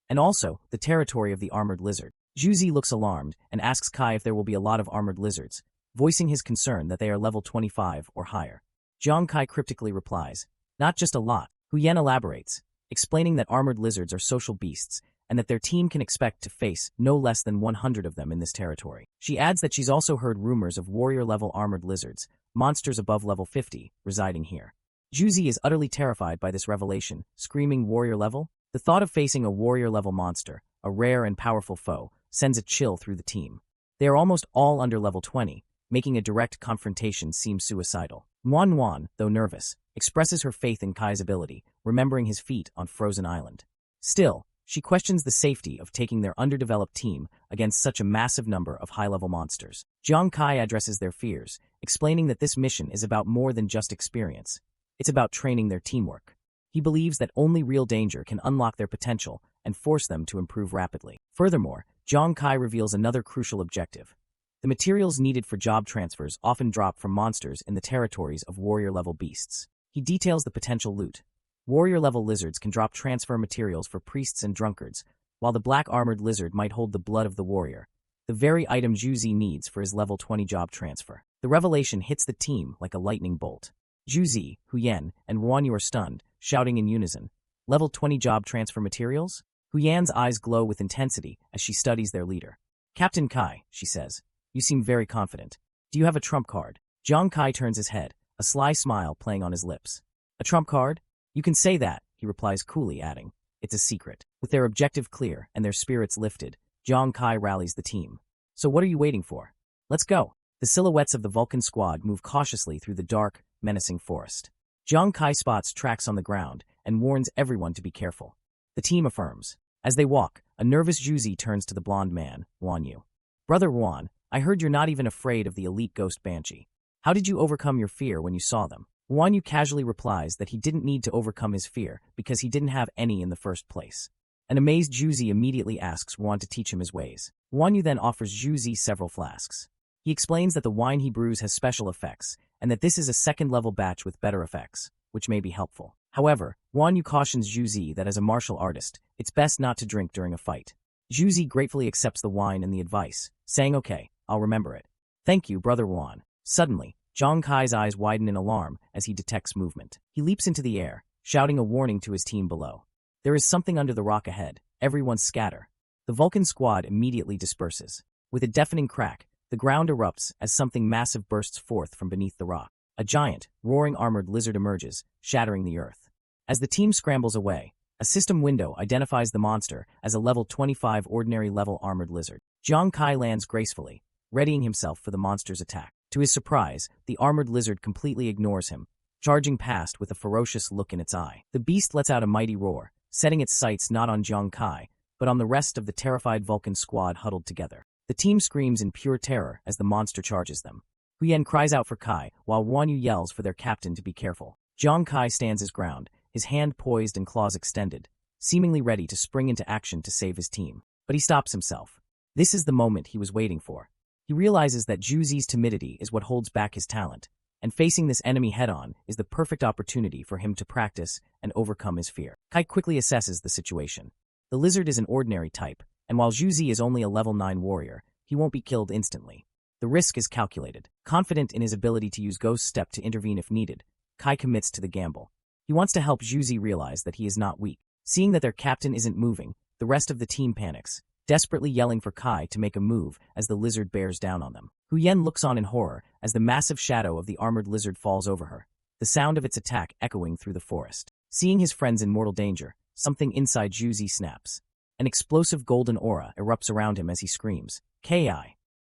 And also, the territory of the armored lizard. Juzi looks alarmed and asks Kai if there will be a lot of armored lizards, voicing his concern that they are level 25 or higher. Zhang Kai cryptically replies, not just a lot. Hu Yen elaborates, explaining that armored lizards are social beasts and that their team can expect to face no less than 100 of them in this territory. She adds that she's also heard rumors of warrior-level armored lizards, monsters above level 50, residing here. Juzi is utterly terrified by this revelation, screaming warrior level. The thought of facing a warrior-level monster, a rare and powerful foe, sends a chill through the team. They are almost all under level 20, making a direct confrontation seem suicidal. Manhwa, though nervous, expresses her faith in Kai's ability, remembering his feat on Frozen Island. Still, she questions the safety of taking their underdeveloped team against such a massive number of high-level monsters. Zhang Kai addresses their fears, explaining that this mission is about more than just experience. It's about training their teamwork. He believes that only real danger can unlock their potential and force them to improve rapidly. Furthermore, Zhang Kai reveals another crucial objective. The materials needed for job transfers often drop from monsters in the territories of warrior-level beasts. He details the potential loot. Warrior-level lizards can drop transfer materials for priests and drunkards, while the black armored lizard might hold the blood of the warrior, the very item Juzi needs for his level 20 job transfer. The revelation hits the team like a lightning bolt. Juzi, Hu Yen, and Ruanyu are stunned, shouting in unison, level 20 job transfer materials? Hu Yan's eyes glow with intensity as she studies their leader. Captain Kai, she says, you seem very confident. Do you have a trump card? Zhang Kai turns his head, a sly smile playing on his lips. A trump card? You can say that, he replies coolly, adding, it's a secret. With their objective clear and their spirits lifted, Jiang Kai rallies the team. So what are you waiting for? Let's go. The silhouettes of the Vulcan squad move cautiously through the dark, menacing forest. Jiang Kai spots tracks on the ground and warns everyone to be careful. The team affirms. As they walk, a nervous Juzi turns to the blonde man, Wan Yu. Brother Wan, I heard you're not even afraid of the elite ghost banshee. How did you overcome your fear when you saw them? Wan Yu casually replies that he didn't need to overcome his fear because he didn't have any in the first place. An amazed Juzi immediately asks Wan to teach him his ways. Wan Yu then offers Juzi several flasks. He explains that the wine he brews has special effects, and that this is a second-level batch with better effects, which may be helpful. However, Wan Yu cautions Juzi that as a martial artist, it's best not to drink during a fight. Juzi gratefully accepts the wine and the advice, saying, "Okay, I'll remember it." "Thank you, Brother Wan." Suddenly, Jiang Kai's eyes widen in alarm as he detects movement. He leaps into the air, shouting a warning to his team below. There is something under the rock ahead. Everyone scatter. The Vulcan squad immediately disperses. With a deafening crack, the ground erupts as something massive bursts forth from beneath the rock. A giant, roaring armored lizard emerges, shattering the earth. As the team scrambles away, a system window identifies the monster as a level 25 ordinary level armored lizard. Jiang Kai lands gracefully, readying himself for the monster's attack. To his surprise, the armored lizard completely ignores him, charging past with a ferocious look in its eye. The beast lets out a mighty roar, setting its sights not on Jiang Kai, but on the rest of the terrified Vulcan squad huddled together. The team screams in pure terror as the monster charges them. Huyen cries out for Kai, while Wan Yu yells for their captain to be careful. Jiang Kai stands his ground, his hand poised and claws extended, seemingly ready to spring into action to save his team. But he stops himself. This is the moment he was waiting for. He realizes that Juzi's timidity is what holds back his talent, and facing this enemy head-on is the perfect opportunity for him to practice and overcome his fear. Kai quickly assesses the situation. The lizard is an ordinary type, and while Juzi is only a level 9 warrior, he won't be killed instantly. The risk is calculated. Confident in his ability to use Ghost Step to intervene if needed, Kai commits to the gamble. He wants to help Juzi realize that he is not weak. Seeing that their captain isn't moving, the rest of the team panics, desperately yelling for Kai to make a move as the lizard bears down on them. Huyen looks on in horror as the massive shadow of the armored lizard falls over her, the sound of its attack echoing through the forest. Seeing his friends in mortal danger, something inside Juzi snaps. An explosive golden aura erupts around him as he screams, "Ki,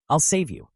I'll save you,"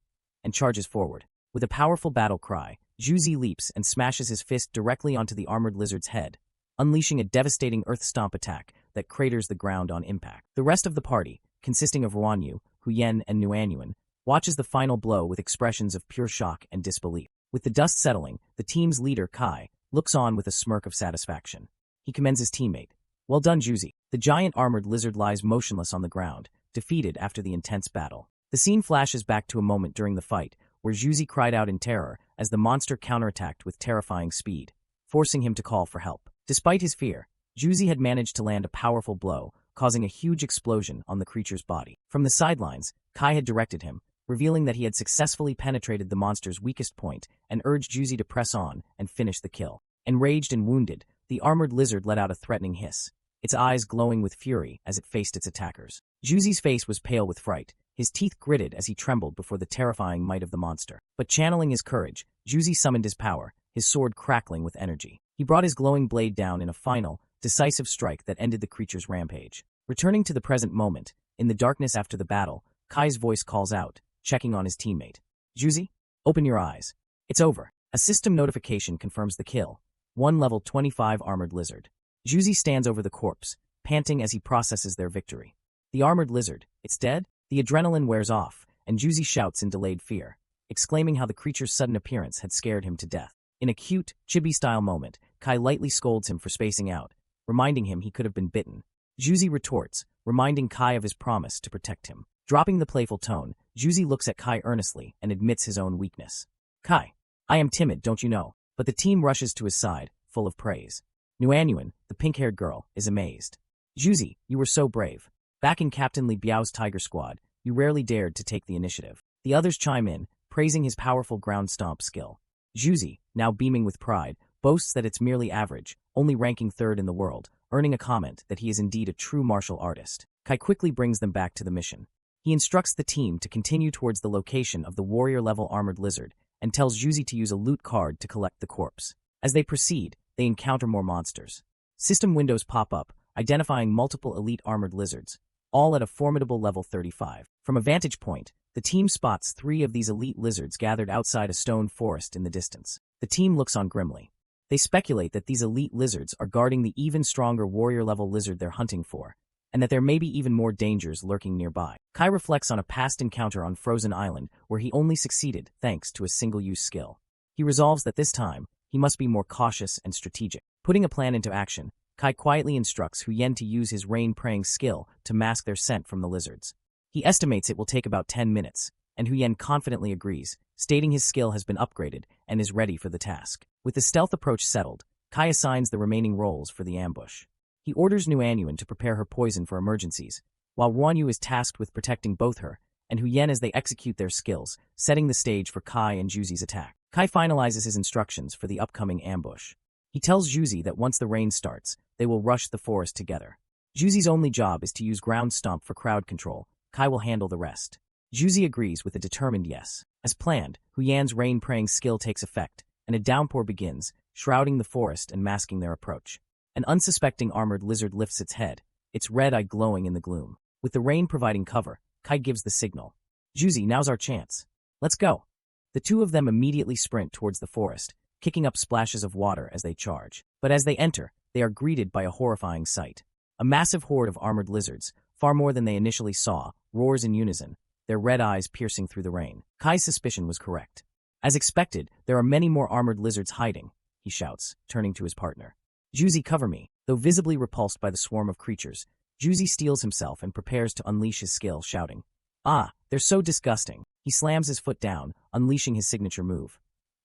and charges forward. With a powerful battle cry, Juzi leaps and smashes his fist directly onto the armored lizard's head, unleashing a devastating earth stomp attack that craters the ground on impact. The rest of the party, consisting of Wan Yu, Huyen, and Nuanyuan, watches the final blow with expressions of pure shock and disbelief. With the dust settling, the team's leader, Kai, looks on with a smirk of satisfaction. He commends his teammate. "Well done, Juzi." The giant armored lizard lies motionless on the ground, defeated after the intense battle. The scene flashes back to a moment during the fight, where Juzi cried out in terror as the monster counterattacked with terrifying speed, forcing him to call for help. Despite his fear, Juzi had managed to land a powerful blow, causing a huge explosion on the creature's body. From the sidelines, Kai had directed him, revealing that he had successfully penetrated the monster's weakest point and urged Juzi to press on and finish the kill. Enraged and wounded, the armored lizard let out a threatening hiss, its eyes glowing with fury as it faced its attackers. Juzi's face was pale with fright, his teeth gritted as he trembled before the terrifying might of the monster. But channeling his courage, Juzi summoned his power, his sword crackling with energy. He brought his glowing blade down in a final, decisive strike that ended the creature's rampage. Returning to the present moment, in the darkness after the battle, Kai's voice calls out, checking on his teammate. "Juzi, open your eyes. It's over." A system notification confirms the kill. One level 25 armored lizard. Juzi stands over the corpse, panting as he processes their victory. The armored lizard, it's dead? The adrenaline wears off, and Juzi shouts in delayed fear, exclaiming how the creature's sudden appearance had scared him to death. In a cute, chibi-style moment, Kai lightly scolds him for spacing out, reminding him he could have been bitten. Juzi retorts, reminding Kai of his promise to protect him. Dropping the playful tone, Juzi looks at Kai earnestly and admits his own weakness. "Kai, I am timid, don't you know?" But the team rushes to his side, full of praise. Nuanyuan, the pink-haired girl, is amazed. "Juzi, you were so brave. Back in Captain Li Biao's Tiger Squad, you rarely dared to take the initiative." The others chime in, praising his powerful ground stomp skill. Juzi, now beaming with pride, boasts that it's merely average, only ranking 3rd in the world, earning a comment that he is indeed a true martial artist. Kai quickly brings them back to the mission. He instructs the team to continue towards the location of the warrior-level armored lizard and tells Juzi to use a loot card to collect the corpse. As they proceed, they encounter more monsters. System windows pop up, identifying multiple elite armored lizards, all at a formidable level 35. From a vantage point, the team spots 3 of these elite lizards gathered outside a stone forest in the distance. The team looks on grimly. They speculate that these elite lizards are guarding the even stronger warrior-level lizard they're hunting for, and that there may be even more dangers lurking nearby. Kai reflects on a past encounter on Frozen Island where he only succeeded thanks to a single-use skill. He resolves that this time, he must be more cautious and strategic. Putting a plan into action, Kai quietly instructs Huyen to use his rain-praying skill to mask their scent from the lizards. He estimates it will take about 10 minutes, and Huyen confidently agrees, stating his skill has been upgraded and is ready for the task. With the stealth approach settled, Kai assigns the remaining roles for the ambush. He orders Nuanyuan to prepare her poison for emergencies, while Ruanyu is tasked with protecting both her and Huyen as they execute their skills, setting the stage for Kai and Juzi's attack. Kai finalizes his instructions for the upcoming ambush. He tells Juzi that once the rain starts, they will rush the forest together. Juzi's only job is to use ground stomp for crowd control. Kai will handle the rest. Juzi agrees with a determined yes. As planned, Huyen's rain-praying skill takes effect, and a downpour begins, shrouding the forest and masking their approach. An unsuspecting armored lizard lifts its head, its red eye glowing in the gloom. With the rain providing cover, Kai gives the signal. Juzi, now's our chance. Let's go. The two of them immediately sprint towards the forest, kicking up splashes of water as they charge. But as they enter, they are greeted by a horrifying sight. A massive horde of armored lizards, far more than they initially saw, roars in unison, their red eyes piercing through the rain. Kai's suspicion was correct. As expected, there are many more armored lizards hiding, he shouts, turning to his partner. Juzi, cover me. Though visibly repulsed by the swarm of creatures, Juzi steels himself and prepares to unleash his skill, shouting, "Ah, they're so disgusting." He slams his foot down, unleashing his signature move.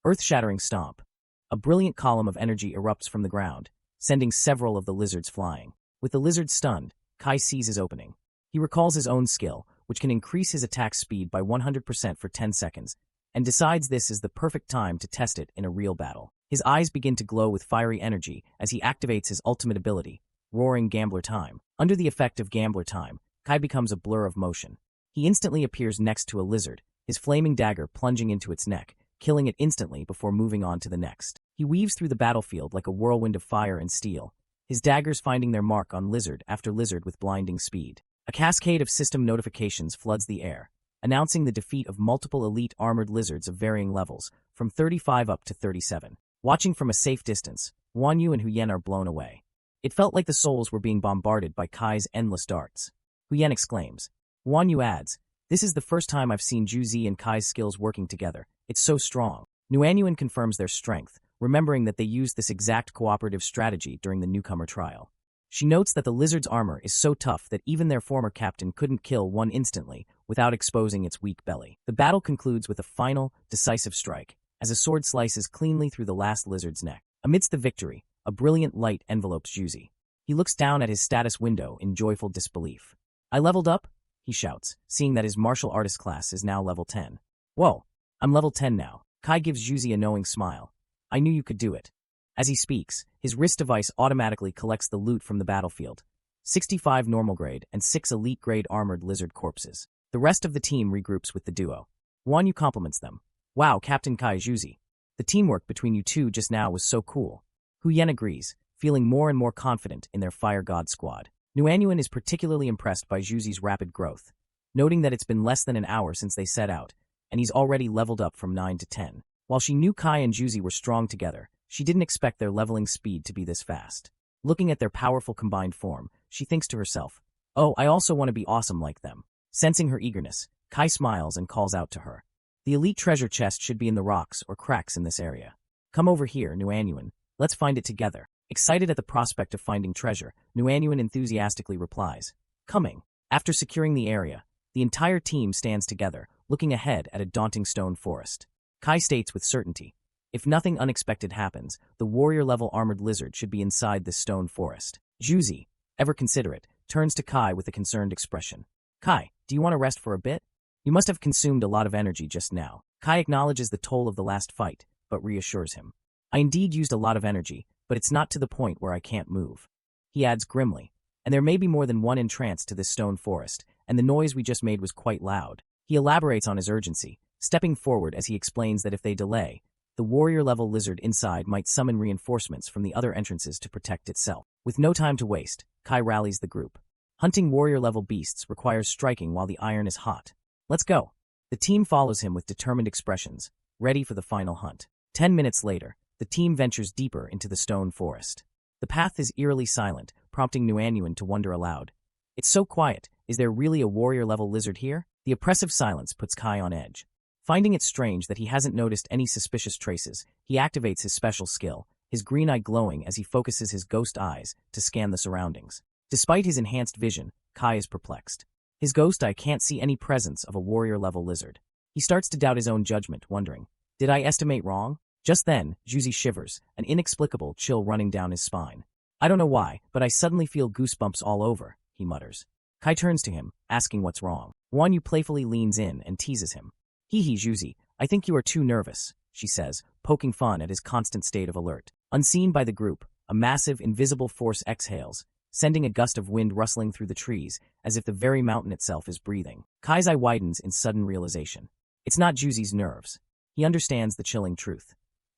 Earth-shattering stomp. A brilliant column of energy erupts from the ground, sending several of the lizards flying. With the lizards stunned, Kai sees his opening. He recalls his own skill, which can increase his attack speed by 100% for 10 seconds, and decides this is the perfect time to test it in a real battle. His eyes begin to glow with fiery energy as he activates his ultimate ability, Roaring Gambler Time. Under the effect of Gambler Time, Kai becomes a blur of motion. He instantly appears next to a lizard, his flaming dagger plunging into its neck, killing it instantly before moving on to the next. He weaves through the battlefield like a whirlwind of fire and steel, his daggers finding their mark on lizard after lizard with blinding speed. A cascade of system notifications floods the air, announcing the defeat of multiple elite armored lizards of varying levels, from 35 up to 37. Watching from a safe distance, Wanyu and Huyen are blown away. It felt like the souls were being bombarded by Kai's endless darts. Huyen exclaims. Wanyu adds, "This is the first time I've seen Juzi and Kai's skills working together. It's so strong." Nuanyuan confirms their strength, remembering that they used this exact cooperative strategy during the newcomer trial. She notes that the lizard's armor is so tough that even their former captain couldn't kill one instantly without exposing its weak belly. The battle concludes with a final, decisive strike, as a sword slices cleanly through the last lizard's neck. Amidst the victory, a brilliant light envelopes Juzi. He looks down at his status window in joyful disbelief. "I leveled up?" he shouts, seeing that his martial artist class is now level 10. "Whoa, I'm level 10 now." Kai gives Juzi a knowing smile. "I knew you could do it." As he speaks, his wrist device automatically collects the loot from the battlefield. 65 normal grade and 6 elite grade armored lizard corpses. The rest of the team regroups with the duo. Wanyu compliments them. "Wow, Captain Kai, Juzi. The teamwork between you two just now was so cool." Huyen agrees, feeling more and more confident in their Fire God squad. Nuanyuan is particularly impressed by Juzi's rapid growth, noting that it's been less than an hour since they set out, and he's already leveled up from 9 to 10. While she knew Kai and Juzi were strong together, she didn't expect their leveling speed to be this fast. Looking at their powerful combined form, she thinks to herself, "Oh, I also want to be awesome like them." Sensing her eagerness, Kai smiles and calls out to her. "The elite treasure chest should be in the rocks or cracks in this area. Come over here, Nuanyuan. Let's find it together." Excited at the prospect of finding treasure, Nuanyuan enthusiastically replies, "Coming." After securing the area, the entire team stands together, looking ahead at a daunting stone forest. Kai states with certainty, if nothing unexpected happens, the warrior-level armored lizard should be inside this stone forest. Juzi, ever considerate, turns to Kai with a concerned expression. "Kai, do you want to rest for a bit? You must have consumed a lot of energy just now." Kai acknowledges the toll of the last fight, but reassures him. "I indeed used a lot of energy, but it's not to the point where I can't move." He adds grimly, "And there may be more than one entrance to this stone forest, and the noise we just made was quite loud." He elaborates on his urgency, stepping forward as he explains that if they delay, The warrior-level lizard inside might summon reinforcements from the other entrances to protect itself. With no time to waste, Kai rallies the group. Hunting warrior-level beasts requires striking while the iron is hot. Let's go. The team follows him with determined expressions, ready for the final hunt. 10 minutes later, the team ventures deeper into the stone forest. The path is eerily silent, prompting Nuanyuan to wonder aloud. It's so quiet. Is there really a warrior-level lizard here? The oppressive silence puts Kai on edge. Finding it strange that he hasn't noticed any suspicious traces, he activates his special skill, his green eye glowing as he focuses his ghost eyes to scan the surroundings. Despite his enhanced vision, Kai is perplexed. His ghost eye can't see any presence of a warrior-level lizard. He starts to doubt his own judgment, wondering, did I estimate wrong? Just then, Juzi shivers, an inexplicable chill running down his spine. I don't know why, but I suddenly feel goosebumps all over, he mutters. Kai turns to him, asking what's wrong. Wanyu playfully leans in and teases him. Hee Juzi, I think you are too nervous, she says, poking fun at his constant state of alert. Unseen by the group, a massive, invisible force exhales, sending a gust of wind rustling through the trees, as if the very mountain itself is breathing. Kai's eye widens in sudden realization. It's not Juzi's nerves. He understands the chilling truth.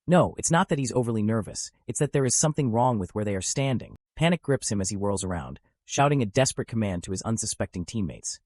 No, it's not that he's overly nervous, it's that there is something wrong with where they are standing. Panic grips him as he whirls around, shouting a desperate command to his unsuspecting teammates.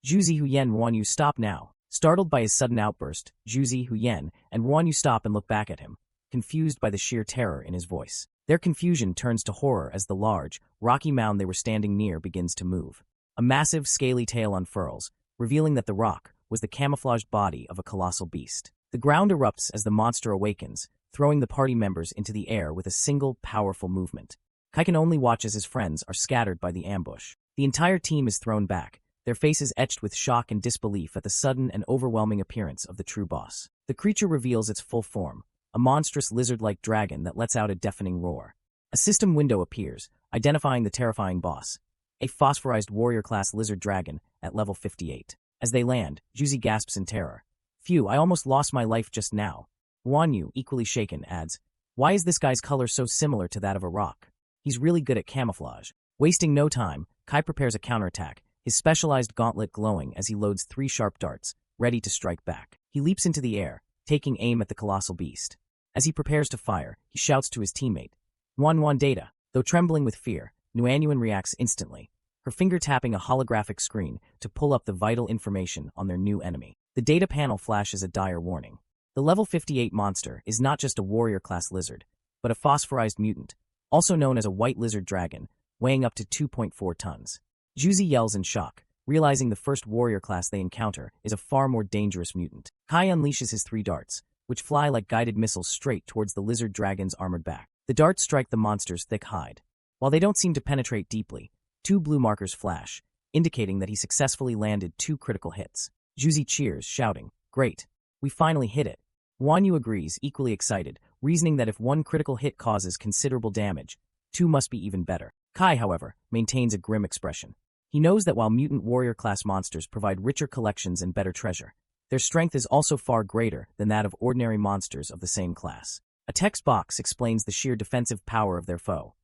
Juzi Huyen Wanyu, stop now. Startled by his sudden outburst, Juzi Huyen and Wanyu stop and look back at him, confused by the sheer terror in his voice. Their confusion turns to horror as the large, rocky mound they were standing near begins to move. A massive, scaly tail unfurls, revealing that the rock was the camouflaged body of a colossal beast. The ground erupts as the monster awakens, throwing the party members into the air with a single, powerful movement. Kai can only watch as his friends are scattered by the ambush. The entire team is thrown back, their faces etched with shock and disbelief at the sudden and overwhelming appearance of the true boss. The creature reveals its full form, a monstrous lizard-like dragon that lets out a deafening roar. A system window appears, identifying the terrifying boss, a phosphorized warrior-class lizard dragon at level 58. As they land, Juzi gasps in terror. Phew, I almost lost my life just now. Wanyu, equally shaken, adds, why is this guy's color so similar to that of a rock? He's really good at camouflage. Wasting no time, Kai prepares a counterattack, his specialized gauntlet glowing as he loads 3 sharp darts, ready to strike back. He leaps into the air, taking aim at the colossal beast. As he prepares to fire, he shouts to his teammate, Wan data. Though trembling with fear, Nuanyuan reacts instantly, her finger tapping a holographic screen to pull up the vital information on their new enemy. The data panel flashes a dire warning. The level 58 monster is not just a warrior-class lizard, but a phosphorized mutant, also known as a white lizard dragon, weighing up to 2.4 tons. Juzi yells in shock, realizing the first warrior class they encounter is a far more dangerous mutant. Kai unleashes his 3 darts, which fly like guided missiles straight towards the lizard dragon's armored back. The darts strike the monster's thick hide. While they don't seem to penetrate deeply, 2 blue markers flash, indicating that he successfully landed 2 critical hits. Juzi cheers, shouting, great, we finally hit it. Wanyu agrees, equally excited, reasoning that if 1 critical hit causes considerable damage, 2 must be even better. Kai, however, maintains a grim expression. He knows that while mutant warrior-class monsters provide richer collections and better treasure, their strength is also far greater than that of ordinary monsters of the same class. A text box explains the sheer defensive power of their foe.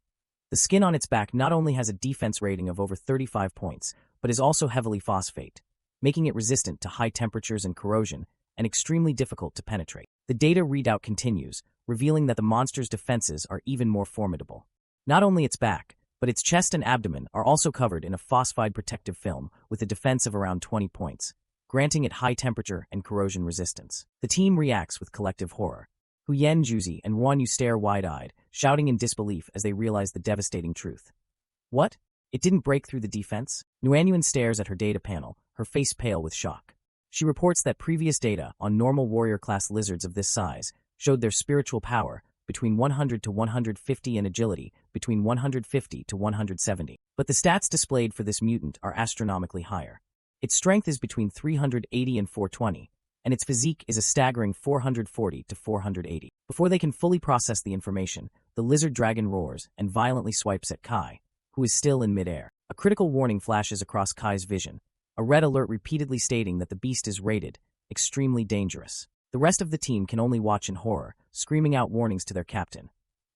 The skin on its back not only has a defense rating of over 35 points, but is also heavily phosphate, making it resistant to high temperatures and corrosion, and extremely difficult to penetrate. The data readout continues, revealing that the monster's defenses are even more formidable. Not only its back, but its chest and abdomen are also covered in a phosphide protective film with a defense of around 20 points, granting it high temperature and corrosion resistance. The team reacts with collective horror. Huyen, Juzi, and Wanyu stare wide-eyed, shouting in disbelief as they realize the devastating truth. What? It didn't break through the defense? Nuanyuan stares at her data panel, her face pale with shock. She reports that previous data on normal warrior-class lizards of this size showed their spiritual power between 100 to 150 and agility between 150 to 170. But the stats displayed for this mutant are astronomically higher. Its strength is between 380 and 420, and its physique is a staggering 440 to 480. Before they can fully process the information, the lizard dragon roars and violently swipes at Kai, who is still in midair. A critical warning flashes across Kai's vision, a red alert repeatedly stating that the beast is rated extremely dangerous. The rest of the team can only watch in horror, screaming out warnings to their captain.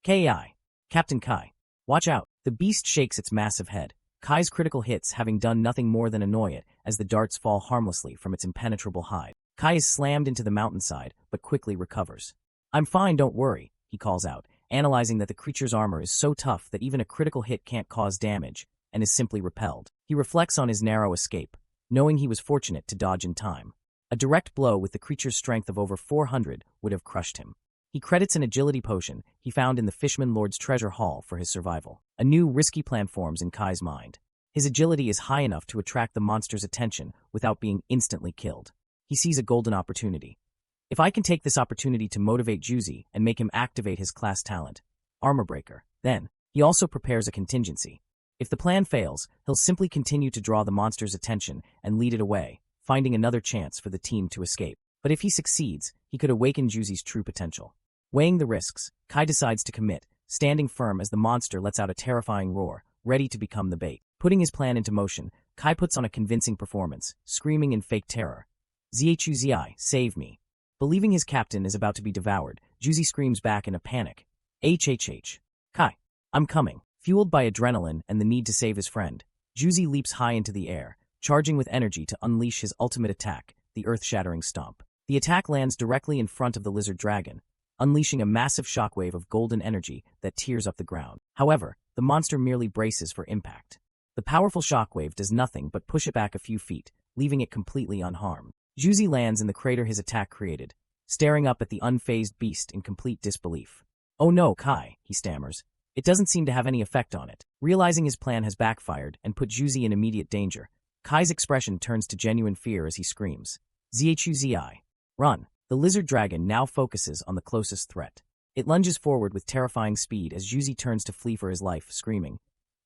Kai, Captain Kai, watch out. The beast shakes its massive head, Kai's critical hits having done nothing more than annoy it as the darts fall harmlessly from its impenetrable hide. Kai is slammed into the mountainside, but quickly recovers. I'm fine, don't worry, he calls out, analyzing that the creature's armor is so tough that even a critical hit can't cause damage, and is simply repelled. He reflects on his narrow escape, knowing he was fortunate to dodge in time. A direct blow with the creature's strength of over 400 would have crushed him. He credits an agility potion he found in the Fishman Lord's treasure haul for his survival. A new, risky plan forms in Kai's mind. His agility is high enough to attract the monster's attention without being instantly killed. He sees a golden opportunity. If I can take this opportunity to motivate Juzi and make him activate his class talent, Armor Breaker, then he also prepares a contingency. If the plan fails, he'll simply continue to draw the monster's attention and lead it away, finding another chance for the team to escape. But if he succeeds, he could awaken Juzi's true potential. Weighing the risks, Kai decides to commit, standing firm as the monster lets out a terrifying roar, ready to become the bait. Putting his plan into motion, Kai puts on a convincing performance, screaming in fake terror. Zhuzi, save me. Believing his captain is about to be devoured, Juzi screams back in a panic. HHH. Kai, I'm coming. Fueled by adrenaline and the need to save his friend, Juzi leaps high into the air, charging with energy to unleash his ultimate attack, the earth-shattering stomp. The attack lands directly in front of the lizard dragon, unleashing a massive shockwave of golden energy that tears up the ground. However, the monster merely braces for impact. The powerful shockwave does nothing but push it back a few feet, leaving it completely unharmed. Juzi lands in the crater his attack created, staring up at the unfazed beast in complete disbelief. Oh no, Kai, he stammers. It doesn't seem to have any effect on it. Realizing his plan has backfired and put Juzi in immediate danger, Kai's expression turns to genuine fear as he screams. Zhuzi. Run. The lizard dragon now focuses on the closest threat. It lunges forward with terrifying speed as Juzi turns to flee for his life, screaming.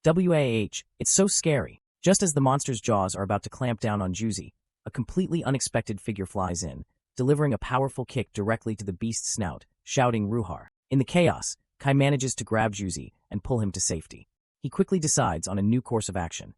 Wah, it's so scary. Just as the monster's jaws are about to clamp down on Juzi, a completely unexpected figure flies in, delivering a powerful kick directly to the beast's snout, shouting Ruhar. In the chaos, Kai manages to grab Juzi and pull him to safety. He quickly decides on a new course of action.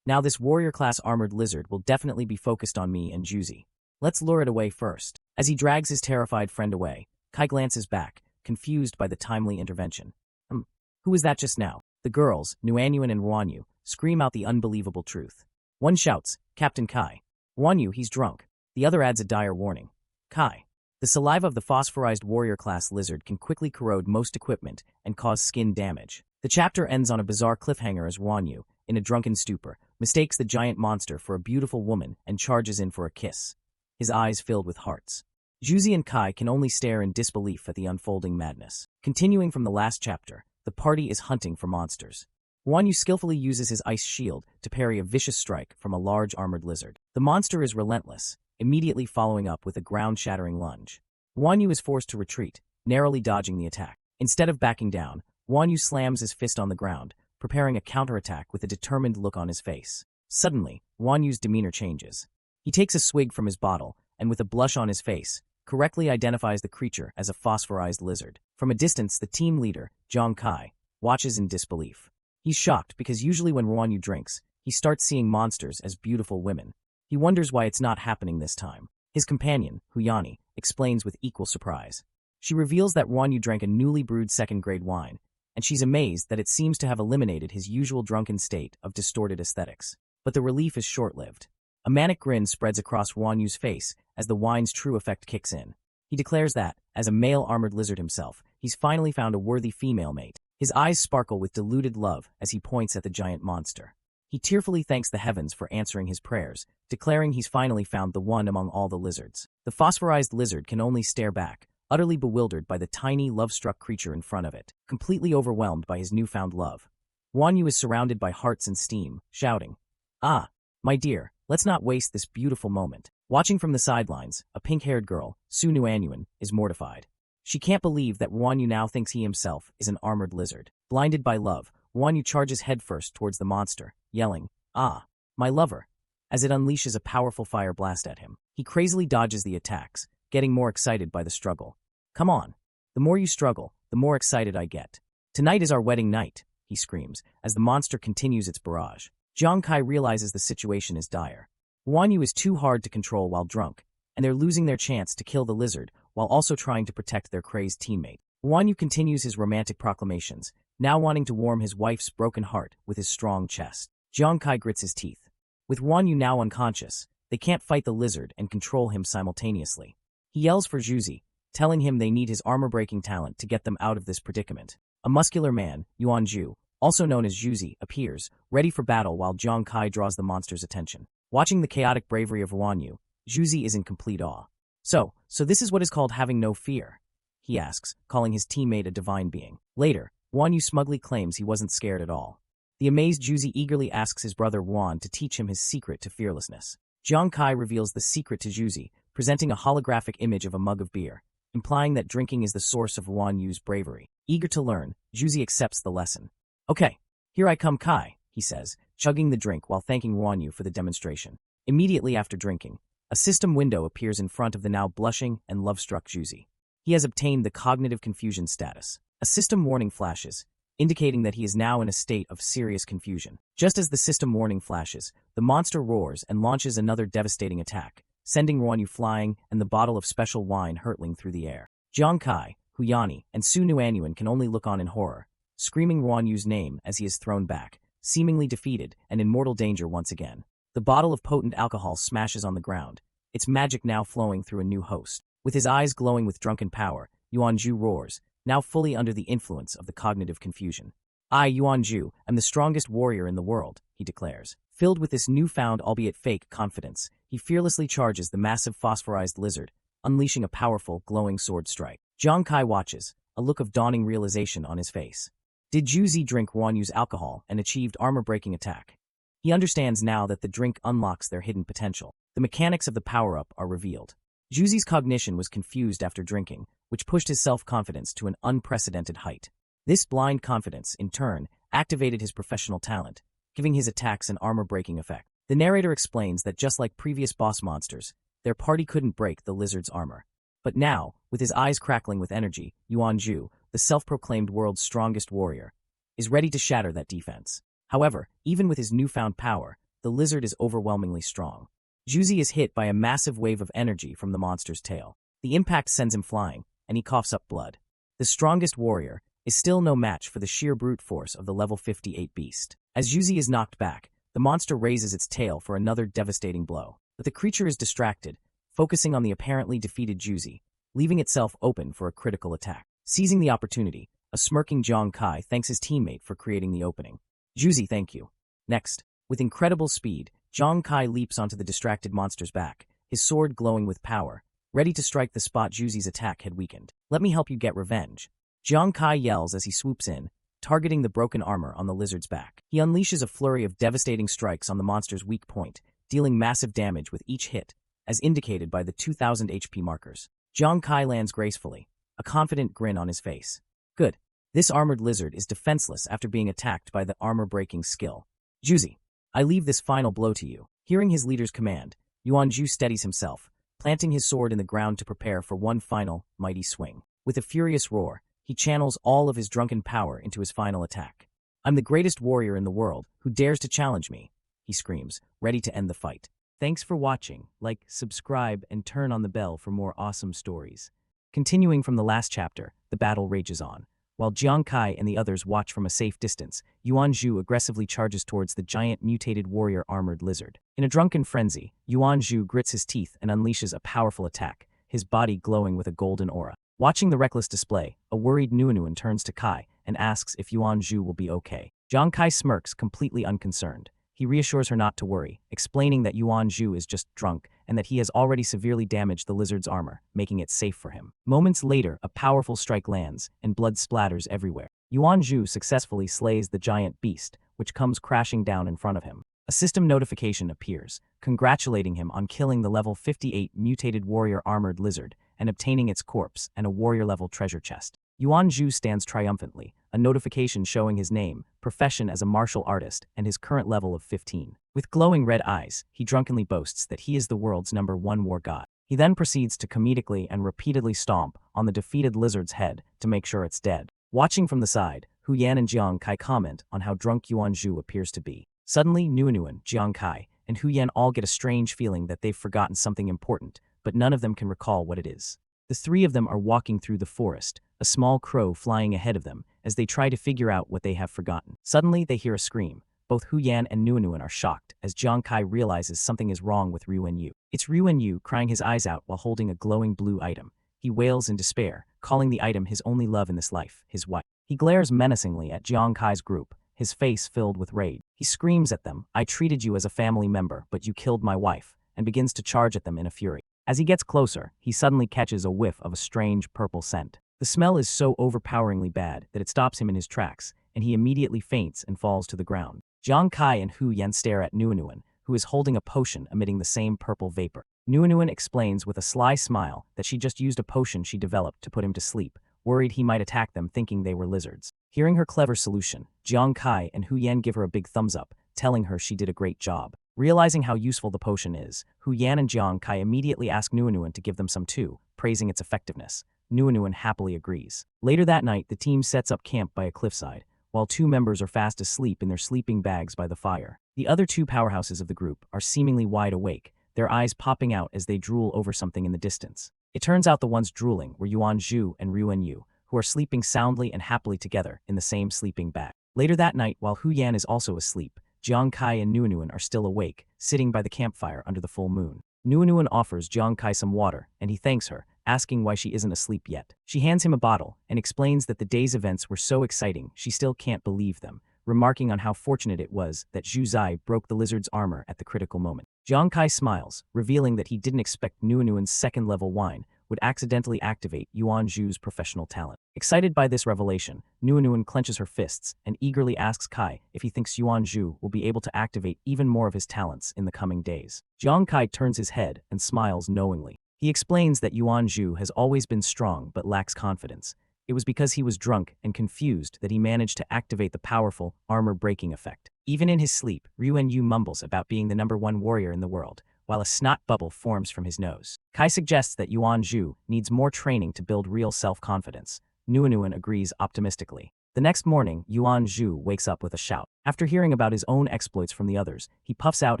Now this warrior-class armored lizard will definitely be focused on me and Juzi. Let's lure it away first. As he drags his terrified friend away, Kai glances back, confused by the timely intervention. Who was that just now? The girls, Nuanyuan and Ruanyu, scream out the unbelievable truth. One shouts, Captain Kai. Ruanyu, he's drunk. The other adds a dire warning. Kai. The saliva of the phosphorized warrior-class lizard can quickly corrode most equipment and cause skin damage. The chapter ends on a bizarre cliffhanger as Ruanyu, in a drunken stupor, mistakes the giant monster for a beautiful woman and charges in for a kiss, his eyes filled with hearts. Juzi and Kai can only stare in disbelief at the unfolding madness. Continuing from the last chapter, the party is hunting for monsters. Ruanyu skillfully uses his ice shield to parry a vicious strike from a large armored lizard. The monster is relentless, immediately following up with a ground-shattering lunge. Ruanyu is forced to retreat, narrowly dodging the attack. Instead of backing down, Ruanyu slams his fist on the ground, preparing a counterattack with a determined look on his face. Suddenly, Ruanyu's demeanor changes. He takes a swig from his bottle, and with a blush on his face, correctly identifies the creature as a phosphorized lizard. From a distance, the team leader, Zhang Kai, watches in disbelief. He's shocked because usually when Ruanyu drinks, he starts seeing monsters as beautiful women. He wonders why it's not happening this time. His companion, Huyani, explains with equal surprise. She reveals that Ruanyu drank a newly brewed second-grade wine, and she's amazed that it seems to have eliminated his usual drunken state of distorted aesthetics. But the relief is short-lived. A manic grin spreads across Ruanyu's face as the wine's true effect kicks in. He declares that, as a male armored lizard himself, he's finally found a worthy female mate. His eyes sparkle with deluded love as he points at the giant monster. He tearfully thanks the heavens for answering his prayers, declaring he's finally found the one among all the lizards. The phosphorized lizard can only stare back, utterly bewildered by the tiny, love-struck creature in front of it, completely overwhelmed by his newfound love. Ruanyu is surrounded by hearts and steam, shouting, "Ah, my dear, let's not waste this beautiful moment." Watching from the sidelines, a pink-haired girl, Su Nuanyuan, is mortified. She can't believe that Ruanyu now thinks he himself is an armored lizard. Blinded by love, Ruanyu charges headfirst towards the monster, yelling, "Ah, my lover," as it unleashes a powerful fire blast at him. He crazily dodges the attacks, getting more excited by the struggle. "Come on. The more you struggle, the more excited I get. Tonight is our wedding night," he screams, as the monster continues its barrage. Zhang Kai realizes the situation is dire. Ruanyu is too hard to control while drunk, and they're losing their chance to kill the lizard while also trying to protect their crazed teammate. Ruanyu continues his romantic proclamations, now wanting to warm his wife's broken heart with his strong chest. Zhang Kai grits his teeth. With Ruanyu now unconscious, they can't fight the lizard and control him simultaneously. He yells for Juzi, telling him they need his armor-breaking talent to get them out of this predicament. A muscular man, Yuanju, also known as Juzi, appears, ready for battle while Jiang Kai draws the monster's attention. Watching the chaotic bravery of Ruanyu, Juzi is in complete awe. So this is what is called having no fear? He asks, calling his teammate a divine being. Later, Ruanyu smugly claims he wasn't scared at all. The amazed Juzi eagerly asks his brother Ruan to teach him his secret to fearlessness. Jiang Kai reveals the secret to Juzi, presenting a holographic image of a mug of beer, implying that drinking is the source of Ruanyu's bravery. Eager to learn, Juzi accepts the lesson. Okay, here I come, Kai, he says, chugging the drink while thanking Ruanyu for the demonstration. Immediately after drinking, a system window appears in front of the now blushing and love-struck Juzi. He has obtained the cognitive confusion status. A system warning flashes, indicating that he is now in a state of serious confusion. Just as the system warning flashes, the monster roars and launches another devastating attack, sending Ruanyu flying and the bottle of special wine hurtling through the air. Jiang Kai, Huyani, and Su Nuanyuan can only look on in horror, screaming Ruanyu's name as he is thrown back, seemingly defeated and in mortal danger once again. The bottle of potent alcohol smashes on the ground, its magic now flowing through a new host. With his eyes glowing with drunken power, Yuanju roars, now fully under the influence of the cognitive confusion. I, Yuanju, am the strongest warrior in the world, he declares. Filled with this newfound, albeit fake, confidence, he fearlessly charges the massive phosphorized lizard, unleashing a powerful, glowing sword strike. Jiang Kai watches, a look of dawning realization on his face. Did Juzi drink Ruanyu's alcohol and achieved armor-breaking attack? He understands now that the drink unlocks their hidden potential. The mechanics of the power-up are revealed. Juzi's cognition was confused after drinking, which pushed his self-confidence to an unprecedented height. This blind confidence, in turn, activated his professional talent, giving his attacks an armor-breaking effect. The narrator explains that just like previous boss monsters, their party couldn't break the lizard's armor. But now, with his eyes crackling with energy, Yuanju, the self-proclaimed world's strongest warrior, is ready to shatter that defense. However, even with his newfound power, the lizard is overwhelmingly strong. Juzi is hit by a massive wave of energy from the monster's tail. The impact sends him flying, and he coughs up blood. The strongest warrior is still no match for the sheer brute force of the level 58 beast. As Juzi is knocked back, the monster raises its tail for another devastating blow. But the creature is distracted, focusing on the apparently defeated Juzi, leaving itself open for a critical attack. Seizing the opportunity, a smirking Jiang Kai thanks his teammate for creating the opening. Juzi, thank you. Next, with incredible speed, Jiang Kai leaps onto the distracted monster's back, his sword glowing with power, ready to strike the spot Juzi's attack had weakened. Let me help you get revenge. Jiang Kai yells as he swoops in, targeting the broken armor on the lizard's back. He unleashes a flurry of devastating strikes on the monster's weak point, dealing massive damage with each hit, as indicated by the 2000 HP markers. Jiang Kai lands gracefully, a confident grin on his face. Good. This armored lizard is defenseless after being attacked by the armor-breaking skill. Juzi, I leave this final blow to you. Hearing his leader's command, Yuanju steadies himself, planting his sword in the ground to prepare for one final, mighty swing. With a furious roar, he channels all of his drunken power into his final attack. I'm the greatest warrior in the world, who dares to challenge me, he screams, ready to end the fight. Thanks for watching. Like, subscribe, and turn on the bell for more awesome stories. Continuing from the last chapter, the battle rages on. While Jiang Kai and the others watch from a safe distance, Yuanju aggressively charges towards the giant mutated warrior armored lizard. In a drunken frenzy, Yuanju grits his teeth and unleashes a powerful attack, his body glowing with a golden aura. Watching the reckless display, a worried Nuanuan turns to Kai and asks if Yuanju will be okay. Jiang Kai smirks, completely unconcerned. He reassures her not to worry, explaining that Yuanju is just drunk and that he has already severely damaged the lizard's armor, making it safe for him. Moments later, a powerful strike lands, and blood splatters everywhere. Yuanju successfully slays the giant beast, which comes crashing down in front of him. A system notification appears, congratulating him on killing the level 58 mutated warrior armored lizard and obtaining its corpse and a warrior-level treasure chest. Yuanju stands triumphantly, a notification showing his name, profession as a martial artist, and his current level of 15. With glowing red eyes, he drunkenly boasts that he is the world's #1 war god. He then proceeds to comedically and repeatedly stomp on the defeated lizard's head to make sure it's dead. Watching from the side, Hu Yan and Jiang Kai comment on how drunk Yuanju appears to be. Suddenly, Nuanuan, Jiang Kai, and Hu Yan all get a strange feeling that they've forgotten something important, but none of them can recall what it is. The three of them are walking through the forest, a small crow flying ahead of them as they try to figure out what they have forgotten. Suddenly, they hear a scream. Both Hu Yan and Nuanuan are shocked as Jiang Kai realizes something is wrong with Ruanyu. It's Ruanyu crying his eyes out while holding a glowing blue item, He wails in despair, calling the item his only love in this life, his wife. He glares menacingly at Jiang Kai's group, his face filled with rage. He screams at them, "I treated you as a family member, but you killed my wife," and begins to charge at them in a fury. As he gets closer, he suddenly catches a whiff of a strange purple scent. The smell is so overpoweringly bad that it stops him in his tracks, and he immediately faints and falls to the ground. Jiang Kai and Hu Yan stare at Nuanuan, who is holding a potion emitting the same purple vapor. Nuanuan explains with a sly smile that she just used a potion she developed to put him to sleep, worried he might attack them thinking they were lizards. Hearing her clever solution, Jiang Kai and Hu Yan give her a big thumbs up, telling her she did a great job. Realizing how useful the potion is, Hu Yan and Jiang Kai immediately ask Nuanuan to give them some too, praising its effectiveness. Nuanuan happily agrees. Later that night, the team sets up camp by a cliffside, while 2 members are fast asleep in their sleeping bags by the fire. The other 2 powerhouses of the group are seemingly wide awake, their eyes popping out as they drool over something in the distance. It turns out the ones drooling were Yuan Zhu and Ruan Yu, who are sleeping soundly and happily together in the same sleeping bag. Later that night, while Hu Yan is also asleep, Jiang Kai and Nuanuan are still awake, sitting by the campfire under the full moon. Nuanuan offers Jiang Kai some water, and he thanks her, asking why she isn't asleep yet. She hands him a bottle and explains that the day's events were so exciting she still can't believe them, remarking on how fortunate it was that Zhu Zai broke the lizard's armor at the critical moment. Jiang Kai smiles, revealing that he didn't expect Nuanuan's second-level wine would accidentally activate Yuan Zhu's professional talent. Excited by this revelation, Nuanuan clenches her fists and eagerly asks Kai if he thinks Yuan Zhu will be able to activate even more of his talents in the coming days. Jiang Kai turns his head and smiles knowingly. He explains that Yuan Zhu has always been strong but lacks confidence. It was because he was drunk and confused that he managed to activate the powerful armor-breaking effect. Even in his sleep, Ruan Yu mumbles about being the #1 warrior in the world, while a snot bubble forms from his nose. Kai suggests that Yuan Zhu needs more training to build real self-confidence. Nuanuan agrees optimistically. The next morning, Yuan Zhu wakes up with a shout. After hearing about his own exploits from the others, he puffs out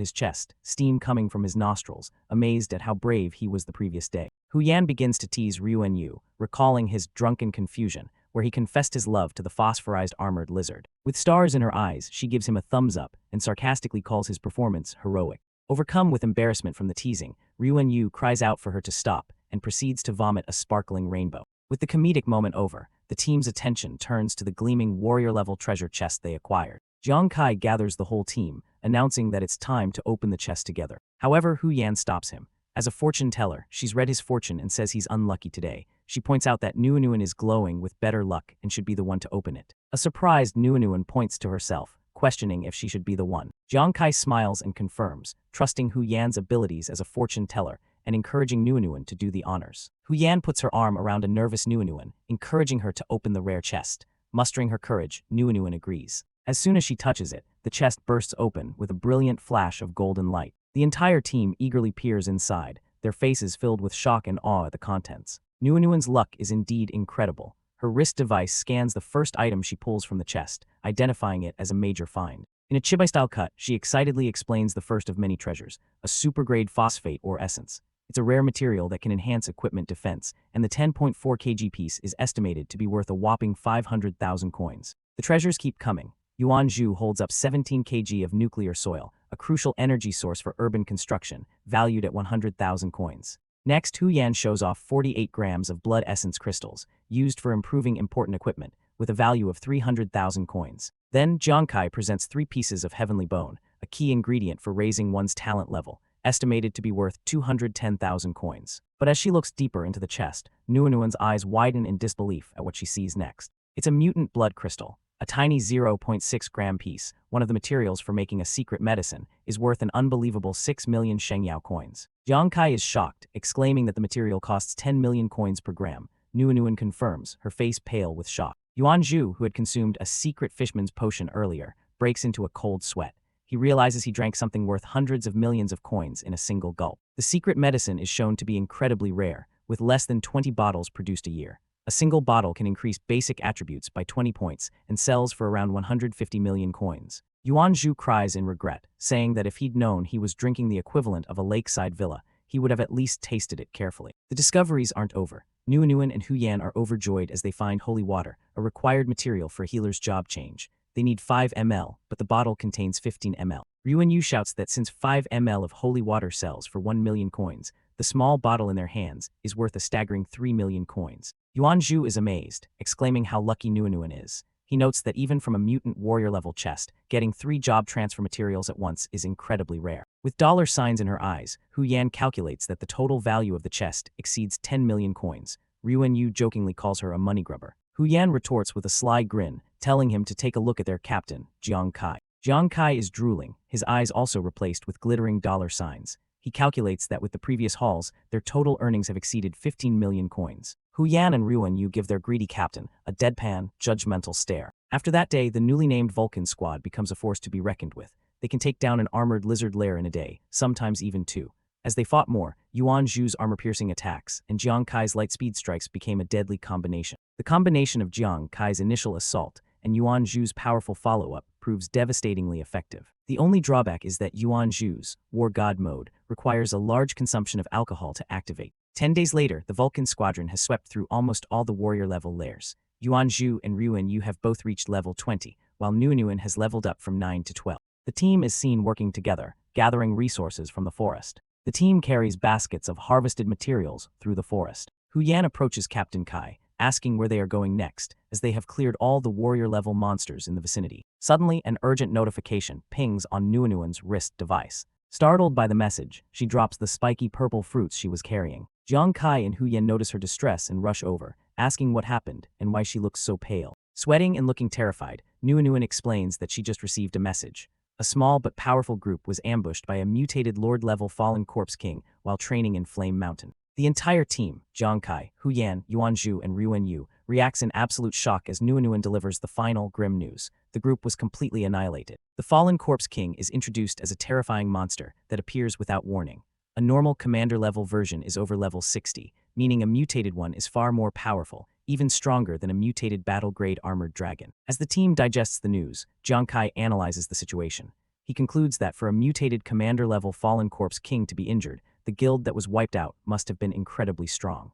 his chest, steam coming from his nostrils, amazed at how brave he was the previous day. Hu Yan begins to tease Ruan Yu, recalling his drunken confusion, where he confessed his love to the phosphorized armored lizard. With stars in her eyes, she gives him a thumbs up and sarcastically calls his performance heroic. Overcome with embarrassment from the teasing, Ruan Yu cries out for her to stop and proceeds to vomit a sparkling rainbow. With the comedic moment over, the team's attention turns to the gleaming warrior-level treasure chest they acquired. Jiang Kai gathers the whole team, announcing that it's time to open the chest together. However, Hu Yan stops him. As a fortune teller, she's read his fortune and says he's unlucky today. She points out that Nuanuan is glowing with better luck and should be the one to open it. A surprised Nuanuan points to herself, questioning if she should be the one. Jiang Kai smiles and confirms, trusting Hu Yan's abilities as a fortune teller and encouraging Nuanuan to do the honors. Hu Yan puts her arm around a nervous Nuanuan, encouraging her to open the rare chest. Mustering her courage, Nuanuan agrees. As soon as she touches it, the chest bursts open with a brilliant flash of golden light. The entire team eagerly peers inside, their faces filled with shock and awe at the contents. Nuanuan's luck is indeed incredible. Her wrist device scans the first item she pulls from the chest, identifying it as a major find. In a chibai-style cut, she excitedly explains the first of many treasures, a super-grade phosphate or essence. It's a rare material that can enhance equipment defense, and the 10.4 kg piece is estimated to be worth a whopping 500,000 coins. The treasures keep coming. Yuan Zhu holds up 17 kg of nuclear soil, a crucial energy source for urban construction, valued at 100,000 coins. Next, Hu Yan shows off 48 grams of blood essence crystals, used for improving important equipment, with a value of 300,000 coins. Then, Jiang Kai presents 3 pieces of heavenly bone, a key ingredient for raising one's talent level, estimated to be worth 210,000 coins. But as she looks deeper into the chest, Nuanuan's eyes widen in disbelief at what she sees next. It's a mutant blood crystal. A tiny 0.6 gram piece, one of the materials for making a secret medicine, is worth an unbelievable 6 million Shengyao coins. Jiang Kai is shocked, exclaiming that the material costs 10 million coins per gram. Nuanuan confirms, her face pale with shock. Yuan Zhu, who had consumed a secret fishman's potion earlier, breaks into a cold sweat. He realizes he drank something worth hundreds of millions of coins in a single gulp. The secret medicine is shown to be incredibly rare, with less than 20 bottles produced a year. A single bottle can increase basic attributes by 20 points and sells for around 150 million coins. Yuan Zhu cries in regret, saying that if he'd known he was drinking the equivalent of a lakeside villa, he would have at least tasted it carefully. The discoveries aren't over. Nuanuan and Hu Yan are overjoyed as they find holy water, a required material for a healer's job change. They need 5 ml, but the bottle contains 15 ml. Ruan Yu shouts that since 5 ml of holy water sells for 1 million coins, The small bottle in their hands is worth a staggering 3 million coins. Yuanzhu is amazed, exclaiming how lucky Nuan is. He notes that even from a mutant warrior-level chest, getting 3 job transfer materials at once is incredibly rare. With dollar signs in her eyes, Hu Yan calculates that the total value of the chest exceeds 10 million coins. Ruan Yu jokingly calls her a money grubber. Hu Yan retorts with a sly grin, telling him to take a look at their captain, Jiang Kai. Jiang Kai is drooling, his eyes also replaced with glittering dollar signs. He calculates that with the previous hauls, their total earnings have exceeded 15 million coins. Hu Yan and Ruan Yu give their greedy captain a deadpan, judgmental stare. After that day, the newly named Vulcan squad becomes a force to be reckoned with. They can take down an armored lizard lair in a day, sometimes even 2. As they fought more, Yuan Zhu's armor-piercing attacks and Jiang Kai's light-speed strikes became a deadly combination. The combination of Jiang Kai's initial assault and Yuan Zhu's powerful follow-up proves devastatingly effective. The only drawback is that Yuan Zhu's War God mode requires a large consumption of alcohol to activate. 10 days later, the Vulcan squadron has swept through almost all the warrior-level lairs. Yuan Zhu and Ruan Yu have both reached level 20, while Nuan has leveled up from 9 to 12. The team is seen working together, gathering resources from the forest. The team carries baskets of harvested materials through the forest. Hu Yan approaches Captain Kai, asking where they are going next, as they have cleared all the warrior-level monsters in the vicinity. Suddenly, an urgent notification pings on Nuan's wrist device. Startled by the message, she drops the spiky purple fruits she was carrying. Jiang Kai and Hu Yan notice her distress and rush over, asking what happened and why she looks so pale. Sweating and looking terrified, Nuan explains that she just received a message. A small but powerful group was ambushed by a mutated Lord-level fallen corpse king while training in Flame Mountain. The entire team, Jiang Kai, Hu Yan, Yuan Zhu, and Ruan Yu, reacts in absolute shock as Nuan delivers the final grim news. The group was completely annihilated. The fallen corpse king is introduced as a terrifying monster that appears without warning. A normal commander-level version is over level 60, meaning a mutated one is far more powerful, even stronger than a mutated battle-grade armored dragon. As the team digests the news, Jiang Kai analyzes the situation. He concludes that for a mutated commander-level fallen corpse king to be injured, the guild that was wiped out must have been incredibly strong.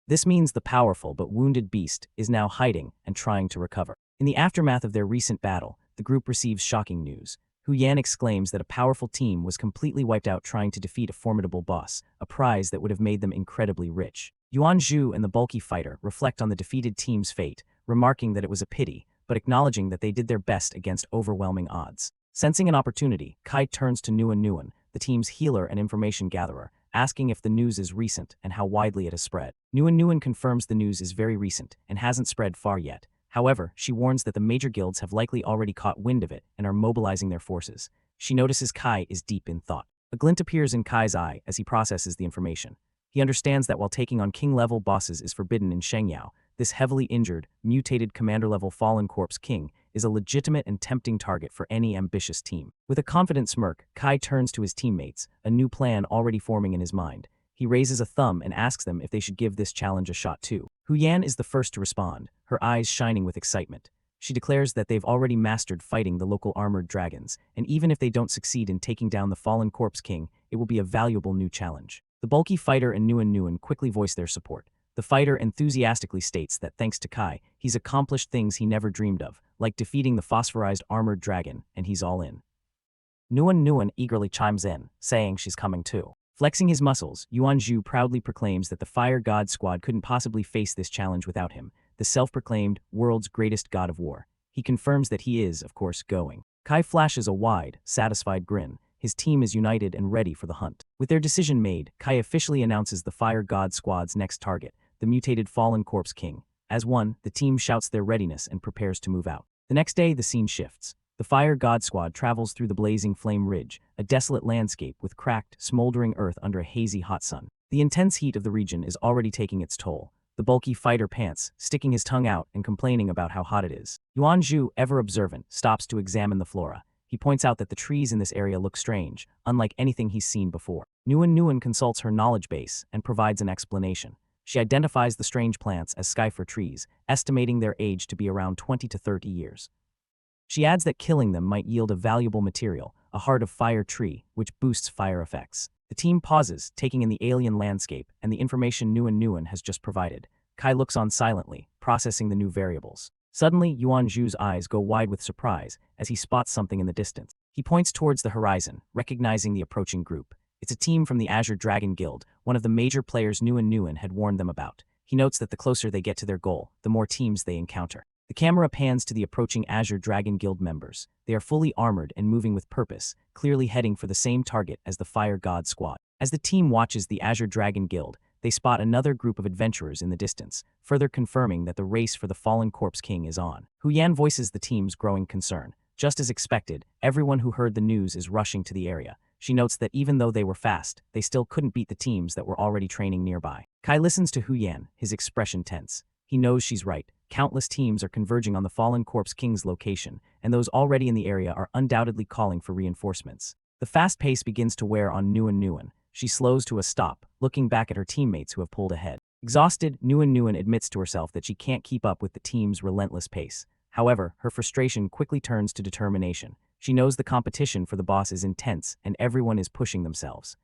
This means the powerful but wounded beast is now hiding and trying to recover. In the aftermath of their recent battle, the group receives shocking news. Hu Yan exclaims that a powerful team was completely wiped out trying to defeat a formidable boss, a prize that would have made them incredibly rich. Yuan Zhu and the bulky fighter reflect on the defeated team's fate, remarking that it was a pity, but acknowledging that they did their best against overwhelming odds. Sensing an opportunity, Kai turns to Nuan, the team's healer and information gatherer, asking if the news is recent and how widely it has spread. Nuan confirms the news is very recent and hasn't spread far yet. However, she warns that the major guilds have likely already caught wind of it and are mobilizing their forces. She notices Kai is deep in thought. A glint appears in Kai's eye as he processes the information. He understands that while taking on king-level bosses is forbidden in Shengyao, this heavily injured, mutated commander-level fallen corpse king is a legitimate and tempting target for any ambitious team. With a confident smirk, Kai turns to his teammates, a new plan already forming in his mind. He raises a thumb and asks them if they should give this challenge a shot too. Hu Yan is the first to respond, her eyes shining with excitement. She declares that they've already mastered fighting the local armored dragons, and even if they don't succeed in taking down the fallen corpse king, it will be a valuable new challenge. The bulky fighter and Nuan quickly voice their support. The fighter enthusiastically states that thanks to Kai, he's accomplished things he never dreamed of, like defeating the phosphorized armored dragon, and he's all in. Nuan eagerly chimes in, saying she's coming too. Flexing his muscles, Yuan Zhu proudly proclaims that the Fire God Squad couldn't possibly face this challenge without him, the self-proclaimed world's greatest god of war. He confirms that he is, of course, going. Kai flashes a wide, satisfied grin. His team is united and ready for the hunt. With their decision made, Kai officially announces the Fire God Squad's next target, the mutated fallen corpse king. As one, the team shouts their readiness and prepares to move out. The next day, the scene shifts. The Fire God Squad travels through the blazing flame ridge, a desolate landscape with cracked, smoldering earth under a hazy hot sun. The intense heat of the region is already taking its toll. The bulky fighter pants, sticking his tongue out and complaining about how hot it is. Yuan Zhu, ever observant, stops to examine the flora. He points out that the trees in this area look strange, unlike anything he's seen before. Nuan consults her knowledge base and provides an explanation. She identifies the strange plants as skyfir trees, estimating their age to be around 20 to 30 years. She adds that killing them might yield a valuable material, a heart of fire tree, which boosts fire effects. The team pauses, taking in the alien landscape and the information Nuan has just provided. Kai looks on silently, processing the new variables. Suddenly, Yuan Zhu's eyes go wide with surprise as he spots something in the distance. He points towards the horizon, recognizing the approaching group. It's a team from the Azure Dragon Guild, one of the major players Nguyen had warned them about. He notes that the closer they get to their goal, the more teams they encounter. The camera pans to the approaching Azure Dragon Guild members. They are fully armored and moving with purpose, clearly heading for the same target as the Fire God Squad. As the team watches the Azure Dragon Guild, they spot another group of adventurers in the distance, further confirming that the race for the fallen Corpse King is on. Yan voices the team's growing concern. Just as expected, everyone who heard the news is rushing to the area. She notes that even though they were fast, they still couldn't beat the teams that were already training nearby. Kai listens to Yan, his expression tense. He knows she's right. Countless teams are converging on the fallen Corpse King's location, and those already in the area are undoubtedly calling for reinforcements. The fast pace begins to wear on Nguyen. She slows to a stop, looking back at her teammates who have pulled ahead. Exhausted, Nguyen admits to herself that she can't keep up with the team's relentless pace. However, her frustration quickly turns to determination. She knows the competition for the boss is intense and everyone is pushing themselves.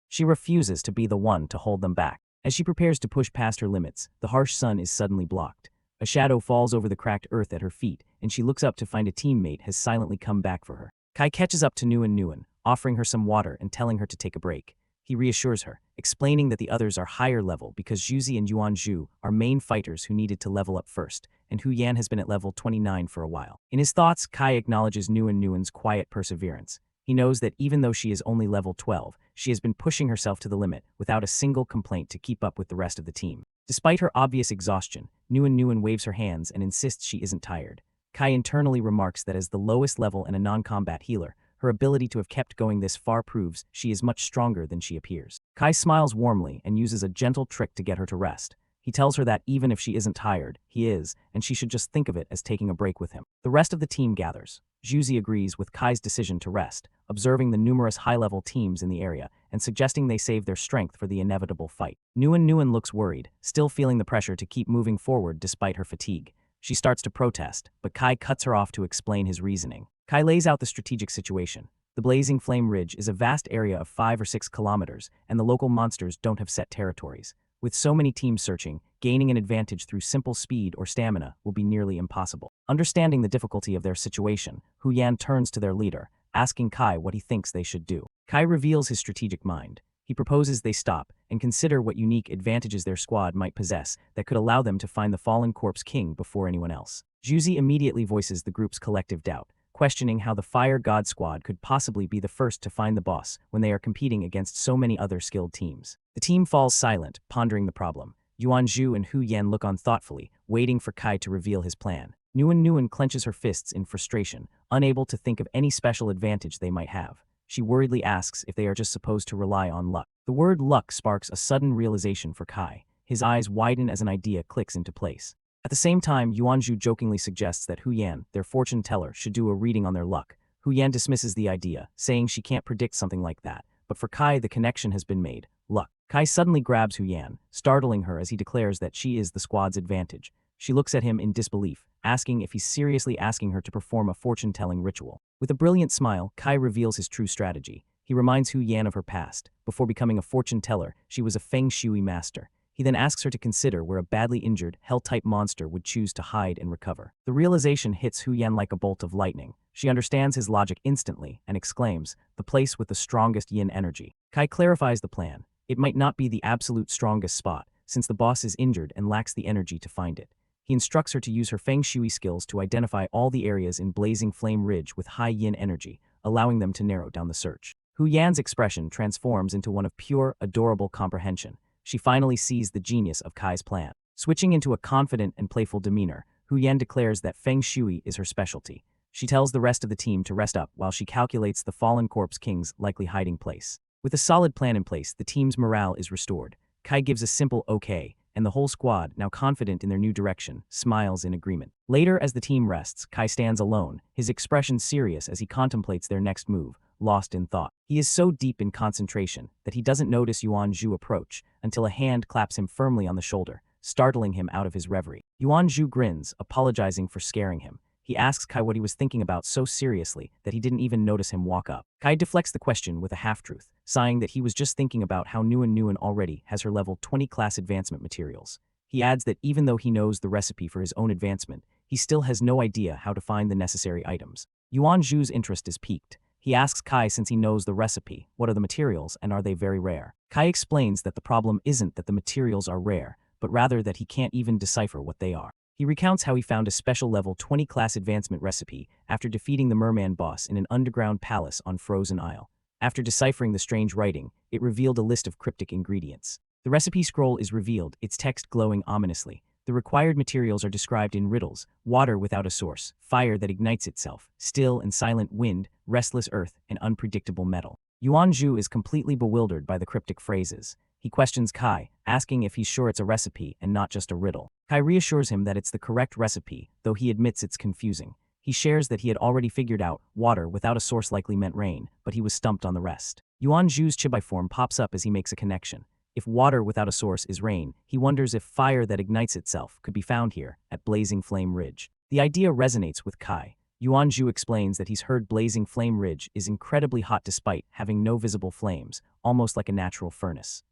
She refuses to be the one to hold them back. As she prepares to push past her limits, the harsh sun is suddenly blocked. A shadow falls over the cracked earth at her feet, and she looks up to find a teammate has silently come back for her. Kai catches up to Nguyen, offering her some water and telling her to take a break. He reassures her, explaining that the others are higher level because Juzi and Yuanzhu are main fighters who needed to level up first, and Yan has been at level 29 for a while. In his thoughts, Kai acknowledges Nguyen's quiet perseverance. He knows that even though she is only level 12, she has been pushing herself to the limit without a single complaint to keep up with the rest of the team. Despite her obvious exhaustion, Nguyen waves her hands and insists she isn't tired. Kai internally remarks that as the lowest level and a non-combat healer, her ability to have kept going this far proves she is much stronger than she appears. Kai smiles warmly and uses a gentle trick to get her to rest. He tells her that even if she isn't tired, he is, and she should just think of it as taking a break with him. The rest of the team gathers. Juzi agrees with Kai's decision to rest, observing the numerous high-level teams in the area and suggesting they save their strength for the inevitable fight. Nguyen looks worried, still feeling the pressure to keep moving forward despite her fatigue. She starts to protest, but Kai cuts her off to explain his reasoning. Kai lays out the strategic situation. The Blazing Flame Ridge is a vast area of 5 or 6 kilometers, and the local monsters don't have set territories. With so many teams searching, gaining an advantage through simple speed or stamina will be nearly impossible. Understanding the difficulty of their situation, Yan turns to their leader, asking Kai what he thinks they should do. Kai reveals his strategic mind. He proposes they stop and consider what unique advantages their squad might possess that could allow them to find the fallen Corpse King before anyone else. Juzi immediately voices the group's collective doubt, questioning how the Fire God Squad could possibly be the first to find the boss when they are competing against so many other skilled teams. The team falls silent, pondering the problem. Yuanzhu and Yan look on thoughtfully, waiting for Kai to reveal his plan. Nguyen clenches her fists in frustration, unable to think of any special advantage they might have. She worriedly asks if they are just supposed to rely on luck. The word luck sparks a sudden realization for Kai. His eyes widen as an idea clicks into place. At the same time, Yuanzhu jokingly suggests that Yan, their fortune teller, should do a reading on their luck. Yan dismisses the idea, saying she can't predict something like that. But for Kai, the connection has been made. Luck. Kai suddenly grabs Yan, startling her as he declares that she is the squad's advantage. She looks at him in disbelief, asking if he's seriously asking her to perform a fortune-telling ritual. With a brilliant smile, Kai reveals his true strategy. He reminds Yan of her past. Before becoming a fortune teller, she was a feng shui master. He then asks her to consider where a badly injured, hell-type monster would choose to hide and recover. The realization hits Yan like a bolt of lightning. She understands his logic instantly and exclaims, "The place with the strongest yin energy." Kai clarifies the plan. It might not be the absolute strongest spot, since the boss is injured and lacks the energy to find it. He instructs her to use her feng shui skills to identify all the areas in Blazing Flame Ridge with high yin energy, allowing them to narrow down the search. Yan's expression transforms into one of pure, adorable comprehension. She finally sees the genius of Kai's plan. Switching into a confident and playful demeanor, Yan declares that feng shui is her specialty. She tells the rest of the team to rest up while she calculates the fallen Corpse King's likely hiding place. With a solid plan in place, the team's morale is restored. Kai gives a simple okay, and the whole squad, now confident in their new direction, smiles in agreement. Later, as the team rests, Kai stands alone, his expression serious as he contemplates their next move, lost in thought. He is so deep in concentration that he doesn't notice Yuanzhu approach until a hand claps him firmly on the shoulder, startling him out of his reverie. Yuanzhu grins, apologizing for scaring him. He asks Kai what he was thinking about so seriously that he didn't even notice him walk up. Kai deflects the question with a half-truth, sighing that he was just thinking about how Nguyen already has her level 20 class advancement materials. He adds that even though he knows the recipe for his own advancement, he still has no idea how to find the necessary items. Yuanzhu's interest is piqued. He asks Kai since he knows the recipe, what are the materials and are they very rare. Kai explains that the problem isn't that the materials are rare, but rather that he can't even decipher what they are. He recounts how he found a special level 20 class advancement recipe after defeating the merman boss in an underground palace on Frozen Isle. After deciphering the strange writing, it revealed a list of cryptic ingredients. The recipe scroll is revealed, its text glowing ominously. The required materials are described in riddles: water without a source, fire that ignites itself, still and silent wind, restless earth, and unpredictable metal. Yuan Zhu is completely bewildered by the cryptic phrases. He questions Kai, asking if he's sure it's a recipe and not just a riddle. Kai reassures him that it's the correct recipe, though he admits it's confusing. He shares that he had already figured out water without a source likely meant rain, but he was stumped on the rest. Yuan Zhu's chibai form pops up as he makes a connection. If water without a source is rain, he wonders if fire that ignites itself could be found here, at Blazing Flame Ridge. The idea resonates with Kai. Yuan Zhu explains that he's heard Blazing Flame Ridge is incredibly hot despite having no visible flames, almost like a natural furnace.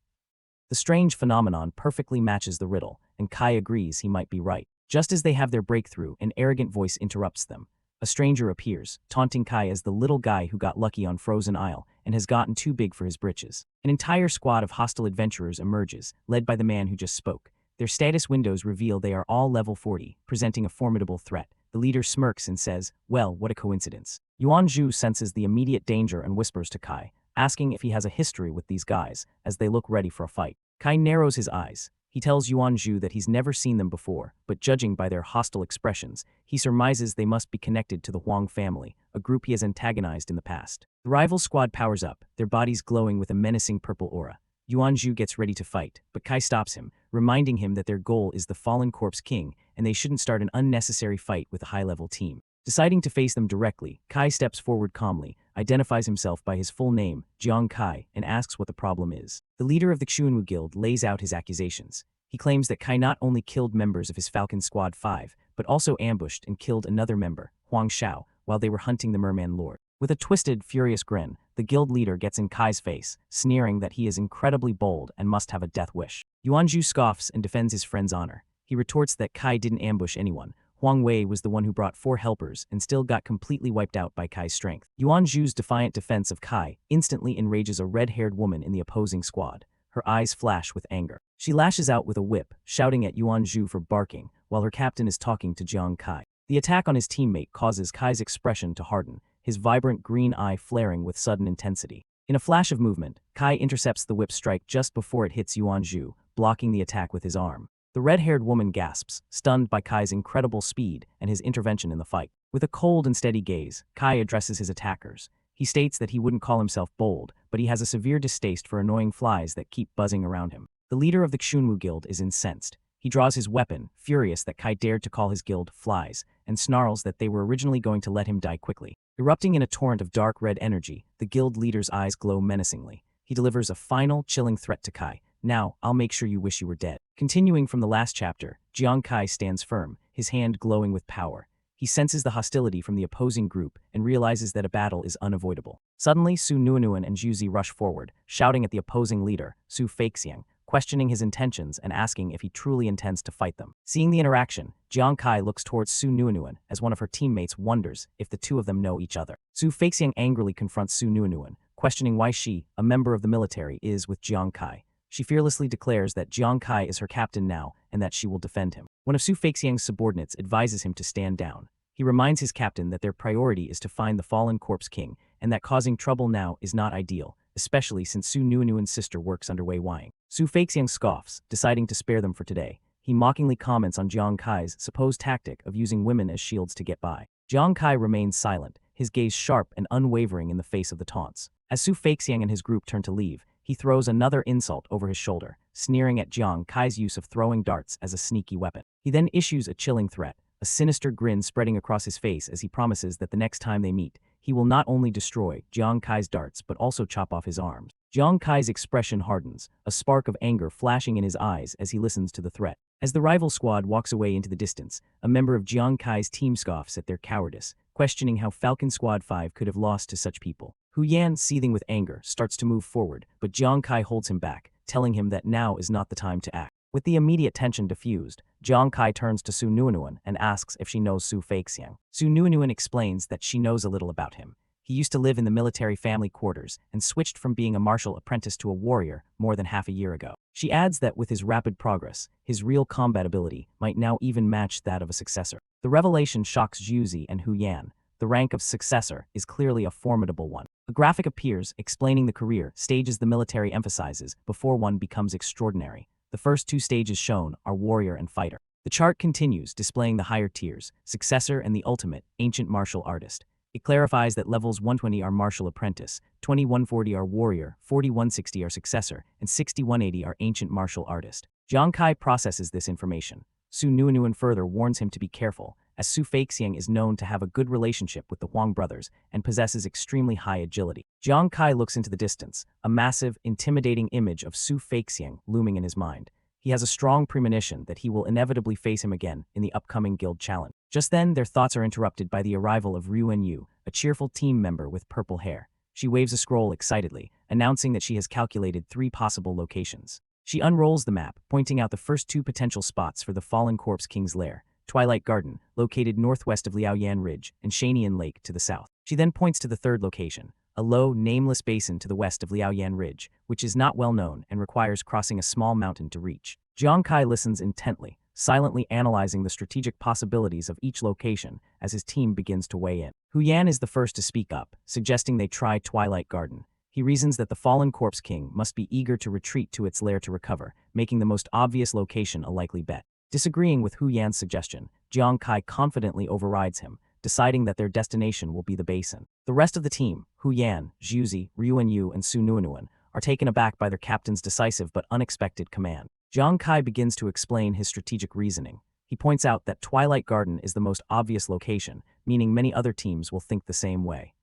The strange phenomenon perfectly matches the riddle, and Kai agrees he might be right. Just as they have their breakthrough, an arrogant voice interrupts them. A stranger appears, taunting Kai as the little guy who got lucky on Frozen Isle and has gotten too big for his britches. An entire squad of hostile adventurers emerges, led by the man who just spoke. Their status windows reveal they are all level 40, presenting a formidable threat. The leader smirks and says, "Well, what a coincidence." Yuan Zhu senses the immediate danger and whispers to Kai, asking if he has a history with these guys, as they look ready for a fight. Kai narrows his eyes. He tells Yuan Zhu that he's never seen them before, but judging by their hostile expressions, he surmises they must be connected to the Huang family, a group he has antagonized in the past. The rival squad powers up, their bodies glowing with a menacing purple aura. Yuan Zhu gets ready to fight, but Kai stops him, reminding him that their goal is the fallen corpse king, and they shouldn't start an unnecessary fight with a high-level team. Deciding to face them directly, Kai steps forward calmly, identifies himself by his full name, Jiang Kai, and asks what the problem is. The leader of the x100 guild lays out his accusations. He claims that Kai not only killed members of his Falcon Squad 5, but also ambushed and killed another member, Huang Shao, while they were hunting the Merman Lord. With a twisted, furious grin, the guild leader gets in Kai's face, sneering that he is incredibly bold and must have a death wish. Yuan Zhu scoffs and defends his friend's honor. He retorts that Kai didn't ambush anyone. Huang Wei was the one who brought 4 helpers and still got completely wiped out by Kai's strength. Yuan Zhu's defiant defense of Kai instantly enrages a red-haired woman in the opposing squad. Her eyes flash with anger. She lashes out with a whip, shouting at Yuan Zhu for barking, while her captain is talking to Jiang Kai. The attack on his teammate causes Kai's expression to harden, his vibrant green eye flaring with sudden intensity. In a flash of movement, Kai intercepts the whip strike just before it hits Yuan Zhu, blocking the attack with his arm. The red-haired woman gasps, stunned by Kai's incredible speed and his intervention in the fight. With a cold and steady gaze, Kai addresses his attackers. He states that he wouldn't call himself bold, but he has a severe distaste for annoying flies that keep buzzing around him. The leader of the x100 guild is incensed. He draws his weapon, furious that Kai dared to call his guild flies, and snarls that they were originally going to let him die quickly. Erupting in a torrent of dark red energy, the guild leader's eyes glow menacingly. He delivers a final, chilling threat to Kai. "Now, I'll make sure you wish you were dead." Continuing from the last chapter, Jiang Kai stands firm, his hand glowing with power. He senses the hostility from the opposing group and realizes that a battle is unavoidable. Suddenly, Su Nuanuan and Zhu Zi rush forward, shouting at the opposing leader, Su Feixiang, questioning his intentions and asking if he truly intends to fight them. Seeing the interaction, Jiang Kai looks towards Su Nuanuan as one of her teammates wonders if the two of them know each other. Su Feixiang angrily confronts Su Nuanuan, questioning why she, a member of the military, is with Jiang Kai. She fearlessly declares that Jiang Kai is her captain now and that she will defend him. One of Su Feixiang's subordinates advises him to stand down. He reminds his captain that their priority is to find the fallen corpse king and that causing trouble now is not ideal, especially since Su Nuanuan's sister works under Wei Wang. Su Feixiang scoffs, deciding to spare them for today. He mockingly comments on Jiang Kai's supposed tactic of using women as shields to get by. Jiang Kai remains silent, his gaze sharp and unwavering in the face of the taunts. As Su Feixiang and his group turn to leave, he throws another insult over his shoulder, sneering at Jiang Kai's use of throwing darts as a sneaky weapon. He then issues a chilling threat, a sinister grin spreading across his face as he promises that the next time they meet, he will not only destroy Jiang Kai's darts but also chop off his arms. Jiang Kai's expression hardens, a spark of anger flashing in his eyes as he listens to the threat. As the rival squad walks away into the distance, a member of Jiang Kai's team scoffs at their cowardice, questioning how Falcon Squad 5 could have lost to such people. Hu Yan, seething with anger, starts to move forward, but Jiang Kai holds him back, telling him that now is not the time to act. With the immediate tension diffused, Jiang Kai turns to Su Nuanuan and asks if she knows Su Feixiang. Su Nuanuan explains that she knows a little about him. He used to live in the military family quarters and switched from being a martial apprentice to a warrior more than half a year ago. She adds that with his rapid progress, his real combat ability might now even match that of a successor. The revelation shocks Juzi and Hu Yan. The rank of successor is clearly a formidable one. A graphic appears explaining the career stages the military emphasizes before one becomes extraordinary. The first two stages shown are warrior and fighter. The chart continues displaying the higher tiers, successor and the ultimate, ancient martial artist. It clarifies that levels 120 are martial apprentice, 2140 are warrior, 4160 are successor, and 6180 are ancient martial artist. Jiang Kai processes this information. Su Nuanuan further warns him to be careful, as Su Feixiang is known to have a good relationship with the Huang brothers and possesses extremely high agility. Jiang Kai looks into the distance, a massive, intimidating image of Su Feixiang looming in his mind. He has a strong premonition that he will inevitably face him again in the upcoming guild challenge. Just then, their thoughts are interrupted by the arrival of Ruan Yu, a cheerful team member with purple hair. She waves a scroll excitedly, announcing that she has calculated 3 possible locations. She unrolls the map, pointing out the first 2 potential spots for the Fallen Corpse King's lair: Twilight Garden, located northwest of Liaoyan Ridge, and Shanian Lake to the south. She then points to the third location, a low, nameless basin to the west of Liaoyan Ridge, which is not well known and requires crossing a small mountain to reach. Jiang Kai listens intently, silently analyzing the strategic possibilities of each location as his team begins to weigh in. Hu Yan is the first to speak up, suggesting they try Twilight Garden. He reasons that the Fallen Corpse King must be eager to retreat to its lair to recover, making the most obvious location a likely bet. Disagreeing with Hu Yan's suggestion, Jiang Kai confidently overrides him, deciding that their destination will be the basin. The rest of the team, Hu Yan, Zhuzi, Ruan Yu, and Su Nuanuan, are taken aback by their captain's decisive but unexpected command. Jiang Kai begins to explain his strategic reasoning. He points out that Twilight Garden is the most obvious location, meaning many other teams will think the same way.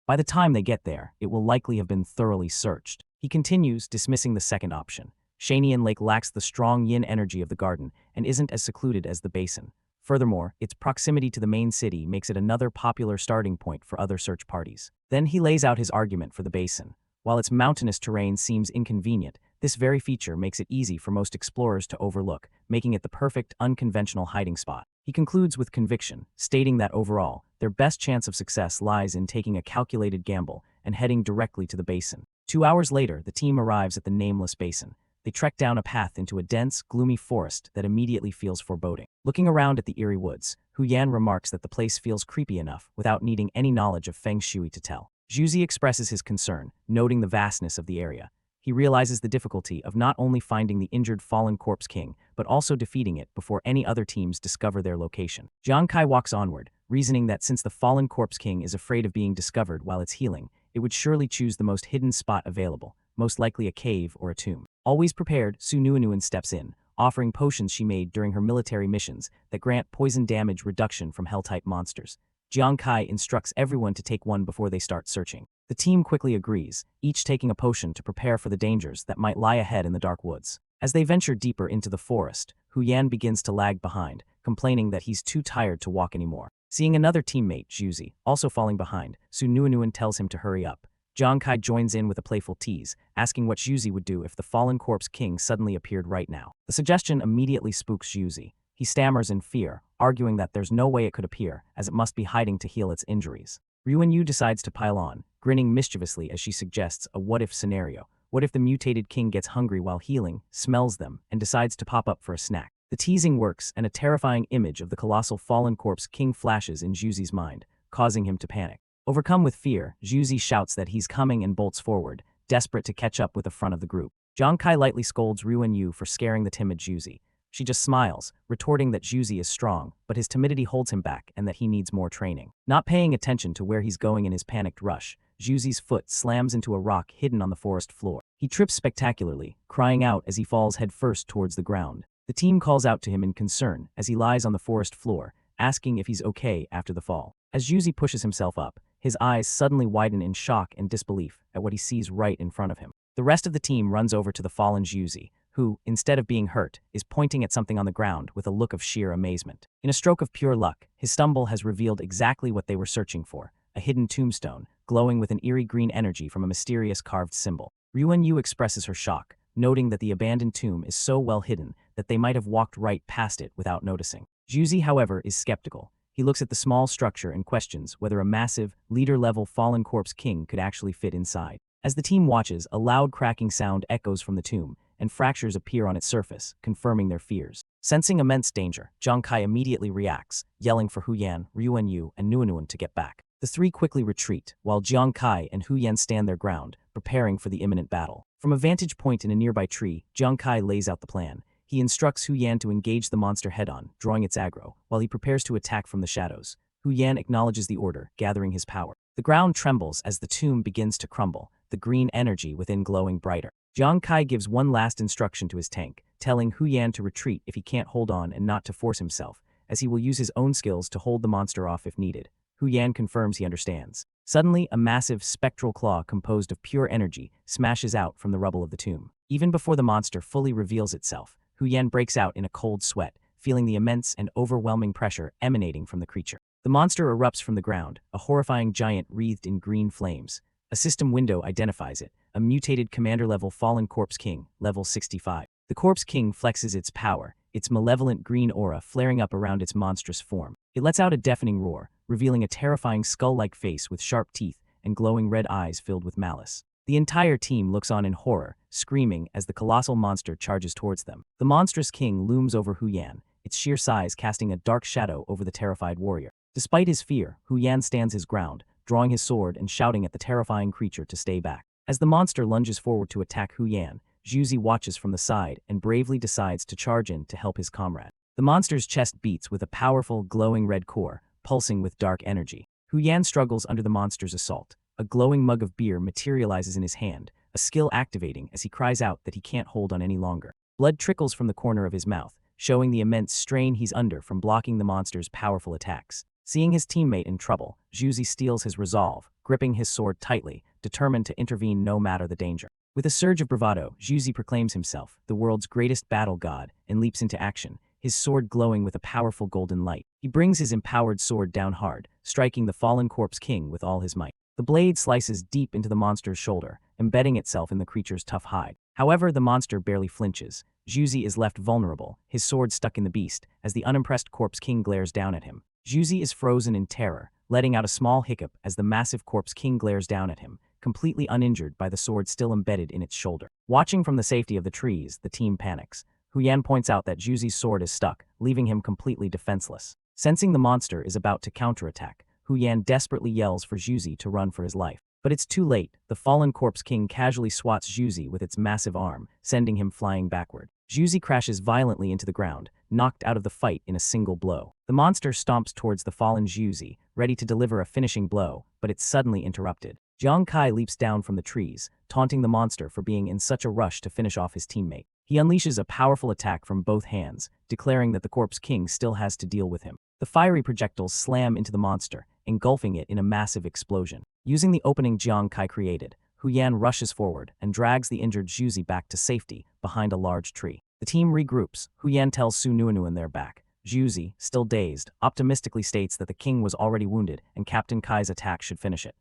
By the time they get there, it will likely have been thoroughly searched. He continues, dismissing the second option. Shanian Lake lacks the strong yin energy of the garden and isn't as secluded as the basin. Furthermore, its proximity to the main city makes it another popular starting point for other search parties. Then he lays out his argument for the basin. While its mountainous terrain seems inconvenient, this very feature makes it easy for most explorers to overlook, making it the perfect, unconventional hiding spot. He concludes with conviction, stating that overall, their best chance of success lies in taking a calculated gamble and heading directly to the basin. 2 hours later, the team arrives at the nameless basin. They trek down a path into a dense, gloomy forest that immediately feels foreboding. Looking around at the eerie woods, Hu Yan remarks that the place feels creepy enough without needing any knowledge of Feng Shui to tell. Zhuzi expresses his concern, noting the vastness of the area. He realizes the difficulty of not only finding the injured Fallen Corpse King, but also defeating it before any other teams discover their location. Jiang Kai walks onward, reasoning that since the Fallen Corpse King is afraid of being discovered while it's healing, it would surely choose the most hidden spot available, most likely a cave or a tomb. Always prepared, Su Nuanuan steps in, offering potions she made during her military missions that grant poison damage reduction from Hell-type monsters. Jiang Kai instructs everyone to take one before they start searching. The team quickly agrees, each taking a potion to prepare for the dangers that might lie ahead in the dark woods. As they venture deeper into the forest, Hu Yan begins to lag behind, complaining that he's too tired to walk anymore. Seeing another teammate, Zhuzi, also falling behind, Su Nuanuan tells him to hurry up. Jiang Kai joins in with a playful tease, asking what Zhuzi would do if the Fallen Corpse King suddenly appeared right now. The suggestion immediately spooks Zhuzi. He stammers in fear, arguing that there's no way it could appear, as it must be hiding to heal its injuries. Ruan Yu decides to pile on, grinning mischievously as she suggests a what-if scenario. What if the mutated king gets hungry while healing, smells them, and decides to pop up for a snack? The teasing works, and a terrifying image of the colossal Fallen Corpse King flashes in Zhuzi's mind, causing him to panic. Overcome with fear, Zhuzi shouts that he's coming and bolts forward, desperate to catch up with the front of the group. Jiang Kai lightly scolds Ruan Yu for scaring the timid Zhuzi. She just smiles, retorting that Zhuzi is strong, but his timidity holds him back and that he needs more training. Not paying attention to where he's going in his panicked rush, Zhuzi's foot slams into a rock hidden on the forest floor. He trips spectacularly, crying out as he falls headfirst towards the ground. The team calls out to him in concern as he lies on the forest floor, asking if he's okay after the fall. As Zhuzi pushes himself up, his eyes suddenly widen in shock and disbelief at what he sees right in front of him. The rest of the team runs over to the fallen Zhuzi, who, instead of being hurt, is pointing at something on the ground with a look of sheer amazement. In a stroke of pure luck, his stumble has revealed exactly what they were searching for, a hidden tombstone, glowing with an eerie green energy from a mysterious carved symbol. Ruan Yu expresses her shock, noting that the abandoned tomb is so well hidden that they might have walked right past it without noticing. Zhuzi, however, is skeptical. He looks at the small structure and questions whether a massive, leader-level fallen corpse king could actually fit inside. As the team watches, a loud cracking sound echoes from the tomb, and fractures appear on its surface, confirming their fears. Sensing immense danger, Jiang Kai immediately reacts, yelling for Hu Yan, Ryuan Yu, and Nuanuan to get back. The three quickly retreat, while Jiang Kai and Hu Yan stand their ground, preparing for the imminent battle. From a vantage point in a nearby tree, Jiang Kai lays out the plan. He instructs Hu Yan to engage the monster head-on, drawing its aggro, while he prepares to attack from the shadows. Hu Yan acknowledges the order, gathering his power. The ground trembles as the tomb begins to crumble, the green energy within glowing brighter. Jiang Kai gives one last instruction to his tank, telling Hu Yan to retreat if he can't hold on and not to force himself, as he will use his own skills to hold the monster off if needed. Hu Yan confirms he understands. Suddenly, a massive spectral claw composed of pure energy smashes out from the rubble of the tomb. Even before the monster fully reveals itself, Hu Yan breaks out in a cold sweat, feeling the immense and overwhelming pressure emanating from the creature. The monster erupts from the ground, a horrifying giant wreathed in green flames. A system window identifies it, a mutated commander-level fallen corpse king, level 65. The corpse king flexes its power, its malevolent green aura flaring up around its monstrous form. It lets out a deafening roar, revealing a terrifying skull-like face with sharp teeth and glowing red eyes filled with malice. The entire team looks on in horror, screaming as the colossal monster charges towards them. The monstrous king looms over Hu Yan, its sheer size casting a dark shadow over the terrified warrior. Despite his fear, Hu Yan stands his ground, drawing his sword and shouting at the terrifying creature to stay back. As the monster lunges forward to attack Hu Yan, Zhuzi watches from the side and bravely decides to charge in to help his comrade. The monster's chest beats with a powerful, glowing red core, pulsing with dark energy. Hu Yan struggles under the monster's assault. A glowing mug of beer materializes in his hand, a skill activating as he cries out that he can't hold on any longer. Blood trickles from the corner of his mouth, showing the immense strain he's under from blocking the monster's powerful attacks. Seeing his teammate in trouble, Zhuzi steals his resolve, gripping his sword tightly, determined to intervene no matter the danger. With a surge of bravado, Zhuzi proclaims himself the world's greatest battle god and leaps into action, his sword glowing with a powerful golden light. He brings his empowered sword down hard, striking the fallen corpse king with all his might. The blade slices deep into the monster's shoulder, embedding itself in the creature's tough hide. However, the monster barely flinches. Zhuzi is left vulnerable, his sword stuck in the beast, as the unimpressed corpse king glares down at him. Zhuzi is frozen in terror, letting out a small hiccup as the massive corpse king glares down at him, completely uninjured by the sword still embedded in its shoulder. Watching from the safety of the trees, the team panics. Hu Yan points out that Zhuzi's sword is stuck, leaving him completely defenseless. Sensing the monster is about to counterattack, Hu Yan desperately yells for Zhuzi to run for his life. But it's too late. The fallen corpse king casually swats Zhuzi with its massive arm, sending him flying backward. Zhuzi crashes violently into the ground, knocked out of the fight in a single blow. The monster stomps towards the fallen Zhuzi, ready to deliver a finishing blow, but it's suddenly interrupted. Jiang Kai leaps down from the trees, taunting the monster for being in such a rush to finish off his teammate. He unleashes a powerful attack from both hands, declaring that the corpse king still has to deal with him. The fiery projectiles slam into the monster, engulfing it in a massive explosion. Using the opening Jiang Kai created, Hu Yan rushes forward and drags the injured Zhuzi back to safety behind a large tree. The team regroups. Hu Yan tells Su Nuanuan they're back. Zhuzi, still dazed, optimistically states that the king was already wounded and Captain Kai's attack should finish it.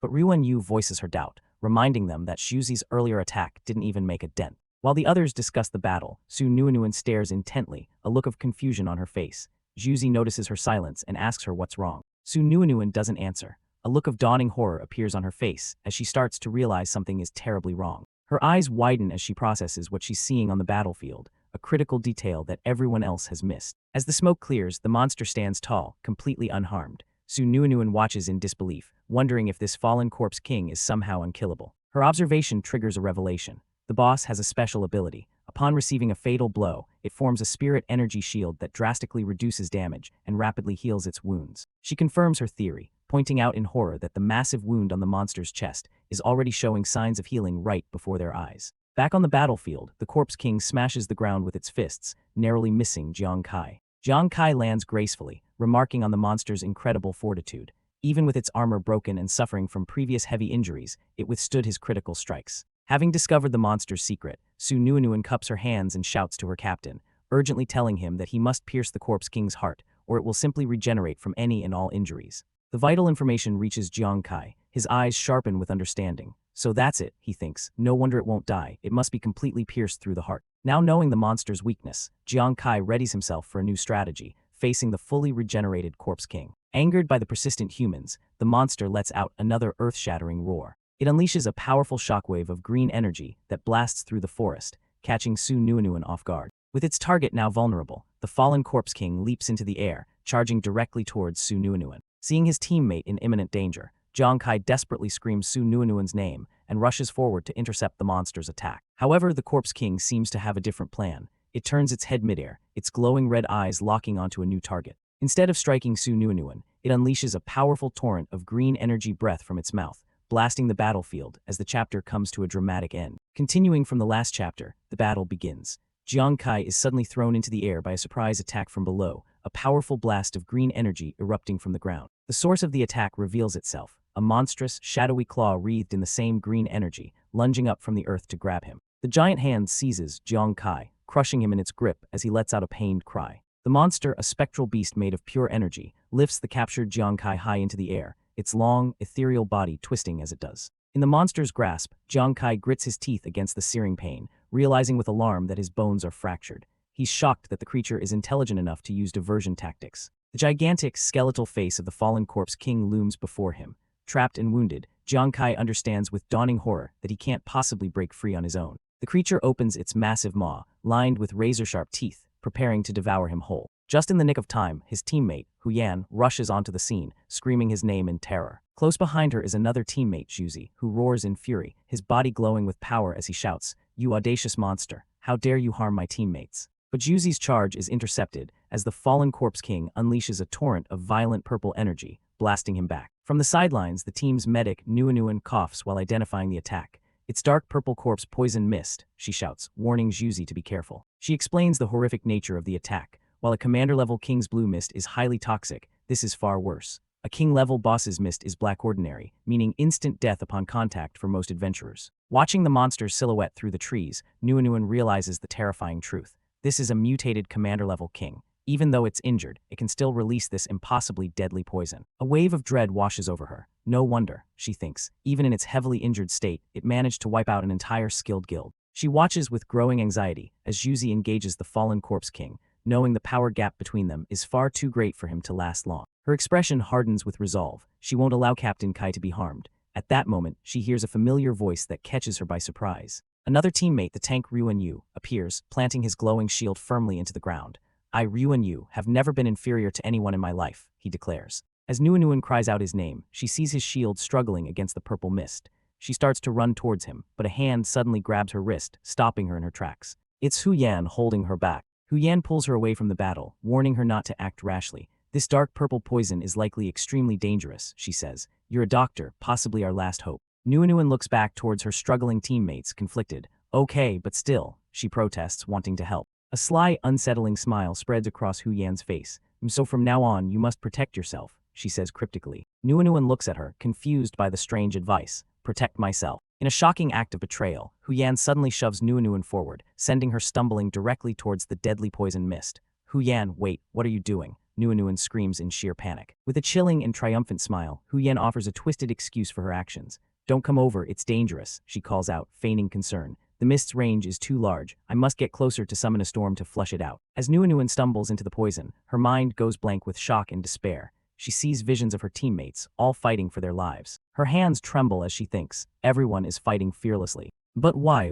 But Ryuan Yu voices her doubt, reminding them that Zhuzi's earlier attack didn't even make a dent. While the others discuss the battle, Su Nuanuan stares intently, a look of confusion on her face. Zhuzi notices her silence and asks her what's wrong. Su Nuanuan doesn't answer. A look of dawning horror appears on her face as she starts to realize something is terribly wrong. Her eyes widen as she processes what she's seeing on the battlefield, a critical detail that everyone else has missed. As the smoke clears, the monster stands tall, completely unharmed. Su Nuanuan watches in disbelief, wondering if this fallen corpse king is somehow unkillable. Her observation triggers a revelation. The boss has a special ability. Upon receiving a fatal blow, it forms a spirit energy shield that drastically reduces damage and rapidly heals its wounds. She confirms her theory, pointing out in horror that the massive wound on the monster's chest is already showing signs of healing right before their eyes. Back on the battlefield, the corpse king smashes the ground with its fists, narrowly missing Jiang Kai. Jiang Kai lands gracefully, remarking on the monster's incredible fortitude. Even with its armor broken and suffering from previous heavy injuries, it withstood his critical strikes. Having discovered the monster's secret, Su Nuanuan cups her hands and shouts to her captain, urgently telling him that he must pierce the corpse king's heart, or it will simply regenerate from any and all injuries. The vital information reaches Jiang Kai, his eyes sharpen with understanding. So that's it, he thinks. No wonder it won't die. It must be completely pierced through the heart. Now knowing the monster's weakness, Jiang Kai readies himself for a new strategy, facing the fully regenerated Corpse King. Angered by the persistent humans, the monster lets out another earth-shattering roar. It unleashes a powerful shockwave of green energy that blasts through the forest, catching Su Nuinuan off guard. With its target now vulnerable, the fallen Corpse King leaps into the air, charging directly towards Su Nuinuan. Seeing his teammate in imminent danger, Jiang Kai desperately screams Su Nuinuan's name and rushes forward to intercept the monster's attack. However, the Corpse King seems to have a different plan. It turns its head midair, its glowing red eyes locking onto a new target. Instead of striking Su Nuinuan, it unleashes a powerful torrent of green energy breath from its mouth, blasting the battlefield as the chapter comes to a dramatic end. Continuing from the last chapter, the battle begins. Jiang Kai is suddenly thrown into the air by a surprise attack from below, a powerful blast of green energy erupting from the ground. The source of the attack reveals itself, a monstrous, shadowy claw wreathed in the same green energy, lunging up from the earth to grab him. The giant hand seizes Jiang Kai, crushing him in its grip as he lets out a pained cry. The monster, a spectral beast made of pure energy, lifts the captured Jiang Kai high into the air, its long, ethereal body twisting as it does. In the monster's grasp, Jiang Kai grits his teeth against the searing pain, realizing with alarm that his bones are fractured. He's shocked that the creature is intelligent enough to use diversion tactics. The gigantic, skeletal face of the fallen Corpse King looms before him. Trapped and wounded, Jiang Kai understands with dawning horror that he can't possibly break free on his own. The creature opens its massive maw, lined with razor-sharp teeth, preparing to devour him whole. Just in the nick of time, his teammate, Hu Yan, rushes onto the scene, screaming his name in terror. Close behind her is another teammate, Juzi, who roars in fury, his body glowing with power as he shouts, "You audacious monster, how dare you harm my teammates?" But Juzi's charge is intercepted as the fallen Corpse King unleashes a torrent of violent purple energy, blasting him back. From the sidelines, the team's medic, Nuinuan, coughs while identifying the attack. "It's dark purple corpse poison mist," she shouts, warning Juzi to be careful. She explains the horrific nature of the attack. While a commander-level King's blue mist is highly toxic, this is far worse. A King-level boss's mist is black ordinary, meaning instant death upon contact for most adventurers. Watching the monster's silhouette through the trees, Nuinuan realizes the terrifying truth. This is a mutated commander-level King. Even though it's injured, it can still release this impossibly deadly poison. A wave of dread washes over her. No wonder, she thinks, even in its heavily injured state, it managed to wipe out an entire skilled guild. She watches with growing anxiety as Juzi engages the fallen Corpse King, knowing the power gap between them is far too great for him to last long. Her expression hardens with resolve. She won't allow Captain Kai to be harmed. At that moment, she hears a familiar voice that catches her by surprise. Another teammate, the tank Ryuan Yu, appears, planting his glowing shield firmly into the ground. "I, Ryuan Yu, have never been inferior to anyone in my life," he declares. As Nuinuan cries out his name, she sees his shield struggling against the purple mist. She starts to run towards him, but a hand suddenly grabs her wrist, stopping her in her tracks. It's Hu Yan holding her back. Hu Yan pulls her away from the battle, warning her not to act rashly. "This dark purple poison is likely extremely dangerous," she says. "You're a doctor, possibly our last hope." Nuinuan looks back towards her struggling teammates, conflicted. "Okay, but still," she protests, wanting to help. A sly, unsettling smile spreads across Hu Yan's face. "So from now on, you must protect yourself," she says cryptically. Nuinuan looks at her, confused by the strange advice. "Protect myself." In a shocking act of betrayal, Hu Yan suddenly shoves Nuinuan forward, sending her stumbling directly towards the deadly poison mist. "Hu Yan, wait, what are you doing?" Nuinuan screams in sheer panic. With a chilling and triumphant smile, Hu Yan offers a twisted excuse for her actions. "Don't come over, it's dangerous," she calls out, feigning concern. "The mist's range is too large. I must get closer to summon a storm to flush it out." As Nuinuan stumbles into the poison, her mind goes blank with shock and despair. She sees visions of her teammates, all fighting for their lives. Her hands tremble as she thinks, everyone is fighting fearlessly. But why?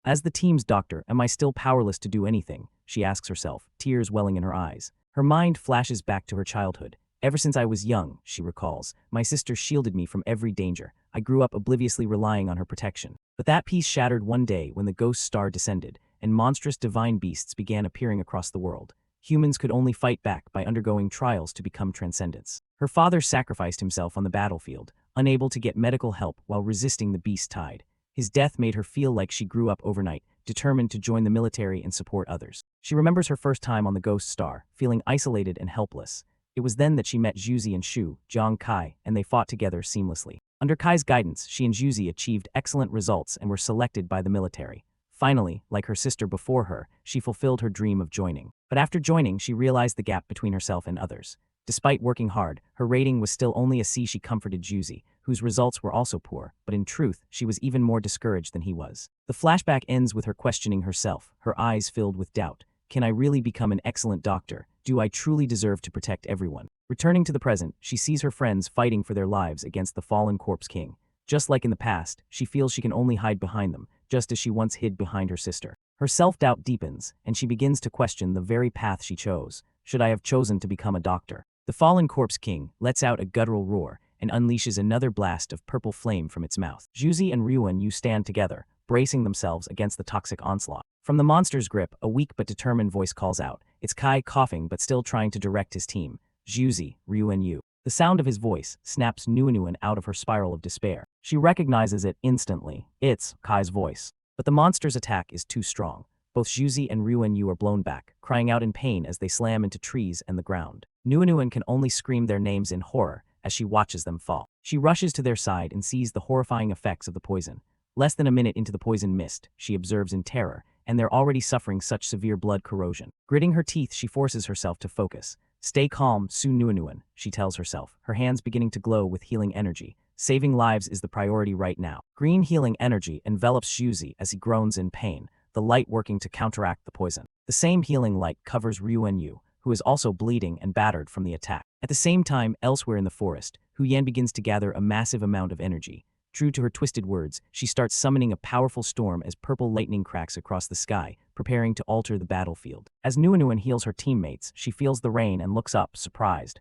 As the team's doctor, am I still powerless to do anything? She asks herself, tears welling in her eyes. Her mind flashes back to her childhood. "Ever since I was young," she recalls, "my sister shielded me from every danger. I grew up obliviously relying on her protection. But that peace shattered one day when the ghost star descended, and monstrous divine beasts began appearing across the world. Humans could only fight back by undergoing trials to become transcendents. Her father sacrificed himself on the battlefield, unable to get medical help while resisting the beast tide. His death made her feel like she grew up overnight, determined to join the military and support others. She remembers her first time on the Ghost Star, feeling isolated and helpless. It was then that she met Juzi and Shu, Jiang Kai, and they fought together seamlessly. Under Kai's guidance, she and Juzi achieved excellent results and were selected by the military. Finally, like her sister before her, she fulfilled her dream of joining. But after joining, she realized the gap between herself and others. Despite working hard, her rating was still only a C. She comforted Juzi, whose results were also poor, but in truth, she was even more discouraged than he was. The flashback ends with her questioning herself, her eyes filled with doubt. Can I really become an excellent doctor? Do I truly deserve to protect everyone? Returning to the present, she sees her friends fighting for their lives against the fallen corpse king. Just like in the past, she feels she can only hide behind them, just as she once hid behind her sister. Her self-doubt deepens, and she begins to question the very path she chose. Should I have chosen to become a doctor? The fallen corpse king lets out a guttural roar and unleashes another blast of purple flame from its mouth. Juzi and Ryuan stand together, bracing themselves against the toxic onslaught. From the monster's grip, a weak but determined voice calls out. It's Kai, coughing but still trying to direct his team. Juzi, Ryuan. The sound of his voice snaps Nuan out of her spiral of despair. She recognizes it instantly. It's Kai's voice. But the monster's attack is too strong. Both Juzi and Ryuan are blown back, crying out in pain as they slam into trees and the ground. Nuan can only scream their names in horror as she watches them fall. She rushes to their side and sees the horrifying effects of the poison. Less than a minute into the poison mist, she observes in terror, and they're already suffering such severe blood corrosion. Gritting her teeth, she forces herself to focus. Stay calm, Su Nuan, she tells herself, her hands beginning to glow with healing energy. Saving lives is the priority right now. Green healing energy envelops Juzi as he groans in pain, the light working to counteract the poison. The same healing light covers Ryuan, who is also bleeding and battered from the attack. At the same time, elsewhere in the forest, Huyan begins to gather a massive amount of energy. True to her twisted words, she starts summoning a powerful storm as purple lightning cracks across the sky, preparing to alter the battlefield. As Nuan heals her teammates, she feels the rain and looks up, surprised.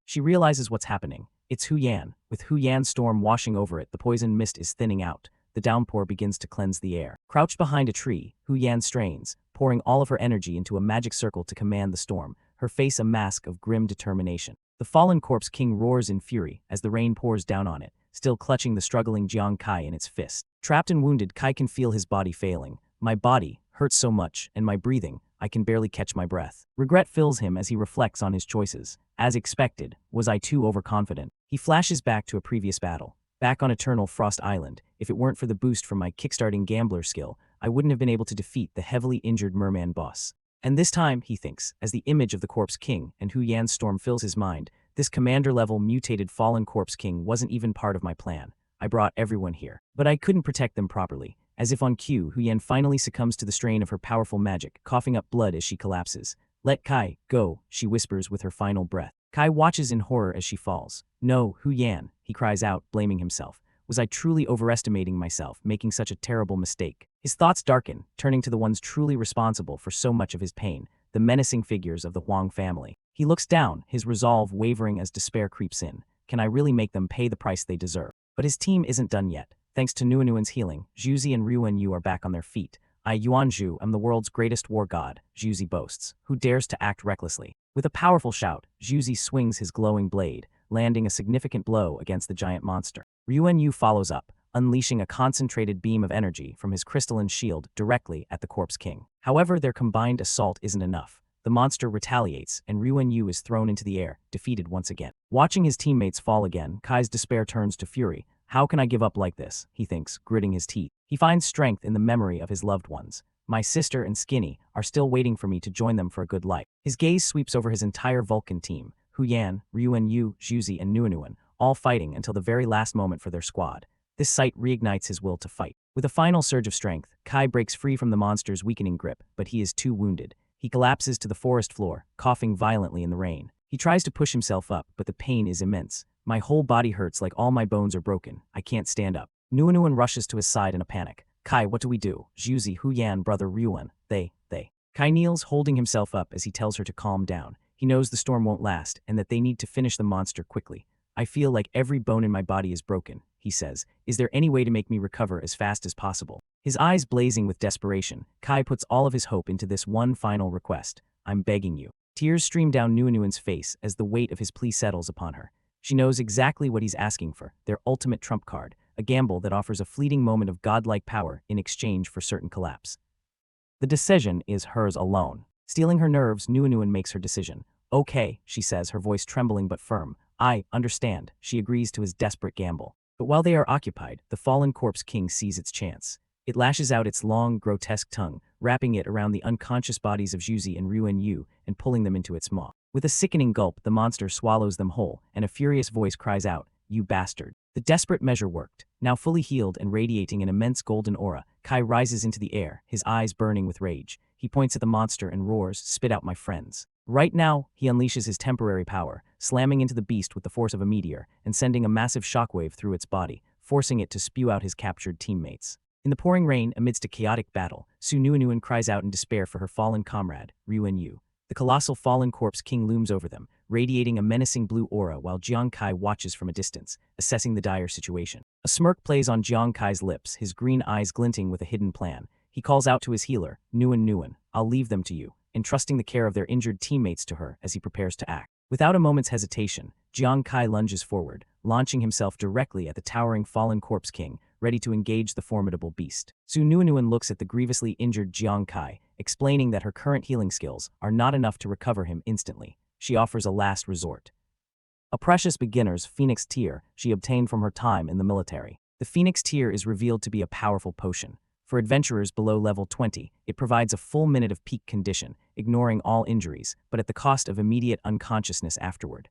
She realizes what's happening. It's Huyan. With Huyan's storm washing over it, the poison mist is thinning out. The downpour begins to cleanse the air. Crouched behind a tree, Huyan strains, pouring all of her energy into a magic circle to command the storm, her face a mask of grim determination. The fallen corpse king roars in fury as the rain pours down on it, still clutching the struggling Jiang Kai in its fist. Trapped and wounded, Kai can feel his body failing. My body hurts so much, and my breathing, I can barely catch my breath. Regret fills him as he reflects on his choices. As expected, was I too overconfident? He flashes back to a previous battle. Back on Eternal Frost Island, if it weren't for the boost from my kickstarting gambler skill, I wouldn't have been able to defeat the heavily injured merman boss. And this time, he thinks, as the image of the corpse king and Huyan's storm fills his mind, this commander-level mutated fallen corpse king wasn't even part of my plan. I brought everyone here. But I couldn't protect them properly. As if on cue, Huyan finally succumbs to the strain of her powerful magic, coughing up blood as she collapses. Let Kai go, she whispers with her final breath. Kai watches in horror as she falls. No, Huyan, he cries out, blaming himself. Was I truly overestimating myself, making such a terrible mistake? His thoughts darken, turning to the ones truly responsible for so much of his pain, the menacing figures of the Huang family. He looks down, his resolve wavering as despair creeps in. Can I really make them pay the price they deserve? But his team isn't done yet. Thanks to Nuan's healing, Juzi and Ryuan are back on their feet. I, Yuanzhu, am the world's greatest war god, Juzi boasts. Who dares to act recklessly? With a powerful shout, Juzi swings his glowing blade, landing a significant blow against the giant monster. Ryuan follows up, unleashing a concentrated beam of energy from his crystalline shield directly at the corpse king. However, their combined assault isn't enough. The monster retaliates, and Ryuan is thrown into the air, defeated once again. Watching his teammates fall again, Kai's despair turns to fury. How can I give up like this? He thinks, gritting his teeth. He finds strength in the memory of his loved ones. My sister and Skinny are still waiting for me to join them for a good life. His gaze sweeps over his entire Vulcan team. Huyan, Ryuan, Juzi, and Nuan, all fighting until the very last moment for their squad. This sight reignites his will to fight. With a final surge of strength, Kai breaks free from the monster's weakening grip, but he is too wounded. He collapses to the forest floor, coughing violently in the rain. He tries to push himself up, but the pain is immense. My whole body hurts like all my bones are broken. I can't stand up. Nuan rushes to his side in a panic. Kai, what do we do? Juzi, Huyan, brother Ryuan. They. Kai kneels, holding himself up as he tells her to calm down. He knows the storm won't last, and that they need to finish the monster quickly. I feel like every bone in my body is broken, he says. Is there any way to make me recover as fast as possible? His eyes blazing with desperation, Kai puts all of his hope into this one final request. I'm begging you. Tears stream down Nuan's face as the weight of his plea settles upon her. She knows exactly what he's asking for, their ultimate trump card, a gamble that offers a fleeting moment of godlike power in exchange for certain collapse. The decision is hers alone. Stealing her nerves, Nuan makes her decision. Okay, she says, her voice trembling but firm. I understand, she agrees to his desperate gamble. But while they are occupied, the fallen corpse king sees its chance. It lashes out its long, grotesque tongue, wrapping it around the unconscious bodies of Juzi and Ryuan and pulling them into its maw. With a sickening gulp, the monster swallows them whole, and a furious voice cries out, "You bastard." The desperate measure worked. Now fully healed and radiating an immense golden aura, Kai rises into the air, his eyes burning with rage. He points at the monster and roars, "Spit out my friends." Right now, he unleashes his temporary power, slamming into the beast with the force of a meteor and sending a massive shockwave through its body, forcing it to spew out his captured teammates. In the pouring rain, amidst a chaotic battle, Su Nuinuan cries out in despair for her fallen comrade, Ryuan Yu. The colossal fallen corpse king looms over them, radiating a menacing blue aura while Jiang Kai watches from a distance, assessing the dire situation. A smirk plays on Jiang Kai's lips, his green eyes glinting with a hidden plan. He calls out to his healer, Nuan, I'll leave them to you, entrusting the care of their injured teammates to her as he prepares to act. Without a moment's hesitation, Jiang Kai lunges forward, launching himself directly at the towering fallen corpse king, ready to engage the formidable beast. Su Nuinuan looks at the grievously injured Jiang Kai, explaining that her current healing skills are not enough to recover him instantly. She offers a last resort. A precious beginner's Phoenix Tear she obtained from her time in the military. The Phoenix Tear is revealed to be a powerful potion. For adventurers below level 20, it provides a full minute of peak condition, ignoring all injuries, but at the cost of immediate unconsciousness afterward.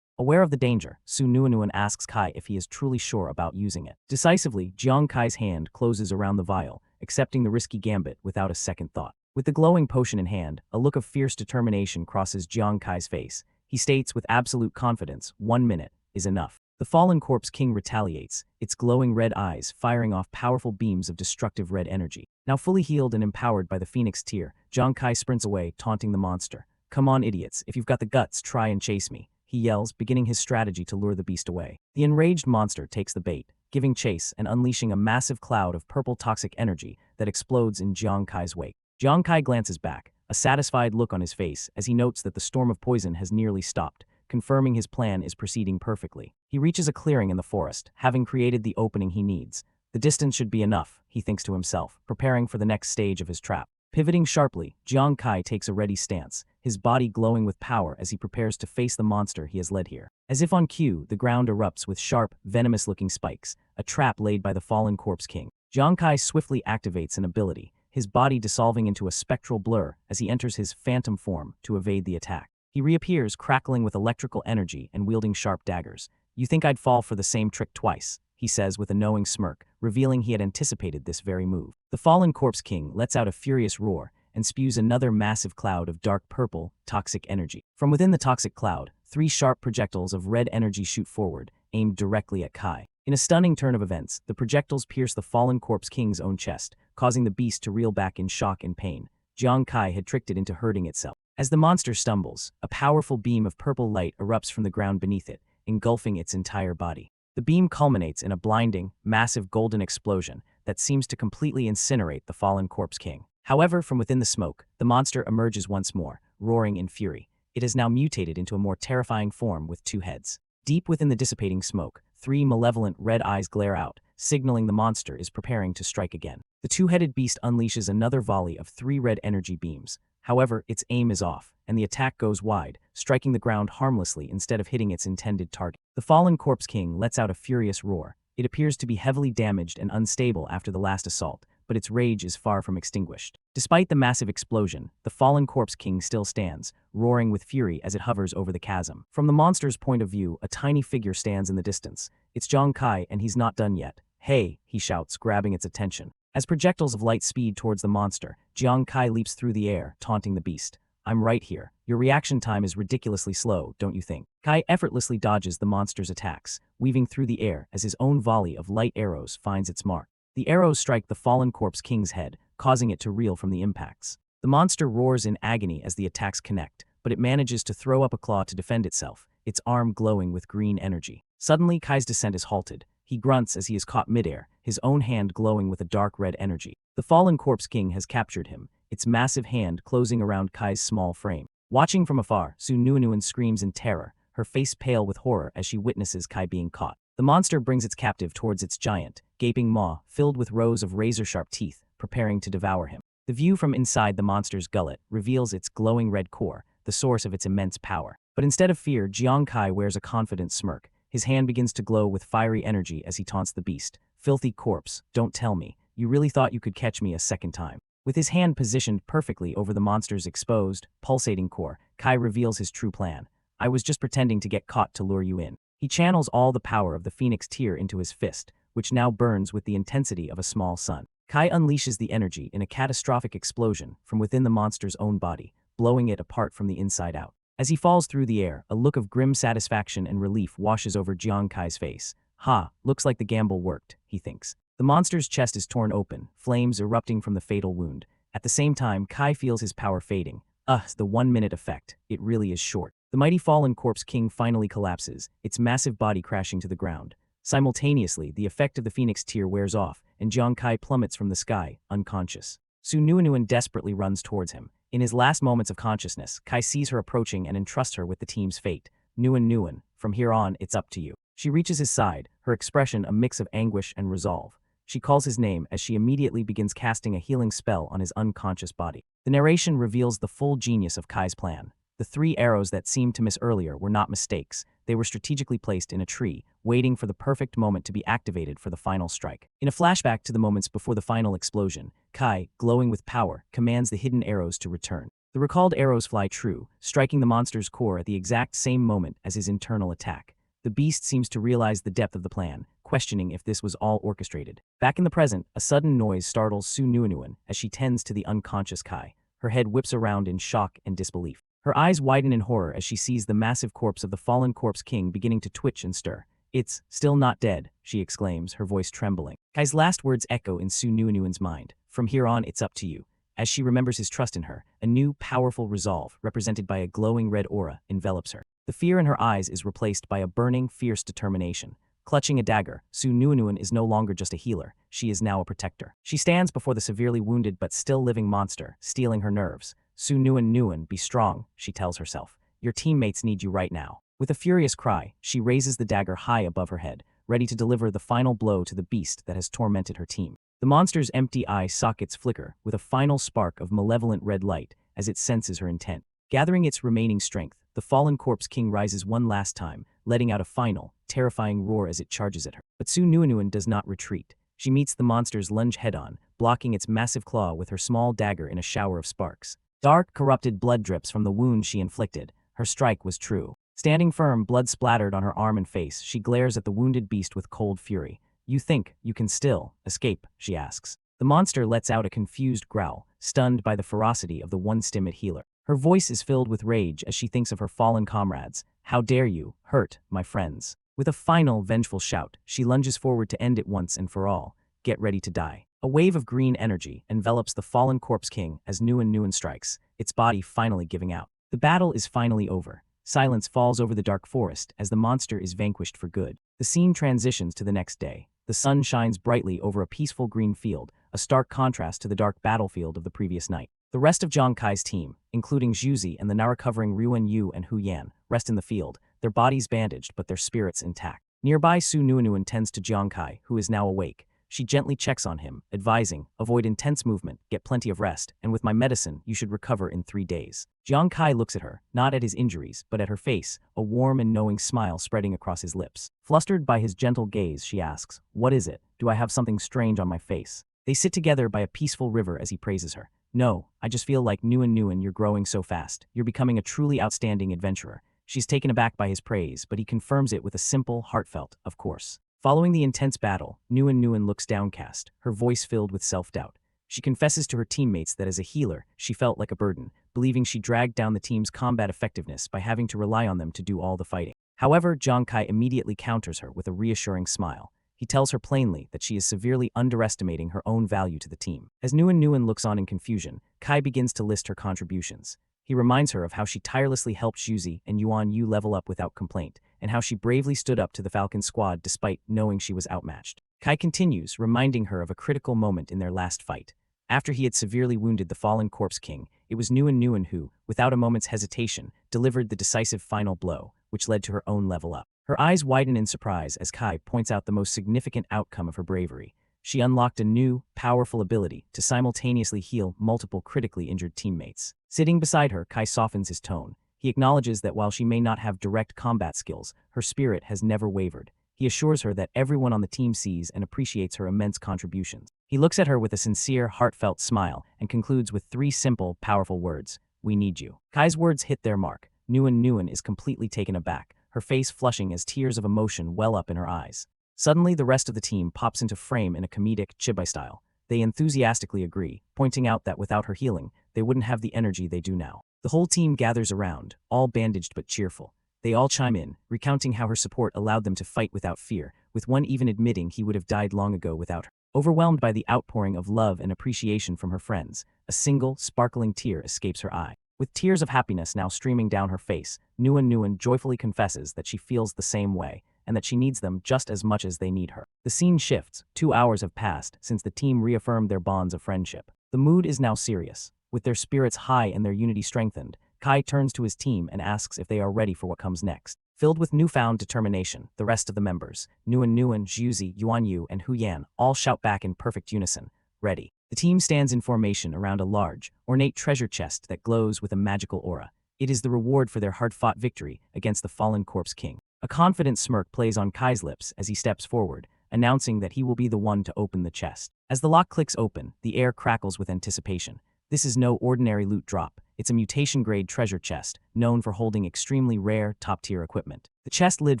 Aware of the danger, Su Nuinuan asks Kai if he is truly sure about using it. Decisively, Jiang Kai's hand closes around the vial, accepting the risky gambit without a second thought. With the glowing potion in hand, a look of fierce determination crosses Jiang Kai's face. He states with absolute confidence, 1 minute is enough. The fallen corpse king retaliates, its glowing red eyes firing off powerful beams of destructive red energy. Now fully healed and empowered by the Phoenix Tear, Jiang Kai sprints away, taunting the monster. Come on, idiots, if you've got the guts, try and chase me, he yells, beginning his strategy to lure the beast away. The enraged monster takes the bait, giving chase and unleashing a massive cloud of purple toxic energy that explodes in Jiang Kai's wake. Jiang Kai glances back, a satisfied look on his face as he notes that the storm of poison has nearly stopped, confirming his plan is proceeding perfectly. He reaches a clearing in the forest, having created the opening he needs. The distance should be enough, he thinks to himself, preparing for the next stage of his trap. Pivoting sharply, Jiang Kai takes a ready stance, his body glowing with power as he prepares to face the monster he has led here. As if on cue, the ground erupts with sharp, venomous-looking spikes, a trap laid by the fallen corpse king. Jiang Kai swiftly activates an ability, his body dissolving into a spectral blur as he enters his phantom form to evade the attack. He reappears, crackling with electrical energy and wielding sharp daggers. You think I'd fall for the same trick twice, he says with a knowing smirk, revealing he had anticipated this very move. The fallen corpse king lets out a furious roar and spews another massive cloud of dark purple, toxic energy. From within the toxic cloud, 3 sharp projectiles of red energy shoot forward, aimed directly at Kai. In a stunning turn of events, the projectiles pierce the fallen corpse king's own chest, causing the beast to reel back in shock and pain. Jiang Kai had tricked it into hurting itself. As the monster stumbles, a powerful beam of purple light erupts from the ground beneath it, engulfing its entire body. The beam culminates in a blinding, massive golden explosion that seems to completely incinerate the fallen corpse king. However, from within the smoke, the monster emerges once more, roaring in fury. It has now mutated into a more terrifying form with 2 heads. Deep within the dissipating smoke, 3 malevolent red eyes glare out, signaling the monster is preparing to strike again. The 2-headed beast unleashes another volley of 3 red energy beams. However, its aim is off, and the attack goes wide, striking the ground harmlessly instead of hitting its intended target. The fallen corpse king lets out a furious roar. It appears to be heavily damaged and unstable after the last assault, but its rage is far from extinguished. Despite the massive explosion, the fallen corpse king still stands, roaring with fury as it hovers over the chasm. From the monster's point of view, a tiny figure stands in the distance. It's Jiang Kai, and he's not done yet. Hey, he shouts, grabbing its attention. As projectiles of light speed towards the monster, Jiang Kai leaps through the air, taunting the beast. I'm right here. Your reaction time is ridiculously slow, don't you think? Kai effortlessly dodges the monster's attacks, weaving through the air as his own volley of light arrows finds its mark. The arrows strike the fallen corpse king's head, causing it to reel from the impacts. The monster roars in agony as the attacks connect, but it manages to throw up a claw to defend itself, its arm glowing with green energy. Suddenly, Kai's descent is halted. He grunts as he is caught midair, his own hand glowing with a dark red energy. The fallen corpse king has captured him, its massive hand closing around Kai's small frame. Watching from afar, Su Nuinuan screams in terror, her face pale with horror as she witnesses Kai being caught. The monster brings its captive towards its giant, gaping maw filled with rows of razor-sharp teeth, preparing to devour him. The view from inside the monster's gullet reveals its glowing red core, the source of its immense power. But instead of fear, Jiang Kai wears a confident smirk. His hand begins to glow with fiery energy as he taunts the beast. Filthy corpse, don't tell me. You really thought you could catch me a second time. With his hand positioned perfectly over the monster's exposed, pulsating core, Kai reveals his true plan. I was just pretending to get caught to lure you in. He channels all the power of the Phoenix Tear into his fist, which now burns with the intensity of a small sun. Kai unleashes the energy in a catastrophic explosion from within the monster's own body, blowing it apart from the inside out. As he falls through the air, a look of grim satisfaction and relief washes over Jiang Kai's face. Ha, looks like the gamble worked, he thinks. The monster's chest is torn open, flames erupting from the fatal wound. At the same time, Kai feels his power fading. The 1-minute effect. It really is short. The mighty fallen corpse king finally collapses, its massive body crashing to the ground. Simultaneously, the effect of the phoenix tear wears off, and Jiang Kai plummets from the sky, unconscious. Su Nuanuan desperately runs towards him. In his last moments of consciousness, Kai sees her approaching and entrusts her with the team's fate. Nuan, from here on, it's up to you. She reaches his side, her expression a mix of anguish and resolve. She calls his name as she immediately begins casting a healing spell on his unconscious body. The narration reveals the full genius of Kai's plan. The 3 arrows that seemed to miss earlier were not mistakes. They were strategically placed in a tree, waiting for the perfect moment to be activated for the final strike. In a flashback to the moments before the final explosion, Kai, glowing with power, commands the hidden arrows to return. The recalled arrows fly true, striking the monster's core at the exact same moment as his internal attack. The beast seems to realize the depth of the plan, questioning if this was all orchestrated. Back in the present, a sudden noise startles Su Nuanuan as she tends to the unconscious Kai. Her head whips around in shock and disbelief. Her eyes widen in horror as she sees the massive corpse of the fallen corpse king beginning to twitch and stir. It's still not dead, she exclaims, her voice trembling. Kai's last words echo in Su Nuanuan's mind. From here on, it's up to you. As she remembers his trust in her, a new, powerful resolve, represented by a glowing red aura, envelops her. The fear in her eyes is replaced by a burning, fierce determination. Clutching a dagger, Su Nuanuan is no longer just a healer, she is now a protector. She stands before the severely wounded but still living monster, steeling her nerves. Su Nuan, be strong, she tells herself. Your teammates need you right now. With a furious cry, she raises the dagger high above her head, ready to deliver the final blow to the beast that has tormented her team. The monster's empty eye sockets flicker with a final spark of malevolent red light as it senses her intent. Gathering its remaining strength, the fallen corpse king rises one last time, letting out a final, terrifying roar as it charges at her. But Su Nuanuan does not retreat. She meets the monster's lunge head-on, blocking its massive claw with her small dagger in a shower of sparks. Dark, corrupted blood drips from the wound she inflicted. Her strike was true. Standing firm, blood splattered on her arm and face, she glares at the wounded beast with cold fury. You think you can still escape, she asks. The monster lets out a confused growl, stunned by the ferocity of the one-stimmed healer. Her voice is filled with rage as she thinks of her fallen comrades. How dare you hurt my friends? With a final, vengeful shout, she lunges forward to end it once and for all. Get ready to die. A wave of green energy envelops the fallen corpse king as Nuan strikes, its body finally giving out. The battle is finally over. Silence falls over the dark forest as the monster is vanquished for good. The scene transitions to the next day. The sun shines brightly over a peaceful green field, a stark contrast to the dark battlefield of the previous night. The rest of Jiang Kai's team, including Zhuzi and the now recovering Ruan Yu and Hu Yan, rest in the field, their bodies bandaged but their spirits intact. Nearby, Su Nuanuan tends to Jiang Kai, who is now awake. She gently checks on him, advising, avoid intense movement, get plenty of rest, and with my medicine, you should recover in 3 days. Jiang Kai looks at her, not at his injuries, but at her face, a warm and knowing smile spreading across his lips. Flustered by his gentle gaze, she asks, what is it? Do I have something strange on my face? They sit together by a peaceful river as he praises her. No, I just feel like Nuan, you're growing so fast. You're becoming a truly outstanding adventurer. She's taken aback by his praise, but he confirms it with a simple, heartfelt, of course. Following the intense battle, Nuan looks downcast, her voice filled with self-doubt. She confesses to her teammates that as a healer, she felt like a burden, believing she dragged down the team's combat effectiveness by having to rely on them to do all the fighting. However, Jiang Kai immediately counters her with a reassuring smile. He tells her plainly that she is severely underestimating her own value to the team. As Nuan looks on in confusion, Kai begins to list her contributions. He reminds her of how she tirelessly helped Zhuzi and Yuan Yu level up without complaint, and how she bravely stood up to the Falcon squad despite knowing she was outmatched. Kai continues, reminding her of a critical moment in their last fight. After he had severely wounded the fallen corpse king, it was Nuan who, without a moment's hesitation, delivered the decisive final blow, which led to her own level up. Her eyes widen in surprise as Kai points out the most significant outcome of her bravery. She unlocked a new, powerful ability to simultaneously heal multiple critically injured teammates. Sitting beside her, Kai softens his tone. He acknowledges that while she may not have direct combat skills, her spirit has never wavered. He assures her that everyone on the team sees and appreciates her immense contributions. He looks at her with a sincere, heartfelt smile and concludes with 3 simple, powerful words. We need you. Kai's words hit their mark. Nuan is completely taken aback, her face flushing as tears of emotion well up in her eyes. Suddenly, the rest of the team pops into frame in a comedic, chibai style. They enthusiastically agree, pointing out that without her healing, they wouldn't have the energy they do now. The whole team gathers around, all bandaged but cheerful. They all chime in, recounting how her support allowed them to fight without fear, with one even admitting he would have died long ago without her. Overwhelmed by the outpouring of love and appreciation from her friends, a single, sparkling tear escapes her eye. With tears of happiness now streaming down her face, Nguyen joyfully confesses that she feels the same way, and that she needs them just as much as they need her. The scene shifts. 2 hours have passed since the team reaffirmed their bonds of friendship. The mood is now serious. With their spirits high and their unity strengthened, Kai turns to his team and asks if they are ready for what comes next. Filled with newfound determination, the rest of the members, Nguyen, Zhuzi, Yuanyu, and Huyan, all shout back in perfect unison, ready. The team stands in formation around a large, ornate treasure chest that glows with a magical aura. It is the reward for their hard-fought victory against the fallen corpse king. A confident smirk plays on Kai's lips as he steps forward, announcing that he will be the one to open the chest. As the lock clicks open, the air crackles with anticipation. This is no ordinary loot drop. It's a mutation-grade treasure chest, known for holding extremely rare, top-tier equipment. The chest lid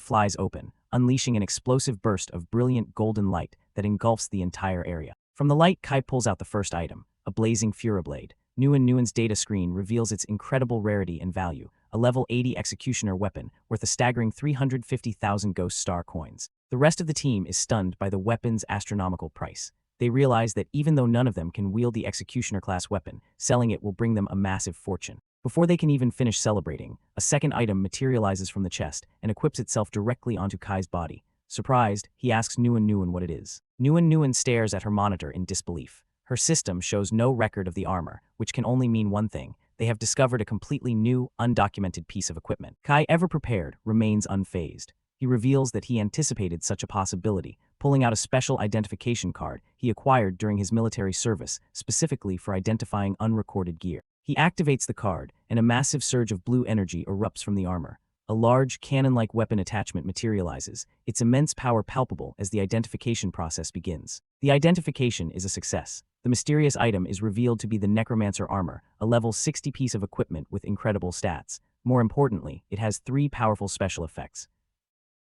flies open, unleashing an explosive burst of brilliant golden light that engulfs the entire area. From the light, Kai pulls out the first item, a blazing Furablade. Nguyen's data screen reveals its incredible rarity and value, a level 80 executioner weapon worth a staggering 350,000 Ghost Star coins. The rest of the team is stunned by the weapon's astronomical price. They realize that even though none of them can wield the executioner-class weapon, selling it will bring them a massive fortune. Before they can even finish celebrating, a second item materializes from the chest and equips itself directly onto Kai's body. Surprised, he asks Nguyen what it is. Nguyen stares at her monitor in disbelief. Her system shows no record of the armor, which can only mean one thing. They have discovered a completely new, undocumented piece of equipment. Kai, ever prepared, remains unfazed. He reveals that he anticipated such a possibility, pulling out a special identification card he acquired during his military service, specifically for identifying unrecorded gear. He activates the card, and a massive surge of blue energy erupts from the armor. A large, cannon-like weapon attachment materializes, its immense power palpable as the identification process begins. The identification is a success. The mysterious item is revealed to be the Necromancer armor, a level 60 piece of equipment with incredible stats. More importantly, it has 3 powerful special effects.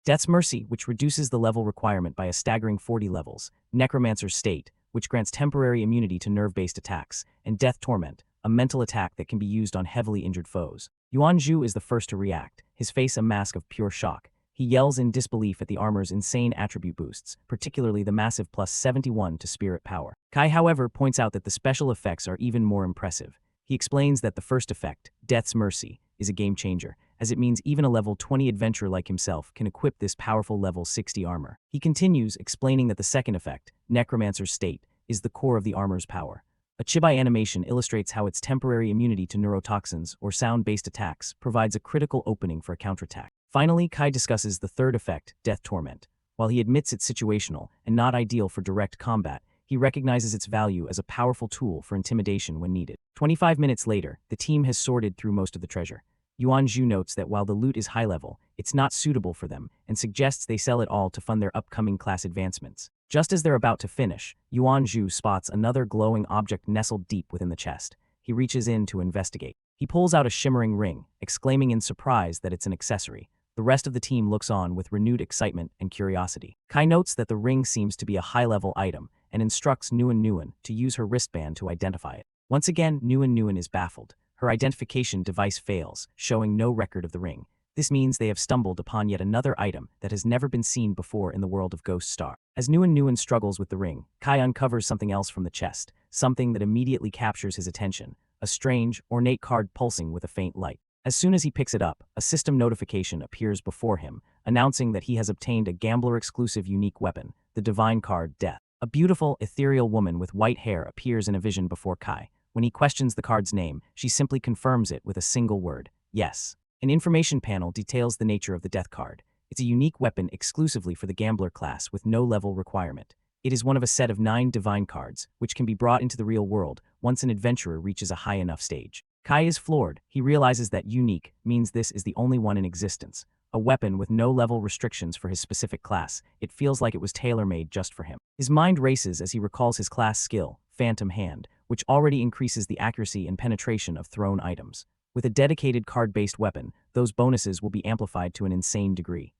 Death's Mercy, which reduces the level requirement by a staggering 40 levels, Necromancer's State, which grants temporary immunity to nerve-based attacks, and Death Torment, a mental attack that can be used on heavily injured foes. Yuanju is the first to react, his face a mask of pure shock. He yells in disbelief at the armor's insane attribute boosts, particularly the massive plus 71 to spirit power. Kai, however, points out that the special effects are even more impressive. He explains that the first effect, Death's Mercy, is a game changer, as it means even a level 20 adventurer like himself can equip this powerful level 60 armor. He continues, explaining that the second effect, Necromancer's State, is the core of the armor's power. A chibi animation illustrates how its temporary immunity to neurotoxins or sound-based attacks provides a critical opening for a counterattack. Finally, Kai discusses the third effect, Death Torment. While he admits it's situational and not ideal for direct combat, he recognizes its value as a powerful tool for intimidation when needed. 25 minutes later, the team has sorted through most of the treasure. Yuanju notes that while the loot is high-level, it's not suitable for them and suggests they sell it all to fund their upcoming class advancements. Just as they're about to finish, Yuanju spots another glowing object nestled deep within the chest. He reaches in to investigate. He pulls out a shimmering ring, exclaiming in surprise that it's an accessory. The rest of the team looks on with renewed excitement and curiosity. Kai notes that the ring seems to be a high-level item and instructs Nguyen to use her wristband to identify it. Once again, Nguyen is baffled. Her identification device fails, showing no record of the ring. This means they have stumbled upon yet another item that has never been seen before in the world of Ghost Star. As Nguyen struggles with the ring, Kai uncovers something else from the chest, something that immediately captures his attention, a strange, ornate card pulsing with a faint light. As soon as he picks it up, a system notification appears before him, announcing that he has obtained a gambler-exclusive unique weapon, the divine card Death. A beautiful, ethereal woman with white hair appears in a vision before Kai. When he questions the card's name, she simply confirms it with a single word, yes. An information panel details the nature of the Death card. It's a unique weapon exclusively for the Gambler class with no level requirement. It is one of a set of 9 divine cards, which can be brought into the real world once an adventurer reaches a high enough stage. Kai is floored. He realizes that unique means this is the only one in existence. A weapon with no level restrictions for his specific class. It feels like it was tailor-made just for him. His mind races as he recalls his class skill, Phantom Hand, which already increases the accuracy and penetration of thrown items. With a dedicated card-based weapon, those bonuses will be amplified to an insane degree.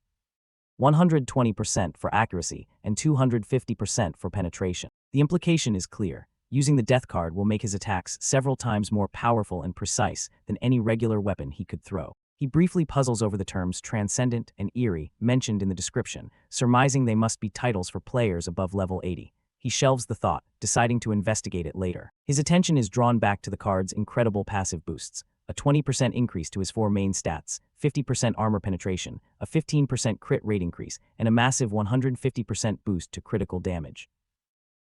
120% for accuracy and 250% for penetration. The implication is clear. Using the death card will make his attacks several times more powerful and precise than any regular weapon he could throw. He briefly puzzles over the terms transcendent and eerie mentioned in the description, surmising they must be titles for players above level 80. He shelves the thought, deciding to investigate it later. His attention is drawn back to the card's incredible passive boosts. A 20% increase to his 4 main stats, 50% armor penetration, a 15% crit rate increase, and a massive 150% boost to critical damage.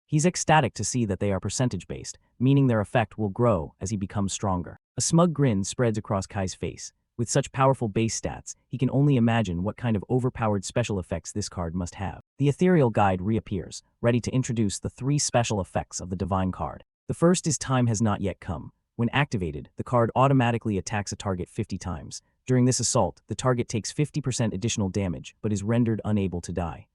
He's ecstatic to see that they are percentage-based, meaning their effect will grow as he becomes stronger. A smug grin spreads across Kai's face. With such powerful base stats, he can only imagine what kind of overpowered special effects this card must have. The ethereal guide reappears, ready to introduce the 3 special effects of the divine card. The first is Time Has Not Yet Come. When activated, the card automatically attacks a target 50 times. During this assault, the target takes 50% additional damage, but is rendered unable to die.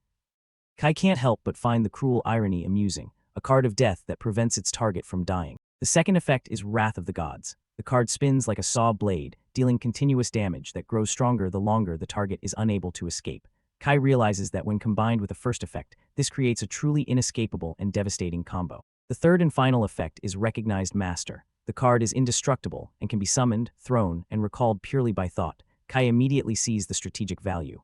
Kai can't help but find the cruel irony amusing, a card of death that prevents its target from dying. The second effect is Wrath of the Gods. The card spins like a saw blade, dealing continuous damage that grows stronger the longer the target is unable to escape. Kai realizes that when combined with the first effect, this creates a truly inescapable and devastating combo. The third and final effect is Recognized Master. The card is indestructible and can be summoned, thrown, and recalled purely by thought. Kai immediately sees the strategic value.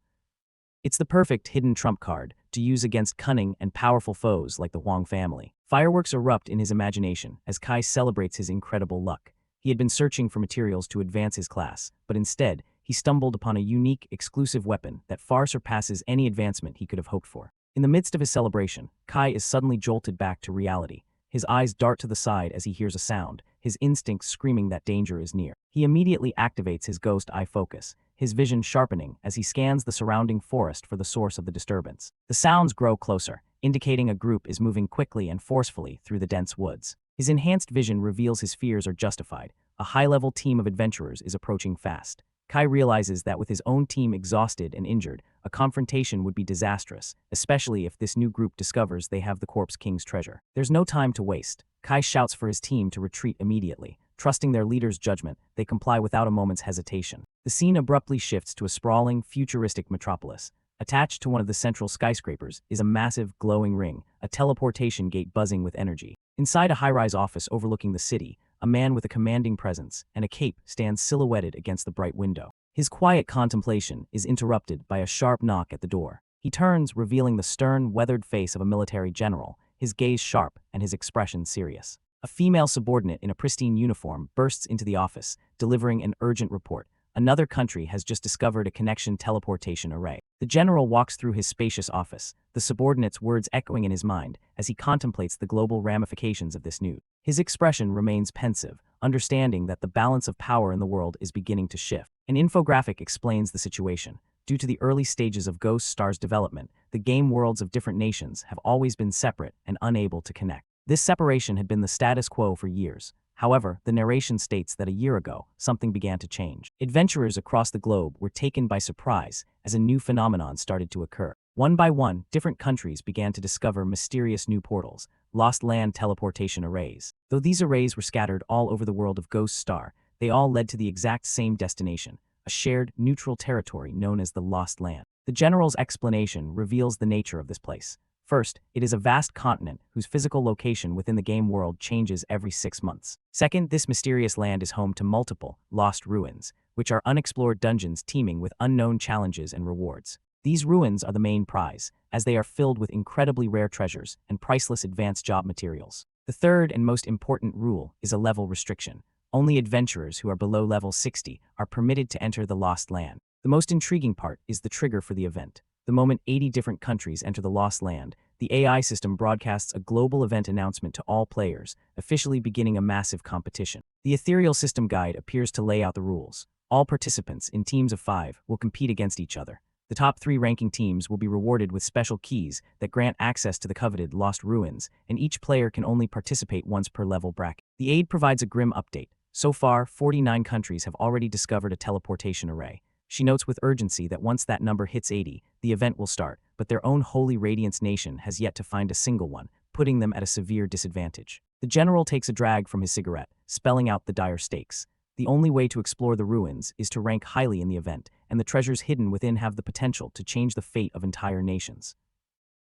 It's the perfect hidden trump card to use against cunning and powerful foes like the Huang family. Fireworks erupt in his imagination as Kai celebrates his incredible luck. He had been searching for materials to advance his class, but instead, he stumbled upon a unique, exclusive weapon that far surpasses any advancement he could have hoped for. In the midst of his celebration, Kai is suddenly jolted back to reality. His eyes dart to the side as he hears a sound, his instincts screaming that danger is near. He immediately activates his ghost eye focus, his vision sharpening as he scans the surrounding forest for the source of the disturbance. The sounds grow closer, indicating a group is moving quickly and forcefully through the dense woods. His enhanced vision reveals his fears are justified. A high-level team of adventurers is approaching fast. Kai realizes that with his own team exhausted and injured, a confrontation would be disastrous, especially if this new group discovers they have the Corpse King's treasure. There's no time to waste. Kai shouts for his team to retreat immediately. Trusting their leader's judgment, they comply without a moment's hesitation. The scene abruptly shifts to a sprawling, futuristic metropolis. Attached to one of the central skyscrapers is a massive, glowing ring, a teleportation gate buzzing with energy. Inside a high-rise office overlooking the city, a man with a commanding presence and a cape stands silhouetted against the bright window. His quiet contemplation is interrupted by a sharp knock at the door. He turns, revealing the stern, weathered face of a military general, his gaze sharp and his expression serious. A female subordinate in a pristine uniform bursts into the office, delivering an urgent report. Another country has just discovered a connection teleportation array. The general walks through his spacious office, the subordinate's words echoing in his mind as he contemplates the global ramifications of this news. His expression remains pensive, understanding that the balance of power in the world is beginning to shift. An infographic explains the situation. Due to the early stages of Ghost Star's development, the game worlds of different nations have always been separate and unable to connect. This separation had been the status quo for years. However, the narration states that a year ago, something began to change. Adventurers across the globe were taken by surprise as a new phenomenon started to occur. One by one, different countries began to discover mysterious new portals, lost land teleportation arrays. Though these arrays were scattered all over the world of Ghost Star, they all led to the exact same destination, a shared, neutral territory known as the Lost Land. The general's explanation reveals the nature of this place. First, it is a vast continent whose physical location within the game world changes every 6 months. Second, this mysterious land is home to multiple lost ruins, which are unexplored dungeons teeming with unknown challenges and rewards. These ruins are the main prize, as they are filled with incredibly rare treasures and priceless advanced job materials. The third and most important rule is a level restriction. Only adventurers who are below level 60 are permitted to enter the Lost Land. The most intriguing part is the trigger for the event. The moment 80 different countries enter the Lost Land, the AI system broadcasts a global event announcement to all players, officially beginning a massive competition. The ethereal system guide appears to lay out the rules. All participants, in teams of 5, will compete against each other. The top 3 ranking teams will be rewarded with special keys that grant access to the coveted Lost Ruins, and each player can only participate once per level bracket. The aid provides a grim update. So far, 49 countries have already discovered a teleportation array. She notes with urgency that once that number hits 80, the event will start, but their own Holy Radiance nation has yet to find a single one, putting them at a severe disadvantage. The general takes a drag from his cigarette, spelling out the dire stakes. The only way to explore the ruins is to rank highly in the event, and the treasures hidden within have the potential to change the fate of entire nations.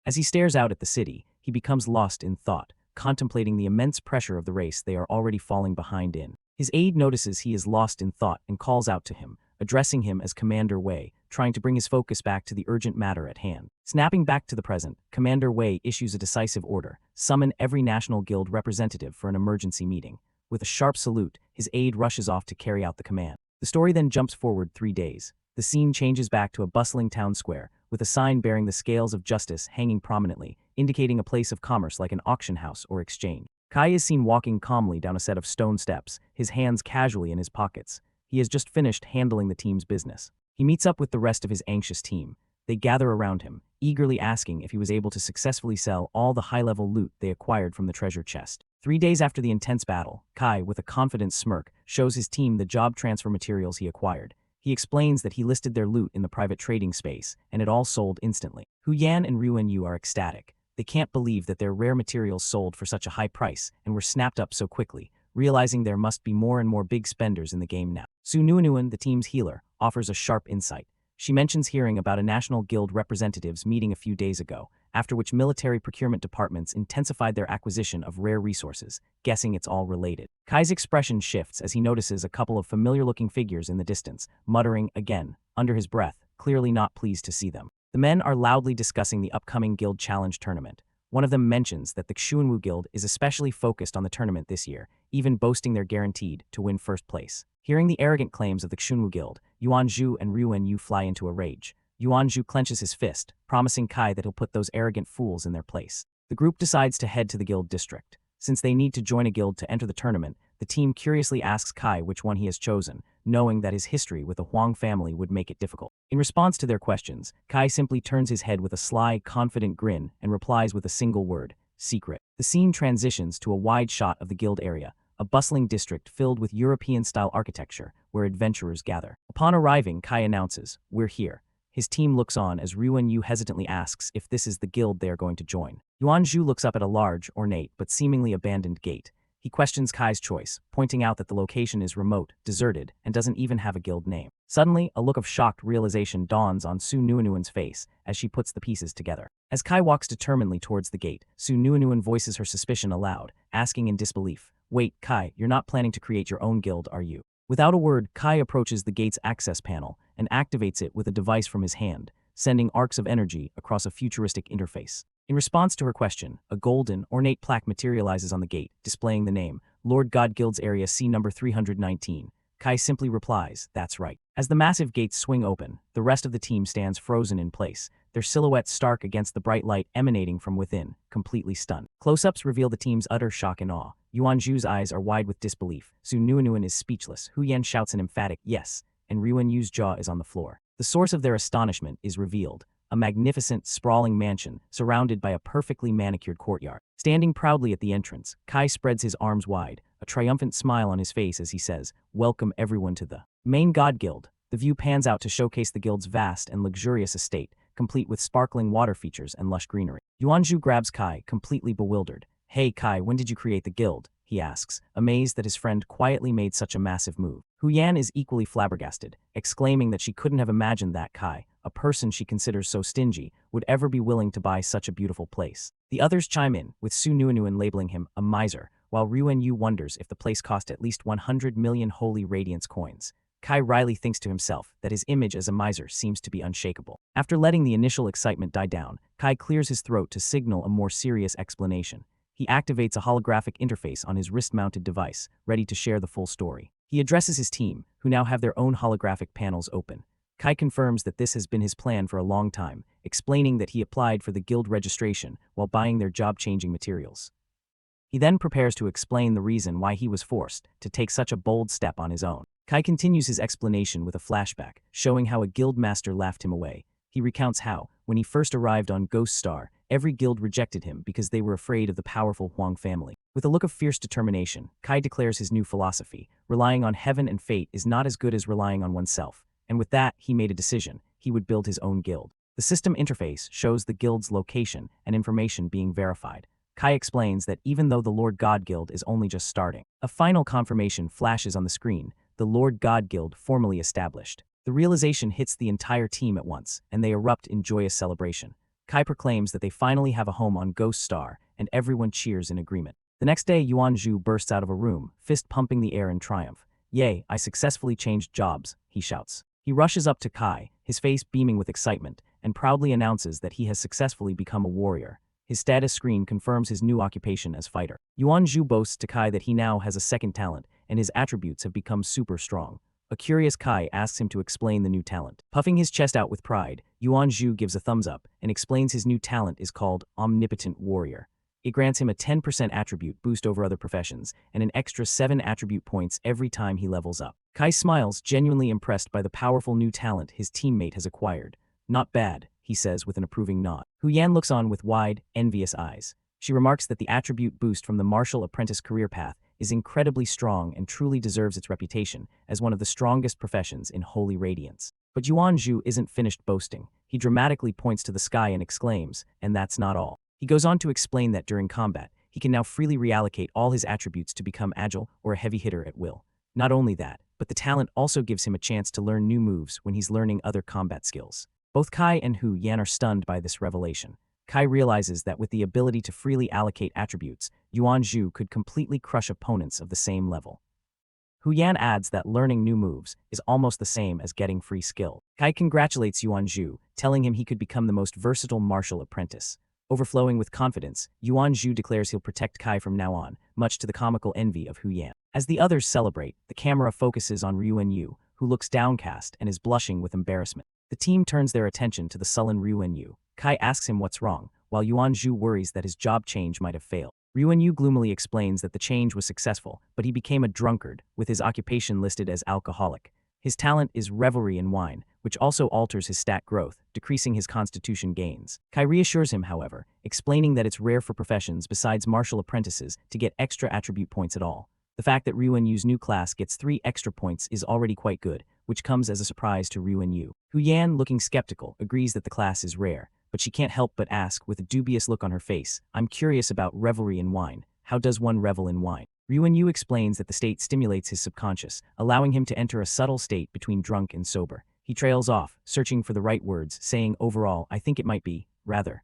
As he stares out at the city, he becomes lost in thought. contemplating the immense pressure of the race they are already falling behind in. His aide notices he is lost in thought and calls out to him, addressing him as Commander Wei, trying to bring his focus back to the urgent matter at hand. Snapping back to the present, Commander Wei issues a decisive order: summon every National Guild representative for an emergency meeting. With a sharp salute, his aide rushes off to carry out the command. The story then jumps forward 3 days. The scene changes back to a bustling town square, with a sign bearing the scales of justice hanging prominently, indicating a place of commerce like an auction house or exchange. Kai is seen walking calmly down a set of stone steps, his hands casually in his pockets. He has just finished handling the team's business. He meets up with the rest of his anxious team. They gather around him, eagerly asking if he was able to successfully sell all the high-level loot they acquired from the treasure chest. 3 days after the intense battle, Kai, with a confident smirk, shows his team the job transfer materials he acquired. He explains that he listed their loot in the private trading space, and it all sold instantly. Hu Yan and Ruan Yu are ecstatic. They can't believe that their rare materials sold for such a high price and were snapped up so quickly, realizing there must be more and more big spenders in the game now. Su Nuanuan, the team's healer, offers a sharp insight. She mentions hearing about a National Guild representatives meeting a few days ago, after which military procurement departments intensified their acquisition of rare resources, guessing it's all related. Kai's expression shifts as he notices a couple of familiar-looking figures in the distance, muttering again, under his breath, clearly not pleased to see them. The men are loudly discussing the upcoming Guild Challenge tournament. One of them mentions that the Xuanwu Guild is especially focused on the tournament this year, even boasting they're guaranteed to win first place. Hearing the arrogant claims of the Xuanwu Guild, Yuan Zhu and Ruan Yu fly into a rage. Yuan Zhu clenches his fist, promising Kai that he'll put those arrogant fools in their place. The group decides to head to the guild district. Since they need to join a guild to enter the tournament, the team curiously asks Kai which one he has chosen, knowing that his history with the Huang family would make it difficult. In response to their questions, Kai simply turns his head with a sly, confident grin and replies with a single word: secret. The scene transitions to a wide shot of the guild area, a bustling district filled with European-style architecture where adventurers gather. Upon arriving, Kai announces, "We're here." His team looks on as Ruan Yu hesitantly asks if this is the guild they are going to join. Yuan Zhu looks up at a large, ornate, but seemingly abandoned gate. He questions Kai's choice, pointing out that the location is remote, deserted, and doesn't even have a guild name. Suddenly, a look of shocked realization dawns on Su Nuanuan's face as she puts the pieces together. As Kai walks determinedly towards the gate, Su Nuanuan voices her suspicion aloud, asking in disbelief, "Wait, Kai, you're not planning to create your own guild, are you?" Without a word, Kai approaches the gate's access panel and activates it with a device from his hand, sending arcs of energy across a futuristic interface. In response to her question, a golden, ornate plaque materializes on the gate, displaying the name, Lord God Guild's Area C number 319. Kai simply replies, "That's right." As the massive gates swing open, the rest of the team stands frozen in place, their silhouettes stark against the bright light emanating from within, completely stunned. Close-ups reveal the team's utter shock and awe. Yuan Zhu's eyes are wide with disbelief, Su Nuanuan is speechless, Hu Yan shouts an emphatic yes, and Ruan Yu's jaw is on the floor. The source of their astonishment is revealed: a magnificent, sprawling mansion surrounded by a perfectly manicured courtyard. Standing proudly at the entrance, Kai spreads his arms wide, a triumphant smile on his face as he says, "Welcome everyone to the main God Guild." The view pans out to showcase the guild's vast and luxurious estate, complete with sparkling water features and lush greenery. Yuan Zhu grabs Kai, completely bewildered. "Hey Kai, when did you create the guild?" he asks, amazed that his friend quietly made such a massive move. Hu Yan is equally flabbergasted, exclaiming that she couldn't have imagined that Kai, a person she considers so stingy, would ever be willing to buy such a beautiful place. The others chime in, with Su Nuanuan labeling him a miser, while Ruan Yu wonders if the place cost at least 100 million holy radiance coins. Kai wryly thinks to himself that his image as a miser seems to be unshakable. After letting the initial excitement die down, Kai clears his throat to signal a more serious explanation. He activates a holographic interface on his wrist-mounted device, ready to share the full story. He addresses his team, who now have their own holographic panels open. Kai confirms that this has been his plan for a long time, explaining that he applied for the guild registration while buying their job-changing materials. He then prepares to explain the reason why he was forced to take such a bold step on his own. Kai continues his explanation with a flashback, showing how a guild master laughed him away. He recounts how, when he first arrived on Ghost Star, every guild rejected him because they were afraid of the powerful Huang family. With a look of fierce determination, Kai declares his new philosophy: relying on heaven and fate is not as good as relying on oneself. And with that, he made a decision: he would build his own guild. The system interface shows the guild's location and information being verified. Kai explains that even though the Lord God Guild is only just starting, a final confirmation flashes on the screen: the Lord God Guild formally established. The realization hits the entire team at once, and they erupt in joyous celebration. Kai proclaims that they finally have a home on Ghost Star, and everyone cheers in agreement. The next day, Yuanzhu bursts out of a room, fist pumping the air in triumph. "Yay, I successfully changed jobs," he shouts. He rushes up to Kai, his face beaming with excitement, and proudly announces that he has successfully become a warrior. His status screen confirms his new occupation as fighter. Yuanzhu boasts to Kai that he now has a second talent, and his attributes have become super strong. A curious Kai asks him to explain the new talent. Puffing his chest out with pride, Yuanzhu gives a thumbs up and explains his new talent is called Omnipotent Warrior. It grants him a 10% attribute boost over other professions and an extra 7 attribute points every time he levels up. Kai smiles, genuinely impressed by the powerful new talent his teammate has acquired. "Not bad," he says with an approving nod. Hu Yan looks on with wide, envious eyes. She remarks that the attribute boost from the martial apprentice career path is incredibly strong and truly deserves its reputation as one of the strongest professions in Holy Radiance. But Yuanzhu isn't finished boasting. He dramatically points to the sky and exclaims, "And that's not all." He goes on to explain that during combat, he can now freely reallocate all his attributes to become agile or a heavy hitter at will. Not only that, but the talent also gives him a chance to learn new moves when he's learning other combat skills. Both Kai and Hu Yan are stunned by this revelation. Kai realizes that with the ability to freely allocate attributes, Yuanzhu could completely crush opponents of the same level. Hu Yan adds that learning new moves is almost the same as getting free skill. Kai congratulates Yuanzhu, telling him he could become the most versatile martial apprentice. Overflowing with confidence, Yuanzhu declares he'll protect Kai from now on, much to the comical envy of Hu Yan. As the others celebrate, the camera focuses on Ryuanyu, who looks downcast and is blushing with embarrassment. The team turns their attention to the sullen Ryuanyu. Kai asks him what's wrong, while Yuanzhu worries that his job change might have failed. Ryuanyu gloomily explains that the change was successful, but he became a drunkard, with his occupation listed as alcoholic. His talent is revelry in wine, which also alters his stat growth, decreasing his constitution gains. Kai reassures him, however, explaining that it's rare for professions besides martial apprentices to get extra attribute points at all. The fact that Ryuanyu's new class gets 3 extra points is already quite good, which comes as a surprise to Ryuanyu. Hu Yan, looking skeptical, agrees that the class is rare, but she can't help but ask with a dubious look on her face, "I'm curious about revelry in wine. How does one revel in wine?" Ryuanyu explains that the state stimulates his subconscious, allowing him to enter a subtle state between drunk and sober. He trails off, searching for the right words, saying, "Overall, I think it might be, rather,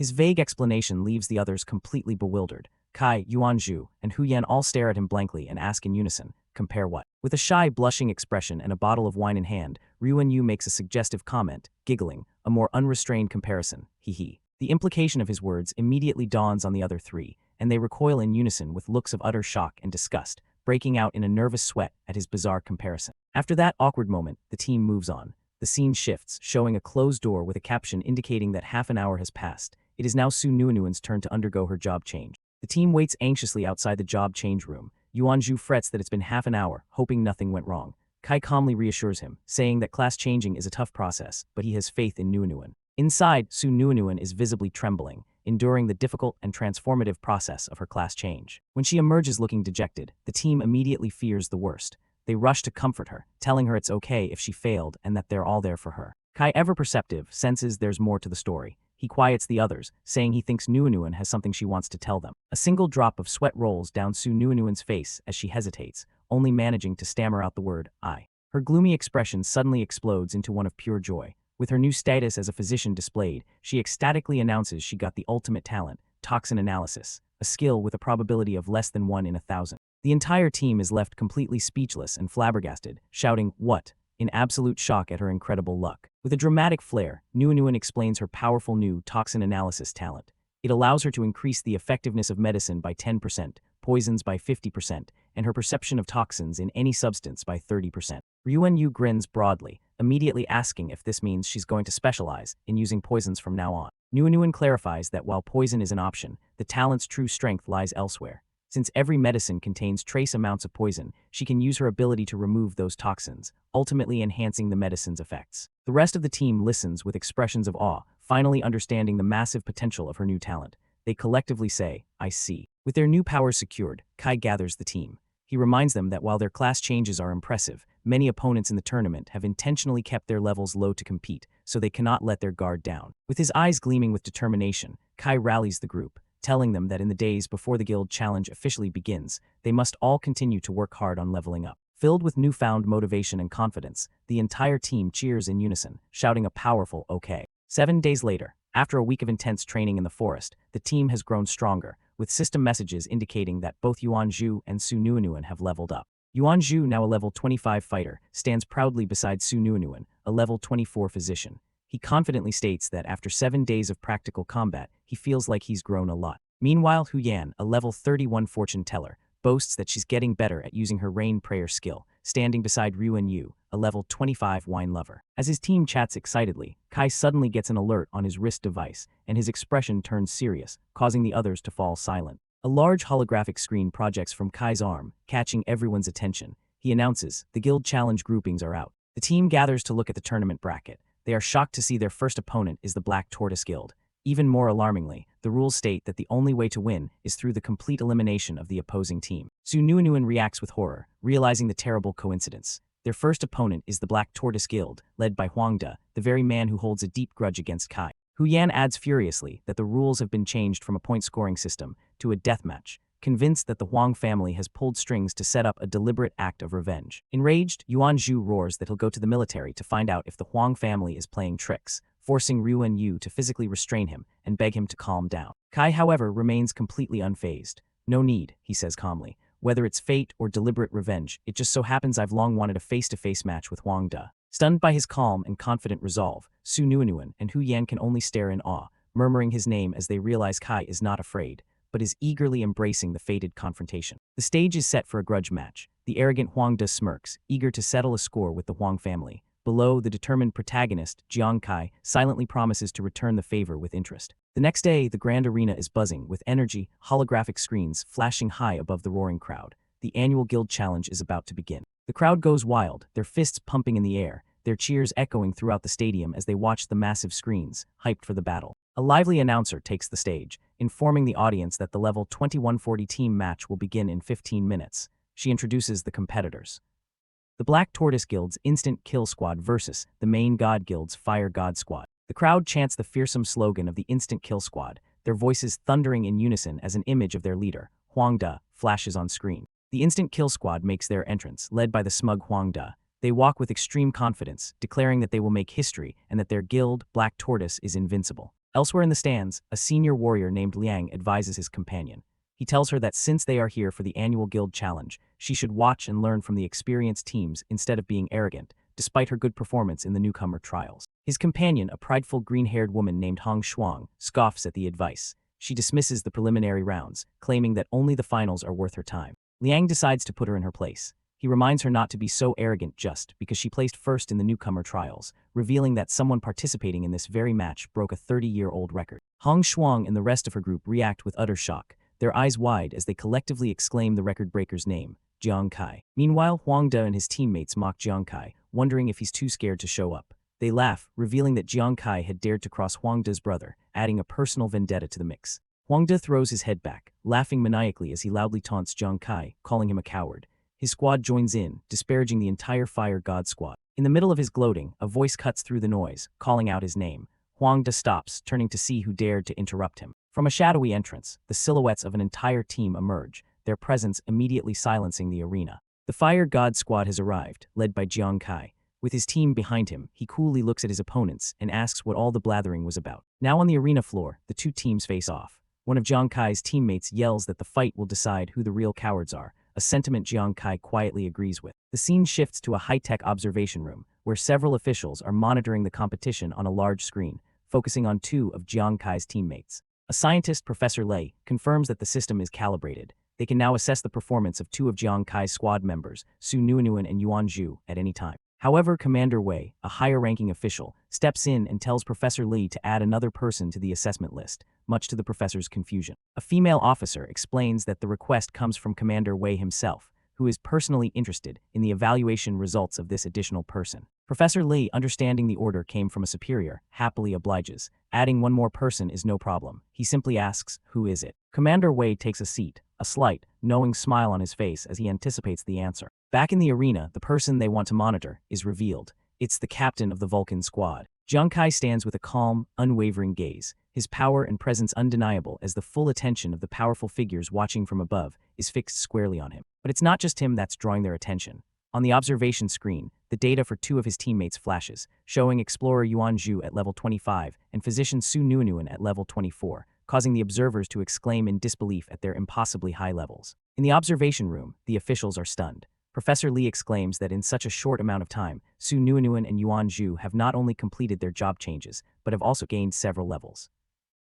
His vague explanation leaves the others completely bewildered. Kai, Yuanzhu, and Hu Yan all stare at him blankly and ask in unison, "Compare what?" With a shy, blushing expression and a bottle of wine in hand, Ryuanyu makes a suggestive comment, giggling, "A more unrestrained comparison, hee." The implication of his words immediately dawns on the other three, and they recoil in unison with looks of utter shock and disgust, breaking out in a nervous sweat at his bizarre comparison. After that awkward moment, the team moves on. The scene shifts, showing a closed door with a caption indicating that half an hour has passed. It is now Su Nuanuan's turn to undergo her job change. The team waits anxiously outside the job change room. Yuanzhu frets that it's been half an hour, hoping nothing went wrong. Kai calmly reassures him, saying that class changing is a tough process, but he has faith in Nuanuan. Inside, Su Nuanuan is visibly trembling, enduring the difficult and transformative process of her class change. When she emerges looking dejected, the team immediately fears the worst. They rush to comfort her, telling her it's okay if she failed and that they're all there for her. Kai, ever perceptive, senses there's more to the story. He quiets the others, saying he thinks Nuanuan has something she wants to tell them. A single drop of sweat rolls down Su Nuanuan's face as she hesitates, only managing to stammer out the word, "I." Her gloomy expression suddenly explodes into one of pure joy. With her new status as a physician displayed, she ecstatically announces she got the ultimate talent, toxin analysis, a skill with a probability of less than 1 in 1,000. The entire team is left completely speechless and flabbergasted, shouting, "What?" in absolute shock at her incredible luck. With a dramatic flair, Nuanuan explains her powerful new toxin analysis talent. It allows her to increase the effectiveness of medicine by 10%, poisons by 50%, and her perception of toxins in any substance by 30%. Ryuanyu grins broadly, immediately asking if this means she's going to specialize in using poisons from now on. Nuanuan clarifies that while poison is an option, the talent's true strength lies elsewhere. Since every medicine contains trace amounts of poison, she can use her ability to remove those toxins, ultimately enhancing the medicine's effects. The rest of the team listens with expressions of awe, finally understanding the massive potential of her new talent. They collectively say, "I see." With their new powers secured, Kai gathers the team. He reminds them that while their class changes are impressive, many opponents in the tournament have intentionally kept their levels low to compete, so they cannot let their guard down. With his eyes gleaming with determination, Kai rallies the group, telling them that in the days before the guild challenge officially begins, they must all continue to work hard on leveling up. Filled with newfound motivation and confidence, the entire team cheers in unison, shouting a powerful "okay." 7 days later, After a week of intense training in the forest, the team has grown stronger, with system messages indicating that both Yuan Zhu and Su Nuanuan have leveled up. Yuan Zhu, now a level 25 fighter, stands proudly beside Su Nuanuan, a level 24 physician. He confidently states that after 7 days of practical combat, he feels like he's grown a lot. Meanwhile, Hu Yan, a level 31 fortune teller, boasts that she's getting better at using her rain prayer skill, standing beside Ruan Yu, a level 25 wine lover. As his team chats excitedly, Kai suddenly gets an alert on his wrist device, and his expression turns serious, causing the others to fall silent. A large holographic screen projects from Kai's arm, catching everyone's attention. He announces, the guild challenge groupings are out. The team gathers to look at the tournament bracket. They are shocked to see their first opponent is the Black Tortoise Guild. Even more alarmingly, the rules state that the only way to win is through the complete elimination of the opposing team. Su Nuanuan reacts with horror, realizing the terrible coincidence. Their first opponent is the Black Tortoise Guild, led by Huangde, the very man who holds a deep grudge against Kai. Hu Yan adds furiously that the rules have been changed from a point-scoring system to a deathmatch, convinced that the Huang family has pulled strings to set up a deliberate act of revenge. Enraged, Yuan Zhu roars that he'll go to the military to find out if the Huang family is playing tricks, forcing Ruan Yu to physically restrain him and beg him to calm down. Kai, however, remains completely unfazed. No need, he says calmly. Whether it's fate or deliberate revenge, it just so happens I've long wanted a face-to-face match with Huangde. Stunned by his calm and confident resolve, Su Nuanuan and Hu Yan can only stare in awe, murmuring his name as they realize Kai is not afraid, but is eagerly embracing the fated confrontation. The stage is set for a grudge match. The arrogant Huangde smirks, eager to settle a score with the Huang family. Below, the determined protagonist, Jiang Kai, silently promises to return the favor with interest. The next day, the grand arena is buzzing with energy, holographic screens flashing high above the roaring crowd. The annual guild challenge is about to begin. The crowd goes wild, their fists pumping in the air, their cheers echoing throughout the stadium as they watch the massive screens, hyped for the battle. A lively announcer takes the stage, informing the audience that the level 2140 team match will begin in 15 minutes. She introduces the competitors. The Black Tortoise Guild's Instant Kill Squad versus the Main God Guild's Fire God Squad. The crowd chants the fearsome slogan of the Instant Kill Squad, their voices thundering in unison as an image of their leader, Huangde, flashes on screen. The Instant Kill Squad makes their entrance, led by the smug Huangde. They walk with extreme confidence, declaring that they will make history and that their guild, Black Tortoise, is invincible. Elsewhere in the stands, a senior warrior named Liang advises his companion. He tells her that since they are here for the annual guild challenge, she should watch and learn from the experienced teams instead of being arrogant, despite her good performance in the newcomer trials. His companion, a prideful green-haired woman named Hong Shuang, scoffs at the advice. She dismisses the preliminary rounds, claiming that only the finals are worth her time. Liang decides to put her in her place. He reminds her not to be so arrogant just because she placed first in the newcomer trials, revealing that someone participating in this very match broke a 30-year-old record. Hong Shuang and the rest of her group react with utter shock, their eyes wide as they collectively exclaim the record breaker's name, Jiang Kai. Meanwhile, Huangde and his teammates mock Jiang Kai, wondering if he's too scared to show up. They laugh, revealing that Jiang Kai had dared to cross Huangde's brother, adding a personal vendetta to the mix. Huangde throws his head back, laughing maniacally as he loudly taunts Jiang Kai, calling him a coward. His squad joins in, disparaging the entire Fire God squad. In the middle of his gloating, a voice cuts through the noise, calling out his name. Huangde stops, turning to see who dared to interrupt him. From a shadowy entrance, the silhouettes of an entire team emerge, their presence immediately silencing the arena. The Fire God squad has arrived, led by Jiang Kai. With his team behind him, he coolly looks at his opponents and asks what all the blathering was about. Now on the arena floor, the two teams face off. One of Jiang Kai's teammates yells that the fight will decide who the real cowards are, a sentiment Jiang Kai quietly agrees with. The scene shifts to a high-tech observation room, where several officials are monitoring the competition on a large screen, focusing on two of Jiang Kai's teammates. A scientist, Professor Lei, confirms that the system is calibrated. They can now assess the performance of two of Jiang Kai's squad members, Su Nuanuan and Yuan Zhu, at any time. However, Commander Wei, a higher-ranking official, steps in and tells Professor Li to add another person to the assessment list, much to the professor's confusion. A female officer explains that the request comes from Commander Wei himself, who is personally interested in the evaluation results of this additional person. Professor Li, understanding the order came from a superior, happily obliges. Adding one more person is no problem. He simply asks, "Who is it?" Commander Wei takes a seat, a slight, knowing smile on his face as he anticipates the answer. Back in the arena, the person they want to monitor is revealed. It's the captain of the Vulcan squad. Jiang Kai stands with a calm, unwavering gaze, his power and presence undeniable as the full attention of the powerful figures watching from above is fixed squarely on him. But it's not just him that's drawing their attention. On the observation screen, the data for two of his teammates flashes, showing Explorer Yuan Zhu at level 25 and Physician Su Nuonuan at level 24, causing the observers to exclaim in disbelief at their impossibly high levels. In the observation room, the officials are stunned. Professor Li exclaims that in such a short amount of time, Su Nuonuan and Yuan Zhu have not only completed their job changes, but have also gained several levels.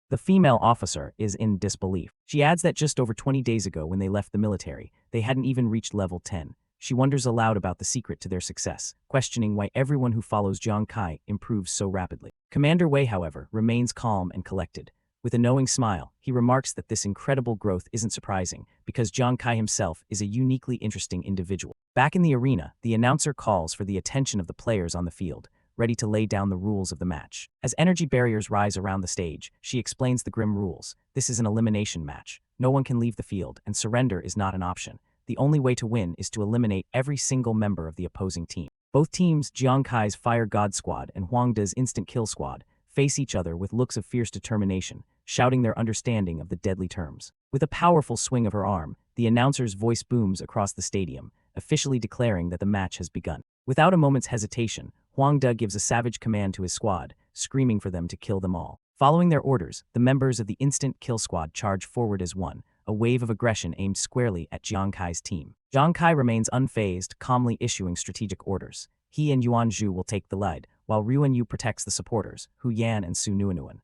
The female officer is in disbelief. She adds that just over 20 days ago when they left the military, they hadn't even reached level 10. She wonders aloud about the secret to their success, questioning why everyone who follows Jiang Kai improves so rapidly. Commander Wei, however, remains calm and collected. With a knowing smile, he remarks that this incredible growth isn't surprising because Jiang Kai himself is a uniquely interesting individual. Back in the arena, the announcer calls for the attention of the players on the field, ready to lay down the rules of the match. As energy barriers rise around the stage, she explains the grim rules. This is an elimination match. No one can leave the field, and surrender is not an option. The only way to win is to eliminate every single member of the opposing team. Both teams, Jiang Kai's Fire God Squad and Huang De's Instant Kill Squad, face each other with looks of fierce determination, shouting their understanding of the deadly terms. With a powerful swing of her arm, the announcer's voice booms across the stadium, officially declaring that the match has begun. Without a moment's hesitation, Huang De gives a savage command to his squad, screaming for them to kill them all. Following their orders, the members of the Instant Kill Squad charge forward as one, a wave of aggression aimed squarely at Jiang Kai's team. Jiang Kai remains unfazed, calmly issuing strategic orders. He and Yuan Zhu will take the lead, while Ruan Yu protects the supporters, Hu Yan and Su Nuonuan.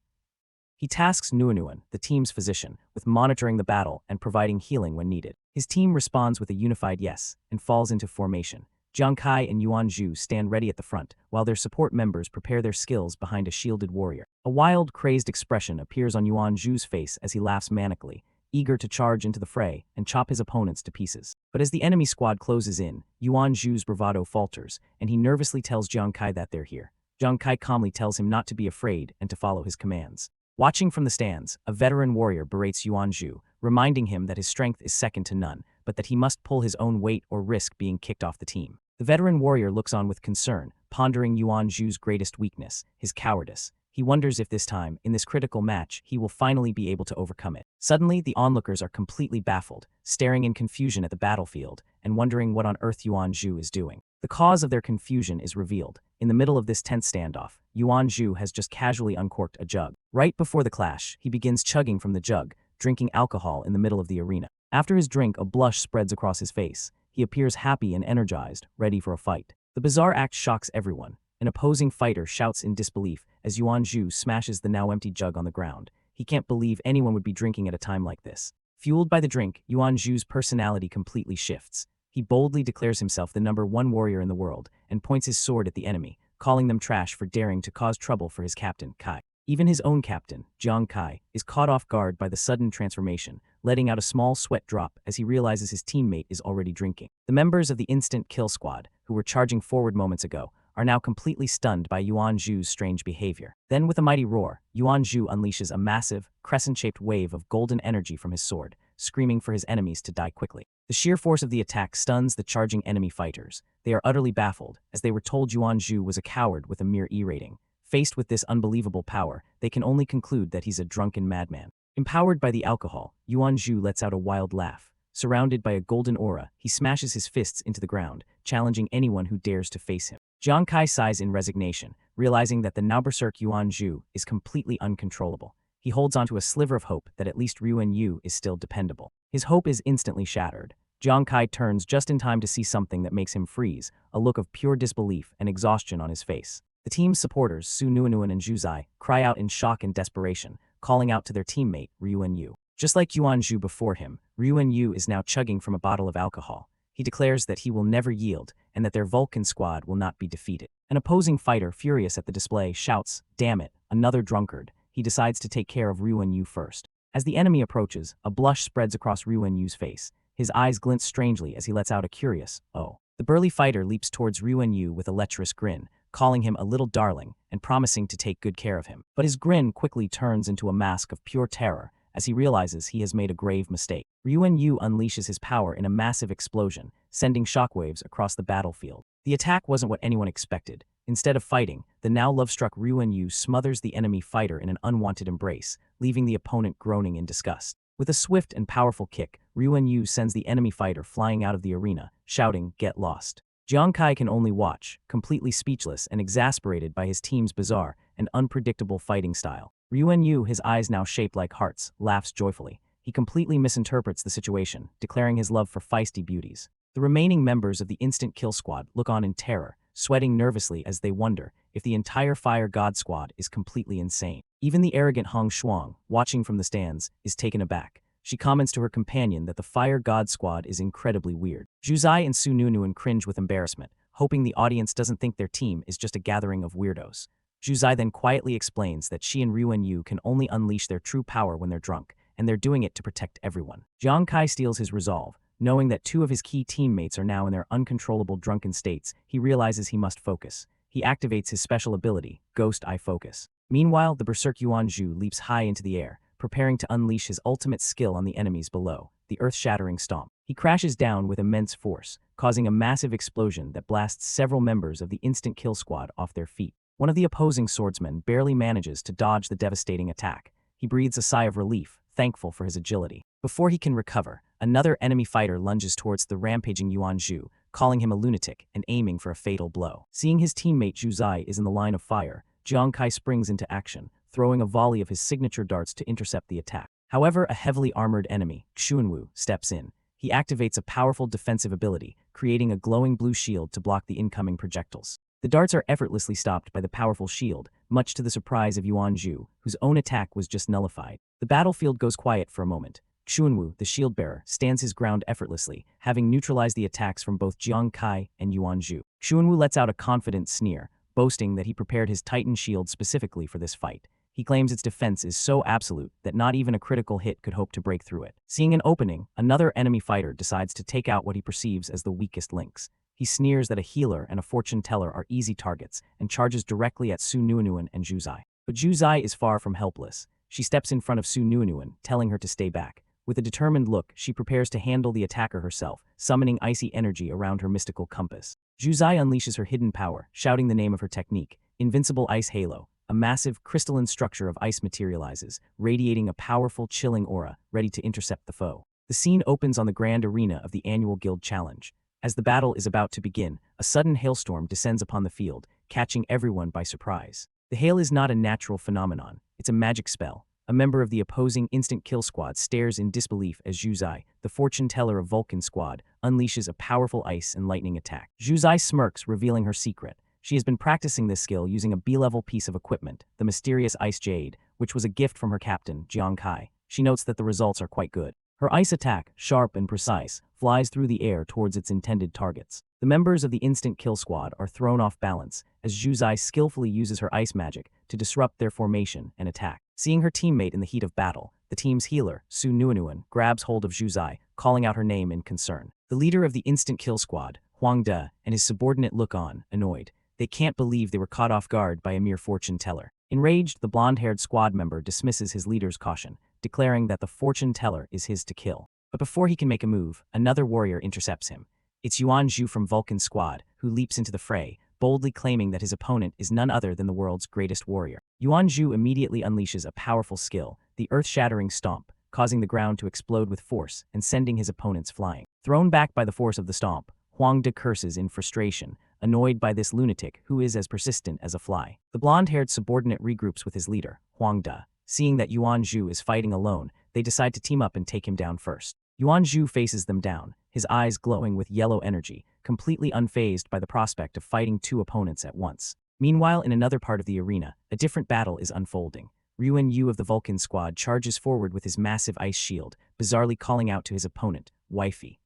He tasks Nuonuan, the team's physician, with monitoring the battle and providing healing when needed. His team responds with a unified yes and falls into formation. Jiang Kai and Yuan Zhu stand ready at the front, while their support members prepare their skills behind a shielded warrior. A wild, crazed expression appears on Yuan Zhu's face as he laughs manically, eager to charge into the fray and chop his opponents to pieces. But as the enemy squad closes in, Yuan Zhu's bravado falters, and he nervously tells Jiang Kai that they're here. Jiang Kai calmly tells him not to be afraid and to follow his commands. Watching from the stands, a veteran warrior berates Yuan Zhu, reminding him that his strength is second to none, but that he must pull his own weight or risk being kicked off the team. The veteran warrior looks on with concern, pondering Yuan Zhu's greatest weakness, his cowardice. He wonders if this time, in this critical match, he will finally be able to overcome it. Suddenly, the onlookers are completely baffled, staring in confusion at the battlefield, and wondering what on earth Yuan Zhu is doing. The cause of their confusion is revealed. In the middle of this tense standoff, Yuan Zhu has just casually uncorked a jug. Right before the clash, he begins chugging from the jug, drinking alcohol in the middle of the arena. After his drink, a blush spreads across his face. He appears happy and energized, ready for a fight. The bizarre act shocks everyone. An opposing fighter shouts in disbelief as Yuan Zhu smashes the now empty jug on the ground. He can't believe anyone would be drinking at a time like this. Fueled by the drink, Yuan Zhu's personality completely shifts. He boldly declares himself the #1 warrior in the world and points his sword at the enemy, calling them trash for daring to cause trouble for his captain, Kai. Even his own captain, Jiang Kai, is caught off guard by the sudden transformation, letting out a small sweat drop as he realizes his teammate is already drinking. The members of the Instant Kill Squad, who were charging forward moments ago, are now completely stunned by Yuan Zhu's strange behavior. Then with a mighty roar, Yuan Zhu unleashes a massive, crescent-shaped wave of golden energy from his sword, screaming for his enemies to die quickly. The sheer force of the attack stuns the charging enemy fighters. They are utterly baffled, as they were told Yuan Zhu was a coward with a mere E rating. Faced with this unbelievable power, they can only conclude that he's a drunken madman. Empowered by the alcohol, Yuan Zhu lets out a wild laugh. Surrounded by a golden aura, he smashes his fists into the ground, challenging anyone who dares to face him. Jiang Kai sighs in resignation, realizing that the now berserk Yuan Zhu is completely uncontrollable. He holds onto a sliver of hope that at least Ruan Yu is still dependable. His hope is instantly shattered. Jiang Kai turns just in time to see something that makes him freeze, a look of pure disbelief and exhaustion on his face. The team's supporters, Su Nuonuan and Zhu Zai, cry out in shock and desperation, calling out to their teammate, Ruan Yu. Just like Yuan Zhu before him, Ruan Yu is now chugging from a bottle of alcohol. He declares that he will never yield and that their Vulcan squad will not be defeated. An opposing fighter, furious at the display, shouts, "Damn it, another drunkard." He decides to take care of Ruan Yu first. As the enemy approaches, a blush spreads across Ruan Yu's face. His eyes glint strangely as he lets out a curious, "Oh." The burly fighter leaps towards Ruan Yu with a lecherous grin, calling him a little darling and promising to take good care of him. But his grin quickly turns into a mask of pure terror as he realizes he has made a grave mistake. Ruan Yu unleashes his power in a massive explosion, sending shockwaves across the battlefield. The attack wasn't what anyone expected. Instead of fighting, the now love-struck Ruan Yu smothers the enemy fighter in an unwanted embrace, leaving the opponent groaning in disgust. With a swift and powerful kick, Ruan Yu sends the enemy fighter flying out of the arena, shouting, "Get lost." Jiang Kai can only watch, completely speechless and exasperated by his team's bizarre and unpredictable fighting style. Ryuan Yu, his eyes now shaped like hearts, laughs joyfully. He completely misinterprets the situation, declaring his love for feisty beauties. The remaining members of the instant kill squad look on in terror, sweating nervously as they wonder if the entire Fire God squad is completely insane. Even the arrogant Hong Shuang, watching from the stands, is taken aback. She comments to her companion that the Fire God squad is incredibly weird. Zhu Zai and Su Nunuan cringe with embarrassment, hoping the audience doesn't think their team is just a gathering of weirdos. Zhu Zai then quietly explains that she and Ryuan Yu can only unleash their true power when they're drunk, and they're doing it to protect everyone. Jiang Kai steals his resolve. Knowing that two of his key teammates are now in their uncontrollable drunken states, he realizes he must focus. He activates his special ability, Ghost Eye Focus. Meanwhile, the Berserk Yuan Zhu leaps high into the air, preparing to unleash his ultimate skill on the enemies below, the earth-shattering stomp. He crashes down with immense force, causing a massive explosion that blasts several members of the instant kill squad off their feet. One of the opposing swordsmen barely manages to dodge the devastating attack. He breathes a sigh of relief, thankful for his agility. Before he can recover, another enemy fighter lunges towards the rampaging Yuan Zhu, calling him a lunatic and aiming for a fatal blow. Seeing his teammate Zhu Zai is in the line of fire, Jiang Kai springs into action, throwing a volley of his signature darts to intercept the attack. However, a heavily armored enemy, Xuanwu, steps in. He activates a powerful defensive ability, creating a glowing blue shield to block the incoming projectiles. The darts are effortlessly stopped by the powerful shield, much to the surprise of Yuan Zhu, whose own attack was just nullified. The battlefield goes quiet for a moment. Xuanwu, the shield-bearer, stands his ground effortlessly, having neutralized the attacks from both Jiang Kai and Yuan Zhu. Xuanwu lets out a confident sneer, boasting that he prepared his Titan shield specifically for this fight. He claims its defense is so absolute that not even a critical hit could hope to break through it. Seeing an opening, another enemy fighter decides to take out what he perceives as the weakest links. He sneers that a healer and a fortune teller are easy targets and charges directly at Su Nunuan and Zhu Zai. But Zhu Zai is far from helpless. She steps in front of Su Nunuan, telling her to stay back. With a determined look, she prepares to handle the attacker herself, summoning icy energy around her mystical compass. Zhu Zai unleashes her hidden power, shouting the name of her technique, Invincible Ice Halo. A massive, crystalline structure of ice materializes, radiating a powerful, chilling aura, ready to intercept the foe. The scene opens on the grand arena of the annual guild challenge. As the battle is about to begin, a sudden hailstorm descends upon the field, catching everyone by surprise. The hail is not a natural phenomenon, it's a magic spell. A member of the opposing instant kill squad stares in disbelief as Zhu Zai, the fortune teller of Vulcan squad, unleashes a powerful ice and lightning attack. Zhu Zai smirks, revealing her secret. She has been practicing this skill using a B-level piece of equipment, the mysterious Ice Jade, which was a gift from her captain, Jiang Kai. She notes that the results are quite good. Her ice attack, sharp and precise, flies through the air towards its intended targets. The members of the instant kill squad are thrown off balance as Zhu Zai skillfully uses her ice magic to disrupt their formation and attack. Seeing her teammate in the heat of battle, the team's healer, Su Nunuan, grabs hold of Zhu Zai, calling out her name in concern. The leader of the instant kill squad, Huang De, and his subordinate look on, annoyed. They can't believe they were caught off guard by a mere fortune teller. Enraged, the blonde-haired squad member dismisses his leader's caution, declaring that the fortune teller is his to kill. But before he can make a move, another warrior intercepts him. It's Yuan Zhu from Vulcan squad, who leaps into the fray, boldly claiming that his opponent is none other than the world's greatest warrior. Yuan Zhu immediately unleashes a powerful skill, the earth-shattering stomp, causing the ground to explode with force and sending his opponents flying. Thrown back by the force of the stomp, Huang De curses in frustration, annoyed by this lunatic who is as persistent as a fly. The blonde-haired subordinate regroups with his leader, Huang De. Seeing that Yuan Zhu is fighting alone, they decide to team up and take him down first. Yuan Zhu faces them down, his eyes glowing with yellow energy, completely unfazed by the prospect of fighting two opponents at once. Meanwhile, in another part of the arena, a different battle is unfolding. Ryuan Yu of the Vulcan squad charges forward with his massive ice shield, bizarrely calling out to his opponent, Wifey.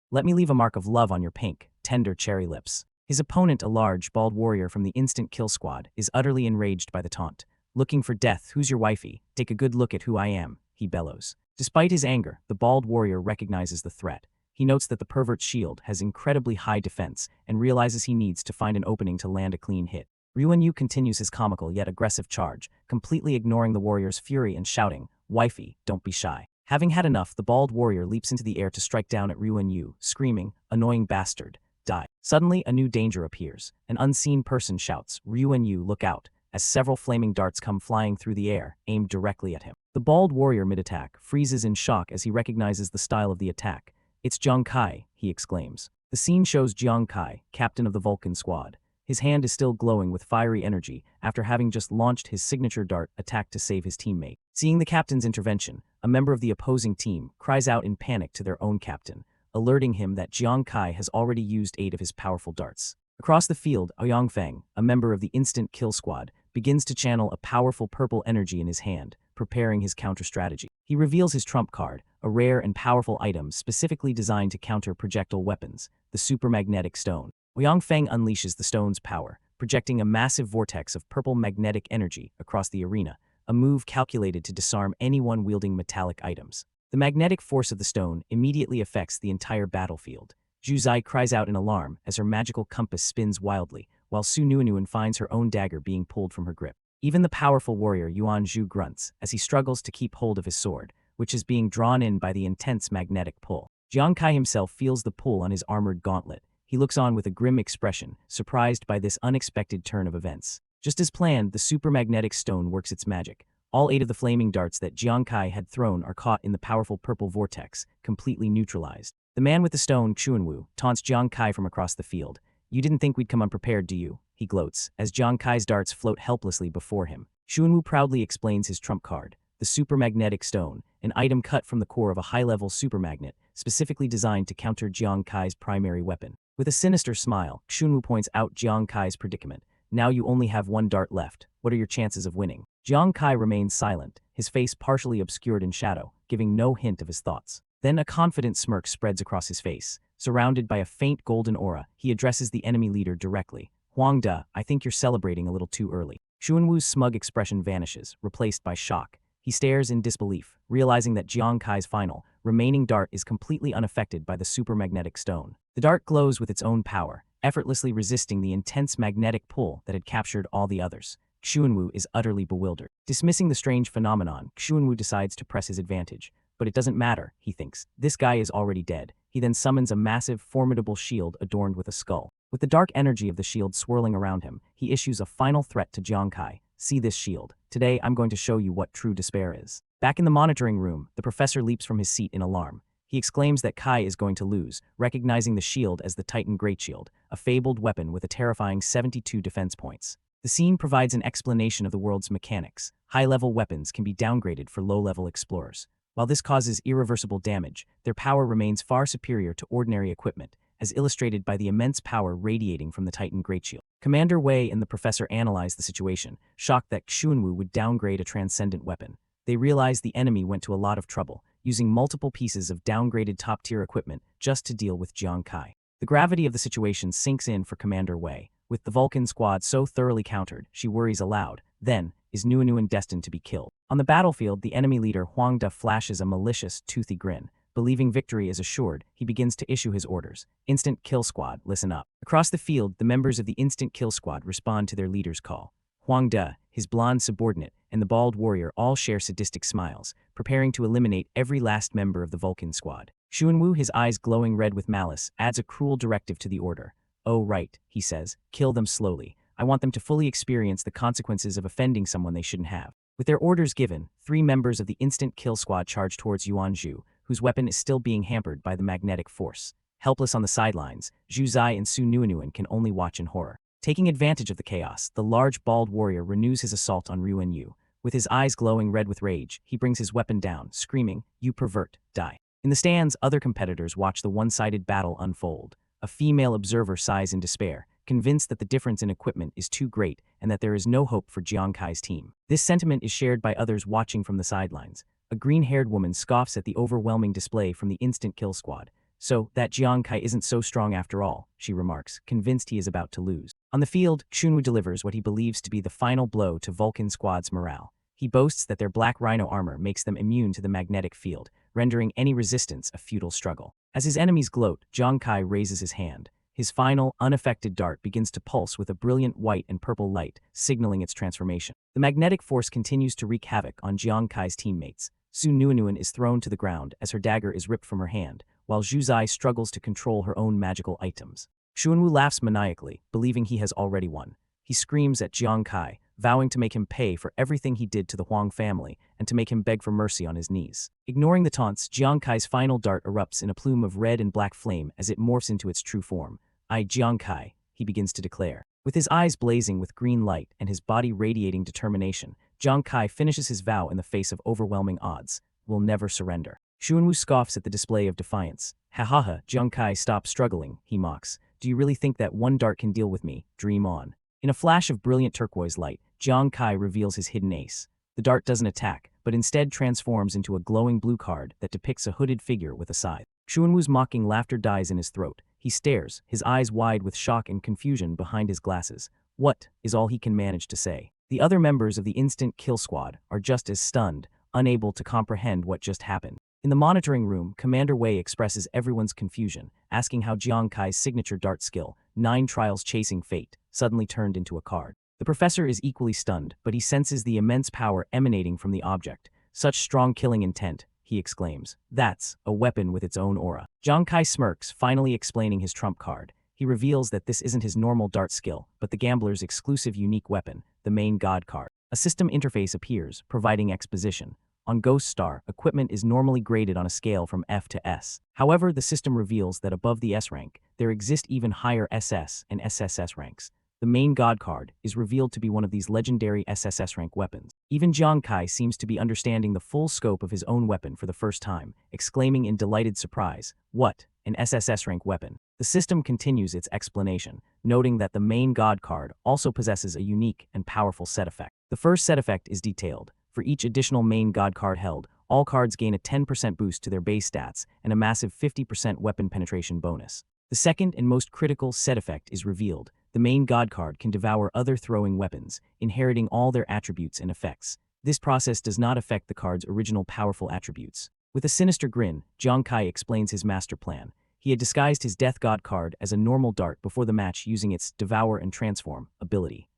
Let me leave a mark of love on your pink, tender cherry lips. His opponent, a large, bald warrior from the instant kill squad, is utterly enraged by the taunt. Looking for death, who's your wifey? Take a good look at who I am, he bellows. Despite his anger, the bald warrior recognizes the threat. He notes that the pervert's shield has incredibly high defense and realizes he needs to find an opening to land a clean hit. Ryuan Yu continues his comical yet aggressive charge, completely ignoring the warrior's fury and shouting, Wifey, don't be shy. Having had enough, the bald warrior leaps into the air to strike down at Ryuan Yu, screaming, Annoying bastard, die. Suddenly, a new danger appears. An unseen person shouts, Ryuan Yu, look out, as several flaming darts come flying through the air, aimed directly at him. The bald warrior mid-attack freezes in shock as he recognizes the style of the attack. It's Jiang Kai, he exclaims. The scene shows Jiang Kai, captain of the Vulcan squad. His hand is still glowing with fiery energy after having just launched his signature dart attack to save his teammate. Seeing the captain's intervention, a member of the opposing team cries out in panic to their own captain, alerting him that Jiang Kai has already used 8 of his powerful darts. Across the field, Ouyang Feng, a member of the instant kill squad, begins to channel a powerful purple energy in his hand, preparing his counter strategy. He reveals his trump card, a rare and powerful item specifically designed to counter projectile weapons, the supermagnetic stone. Ouyang Feng unleashes the stone's power, projecting a massive vortex of purple magnetic energy across the arena, a move calculated to disarm anyone wielding metallic items. The magnetic force of the stone immediately affects the entire battlefield. Zhu Zai cries out in alarm as her magical compass spins wildly, while Su Nuinuan finds her own dagger being pulled from her grip. Even the powerful warrior Yuan Zhu grunts as he struggles to keep hold of his sword, which is being drawn in by the intense magnetic pull. Jiang Kai himself feels the pull on his armored gauntlet. He looks on with a grim expression, surprised by this unexpected turn of events. Just as planned, the supermagnetic stone works its magic. All 8 of the flaming darts that Jiang Kai had thrown are caught in the powerful purple vortex, completely neutralized. The man with the stone, Chuanwu, taunts Jiang Kai from across the field. "You didn't think we'd come unprepared, do you?" he gloats, as Jiang Kai's darts float helplessly before him. Chuanwu proudly explains his trump card, the supermagnetic stone, an item cut from the core of a high-level supermagnet, specifically designed to counter Jiang Kai's primary weapon. With a sinister smile, Chuanwu points out Jiang Kai's predicament. "Now you only have 1 dart left. What are your chances of winning?" Jiang Kai remains silent, his face partially obscured in shadow, giving no hint of his thoughts. Then a confident smirk spreads across his face. Surrounded by a faint golden aura, he addresses the enemy leader directly. "Huang De, I think you're celebrating a little too early." Chuanwu's smug expression vanishes, replaced by shock. He stares in disbelief, realizing that Jiang Kai's final, remaining dart is completely unaffected by the supermagnetic stone. The dart glows with its own power, effortlessly resisting the intense magnetic pull that had captured all the others. Xuanwu is utterly bewildered. Dismissing the strange phenomenon, Xuanwu decides to press his advantage. But it doesn't matter, he thinks. This guy is already dead. He then summons a massive, formidable shield adorned with a skull. With the dark energy of the shield swirling around him, he issues a final threat to Jiang Kai. "See this shield. Today I'm going to show you what true despair is." Back in the monitoring room, the professor leaps from his seat in alarm. He exclaims that Kai is going to lose, recognizing the shield as the Titan Great Shield, a fabled weapon with a terrifying 72 defense points. The scene provides an explanation of the world's mechanics. High-level weapons can be downgraded for low-level explorers. While this causes irreversible damage, their power remains far superior to ordinary equipment, as illustrated by the immense power radiating from the Titan Great Shield. Commander Wei and the professor analyze the situation, shocked that Xuanwu would downgrade a transcendent weapon. They realize the enemy went to a lot of trouble, using multiple pieces of downgraded top-tier equipment just to deal with Jiang Kai. The gravity of the situation sinks in for Commander Wei. With the Vulcan squad so thoroughly countered, she worries aloud. Then, is Nuinuan destined to be killed? On the battlefield, the enemy leader Huang De flashes a malicious, toothy grin. Believing victory is assured, he begins to issue his orders. "Instant Kill Squad, listen up." Across the field, the members of the Instant Kill Squad respond to their leader's call. Huang De, his blonde subordinate, and the bald warrior all share sadistic smiles, preparing to eliminate every last member of the Vulcan squad. Xuanwu, his eyes glowing red with malice, adds a cruel directive to the order. "Oh right," he says, "kill them slowly. I want them to fully experience the consequences of offending someone they shouldn't have." With their orders given, 3 members of the Instant Kill Squad charge towards Yuan Zhu, whose weapon is still being hampered by the magnetic force. Helpless on the sidelines, Zhu Zai and Su Nuinuan can only watch in horror. Taking advantage of the chaos, the large bald warrior renews his assault on Ruan Yu. With his eyes glowing red with rage, he brings his weapon down, screaming, "You pervert, die." In the stands, other competitors watch the one-sided battle unfold. A female observer sighs in despair, convinced that the difference in equipment is too great and that there is no hope for Jiang Kai's team. This sentiment is shared by others watching from the sidelines. A green-haired woman scoffs at the overwhelming display from the Instant Kill Squad. "So, that Jiang Kai isn't so strong after all," she remarks, convinced he is about to lose. On the field, Xuanwu delivers what he believes to be the final blow to Vulcan Squad's morale. He boasts that their black rhino armor makes them immune to the magnetic field, rendering any resistance a futile struggle. As his enemies gloat, Jiang Kai raises his hand. His final, unaffected dart begins to pulse with a brilliant white and purple light, signaling its transformation. The magnetic force continues to wreak havoc on Jiang Kai's teammates. Su Nuinuan is thrown to the ground as her dagger is ripped from her hand, while Zhu Zai struggles to control her own magical items. Xuanwu laughs maniacally, believing he has already won. He screams at Jiang Kai, vowing to make him pay for everything he did to the Huang family and to make him beg for mercy on his knees. Ignoring the taunts, Jiang Kai's final dart erupts in a plume of red and black flame as it morphs into its true form. "I, Jiang Kai," he begins to declare. With his eyes blazing with green light and his body radiating determination, Jiang Kai finishes his vow in the face of overwhelming odds. "Will never surrender." Xuanwu scoffs at the display of defiance. "Ha ha ha, Jiang Kai, stop struggling," he mocks. "Do you really think that one dart can deal with me? Dream on." In a flash of brilliant turquoise light, Jiang Kai reveals his hidden ace. The dart doesn't attack, but instead transforms into a glowing blue card that depicts a hooded figure with a scythe. Xuanwu's mocking laughter dies in his throat. He stares, his eyes wide with shock and confusion behind his glasses. "What?" is all he can manage to say. The other members of the Instant Kill Squad are just as stunned, unable to comprehend what just happened. In the monitoring room, Commander Wei expresses everyone's confusion, asking how Jiang Kai's signature dart skill, 9 Trials Chasing Fate, suddenly turned into a card. The professor is equally stunned, but he senses the immense power emanating from the object. "Such strong killing intent," he exclaims. "That's a weapon with its own aura." Jiang Kai smirks, finally explaining his trump card. He reveals that this isn't his normal dart skill, but the gambler's exclusive unique weapon, the main god card. A system interface appears, providing exposition. On Ghost Star, equipment is normally graded on a scale from F to S. However, the system reveals that above the S rank, there exist even higher SS and SSS ranks. The main god card is revealed to be one of these legendary SSS rank weapons. Even Jiang Kai seems to be understanding the full scope of his own weapon for the first time, exclaiming in delighted surprise, "What? An SSS rank weapon?" The system continues its explanation, noting that the main god card also possesses a unique and powerful set effect. The first set effect is detailed. For each additional main god card held, all cards gain a 10% boost to their base stats and a massive 50% weapon penetration bonus. The second and most critical set effect is revealed. The main god card can devour other throwing weapons, inheriting all their attributes and effects. This process does not affect the card's original powerful attributes. With a sinister grin, Jiang Kai explains his master plan. He had disguised his Death God card as a normal dart before the match using its Devour and Transform ability.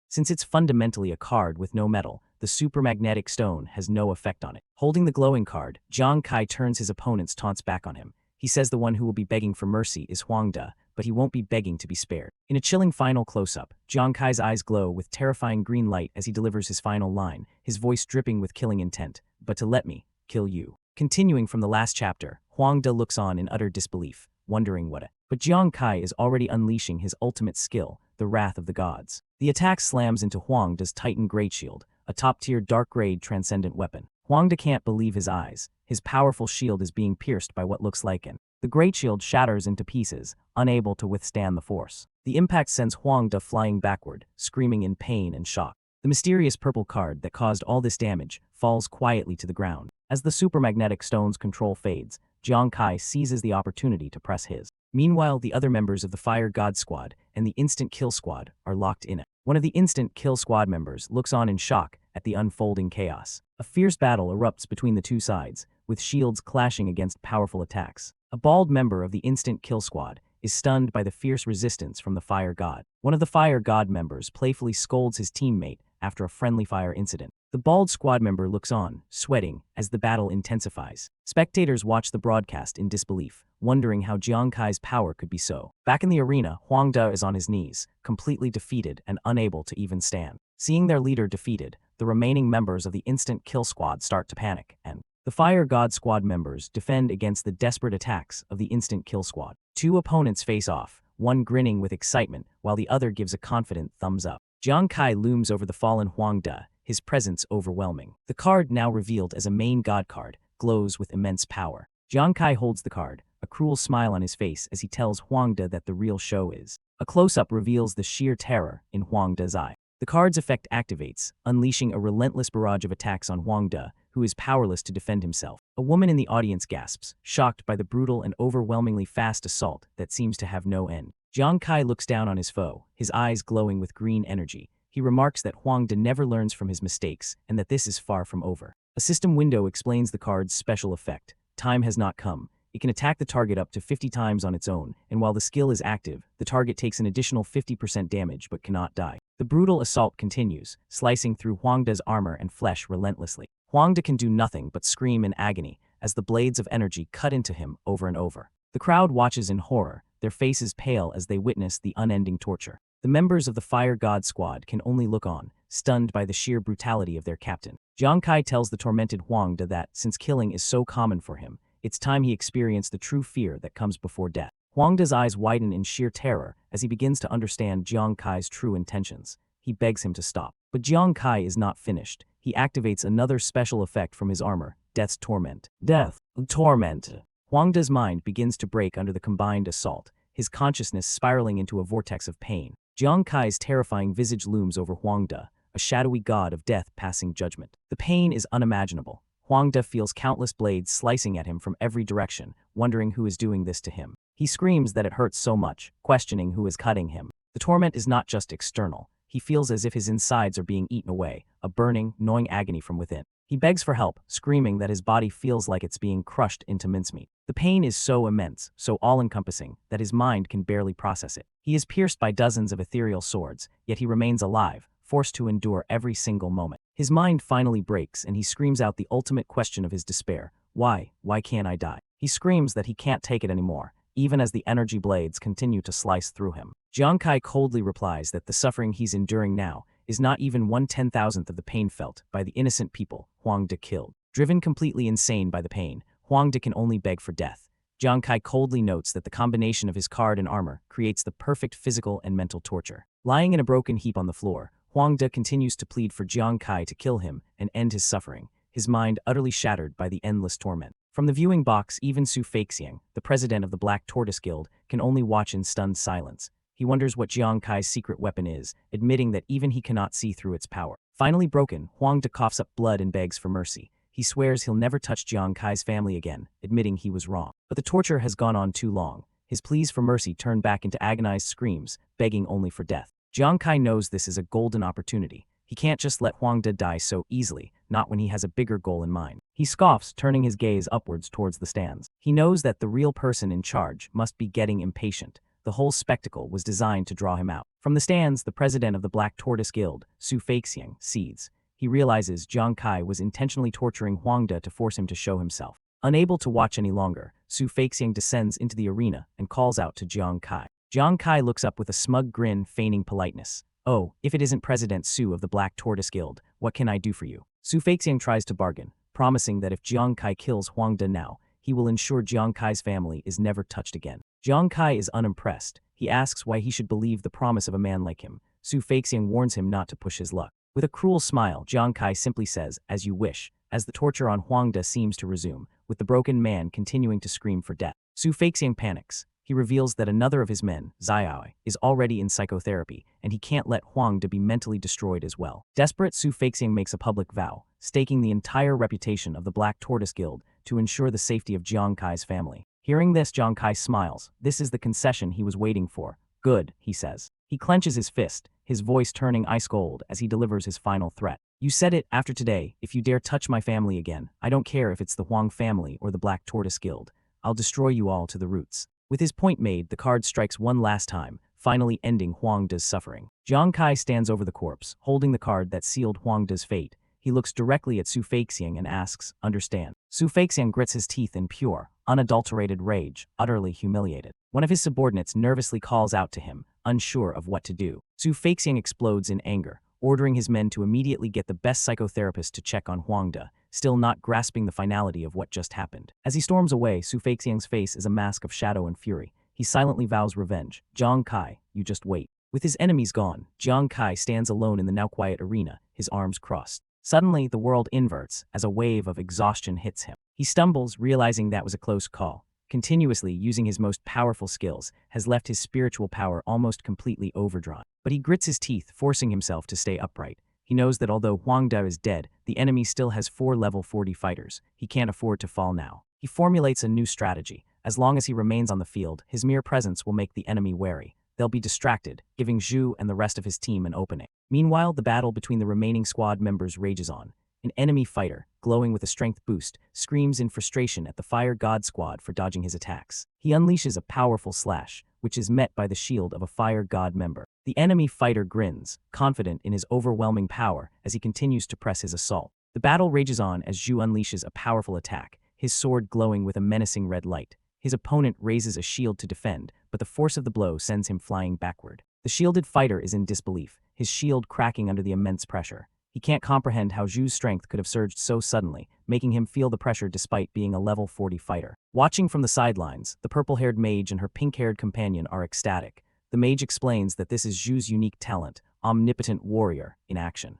Since it's fundamentally a card with no metal, the supermagnetic stone has no effect on it. Holding the glowing card, Jiang Kai turns his opponent's taunts back on him. He says the one who will be begging for mercy is Huang De, but he won't be begging to be spared. In a chilling final close-up, Jiang Kai's eyes glow with terrifying green light as he delivers his final line, his voice dripping with killing intent. "But to let me kill you." Continuing from the last chapter, Huang De looks on in utter disbelief, wondering what But Jiang Kai is already unleashing his ultimate skill, the Wrath of the Gods. The attack slams into Huang De's Titan Great Shield, a top-tier dark-grade transcendent weapon. Huang De can't believe his eyes. His powerful shield is being pierced by what looks like the Great Shield shatters into pieces, unable to withstand the force. The impact sends Huang De flying backward, screaming in pain and shock. The mysterious purple card that caused all this damage falls quietly to the ground. As the supermagnetic stone's control fades, Jiang Kai seizes the opportunity to press his. Meanwhile, the other members of the Fire God Squad and the Instant Kill Squad are locked in it. One of the Instant Kill Squad members looks on in shock at the unfolding chaos. A fierce battle erupts between the two sides, with shields clashing against powerful attacks. A bald member of the Instant Kill Squad is stunned by the fierce resistance from the Fire God. One of the Fire God members playfully scolds his teammate after a friendly fire incident. The bald squad member looks on, sweating, as the battle intensifies. Spectators watch the broadcast in disbelief, wondering how Jiang Kai's power could be so. Back in the arena, Huang De is on his knees, completely defeated and unable to even stand. Seeing their leader defeated, the remaining members of the Instant Kill Squad start to panic, and the Fire God Squad members defend against the desperate attacks of the Instant Kill Squad. Two opponents face off, one grinning with excitement while the other gives a confident thumbs up. Jiang Kai looms over the fallen Huang De, his presence overwhelming. The card, now revealed as a main god card, glows with immense power. Jiang Kai holds the card, a cruel smile on his face as he tells Huang De that the real show is. A close-up reveals the sheer terror in Huang De's eye. The card's effect activates, unleashing a relentless barrage of attacks on Huang De, who is powerless to defend himself. A woman in the audience gasps, shocked by the brutal and overwhelmingly fast assault that seems to have no end. Jiang Kai looks down on his foe, his eyes glowing with green energy. He remarks that Huang De never learns from his mistakes and that this is far from over. A system window explains the card's special effect. Time has not come. It can attack the target up to 50 times on its own, and while the skill is active, the target takes an additional 50% damage but cannot die. The brutal assault continues, slicing through Huang De's armor and flesh relentlessly. Huang De can do nothing but scream in agony as the blades of energy cut into him over and over. The crowd watches in horror, their faces pale as they witness the unending torture. The members of the Fire God Squad can only look on, stunned by the sheer brutality of their captain. Jiang Kai tells the tormented Huang De that, since killing is so common for him, it's time he experienced the true fear that comes before death. Huang De's eyes widen in sheer terror as he begins to understand Jiang Kai's true intentions. He begs him to stop. But Jiang Kai is not finished. He activates another special effect from his armor, Death's Torment. Death. Torment. Huang De's mind begins to break under the combined assault, his consciousness spiraling into a vortex of pain. Jiang Kai's terrifying visage looms over Huang De, a shadowy god of death passing judgment. The pain is unimaginable. Huang De feels countless blades slicing at him from every direction, wondering who is doing this to him. He screams that it hurts so much, questioning who is cutting him. The torment is not just external. He feels as if his insides are being eaten away, a burning, gnawing agony from within. He begs for help, screaming that his body feels like it's being crushed into mincemeat. The pain is so immense, so all-encompassing, that his mind can barely process it. He is pierced by dozens of ethereal swords, yet he remains alive, forced to endure every single moment. His mind finally breaks and he screams out the ultimate question of his despair. Why? Why can't I die? He screams that he can't take it anymore, even as the energy blades continue to slice through him. Jiang Kai coldly replies that the suffering he's enduring now is not even 1/10,000th of the pain felt by the innocent people Huang De killed. Driven completely insane by the pain, Huang De can only beg for death. Jiang Kai coldly notes that the combination of his card and armor creates the perfect physical and mental torture. Lying in a broken heap on the floor, Huang De continues to plead for Jiang Kai to kill him and end his suffering, his mind utterly shattered by the endless torment. From the viewing box, even Su Feixiang, the president of the Black Tortoise Guild, can only watch in stunned silence. He wonders what Jiang Kai's secret weapon is, admitting that even he cannot see through its power. Finally broken, Huang De coughs up blood and begs for mercy. He swears he'll never touch Jiang Kai's family again, admitting he was wrong. But the torture has gone on too long. His pleas for mercy turn back into agonized screams, begging only for death. Jiang Kai knows this is a golden opportunity. He can't just let Huang De die so easily, not when he has a bigger goal in mind. He scoffs, turning his gaze upwards towards the stands. He knows that the real person in charge must be getting impatient. The whole spectacle was designed to draw him out. From the stands, the president of the Black Tortoise Guild, Su Feixiang, seethes. He realizes Jiang Kai was intentionally torturing Huang De to force him to show himself. Unable to watch any longer, Su Feixiang descends into the arena and calls out to Jiang Kai. Jiang Kai looks up with a smug grin, feigning politeness. Oh, if it isn't President Su of the Black Tortoise Guild, what can I do for you? Su Feixiang tries to bargain, promising that if Jiang Kai kills Huang De now, he will ensure Jiang Kai's family is never touched again. Jiang Kai is unimpressed. He asks why he should believe the promise of a man like him. Su Feixiang warns him not to push his luck. With a cruel smile, Jiang Kai simply says, as you wish, as the torture on Huang De seems to resume, with the broken man continuing to scream for death. Su Feixiang panics. He reveals that another of his men, Xiaoi, is already in psychotherapy, and he can't let Huang De be mentally destroyed as well. Desperate, Su Feixiang makes a public vow, staking the entire reputation of the Black Tortoise Guild to ensure the safety of Jiang Kai's family. Hearing this, Jiang Kai smiles. This is the concession he was waiting for. Good, he says. He clenches his fist, his voice turning ice cold as he delivers his final threat. You said it, after today, if you dare touch my family again, I don't care if it's the Huang family or the Black Tortoise Guild. I'll destroy you all to the roots. With his point made, the card strikes one last time, finally ending Huang De's suffering. Jiang Kai stands over the corpse, holding the card that sealed Huang De's fate. He looks directly at Su Feixiang and asks, understand. Su Feixiang grits his teeth in pure, unadulterated rage, utterly humiliated. One of his subordinates nervously calls out to him, unsure of what to do. Su Feixiang explodes in anger, ordering his men to immediately get the best psychotherapist to check on Huang De, still not grasping the finality of what just happened. As he storms away, Su Feixiang's face is a mask of shadow and fury. He silently vows revenge. Jiang Kai, you just wait. With his enemies gone, Jiang Kai stands alone in the now quiet arena, his arms crossed. Suddenly, the world inverts as a wave of exhaustion hits him. He stumbles, realizing that was a close call. Continuously using his most powerful skills has left his spiritual power almost completely overdrawn. But he grits his teeth, forcing himself to stay upright. He knows that although Huang De is dead, the enemy still has 4 level 40 fighters. He can't afford to fall now. He formulates a new strategy. As long as he remains on the field, his mere presence will make the enemy wary. They'll be distracted, giving Zhu and the rest of his team an opening. Meanwhile, the battle between the remaining squad members rages on. An enemy fighter, glowing with a strength boost, screams in frustration at the Fire God Squad for dodging his attacks. He unleashes a powerful slash, which is met by the shield of a Fire God member. The enemy fighter grins, confident in his overwhelming power as he continues to press his assault. The battle rages on as Zhu unleashes a powerful attack, his sword glowing with a menacing red light. His opponent raises a shield to defend, but the force of the blow sends him flying backward. The shielded fighter is in disbelief, his shield cracking under the immense pressure. He can't comprehend how Zhu's strength could have surged so suddenly, making him feel the pressure despite being a level 40 fighter. Watching from the sidelines, the purple-haired mage and her pink-haired companion are ecstatic. The mage explains that this is Zhu's unique talent, omnipotent warrior, in action.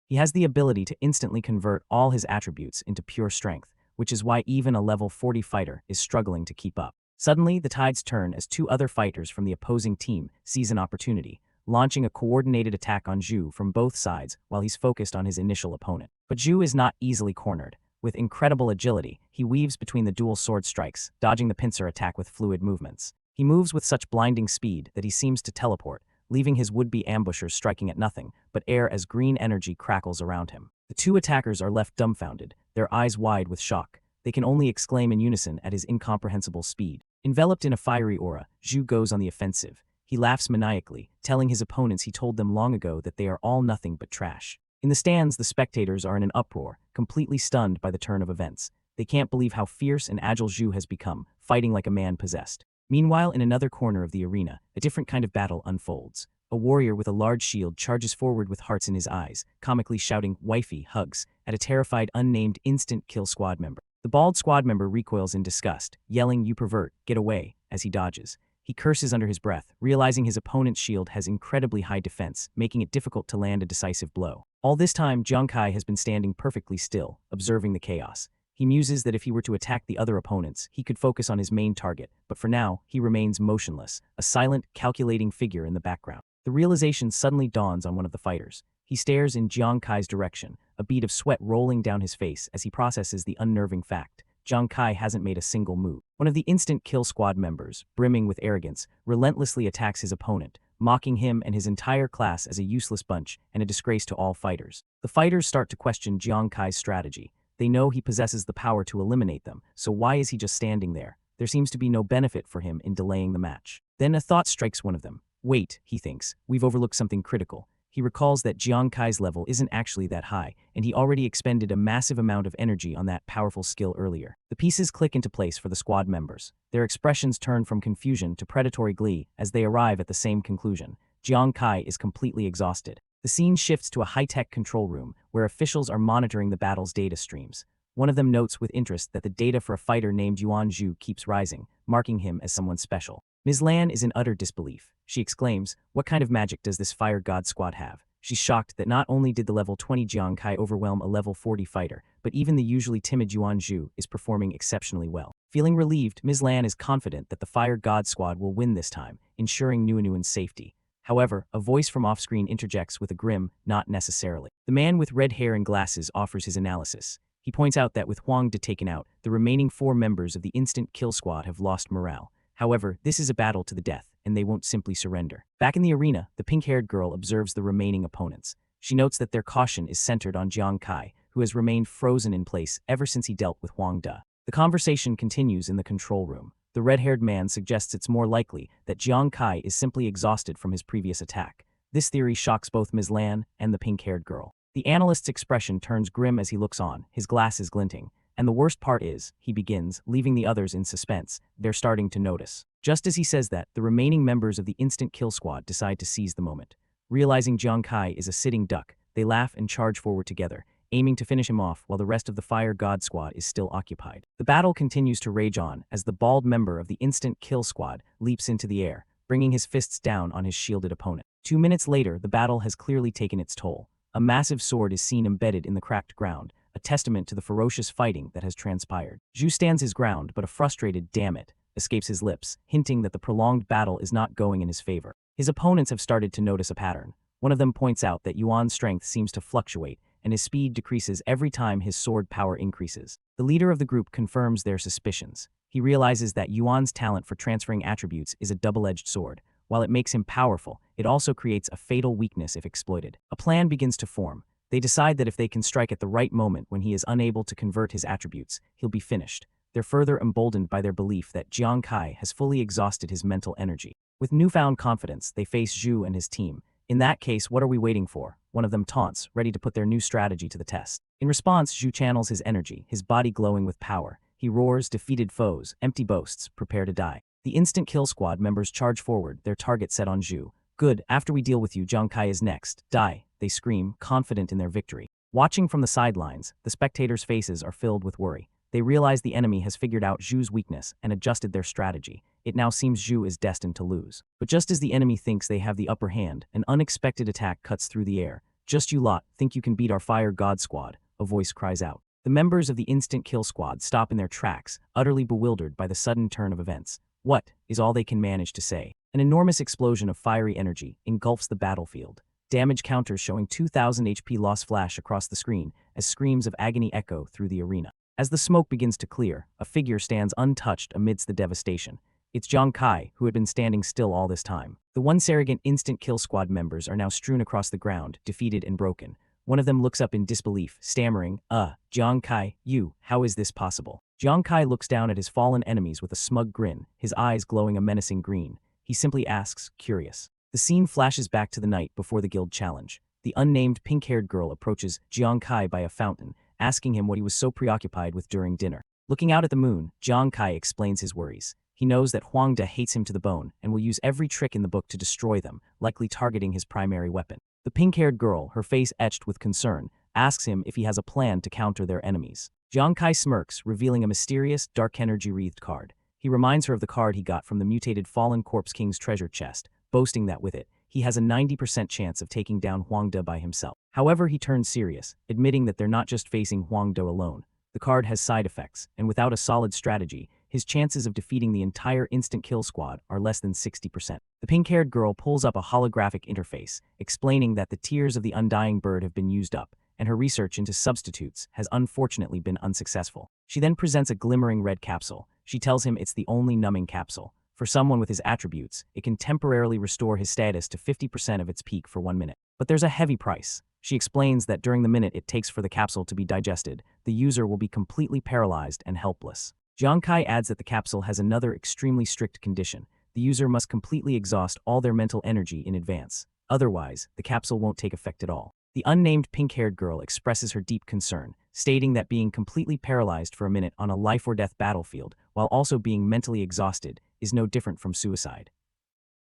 He has the ability to instantly convert all his attributes into pure strength, which is why even a level 40 fighter is struggling to keep up. Suddenly, the tides turn as two other fighters from the opposing team seize an opportunity, launching a coordinated attack on Zhu from both sides while he's focused on his initial opponent. But Zhu is not easily cornered. With incredible agility, he weaves between the dual sword strikes, dodging the pincer attack with fluid movements. He moves with such blinding speed that he seems to teleport, leaving his would-be ambushers striking at nothing but air as green energy crackles around him. The two attackers are left dumbfounded, their eyes wide with shock. They can only exclaim in unison at his incomprehensible speed. Enveloped in a fiery aura, Zhu goes on the offensive. He laughs maniacally, telling his opponents he told them long ago that they are all nothing but trash. In the stands, the spectators are in an uproar, completely stunned by the turn of events. They can't believe how fierce and agile Zhu has become, fighting like a man possessed. Meanwhile, in another corner of the arena, a different kind of battle unfolds. A warrior with a large shield charges forward with hearts in his eyes, comically shouting "wifey, hugs" at a terrified unnamed instant kill squad member. The bald squad member recoils in disgust, yelling "You pervert, get away," as he dodges. He curses under his breath, realizing his opponent's shield has incredibly high defense, making it difficult to land a decisive blow. All this time, Jiang Kai has been standing perfectly still, observing the chaos. He muses that if he were to attack the other opponents, he could focus on his main target, but for now, he remains motionless, a silent, calculating figure in the background. The realization suddenly dawns on one of the fighters. He stares in Jiang Kai's direction, a bead of sweat rolling down his face as he processes the unnerving fact. Jiang Kai hasn't made a single move. One of the instant kill squad members, brimming with arrogance, relentlessly attacks his opponent, mocking him and his entire class as a useless bunch and a disgrace to all fighters. The fighters start to question Jiang Kai's strategy. They know he possesses the power to eliminate them, so why is he just standing there? There seems to be no benefit for him in delaying the match. Then a thought strikes one of them. Wait, he thinks, we've overlooked something critical. He recalls that Jiang Kai's level isn't actually that high, and he already expended a massive amount of energy on that powerful skill earlier. The pieces click into place for the squad members. Their expressions turn from confusion to predatory glee as they arrive at the same conclusion. Jiang Kai is completely exhausted. The scene shifts to a high-tech control room where officials are monitoring the battle's data streams. One of them notes with interest that the data for a fighter named Yuan Zhu keeps rising, marking him as someone special. Ms. Lan is in utter disbelief. She exclaims, "What kind of magic does this fire god squad have?" She's shocked that not only did the level 20 Jiang Kai overwhelm a level 40 fighter, but even the usually timid Yuan Zhu is performing exceptionally well. Feeling relieved, Ms. Lan is confident that the fire god squad will win this time, ensuring Nuanuan's safety. However, a voice from off-screen interjects with a grim, "Not necessarily." The man with red hair and glasses offers his analysis. He points out that with Huang De taken out, the remaining 4 members of the instant kill squad have lost morale. However, this is a battle to the death, and they won't simply surrender. Back in the arena, the pink-haired girl observes the remaining opponents. She notes that their caution is centered on Jiang Kai, who has remained frozen in place ever since he dealt with Huang De. The conversation continues in the control room. The red-haired man suggests it's more likely that Jiang Kai is simply exhausted from his previous attack. This theory shocks both Ms. Lan and the pink-haired girl. The analyst's expression turns grim as he looks on, his glasses glinting. And the worst part is, he begins, leaving the others in suspense. They're starting to notice. Just as he says that, the remaining members of the instant kill squad decide to seize the moment. Realizing Jiang Kai is a sitting duck, they laugh and charge forward together, aiming to finish him off while the rest of the fire god squad is still occupied. The battle continues to rage on as the bald member of the instant kill squad leaps into the air, bringing his fists down on his shielded opponent. 2 minutes later, the battle has clearly taken its toll. A massive sword is seen embedded in the cracked ground, a testament to the ferocious fighting that has transpired. Zhu stands his ground, but a frustrated "damn it" escapes his lips, hinting that the prolonged battle is not going in his favor. His opponents have started to notice a pattern. One of them points out that Yuan's strength seems to fluctuate, and his speed decreases every time his sword power increases. The leader of the group confirms their suspicions. He realizes that Yuan's talent for transferring attributes is a double-edged sword. While it makes him powerful, it also creates a fatal weakness if exploited. A plan begins to form. They decide that if they can strike at the right moment when he is unable to convert his attributes, he'll be finished. They're further emboldened by their belief that Jiang Kai has fully exhausted his mental energy. With newfound confidence, they face Zhu and his team. "In that case, what are we waiting for?" one of them taunts, ready to put their new strategy to the test. In response, Zhu channels his energy, his body glowing with power. He roars, "Defeated foes, empty boasts, prepare to die." The instant kill squad members charge forward, their target set on Zhu. Good, after we deal with you, Jiang Kai is next. Die, they scream, confident in their victory. Watching from the sidelines, the spectators' faces are filled with worry. They realize the enemy has figured out Zhu's weakness and adjusted their strategy. It now seems Zhu is destined to lose. But just as the enemy thinks they have the upper hand, an unexpected attack cuts through the air. Just you lot think you can beat our fire god squad, a voice cries out. The members of the instant kill squad stop in their tracks, utterly bewildered by the sudden turn of events. What is all they can manage to say? An enormous explosion of fiery energy engulfs the battlefield. Damage counters showing 2,000 HP loss flash across the screen as screams of agony echo through the arena. As the smoke begins to clear, a figure stands untouched amidst the devastation. It's Jiang Kai, who had been standing still all this time. The once arrogant instant kill squad members are now strewn across the ground, defeated and broken. One of them looks up in disbelief, stammering, Jiang Kai, how is this possible? Jiang Kai looks down at his fallen enemies with a smug grin, his eyes glowing a menacing green. He simply asks, curious. The scene flashes back to the night before the guild challenge. The unnamed pink-haired girl approaches Jiang Kai by a fountain, asking him what he was so preoccupied with during dinner. Looking out at the moon, Jiang Kai explains his worries. He knows that Huang De hates him to the bone and will use every trick in the book to destroy them, likely targeting his primary weapon. The pink-haired girl, her face etched with concern, asks him if he has a plan to counter their enemies. Jiang Kai smirks, revealing a mysterious, dark energy-wreathed card. He reminds her of the card he got from the mutated Fallen Corpse King's treasure chest, boasting that with it, he has a 90% chance of taking down Huang De by himself. However, he turns serious, admitting that they're not just facing Huang De alone. The card has side effects, and without a solid strategy, his chances of defeating the entire instant kill squad are less than 60%. The pink-haired girl pulls up a holographic interface, explaining that the tears of the undying bird have been used up, and her research into substitutes has unfortunately been unsuccessful. She then presents a glimmering red capsule. She tells him it's the only numbing capsule. For someone with his attributes, it can temporarily restore his status to 50% of its peak for 1 minute. But there's a heavy price. She explains that during the minute it takes for the capsule to be digested, the user will be completely paralyzed and helpless. Jiang Kai adds that the capsule has another extremely strict condition. The user must completely exhaust all their mental energy in advance. Otherwise, the capsule won't take effect at all. The unnamed pink-haired girl expresses her deep concern, stating that being completely paralyzed for a minute on a life-or-death battlefield, while also being mentally exhausted, is no different from suicide.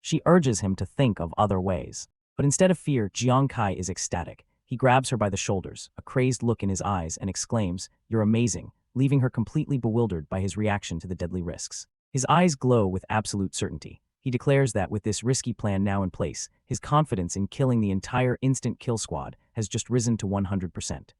She urges him to think of other ways. But instead of fear, Jiang Kai is ecstatic. He grabs her by the shoulders, a crazed look in his eyes, and exclaims, "You're amazing," leaving her completely bewildered by his reaction to the deadly risks. His eyes glow with absolute certainty. He declares that with this risky plan now in place, his confidence in killing the entire instant kill squad has just risen to 100%.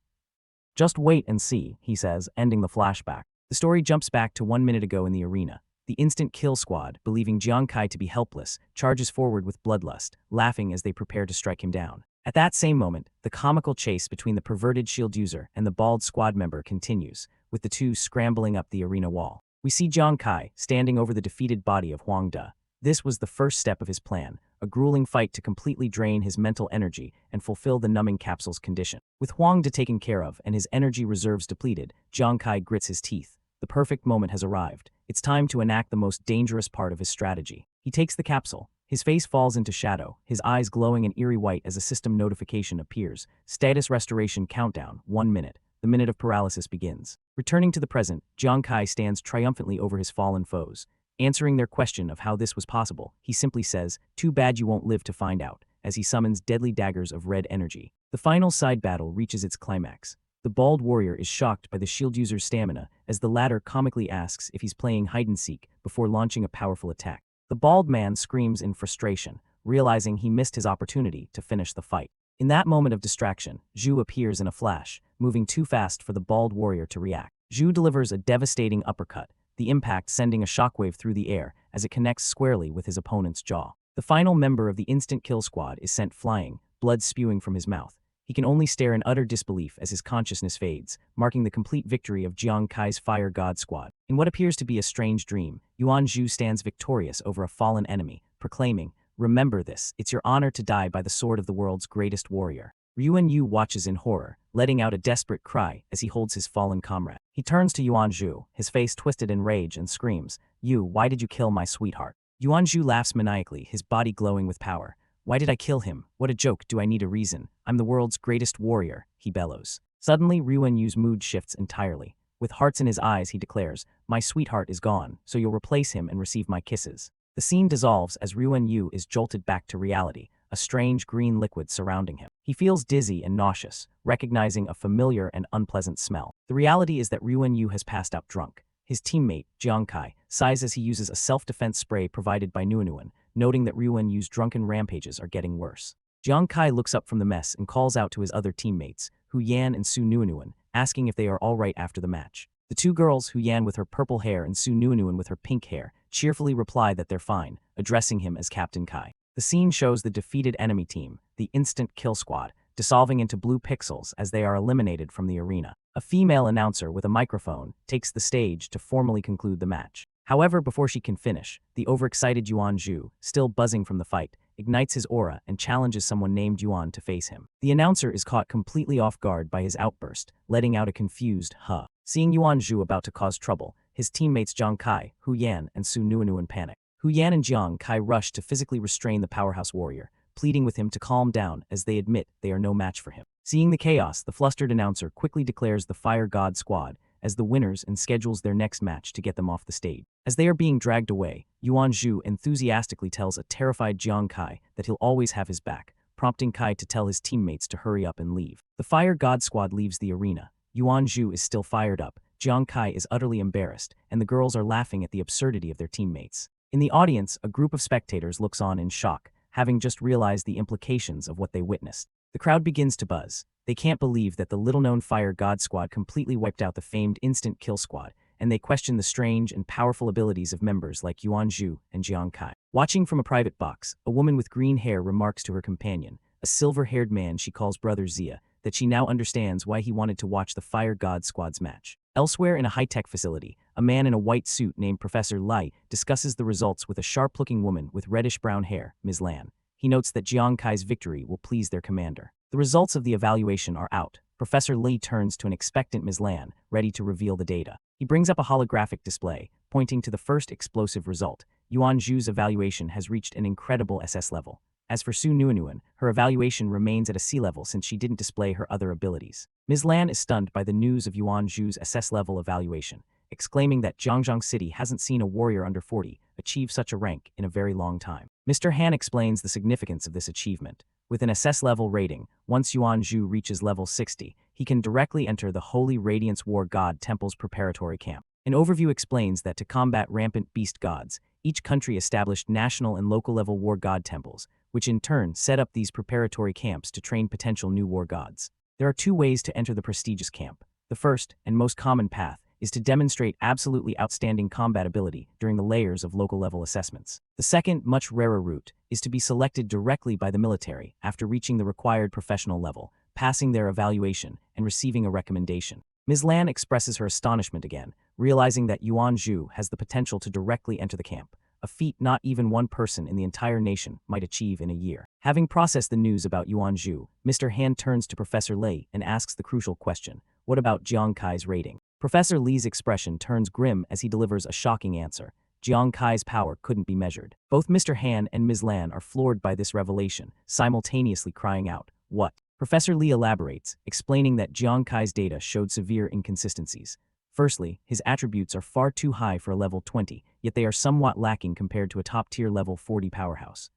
Just wait and see, he says, ending the flashback. The story jumps back to 1 minute ago in the arena. The instant kill squad, believing Jiang Kai to be helpless, charges forward with bloodlust, laughing as they prepare to strike him down. At that same moment, the comical chase between the perverted shield user and the bald squad member continues, with the two scrambling up the arena wall. We see Jiang Kai standing over the defeated body of Huang De. This was the first step of his plan, a grueling fight to completely drain his mental energy and fulfill the numbing capsule's condition. With Huang De taken care of and his energy reserves depleted, Jiang Kai grits his teeth. The perfect moment has arrived. It's time to enact the most dangerous part of his strategy. He takes the capsule. His face falls into shadow, his eyes glowing an eerie white as a system notification appears. Status restoration countdown, 1 minute. The minute of paralysis begins. Returning to the present, Jiang Kai stands triumphantly over his fallen foes. Answering their question of how this was possible, he simply says, "Too bad you won't live to find out," as he summons deadly daggers of red energy. The final side battle reaches its climax. The bald warrior is shocked by the shield user's stamina, as the latter comically asks if he's playing hide-and-seek before launching a powerful attack. The bald man screams in frustration, realizing he missed his opportunity to finish the fight. In that moment of distraction, Zhu appears in a flash, moving too fast for the bald warrior to react. Zhu delivers a devastating uppercut, the impact sending a shockwave through the air as it connects squarely with his opponent's jaw. The final member of the instant kill squad is sent flying, blood spewing from his mouth. He can only stare in utter disbelief as his consciousness fades, marking the complete victory of Jiang Kai's Fire God Squad. In what appears to be a strange dream, Yuan Zhu stands victorious over a fallen enemy, proclaiming, "Remember this, it's your honor to die by the sword of the world's greatest warrior." Yuan Yu watches in horror, letting out a desperate cry as he holds his fallen comrade. He turns to Yuan Zhu, his face twisted in rage, and screams, "You, why did you kill my sweetheart?" Yuan Zhu laughs maniacally, his body glowing with power. "Why did I kill him? What a joke, do I need a reason? I'm the world's greatest warrior," he bellows. Suddenly, Yuan Yu's mood shifts entirely. With hearts in his eyes, he declares, "My sweetheart is gone, so you'll replace him and receive my kisses." The scene dissolves as Ruan Yu is jolted back to reality, a strange green liquid surrounding him. He feels dizzy and nauseous, recognizing a familiar and unpleasant smell. The reality is that Ruan Yu has passed out drunk. His teammate, Jiang Kai, sighs as he uses a self-defense spray provided by Nuanuan, noting that Ruan Yu's drunken rampages are getting worse. Jiang Kai looks up from the mess and calls out to his other teammates, Hu Yan and Su Nuanuan, asking if they are all right after the match. The two girls, Hu Yan with her purple hair and Su Nuanuan with her pink hair, cheerfully reply that they're fine, addressing him as Captain Kai. The scene shows the defeated enemy team, the Instant Kill Squad, dissolving into blue pixels as they are eliminated from the arena. A female announcer with a microphone takes the stage to formally conclude the match. However, before she can finish, the overexcited Yuan Zhu, still buzzing from the fight, ignites his aura and challenges someone named Yuan to face him. The announcer is caught completely off guard by his outburst, letting out a confused huh. Seeing Yuan Zhu about to cause trouble, his teammates Jiang Kai, Hu Yan, and Su Nuanuan panic. Hu Yan and Jiang Kai rush to physically restrain the powerhouse warrior, pleading with him to calm down as they admit they are no match for him. Seeing the chaos, the flustered announcer quickly declares the Fire God Squad as the winners and schedules their next match to get them off the stage. As they are being dragged away, Yuan Zhu enthusiastically tells a terrified Jiang Kai that he'll always have his back, prompting Kai to tell his teammates to hurry up and leave. The Fire God Squad leaves the arena. Yuan Zhu is still fired up, Jiang Kai is utterly embarrassed, and the girls are laughing at the absurdity of their teammates. In the audience, a group of spectators looks on in shock, having just realized the implications of what they witnessed. The crowd begins to buzz. They can't believe that the little-known Fire God Squad completely wiped out the famed Instant Kill Squad, and they question the strange and powerful abilities of members like Yuan Zhu and Jiang Kai. Watching from a private box, a woman with green hair remarks to her companion, a silver-haired man she calls Brother Zia, that she now understands why he wanted to watch the Fire God Squad's match. Elsewhere in a high-tech facility, a man in a white suit named Professor Lai discusses the results with a sharp-looking woman with reddish-brown hair, Ms. Lan. He notes that Jiang Kai's victory will please their commander. The results of the evaluation are out. Professor Li turns to an expectant Ms. Lan, ready to reveal the data. He brings up a holographic display, pointing to the first explosive result. Yuan Zhu's evaluation has reached an incredible SS level. As for Su Nuanuan, her evaluation remains at a C level since she didn't display her other abilities. Ms. Lan is stunned by the news of Yuan Zhu's SS level evaluation, exclaiming that Zhangjiang City hasn't seen a warrior under 40 achieve such a rank in a very long time. Mr. Han explains the significance of this achievement. With an SS level rating, once Yuan Zhu reaches level 60, he can directly enter the Holy Radiance War God Temple's preparatory camp. An overview explains that to combat rampant beast gods, each country established national and local level war god temples, which in turn set up these preparatory camps to train potential new war gods. There are two ways to enter the prestigious camp. The first, and most common path, is to demonstrate absolutely outstanding combat ability during the layers of local level assessments. The second, much rarer route, is to be selected directly by the military after reaching the required professional level, passing their evaluation, and receiving a recommendation. Ms. Lan expresses her astonishment again, realizing that Yuan Zhu has the potential to directly enter the camp, a feat not even one person in the entire nation might achieve in a year. Having processed the news about Yuan Zhu, Mr. Han turns to Professor Lei and asks the crucial question, what about Jiang Kai's rating? Professor Li's expression turns grim as he delivers a shocking answer. Jiang Kai's power couldn't be measured. Both Mr. Han and Ms. Lan are floored by this revelation, simultaneously crying out, "What?" Professor Li elaborates, explaining that Jiang Kai's data showed severe inconsistencies. Firstly, his attributes are far too high for a level 20, yet they are somewhat lacking compared to a top-tier level 40 powerhouse.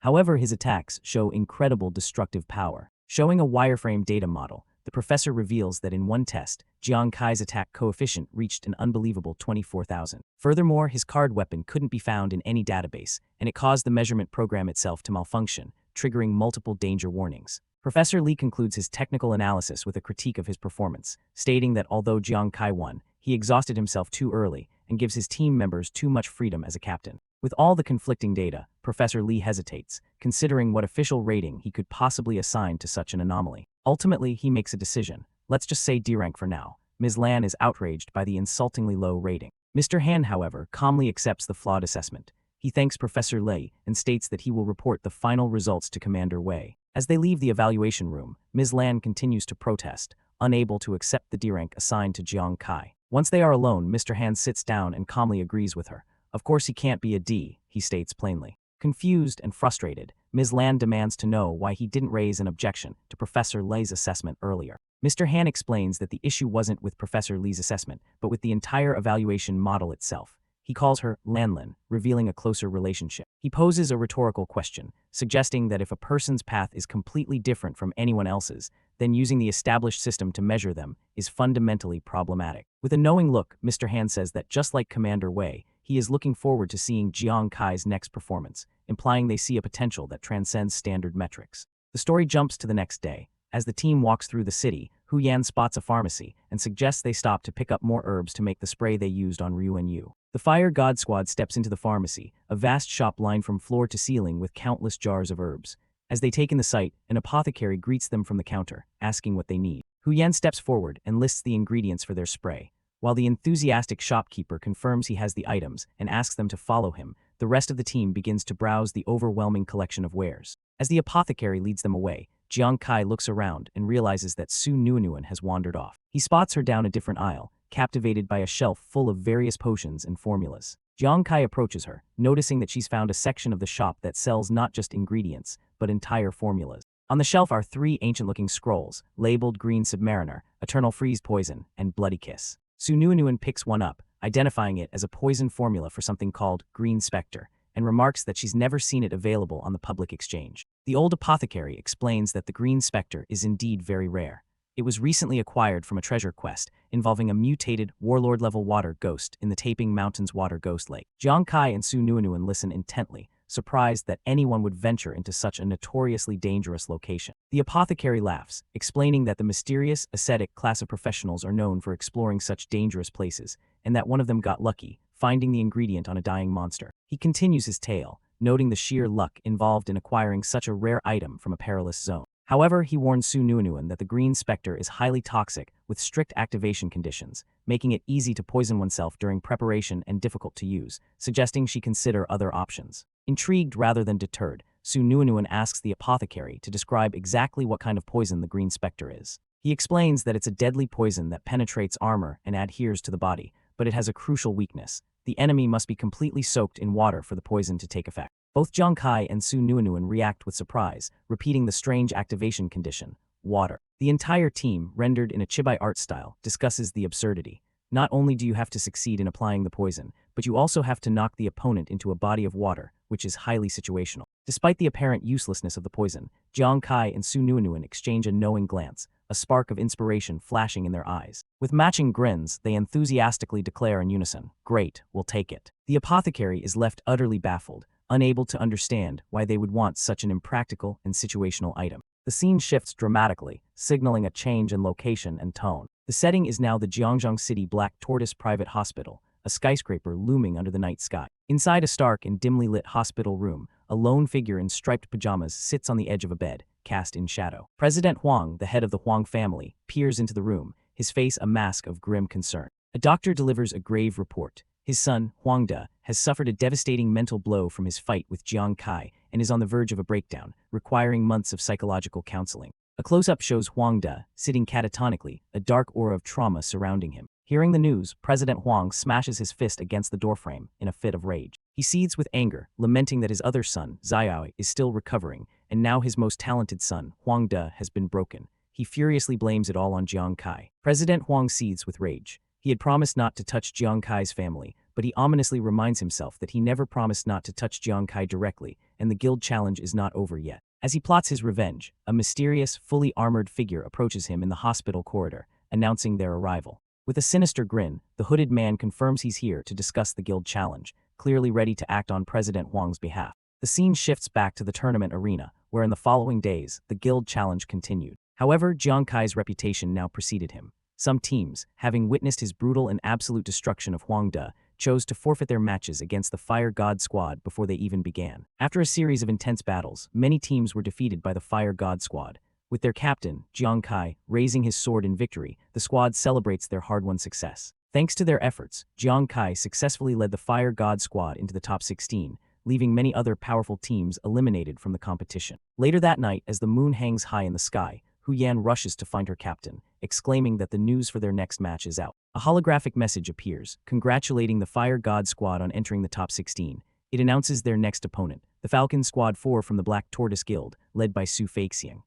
However, his attacks show incredible destructive power. Showing a wireframe data model, the professor reveals that in one test, Jiang Kai's attack coefficient reached an unbelievable 24,000. Furthermore, his card weapon couldn't be found in any database, and it caused the measurement program itself to malfunction, triggering multiple danger warnings. Professor Li concludes his technical analysis with a critique of his performance, stating that although Jiang Kai won, he exhausted himself too early and gives his team members too much freedom as a captain. With all the conflicting data, Professor Li hesitates, considering what official rating he could possibly assign to such an anomaly. Ultimately, he makes a decision. Let's just say D rank for now. Ms. Lan is outraged by the insultingly low rating. Mr. Han, however, calmly accepts the flawed assessment. He thanks Professor Lei and states that he will report the final results to Commander Wei. As they leave the evaluation room, Ms. Lan continues to protest, unable to accept the D rank assigned to Jiang Kai. Once they are alone, Mr. Han sits down and calmly agrees with her. Of course he can't be a D, he states plainly. Confused and frustrated, Ms. Lan demands to know why he didn't raise an objection to Professor Lei's assessment earlier. Mr. Han explains that the issue wasn't with Professor Li's assessment, but with the entire evaluation model itself. He calls her Lanlin, revealing a closer relationship. He poses a rhetorical question, suggesting that if a person's path is completely different from anyone else's, then using the established system to measure them is fundamentally problematic. With a knowing look, Mr. Han says that just like Commander Wei, he is looking forward to seeing Jiang Kai's next performance, implying they see a potential that transcends standard metrics. The story jumps to the next day. As the team walks through the city, Hu Yan spots a pharmacy and suggests they stop to pick up more herbs to make the spray they used on Ryu and Yu. The Fire God Squad steps into the pharmacy, a vast shop lined from floor to ceiling with countless jars of herbs. As they take in the sight, an apothecary greets them from the counter, asking what they need. Hu Yan steps forward and lists the ingredients for their spray. While the enthusiastic shopkeeper confirms he has the items and asks them to follow him, the rest of the team begins to browse the overwhelming collection of wares. As the apothecary leads them away, Jiang Kai looks around and realizes that Su Nunuan has wandered off. He spots her down a different aisle, captivated by a shelf full of various potions and formulas. Jiang Kai approaches her, noticing that she's found a section of the shop that sells not just ingredients, but entire formulas. On the shelf are 3 ancient-looking scrolls, labeled Green Submariner, Eternal Freeze Poison, and Bloody Kiss. Su Nunuan picks one up, identifying it as a poison formula for something called Green Spectre, and remarks that she's never seen it available on the public exchange. The old apothecary explains that the Green Spectre is indeed very rare. It was recently acquired from a treasure quest involving a mutated warlord-level water ghost in the Taping Mountains Water Ghost Lake. Jiang Kai and Su Nunuan listen intently, surprised that anyone would venture into such a notoriously dangerous location. The apothecary laughs, explaining that the mysterious, ascetic class of professionals are known for exploring such dangerous places, and that one of them got lucky, finding the ingredient on a dying monster. He continues his tale, noting the sheer luck involved in acquiring such a rare item from a perilous zone. However, he warns Su Nunuan that the Green Spectre is highly toxic with strict activation conditions, making it easy to poison oneself during preparation and difficult to use, suggesting she consider other options. Intrigued rather than deterred, Su Nunuan asks the apothecary to describe exactly what kind of poison the Green Spectre is. He explains that it's a deadly poison that penetrates armor and adheres to the body, but it has a crucial weakness. The enemy must be completely soaked in water for the poison to take effect. Both Jiang Kai and Su Nunuan react with surprise, repeating the strange activation condition, water. The entire team, rendered in a chibai art style, discusses the absurdity. Not only do you have to succeed in applying the poison, but you also have to knock the opponent into a body of water, which is highly situational. Despite the apparent uselessness of the poison, Jiang Kai and Su Nunuan exchange a knowing glance, a spark of inspiration flashing in their eyes. With matching grins, they enthusiastically declare in unison, "Great, we'll take it." The apothecary is left utterly baffled, unable to understand why they would want such an impractical and situational item. The scene shifts dramatically, signaling a change in location and tone. The setting is now the Jiangzhou City Black Tortoise Private Hospital, a skyscraper looming under the night sky. Inside a stark and dimly lit hospital room, a lone figure in striped pajamas sits on the edge of a bed, cast in shadow. President Huang, the head of the Huang family, peers into the room, his face a mask of grim concern. A doctor delivers a grave report. His son, Huang De, has suffered a devastating mental blow from his fight with Jiang Kai and is on the verge of a breakdown, requiring months of psychological counseling. A close-up shows Huang De, sitting catatonically, a dark aura of trauma surrounding him. Hearing the news, President Huang smashes his fist against the doorframe in a fit of rage. He seethes with anger, lamenting that his other son, Xiao, is still recovering, and now his most talented son, Huang De, has been broken. He furiously blames it all on Jiang Kai. President Huang seethes with rage. He had promised not to touch Jiang Kai's family, but he ominously reminds himself that he never promised not to touch Jiang Kai directly, and the guild challenge is not over yet. As he plots his revenge, a mysterious, fully armored figure approaches him in the hospital corridor, announcing their arrival. With a sinister grin, the hooded man confirms he's here to discuss the guild challenge, clearly ready to act on President Huang's behalf. The scene shifts back to the tournament arena, where in the following days, the guild challenge continued. However, Jiang Kai's reputation now preceded him. Some teams, having witnessed his brutal and absolute destruction of Huang De, chose to forfeit their matches against the Fire God Squad before they even began. After a series of intense battles, many teams were defeated by the Fire God Squad. With their captain, Jiang Kai, raising his sword in victory, the squad celebrates their hard-won success. Thanks to their efforts, Jiang Kai successfully led the Fire God Squad into the top 16, leaving many other powerful teams eliminated from the competition. Later that night, as the moon hangs high in the sky, Hu Yan rushes to find her captain, exclaiming that the news for their next match is out. A holographic message appears, congratulating the Fire God Squad on entering the top 16. It announces their next opponent, the Falcon Squad 4 from the Black Tortoise Guild, led by Su Feixiang.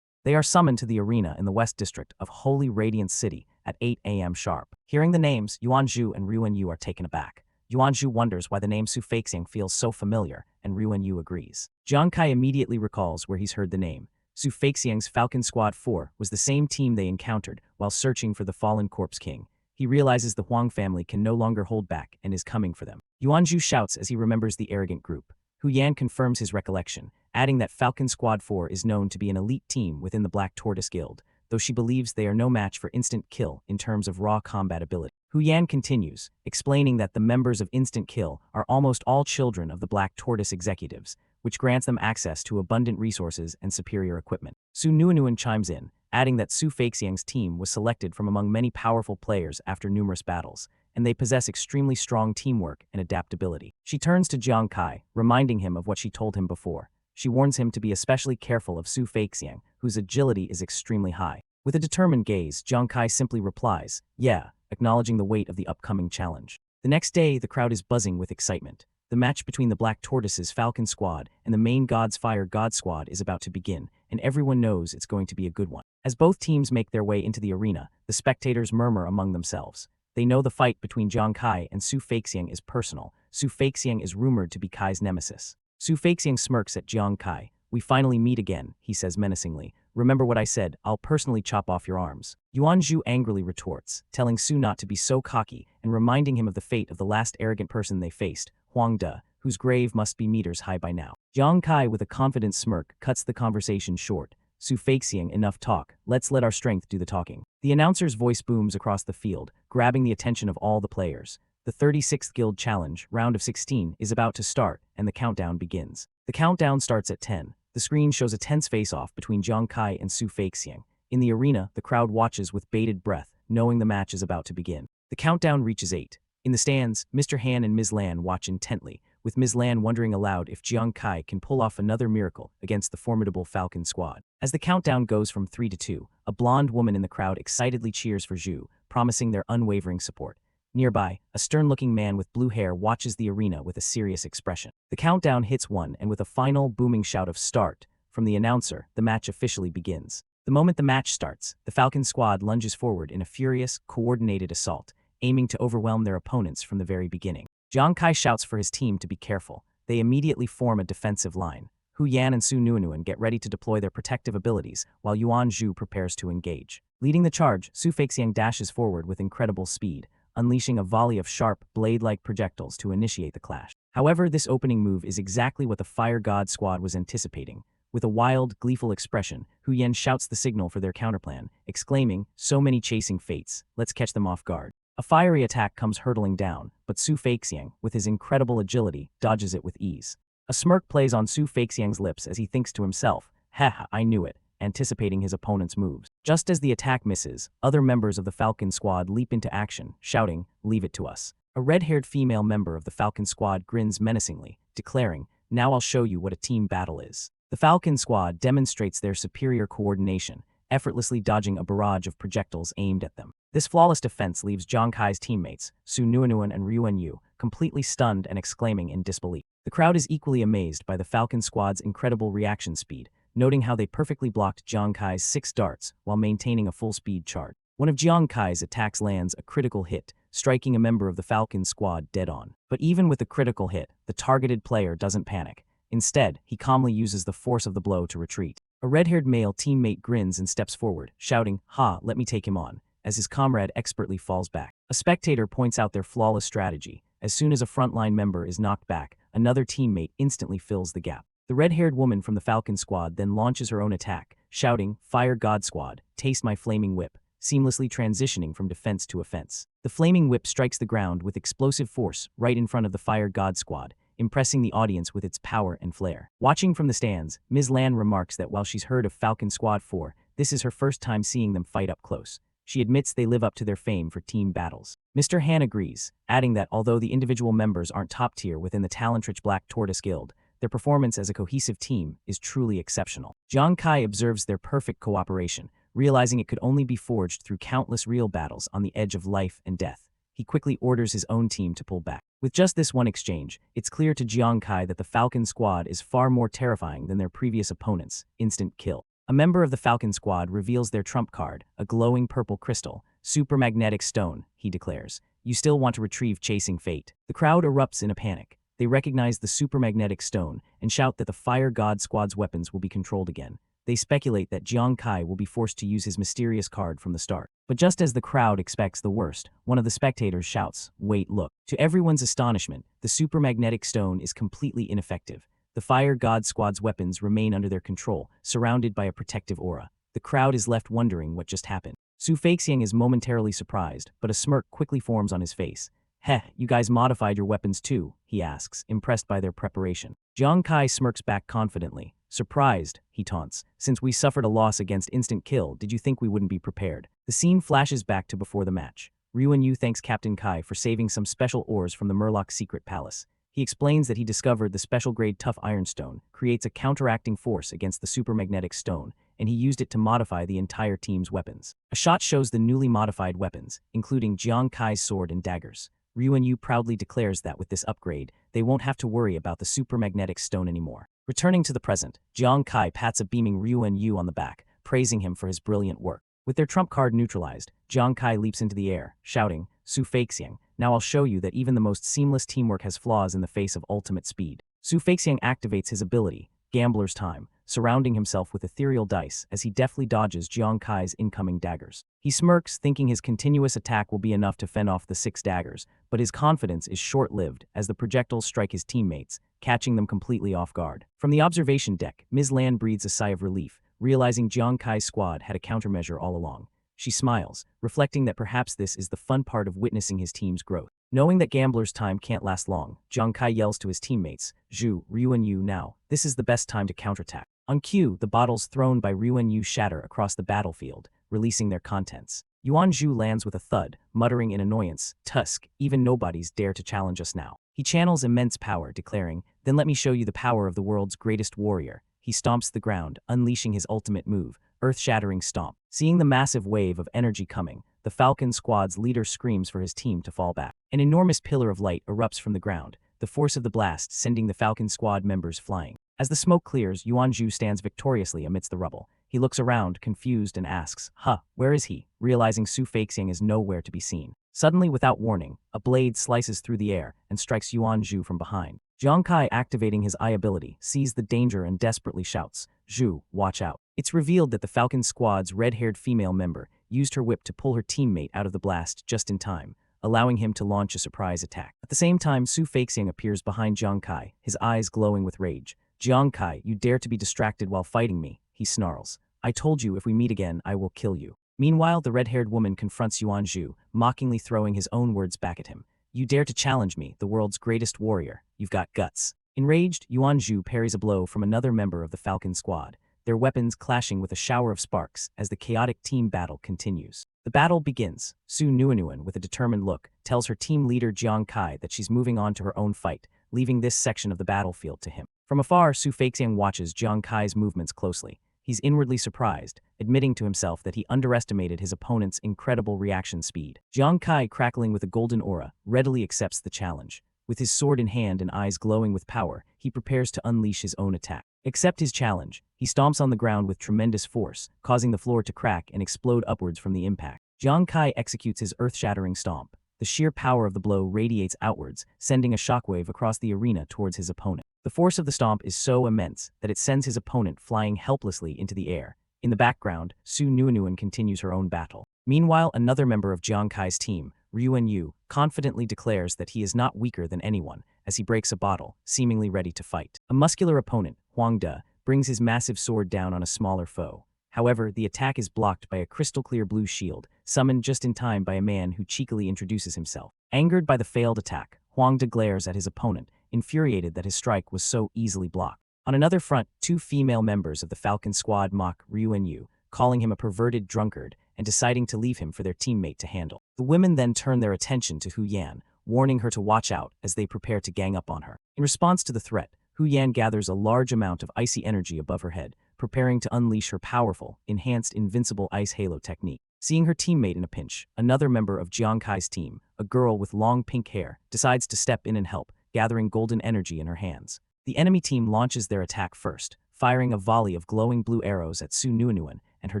They are summoned to the arena in the West District of Holy Radiance City at 8 a.m. sharp. Hearing the names, Yuan Zhu and Ruan Yu are taken aback. Yuanzhu wonders why the name Su Feixiang feels so familiar, and Ruan Yu agrees. Jiang Kai immediately recalls where he's heard the name. Su Feixiang's Falcon Squad 4 was the same team they encountered while searching for the fallen Corpse King. He realizes the Huang family can no longer hold back and is coming for them. Yuanzhu shouts as he remembers the arrogant group. Hu Yan confirms his recollection, adding that Falcon Squad 4 is known to be an elite team within the Black Tortoise Guild, though she believes they are no match for instant kill in terms of raw combat ability. Hu Yan continues, explaining that the members of Instant Kill are almost all children of the Black Tortoise executives, which grants them access to abundant resources and superior equipment. Su Nuanuan chimes in, adding that Su Feixiang's team was selected from among many powerful players after numerous battles, and they possess extremely strong teamwork and adaptability. She turns to Jiang Kai, reminding him of what she told him before. She warns him to be especially careful of Su Feixiang, whose agility is extremely high. With a determined gaze, Jiang Kai simply replies, "Yeah," acknowledging the weight of the upcoming challenge. The next day, the crowd is buzzing with excitement. The match between the Black Tortoise's Falcon Squad and the main God's Fire God Squad is about to begin, and everyone knows it's going to be a good one. As both teams make their way into the arena, the spectators murmur among themselves. They know the fight between Jiang Kai and Su Feixiang is personal. Su Feixiang is rumored to be Kai's nemesis. Su Feixiang smirks at Jiang Kai. "We finally meet again," he says menacingly. "Remember what I said, I'll personally chop off your arms." Yuanzhu angrily retorts, telling Su not to be so cocky and reminding him of the fate of the last arrogant person they faced, Huang De, whose grave must be meters high by now. Jiang Kai, with a confident smirk, cuts the conversation short. "Su Feixiang, enough talk, let's let our strength do the talking." The announcer's voice booms across the field, grabbing the attention of all the players. The 36th Guild Challenge, round of 16, is about to start, and the countdown begins. The countdown starts at 10. The screen shows a tense face-off between Jiang Kai and Su Feixiang. In the arena, the crowd watches with bated breath, knowing the match is about to begin. The countdown reaches 8. In the stands, Mr. Han and Ms. Lan watch intently, with Ms. Lan wondering aloud if Jiang Kai can pull off another miracle against the formidable Falcon Squad. As the countdown goes from 3 to 2, a blonde woman in the crowd excitedly cheers for Zhu, promising their unwavering support. Nearby, a stern-looking man with blue hair watches the arena with a serious expression. The countdown hits 1, and with a final booming shout of "Start" from the announcer, the match officially begins. The moment the match starts, the Falcon Squad lunges forward in a furious, coordinated assault, aiming to overwhelm their opponents from the very beginning. Jiang Kai shouts for his team to be careful. They immediately form a defensive line. Hu Yan and Su Nuanuan get ready to deploy their protective abilities, while Yuanzhu prepares to engage. Leading the charge, Su Feixiang dashes forward with incredible speed, unleashing a volley of sharp, blade-like projectiles to initiate the clash. However, this opening move is exactly what the Fire God Squad was anticipating. With a wild, gleeful expression, Hu Yan shouts the signal for their counterplan, exclaiming, "So many chasing fates, let's catch them off guard." A fiery attack comes hurtling down, but Su Feixiang, with his incredible agility, dodges it with ease. A smirk plays on Su Feixiang's lips as he thinks to himself, "Haha, I knew it," anticipating his opponent's moves. Just as the attack misses, other members of the Falcon Squad leap into action, shouting, "Leave it to us." A red-haired female member of the Falcon Squad grins menacingly, declaring, "Now I'll show you what a team battle is." The Falcon Squad demonstrates their superior coordination, effortlessly dodging a barrage of projectiles aimed at them. This flawless defense leaves Jiang Kai's teammates, Su Nuanuan and Ruan Yu, completely stunned and exclaiming in disbelief. The crowd is equally amazed by the Falcon Squad's incredible reaction speed, noting how they perfectly blocked Jiang Kai's 6 darts while maintaining a full-speed charge. One of Jiang Kai's attacks lands a critical hit, striking a member of the Falcon Squad dead on. But even with the critical hit, the targeted player doesn't panic. Instead, he calmly uses the force of the blow to retreat. A red-haired male teammate grins and steps forward, shouting, "Ha, let me take him on," as his comrade expertly falls back. A spectator points out their flawless strategy. As soon as a frontline member is knocked back, another teammate instantly fills the gap. The red-haired woman from the Falcon Squad then launches her own attack, shouting, "Fire God Squad, taste my flaming whip," seamlessly transitioning from defense to offense. The flaming whip strikes the ground with explosive force right in front of the Fire God Squad, impressing the audience with its power and flair. Watching from the stands, Ms. Lan remarks that while she's heard of Falcon Squad 4, this is her first time seeing them fight up close. She admits they live up to their fame for team battles. Mr. Han agrees, adding that although the individual members aren't top tier within the talent-rich Black Tortoise Guild, their performance as a cohesive team is truly exceptional. Jiang Kai observes their perfect cooperation, realizing it could only be forged through countless real battles on the edge of life and death. He quickly orders his own team to pull back. With just this one exchange, it's clear to Jiang Kai that the Falcon Squad is far more terrifying than their previous opponents, Instant Kill. A member of the Falcon Squad reveals their trump card, a glowing purple crystal, super magnetic stone, he declares. You still want to retrieve chasing fate. The crowd erupts in a panic. They recognize the super magnetic stone and shout that the Fire God Squad's weapons will be controlled again. They speculate that Jiang Kai will be forced to use his mysterious card from the start. But just as the crowd expects the worst, one of the spectators shouts, "Wait, look." To everyone's astonishment, the super magnetic stone is completely ineffective. The Fire God Squad's weapons remain under their control, surrounded by a protective aura. The crowd is left wondering what just happened. Su Feixiang is momentarily surprised, but a smirk quickly forms on his face. "Heh, you guys modified your weapons too?" he asks, impressed by their preparation. Jiang Kai smirks back confidently. "Surprised," he taunts. "Since we suffered a loss against instant kill, did you think we wouldn't be prepared?" The scene flashes back to before the match. Ryuan Yu thanks Captain Kai for saving some special ores from the Murloc's secret palace. He explains that he discovered the special-grade tough ironstone creates a counteracting force against the supermagnetic stone, and he used it to modify the entire team's weapons. A shot shows the newly modified weapons, including Jiang Kai's sword and daggers. Ryuan Yu proudly declares that with this upgrade, they won't have to worry about the supermagnetic stone anymore. Returning to the present, Jiang Kai pats a beaming Ryuan Yu on the back, praising him for his brilliant work. With their trump card neutralized, Jiang Kai leaps into the air, shouting, "Su Feixiang, now I'll show you that even the most seamless teamwork has flaws in the face of ultimate speed." Su Feixiang activates his ability, Gambler's Time, surrounding himself with ethereal dice as he deftly dodges Jiang Kai's incoming daggers. He smirks, thinking his continuous attack will be enough to fend off the 6 daggers, but his confidence is short-lived as the projectiles strike his teammates, catching them completely off guard. From the observation deck, Ms. Lan breathes a sigh of relief, realizing Jiang Kai's squad had a countermeasure all along. She smiles, reflecting that perhaps this is the fun part of witnessing his team's growth. Knowing that Gambler's Time can't last long, Jiang Kai yells to his teammates, "Zhu, Ryuan Yu now. This is the best time to counterattack." On cue, the bottles thrown by Ryuan Yu shatter across the battlefield, releasing their contents. Yuan Zhu lands with a thud, muttering in annoyance, "Tusk, even nobodies dare to challenge us now." He channels immense power, declaring, "Then let me show you the power of the world's greatest warrior." He stomps the ground, unleashing his ultimate move, earth-shattering stomp. Seeing the massive wave of energy coming, the Falcon Squad's leader screams for his team to fall back. An enormous pillar of light erupts from the ground, the force of the blast sending the Falcon Squad members flying. As the smoke clears, Yuan Zhu stands victoriously amidst the rubble. He looks around, confused, and asks, where is he?" realizing Su Feixiang is nowhere to be seen. Suddenly, without warning, a blade slices through the air and strikes Yuan Zhu from behind. Jiang Kai, activating his eye ability, sees the danger and desperately shouts, "Zhu, watch out." It's revealed that the Falcon Squad's red-haired female member used her whip to pull her teammate out of the blast just in time, allowing him to launch a surprise attack. At the same time, Su Feixiang appears behind Jiang Kai, his eyes glowing with rage. "Jiang Kai, you dare to be distracted while fighting me," he snarls. "I told you if we meet again, I will kill you." Meanwhile, the red-haired woman confronts Yuan Zhu, mockingly throwing his own words back at him. "You dare to challenge me, the world's greatest warrior. You've got guts." Enraged, Yuan Zhu parries a blow from another member of the Falcon Squad, their weapons clashing with a shower of sparks as the chaotic team battle continues. The battle begins. Su Nuanuan, with a determined look, tells her team leader Jiang Kai that she's moving on to her own fight, leaving this section of the battlefield to him. From afar, Su Feixiang watches Jiang Kai's movements closely. He's inwardly surprised, admitting to himself that he underestimated his opponent's incredible reaction speed. Jiang Kai, crackling with a golden aura, readily accepts the challenge. With his sword in hand and eyes glowing with power, he prepares to unleash his own attack. Accept his challenge. He stomps on the ground with tremendous force, causing the floor to crack and explode upwards from the impact. Jiang Kai executes his earth-shattering stomp. The sheer power of the blow radiates outwards, sending a shockwave across the arena towards his opponent. The force of the stomp is so immense that it sends his opponent flying helplessly into the air. In the background, Su Nuanuan continues her own battle. Meanwhile, another member of Jiang Kai's team, Ryuan Yu, confidently declares that he is not weaker than anyone as he breaks a bottle, seemingly ready to fight. A muscular opponent, Huang De, brings his massive sword down on a smaller foe. However, the attack is blocked by a crystal-clear blue shield, summoned just in time by a man who cheekily introduces himself. Angered by the failed attack, Huang De glares at his opponent, infuriated that his strike was so easily blocked. On another front, 2 female members of the Falcon Squad mock Ryuan Yu, calling him a perverted drunkard and deciding to leave him for their teammate to handle. The women then turn their attention to Hu Yan, warning her to watch out as they prepare to gang up on her. In response to the threat, Hu Yan gathers a large amount of icy energy above her head, preparing to unleash her powerful, enhanced invincible ice halo technique. Seeing her teammate in a pinch, another member of Jiang Kai's team, a girl with long pink hair, decides to step in and help, gathering golden energy in her hands. The enemy team launches their attack first, firing a volley of glowing blue arrows at Su Nuanuan and her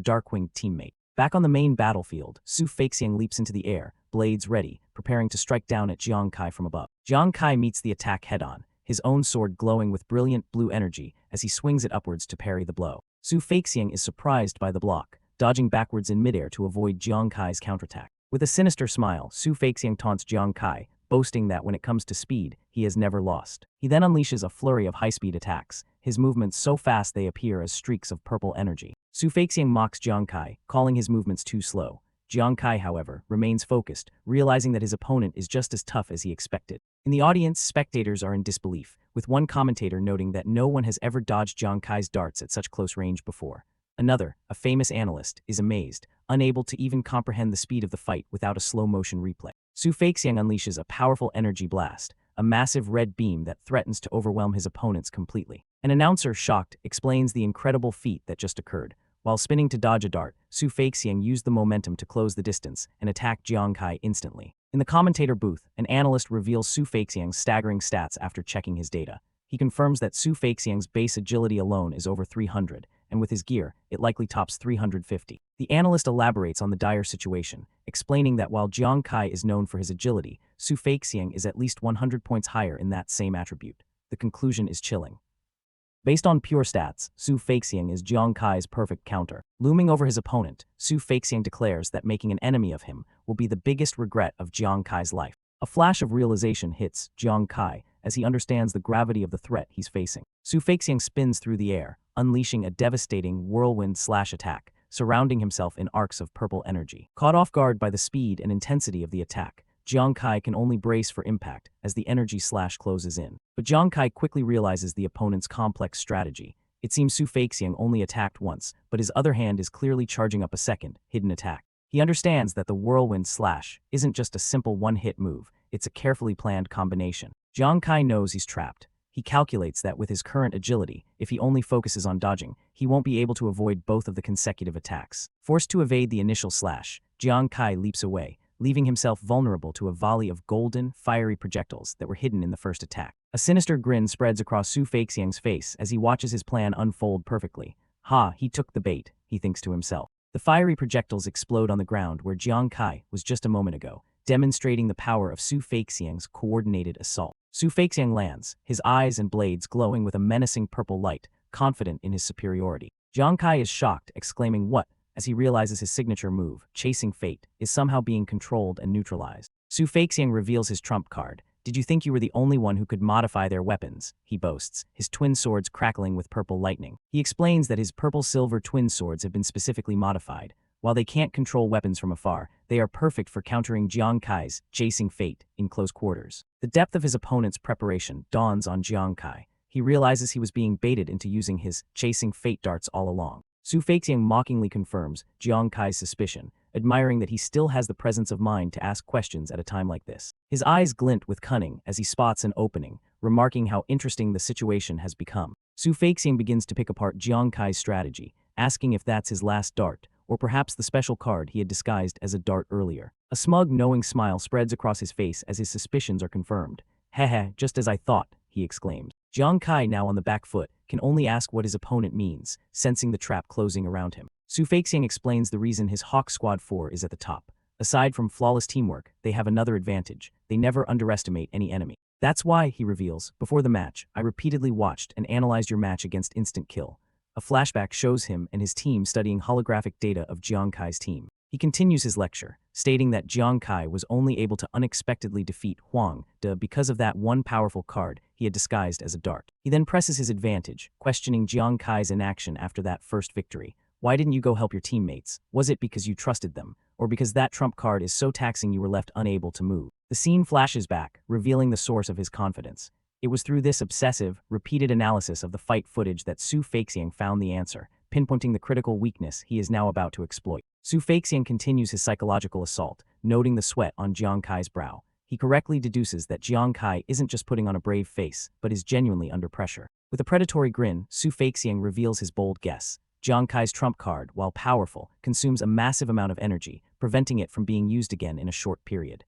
dark-winged teammate. Back on the main battlefield, Su Feixiang leaps into the air, blades ready, preparing to strike down at Jiang Kai from above. Jiang Kai meets the attack head-on, his own sword glowing with brilliant blue energy as he swings it upwards to parry the blow. Su Feixiang is surprised by the block, dodging backwards in midair to avoid Jiang Kai's counterattack. With a sinister smile, Su Feixiang taunts Jiang Kai, boasting that when it comes to speed, he has never lost. He then unleashes a flurry of high-speed attacks, his movements so fast they appear as streaks of purple energy. Su Feixiang mocks Jiang Kai, calling his movements too slow. Jiang Kai, however, remains focused, realizing that his opponent is just as tough as he expected. In the audience, spectators are in disbelief, with one commentator noting that no one has ever dodged Jiang Kai's darts at such close range before. Another, a famous analyst, is amazed, unable to even comprehend the speed of the fight without a slow-motion replay. Su Feixiang unleashes a powerful energy blast, a massive red beam that threatens to overwhelm his opponents completely. An announcer, shocked, explains the incredible feat that just occurred. While spinning to dodge a dart, Su Feixiang used the momentum to close the distance and attack Jiang Kai instantly. In the commentator booth, an analyst reveals Su Feixiang's staggering stats after checking his data. He confirms that Su Feixiang's base agility alone is over 300, and with his gear, it likely tops 350. The analyst elaborates on the dire situation, explaining that while Jiang Kai is known for his agility, Su Feixiang is at least 100 points higher in that same attribute. The conclusion is chilling. Based on pure stats, Su Feixiang is Jiang Kai's perfect counter. Looming over his opponent, Su Feixiang declares that making an enemy of him will be the biggest regret of Jiang Kai's life. A flash of realization hits Jiang Kai as he understands the gravity of the threat he's facing. Su Feixiang spins through the air, unleashing a devastating whirlwind-attack, surrounding himself in arcs of purple energy. Caught off guard by the speed and intensity of the attack, Jiang Kai can only brace for impact as the energy slash closes in. But Jiang Kai quickly realizes the opponent's complex strategy. It seems Su Feixiang only attacked once, but his other hand is clearly charging up a second, hidden attack. He understands that the whirlwind slash isn't just a simple one-hit move, it's a carefully planned combination. Jiang Kai knows he's trapped. He calculates that with his current agility, if he only focuses on dodging, he won't be able to avoid both of the consecutive attacks. Forced to evade the initial slash, Jiang Kai leaps away, leaving himself vulnerable to a volley of golden, fiery projectiles that were hidden in the first attack. A sinister grin spreads across Su Feixiang's face as he watches his plan unfold perfectly. Ha, he took the bait, he thinks to himself. The fiery projectiles explode on the ground where Jiang Kai was just a moment ago, demonstrating the power of Su Feixiang's coordinated assault. Su Feixiang lands, his eyes and blades glowing with a menacing purple light, confident in his superiority. Jiang Kai is shocked, exclaiming "What?" as he realizes his signature move, Chasing Fate, is somehow being controlled and neutralized. Su Feixiang reveals his trump card. "Did you think you were the only one who could modify their weapons?" he boasts, his twin swords crackling with purple lightning. He explains that his purple-silver twin swords have been specifically modified. While they can't control weapons from afar, they are perfect for countering Jiang Kai's Chasing Fate in close quarters. The depth of his opponent's preparation dawns on Jiang Kai. He realizes he was being baited into using his Chasing Fate darts all along. Su Feixiang mockingly confirms Jiang Kai's suspicion, admiring that he still has the presence of mind to ask questions at a time like this. His eyes glint with cunning as he spots an opening, remarking how interesting the situation has become. Su Feixiang begins to pick apart Jiang Kai's strategy, asking if that's his last dart, or perhaps the special card he had disguised as a dart earlier. A smug, knowing smile spreads across his face as his suspicions are confirmed. "Heh, just as I thought," he exclaims. Jiang Kai, now on the back foot, can only ask what his opponent means, sensing the trap closing around him. Su Feixiang explains the reason his Hawk Squad 4 is at the top. Aside from flawless teamwork, they have another advantage: they never underestimate any enemy. "That's why," he reveals, "before the match, I repeatedly watched and analyzed your match against Instant Kill." A flashback shows him and his team studying holographic data of Jiang Kai's team. He continues his lecture, stating that Jiang Kai was only able to unexpectedly defeat Huang De because of that one powerful card he had disguised as a dart. He then presses his advantage, questioning Jiang Kai's inaction after that first victory. "Why didn't you go help your teammates? Was it because you trusted them, or because that trump card is so taxing you were left unable to move?" The scene flashes back, revealing the source of his confidence. It was through this obsessive, repeated analysis of the fight footage that Su Feixiang found the answer, pinpointing the critical weakness he is now about to exploit. Su Feixiang continues his psychological assault, noting the sweat on Jiang Kai's brow. He correctly deduces that Jiang Kai isn't just putting on a brave face, but is genuinely under pressure. With a predatory grin, Su Feixiang reveals his bold guess. Jiang Kai's trump card, while powerful, consumes a massive amount of energy, preventing it from being used again in a short period.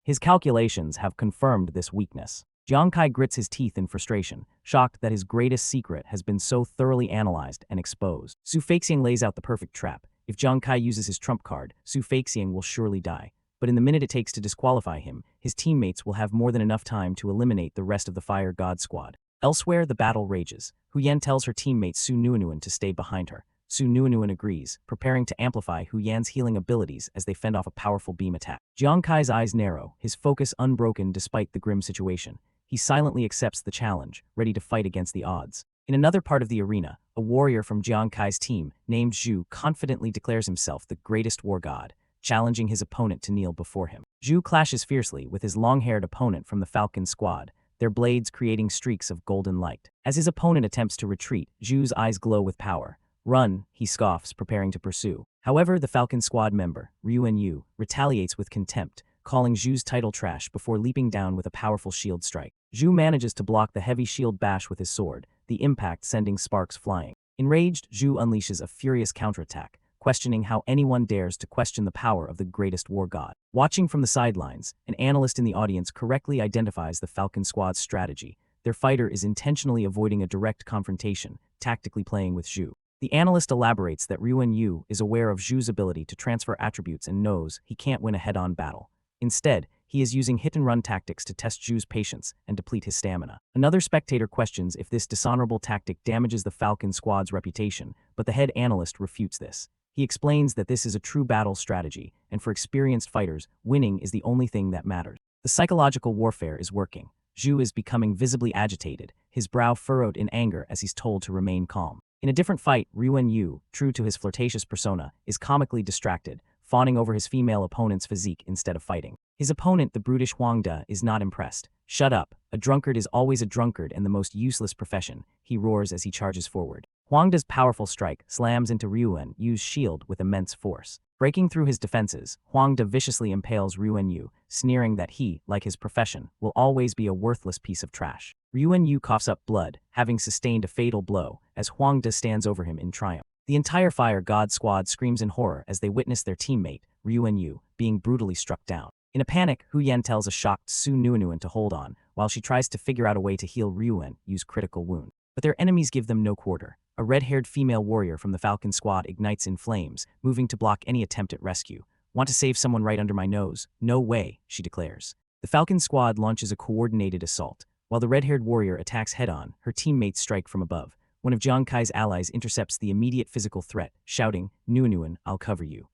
His calculations have confirmed this weakness. Jiang Kai grits his teeth in frustration, shocked that his greatest secret has been so thoroughly analyzed and exposed. Su Feixiang lays out the perfect trap, If Jiang Kai uses his trump card, Su Feixiang will surely die. But in the minute it takes to disqualify him, his teammates will have more than enough time to eliminate the rest of the Fire God squad. Elsewhere, the battle rages. Hu Yan tells her teammate Su Nuanuan to stay behind her. Su Nuanuan agrees, preparing to amplify Hu Yan's healing abilities as they fend off a powerful beam attack. Jiang Kai's eyes narrow, his focus unbroken despite the grim situation. He silently accepts the challenge, ready to fight against the odds. In another part of the arena, a warrior from Jiang Kai's team, named Zhu, confidently declares himself the greatest war god, challenging his opponent to kneel before him. Zhu clashes fiercely with his long-haired opponent from the Falcon squad, their blades creating streaks of golden light. As his opponent attempts to retreat, Zhu's eyes glow with power. "Run," he scoffs, preparing to pursue. However, the Falcon squad member, Ryuan Yu, retaliates with contempt, calling Zhu's title trash before leaping down with a powerful shield strike. Zhu manages to block the heavy shield bash with his sword, the impact sending sparks flying. Enraged, Zhu unleashes a furious counterattack, questioning how anyone dares to question the power of the greatest war god. Watching from the sidelines, an analyst in the audience correctly identifies the Falcon squad's strategy. Their fighter is intentionally avoiding a direct confrontation, tactically playing with Zhu. The analyst elaborates that Ryuan Yu is aware of Zhu's ability to transfer attributes and knows he can't win a head-on battle. Instead, he is using hit-and-run tactics to test Zhu's patience and deplete his stamina. Another spectator questions if this dishonorable tactic damages the Falcon squad's reputation, but the head analyst refutes this. He explains that this is a true battle strategy, and for experienced fighters, winning is the only thing that matters. The psychological warfare is working. Zhu is becoming visibly agitated, his brow furrowed in anger as he's told to remain calm. In a different fight, Ryuan Yu, true to his flirtatious persona, is comically distracted, fawning over his female opponent's physique instead of fighting. His opponent, the brutish Huang De, is not impressed. "Shut up. A drunkard is always a drunkard and the most useless profession," he roars as he charges forward. Huang De's powerful strike slams into Ryuan Yu's shield with immense force. Breaking through his defenses, Huang De viciously impales Ryuan Yu, sneering that he, like his profession, will always be a worthless piece of trash. Ryuan Yu coughs up blood, having sustained a fatal blow, as Huang De stands over him in triumph. The entire Fire God squad screams in horror as they witness their teammate, Ryuan Yu, being brutally struck down. In a panic, Hu Yan tells a shocked Su Nuanuan to hold on, while she tries to figure out a way to heal Ryuan Yu's critical wound. But their enemies give them no quarter. A red-haired female warrior from the Falcon squad ignites in flames, moving to block any attempt at rescue. "Want to save someone right under my nose? No way," she declares. The Falcon squad launches a coordinated assault. While the red-haired warrior attacks head-on, her teammates strike from above. One of Jiang Kai's allies intercepts the immediate physical threat, shouting, "Nuanuan, I'll cover you."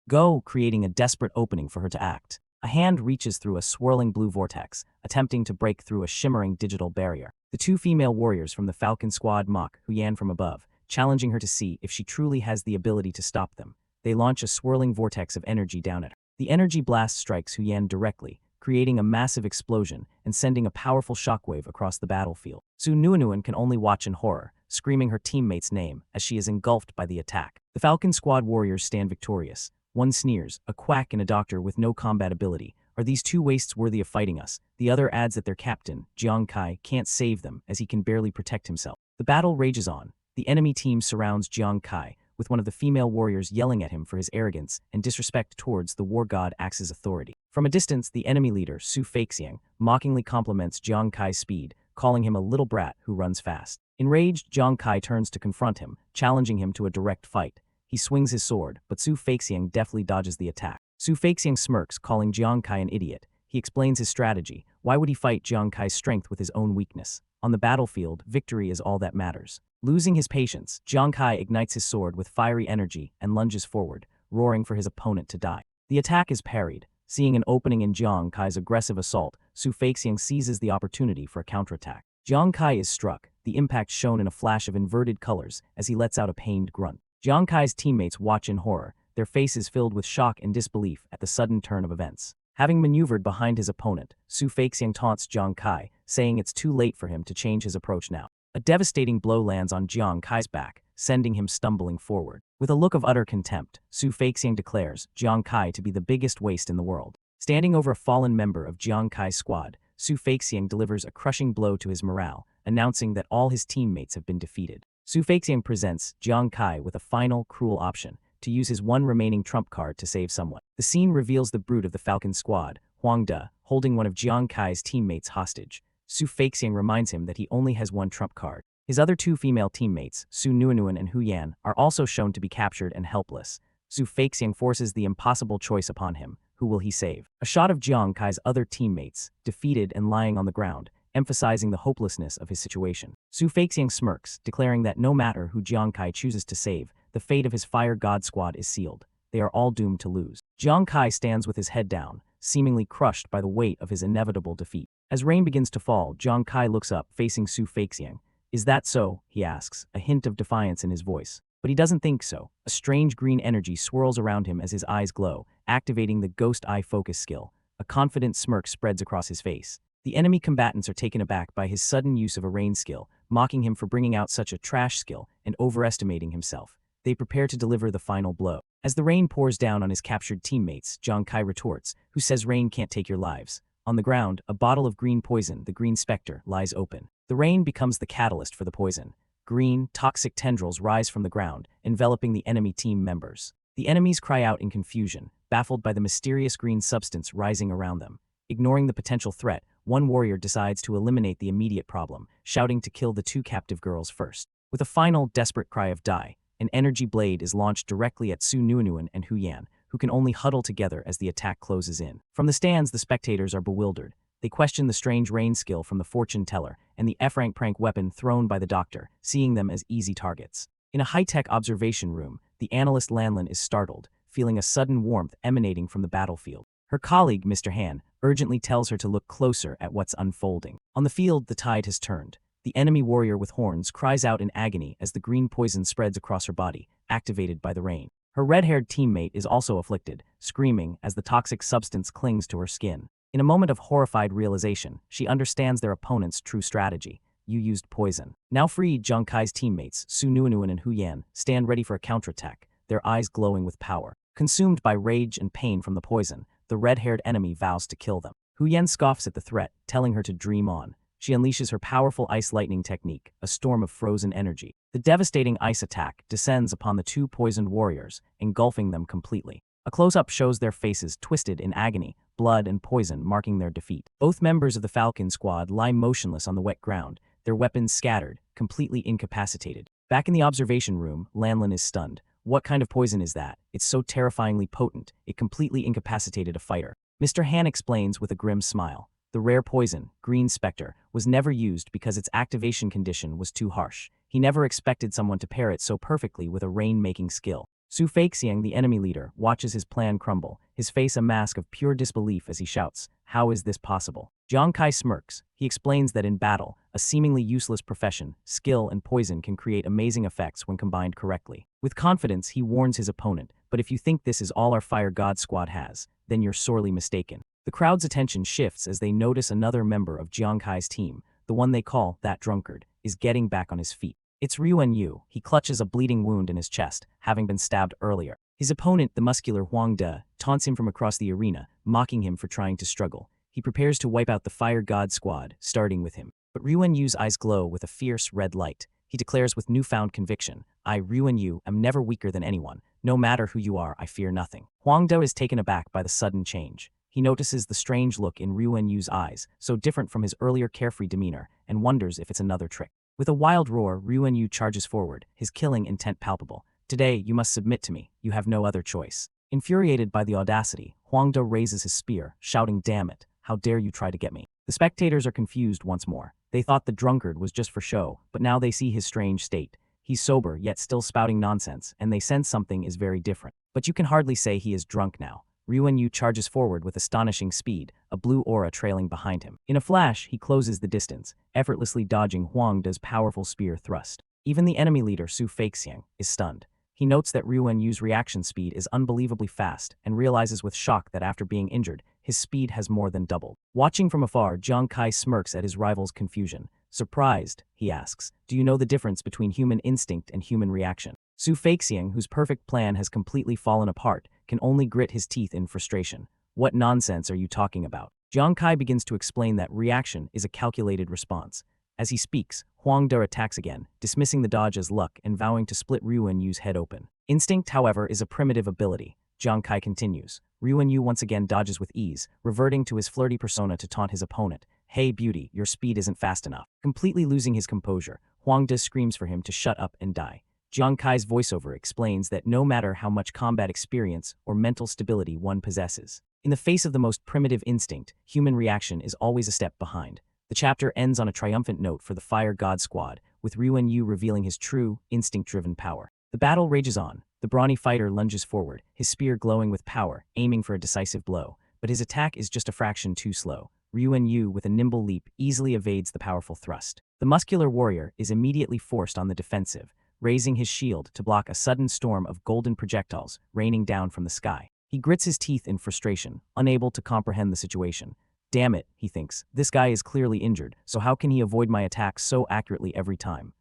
Go, creating a desperate opening for her to act. A hand reaches through a swirling blue vortex, attempting to break through a shimmering digital barrier. The two female warriors from the Falcon squad mock Hu Yan from above, challenging her to see if she truly has the ability to stop them. They launch a swirling vortex of energy down at her. The energy blast strikes Hu Yan directly, creating a massive explosion and sending a powerful shockwave across the battlefield. Su Nuanuan can only watch in horror, screaming her teammate's name as she is engulfed by the attack. The Falcon squad warriors stand victorious. One sneers, "A quack and a doctor with no combat ability. Are these two wastes worthy of fighting us?" The other adds that their captain, Jiang Kai, can't save them as he can barely protect himself. The battle rages on. The enemy team surrounds Jiang Kai, with one of the female warriors yelling at him for his arrogance and disrespect towards the war god Axe's authority. From a distance, the enemy leader, Su Feixiang, mockingly compliments Jiang Kai's speed, calling him a little brat who runs fast. Enraged, Jiang Kai turns to confront him, challenging him to a direct fight. He swings his sword, but Su Feixiang deftly dodges the attack. Su Feixiang smirks, calling Jiang Kai an idiot. He explains his strategy. Why would he fight Jiang Kai's strength with his own weakness? On the battlefield, victory is all that matters. Losing his patience, Jiang Kai ignites his sword with fiery energy and lunges forward, roaring for his opponent to die. The attack is parried. Seeing an opening in Jiang Kai's aggressive assault, Su Feixiang seizes the opportunity for a counterattack. Jiang Kai is struck, the impact shown in a flash of inverted colors as he lets out a pained grunt. Jiang Kai's teammates watch in horror, their faces filled with shock and disbelief at the sudden turn of events. Having maneuvered behind his opponent, Su Feixiang taunts Jiang Kai, saying it's too late for him to change his approach now. A devastating blow lands on Jiang Kai's back, sending him stumbling forward. With a look of utter contempt, Su Feixiang declares Jiang Kai to be the biggest waste in the world. Standing over a fallen member of Jiang Kai's squad, Su Feixiang delivers a crushing blow to his morale, announcing that all his teammates have been defeated. Su Feixiang presents Jiang Kai with a final, cruel option, to use his one remaining trump card to save someone. The scene reveals the brute of the Falcon squad, Huang De, holding one of Jiang Kai's teammates hostage. Su Feixiang reminds him that he only has one trump card. His other two female teammates, Su Nuanuan and Hu Yan, are also shown to be captured and helpless. Su Feixiang forces the impossible choice upon him. Who will he save? A shot of Jiang Kai's other teammates, defeated and lying on the ground, emphasizing the hopelessness of his situation. Su Feixiang smirks, declaring that no matter who Jiang Kai chooses to save, the fate of his Fire God squad is sealed. They are all doomed to lose. Jiang Kai stands with his head down, seemingly crushed by the weight of his inevitable defeat. As rain begins to fall, Jiang Kai looks up, facing Su Feixiang. Is that so? He asks, a hint of defiance in his voice. But he doesn't think so. A strange green energy swirls around him as his eyes glow, activating the ghost eye focus skill. A confident smirk spreads across his face. The enemy combatants are taken aback by his sudden use of a rain skill, mocking him for bringing out such a trash skill and overestimating himself. They prepare to deliver the final blow. As the rain pours down on his captured teammates, Jiang Kai retorts, who says rain can't take your lives. On the ground, a bottle of green poison, the Green Spectre, lies open. The rain becomes the catalyst for the poison. Green, toxic tendrils rise from the ground, enveloping the enemy team members. The enemies cry out in confusion, baffled by the mysterious green substance rising around them. Ignoring the potential threat, one warrior decides to eliminate the immediate problem, shouting to kill the two captive girls first. With a final, desperate cry of die, an energy blade is launched directly at Su Nuanuan and Hu Yan, who can only huddle together as the attack closes in. From the stands, the spectators are bewildered. They question the strange rain skill from the fortune teller and the F-rank prank weapon thrown by the doctor, seeing them as easy targets. In a high-tech observation room, the analyst Lanlin is startled, feeling a sudden warmth emanating from the battlefield. Her colleague, Mr. Han, urgently tells her to look closer at what's unfolding. On the field, the tide has turned. The enemy warrior with horns cries out in agony as the green poison spreads across her body, activated by the rain. Her red-haired teammate is also afflicted, screaming as the toxic substance clings to her skin. In a moment of horrified realization, she understands their opponent's true strategy. You used poison. Now freed, Jiang Kai's teammates, Su Nuanuan and Hu Yan, stand ready for a counterattack, their eyes glowing with power. Consumed by rage and pain from the poison, the red-haired enemy vows to kill them. Hu Yan scoffs at the threat, telling her to dream on. She unleashes her powerful ice lightning technique, a storm of frozen energy. The devastating ice attack descends upon the two poisoned warriors, engulfing them completely. A close-up shows their faces twisted in agony, blood and poison marking their defeat. Both members of the Falcon squad lie motionless on the wet ground, their weapons scattered, completely incapacitated. Back in the observation room, Lanlin is stunned. What kind of poison is that? It's so terrifyingly potent, it completely incapacitated a fighter. Mr. Han explains with a grim smile. The rare poison, Green Spectre, was never used because its activation condition was too harsh. He never expected someone to pair it so perfectly with a rain-making skill. Su Feixiang, the enemy leader, watches his plan crumble, his face a mask of pure disbelief as he shouts, "How is this possible?" Jiang Kai smirks. He explains that in battle, a seemingly useless profession, skill and poison can create amazing effects when combined correctly. With confidence, he warns his opponent, but if you think this is all our Fire God squad has, then you're sorely mistaken. The crowd's attention shifts as they notice another member of Jiang Kai's team, the one they call that drunkard, is getting back on his feet. It's Ryuan Yu. He clutches a bleeding wound in his chest, having been stabbed earlier. His opponent, the muscular Huang De, taunts him from across the arena, mocking him for trying to struggle. He prepares to wipe out the Fire God squad, starting with him. But Ryuan Yu's eyes glow with a fierce red light. He declares with newfound conviction, "I, Ryuan Yu, am never weaker than anyone. No matter who you are, I fear nothing." Huang De is taken aback by the sudden change. He notices the strange look in Ryuan Yu's eyes, so different from his earlier carefree demeanor, and wonders if it's another trick. With a wild roar, Ryuan Yu charges forward, his killing intent palpable. "Today, you must submit to me. You have no other choice." Infuriated by the audacity, Huang De raises his spear, shouting, "Damn it, how dare you try to get me?" The spectators are confused once more. They thought the drunkard was just for show, but now they see his strange state. He's sober, yet still spouting nonsense, and they sense something is very different. But you can hardly say he is drunk now. Ryuan Yu charges forward with astonishing speed, a blue aura trailing behind him. In a flash, he closes the distance, effortlessly dodging Huang De's powerful spear thrust. Even the enemy leader, Su Feixiang, is stunned. He notes that Ryuan Yu's reaction speed is unbelievably fast and realizes with shock that after being injured, his speed has more than doubled. Watching from afar, Jiang Kai smirks at his rival's confusion. Surprised, he asks, "Do you know the difference between human instinct and human reaction?" Su Feixiang, whose perfect plan has completely fallen apart, can only grit his teeth in frustration. "What nonsense are you talking about?" Jiang Kai begins to explain that reaction is a calculated response. As he speaks, Huang De attacks again, dismissing the dodge as luck and vowing to split Ryuan Yu's head open. Instinct, however, is a primitive ability. Jiang Kai continues. Ryuan Yu once again dodges with ease, reverting to his flirty persona to taunt his opponent. "Hey beauty, your speed isn't fast enough." Completely losing his composure, Huangde screams for him to shut up and die. Jiang Kai's voiceover explains that no matter how much combat experience or mental stability one possesses, in the face of the most primitive instinct, human reaction is always a step behind. The chapter ends on a triumphant note for the Fire God Squad, with Ryuan revealing his true, instinct-driven power. The battle rages on. The brawny fighter lunges forward, his spear glowing with power, aiming for a decisive blow. But his attack is just a fraction too slow. Ryuan, with a nimble leap, easily evades the powerful thrust. The muscular warrior is immediately forced on the defensive, raising his shield to block a sudden storm of golden projectiles raining down from the sky. He grits his teeth in frustration, unable to comprehend the situation. Damn it, he thinks, this guy is clearly injured, so how can he avoid my attacks so accurately every time?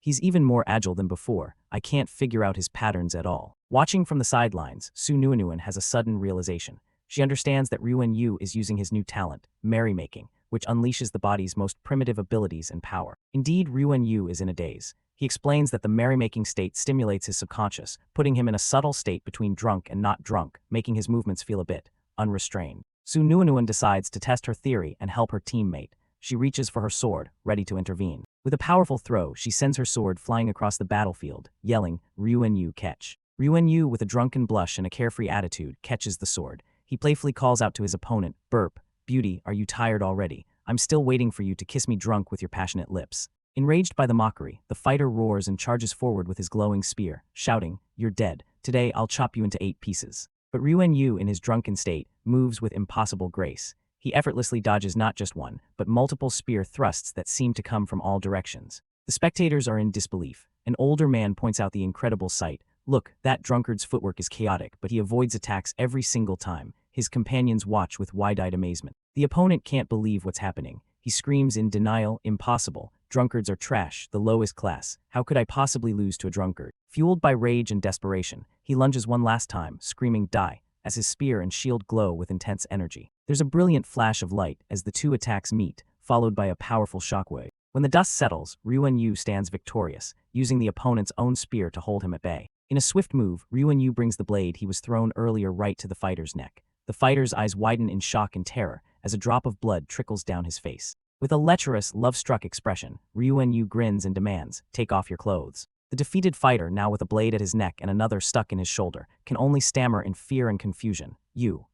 He's even more agile than before. I can't figure out his patterns at all. Watching from the sidelines, Su Nuinuan has a sudden realization. She understands that Ryuan is using his new talent, merrymaking, which unleashes the body's most primitive abilities and power. Indeed, Ryuan is in a daze. He explains that the merrymaking state stimulates his subconscious, putting him in a subtle state between drunk and not drunk, making his movements feel a bit unrestrained. Su Nuinuan decides to test her theory and help her teammate. She reaches for her sword, ready to intervene. With a powerful throw, she sends her sword flying across the battlefield, yelling, Ryuan catch. Ryuan, with a drunken blush and a carefree attitude, catches the sword. He playfully calls out to his opponent, Burp, beauty, are you tired already? I'm still waiting for you to kiss me drunk with your passionate lips. Enraged by the mockery, the fighter roars and charges forward with his glowing spear, shouting, you're dead. Today I'll chop you into 8 pieces. But Ryuan, in his drunken state, moves with impossible grace. He effortlessly dodges not just one, but multiple spear thrusts that seem to come from all directions. The spectators are in disbelief. An older man points out the incredible sight. Look, that drunkard's footwork is chaotic, but he avoids attacks every single time. His companions watch with wide-eyed amazement. The opponent can't believe what's happening. He screams in denial, impossible. Drunkards are trash, the lowest class. How could I possibly lose to a drunkard? Fueled by rage and desperation, he lunges one last time, screaming die, as his spear and shield glow with intense energy. There's a brilliant flash of light as the two attacks meet, followed by a powerful shockwave. When the dust settles, Ryuan stands victorious, using the opponent's own spear to hold him at bay. In a swift move, Ryuan brings the blade he was thrown earlier right to the fighter's neck. The fighter's eyes widen in shock and terror as a drop of blood trickles down his face. With a lecherous, love-struck expression, Ryuan grins and demands, take off your clothes. The defeated fighter, now with a blade at his neck and another stuck in his shoulder, can only stammer in fear and confusion. You.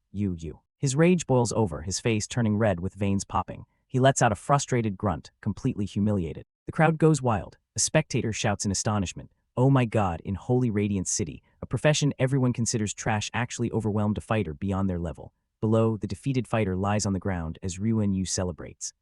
His rage boils over, his face turning red with veins popping. He lets out a frustrated grunt, completely humiliated. The crowd goes wild. A spectator shouts in astonishment, oh my god, in Holy Radiant City, a profession everyone considers trash actually overwhelmed a fighter beyond their level. Below, the defeated fighter lies on the ground as Ryuan celebrates.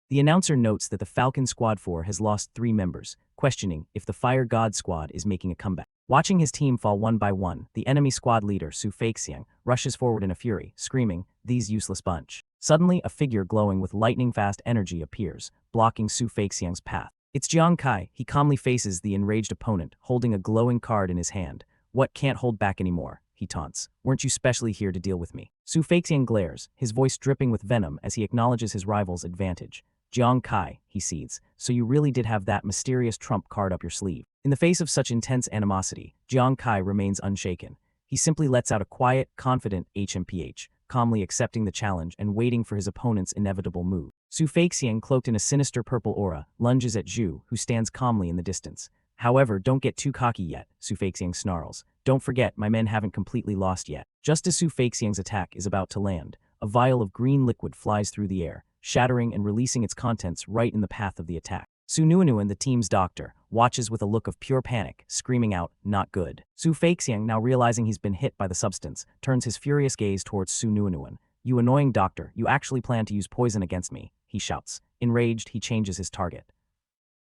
The announcer notes that the Falcon Squad 4 has lost 3 members, questioning if the Fire God Squad is making a comeback. Watching his team fall one by one, the enemy squad leader, Su Feixiang, rushes forward in a fury, screaming, these useless bunch. Suddenly, a figure glowing with lightning-fast energy appears, blocking Su Feixiang's path. It's Jiang Kai. He calmly faces the enraged opponent, holding a glowing card in his hand. What, can't hold back anymore? He taunts. Weren't you specially here to deal with me? Su Feixiang glares, his voice dripping with venom as he acknowledges his rival's advantage. Jiang Kai, he seethes, so you really did have that mysterious trump card up your sleeve. In the face of such intense animosity, Jiang Kai remains unshaken. He simply lets out a quiet, confident HMPH, calmly accepting the challenge and waiting for his opponent's inevitable move. Su Feixiang, cloaked in a sinister purple aura, lunges at Zhu, who stands calmly in the distance. However, don't get too cocky yet, Su Feixiang snarls. Don't forget, my men haven't completely lost yet. Just as Su Feixiang's attack is about to land, a vial of green liquid flies through the air, shattering and releasing its contents right in the path of the attack. Su Nuinuan, the team's doctor, watches with a look of pure panic, screaming out, not good. Su Feixiang, now realizing he's been hit by the substance, turns his furious gaze towards Su Nuinuan. You annoying doctor, you actually plan to use poison against me, he shouts. Enraged, he changes his target.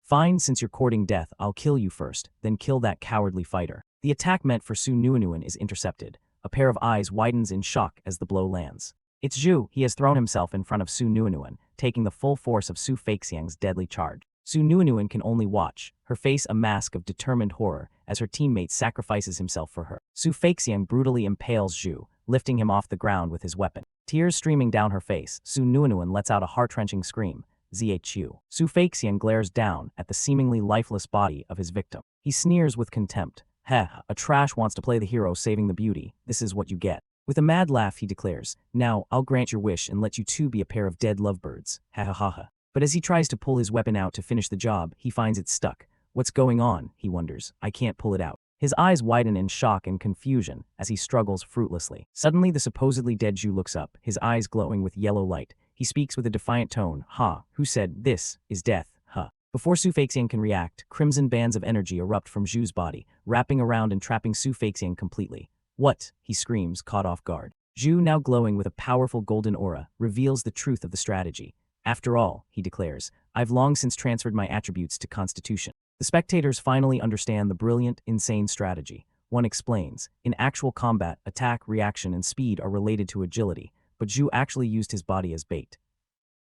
Fine, since you're courting death, I'll kill you first, then kill that cowardly fighter. The attack meant for Su Nuinuan is intercepted. A pair of eyes widens in shock as the blow lands. It's Zhu. He has thrown himself in front of Su Nuinuan, taking the full force of Su Feixiang's deadly charge. Su Nuinuan can only watch, her face a mask of determined horror as her teammate sacrifices himself for her. Su Feixiang brutally impales Zhu, lifting him off the ground with his weapon. Tears streaming down her face, Su Nuinuan lets out a heart-wrenching scream. Zhu. Su Feixiang glares down at the seemingly lifeless body of his victim. He sneers with contempt. Heh, a trash wants to play the hero saving the beauty. This is what you get. With a mad laugh, he declares, now, I'll grant your wish and let you two be a pair of dead lovebirds. Ha ha ha ha. But as he tries to pull his weapon out to finish the job, he finds it stuck. What's going on? He wonders. I can't pull it out. His eyes widen in shock and confusion as he struggles fruitlessly. Suddenly, the supposedly dead Zhu looks up, his eyes glowing with yellow light. He speaks with a defiant tone. Ha, who said, this is death, huh? Before Su Feixiang can react, crimson bands of energy erupt from Zhu's body, wrapping around and trapping Su Feixiang completely. What? He screams, caught off guard. Zhu, now glowing with a powerful golden aura, reveals the truth of the strategy. After all, he declares, I've long since transferred my attributes to Constitution. The spectators finally understand the brilliant, insane strategy. One explains, in actual combat, attack, reaction, and speed are related to agility, but Zhu actually used his body as bait,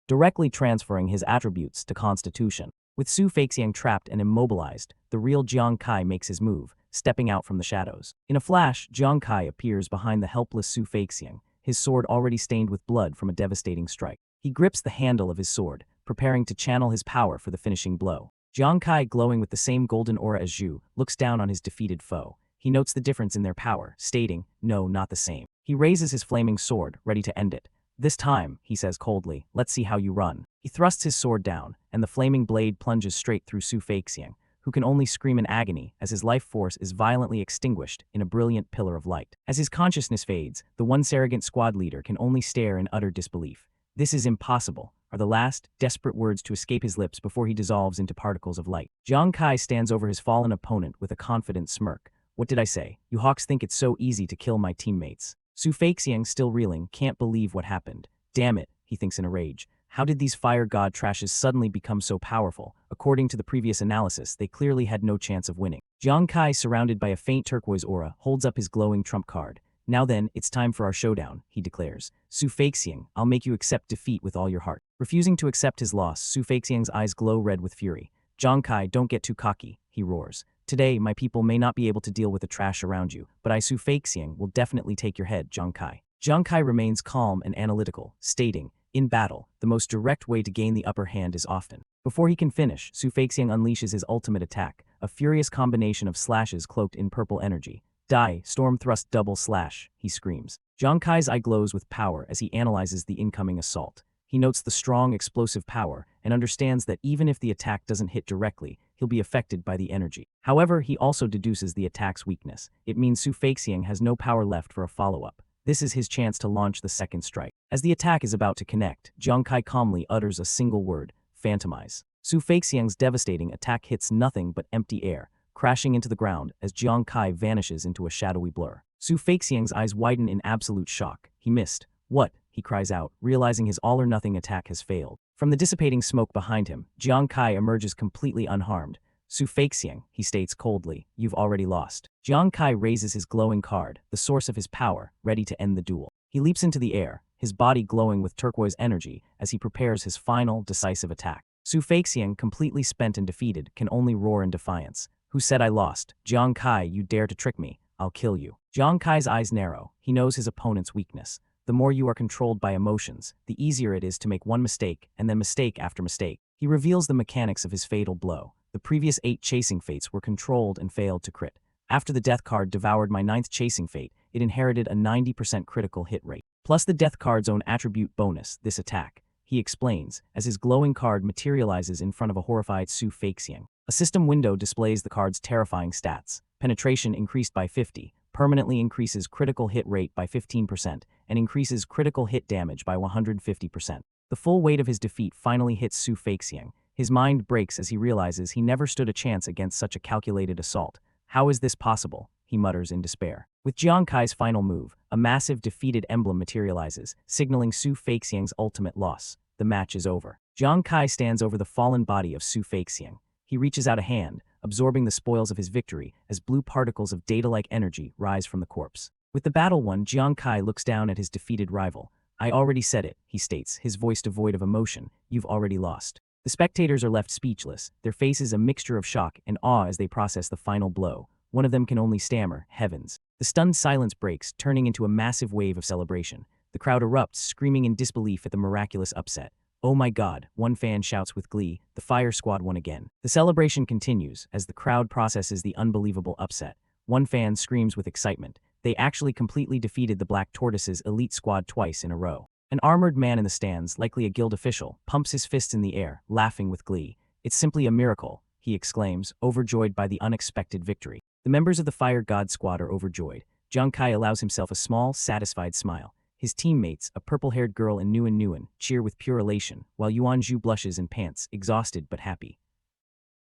directly transferring his attributes to Constitution. With Su Feixiang trapped and immobilized, the real Jiang Kai makes his move, stepping out from the shadows. In a flash, Jiang Kai appears behind the helpless Su Feixiang, his sword already stained with blood from a devastating strike. He grips the handle of his sword, preparing to channel his power for the finishing blow. Jiang Kai, glowing with the same golden aura as Zhu, looks down on his defeated foe. He notes the difference in their power, stating, no, not the same. He raises his flaming sword, ready to end it. This time, he says coldly, let's see how you run. He thrusts his sword down, and the flaming blade plunges straight through Su Feixiang, who can only scream in agony as his life force is violently extinguished in a brilliant pillar of light. As his consciousness fades, the once arrogant squad leader can only stare in utter disbelief. This is impossible, are the last, desperate words to escape his lips before he dissolves into particles of light. Jiang Kai stands over his fallen opponent with a confident smirk. What did I say? You hawks think it's so easy to kill my teammates. Su Feixiang, still reeling, can't believe what happened. Damn it, he thinks in a rage. How did these fire god trashes suddenly become so powerful? According to the previous analysis, they clearly had no chance of winning. Jiang Kai, surrounded by a faint turquoise aura, holds up his glowing trump card. Now then, it's time for our showdown, he declares. Su Feixiang, I'll make you accept defeat with all your heart. Refusing to accept his loss, Su Feixiang's eyes glow red with fury. Jiang Kai, don't get too cocky, he roars. Today, my people may not be able to deal with the trash around you, but I, Su Feixiang, will definitely take your head, Jiang Kai. Jiang Kai remains calm and analytical, stating, in battle, the most direct way to gain the upper hand is often. Before he can finish, Su Feixiang unleashes his ultimate attack, a furious combination of slashes cloaked in purple energy. Die, storm thrust double slash, he screams. Jiang Kai's eye glows with power as he analyzes the incoming assault. He notes the strong, explosive power and understands that even if the attack doesn't hit directly, he'll be affected by the energy. However, he also deduces the attack's weakness. It means Su Feixiang has no power left for a follow-up. This is his chance to launch the second strike. As the attack is about to connect, Jiang Kai calmly utters a single word, phantomize. Su Feixiang's devastating attack hits nothing but empty air, crashing into the ground as Jiang Kai vanishes into a shadowy blur. Su Feixiang's eyes widen in absolute shock. He missed. What? He cries out, realizing his all-or-nothing attack has failed. From the dissipating smoke behind him, Jiang Kai emerges completely unharmed. Su Feixiang, he states coldly, you've already lost. Jiang Kai raises his glowing card, the source of his power, ready to end the duel. He leaps into the air, his body glowing with turquoise energy as he prepares his final, decisive attack. Su Feixiang, completely spent and defeated, can only roar in defiance. Who said I lost? Jiang Kai, you dare to trick me. I'll kill you. Jiang Kai's eyes narrow. He knows his opponent's weakness. The more you are controlled by emotions, the easier it is to make one mistake, and then mistake after mistake. He reveals the mechanics of his fatal blow. The previous 8 chasing fates were controlled and failed to crit. After the death card devoured my 9th chasing fate, it inherited a 90% critical hit rate. Plus the death card's own attribute bonus, this attack, he explains, as his glowing card materializes in front of a horrified Su Feixiang. A system window displays the card's terrifying stats. Penetration increased by 50, permanently increases critical hit rate by 15%, and increases critical hit damage by 150%. The full weight of his defeat finally hits Su Feixiang. His mind breaks as he realizes he never stood a chance against such a calculated assault. How is this possible? He mutters in despair. With Jiang Kai's final move, a massive defeated emblem materializes, signaling Su Feixiang's ultimate loss. The match is over. Jiang Kai stands over the fallen body of Su Feixiang. He reaches out a hand, absorbing the spoils of his victory as blue particles of data-like energy rise from the corpse. With the battle won, Jiang Kai looks down at his defeated rival. I already said it, he states, his voice devoid of emotion. You've already lost. The spectators are left speechless, their faces a mixture of shock and awe as they process the final blow. One of them can only stammer, heavens. The stunned silence breaks, turning into a massive wave of celebration. The crowd erupts, screaming in disbelief at the miraculous upset. Oh my god, one fan shouts with glee, the fire squad won again. The celebration continues as the crowd processes the unbelievable upset. One fan screams with excitement. They actually completely defeated the Black Tortoise's elite squad twice in a row. An armored man in the stands, likely a guild official, pumps his fists in the air, laughing with glee. "It's simply a miracle," he exclaims, overjoyed by the unexpected victory. The members of the Fire God Squad are overjoyed. Jiang Kai allows himself a small, satisfied smile. His teammates, a purple-haired girl and Nguyen, cheer with pure elation, while Yuan Zhu blushes and pants, exhausted but happy.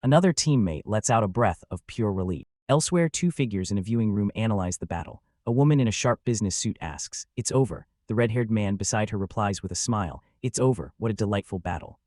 Another teammate lets out a breath of pure relief. Elsewhere, two figures in a viewing room analyze the battle. A woman in a sharp business suit asks, "It's over." The red-haired man beside her replies with a smile, "It's over, what a delightful battle."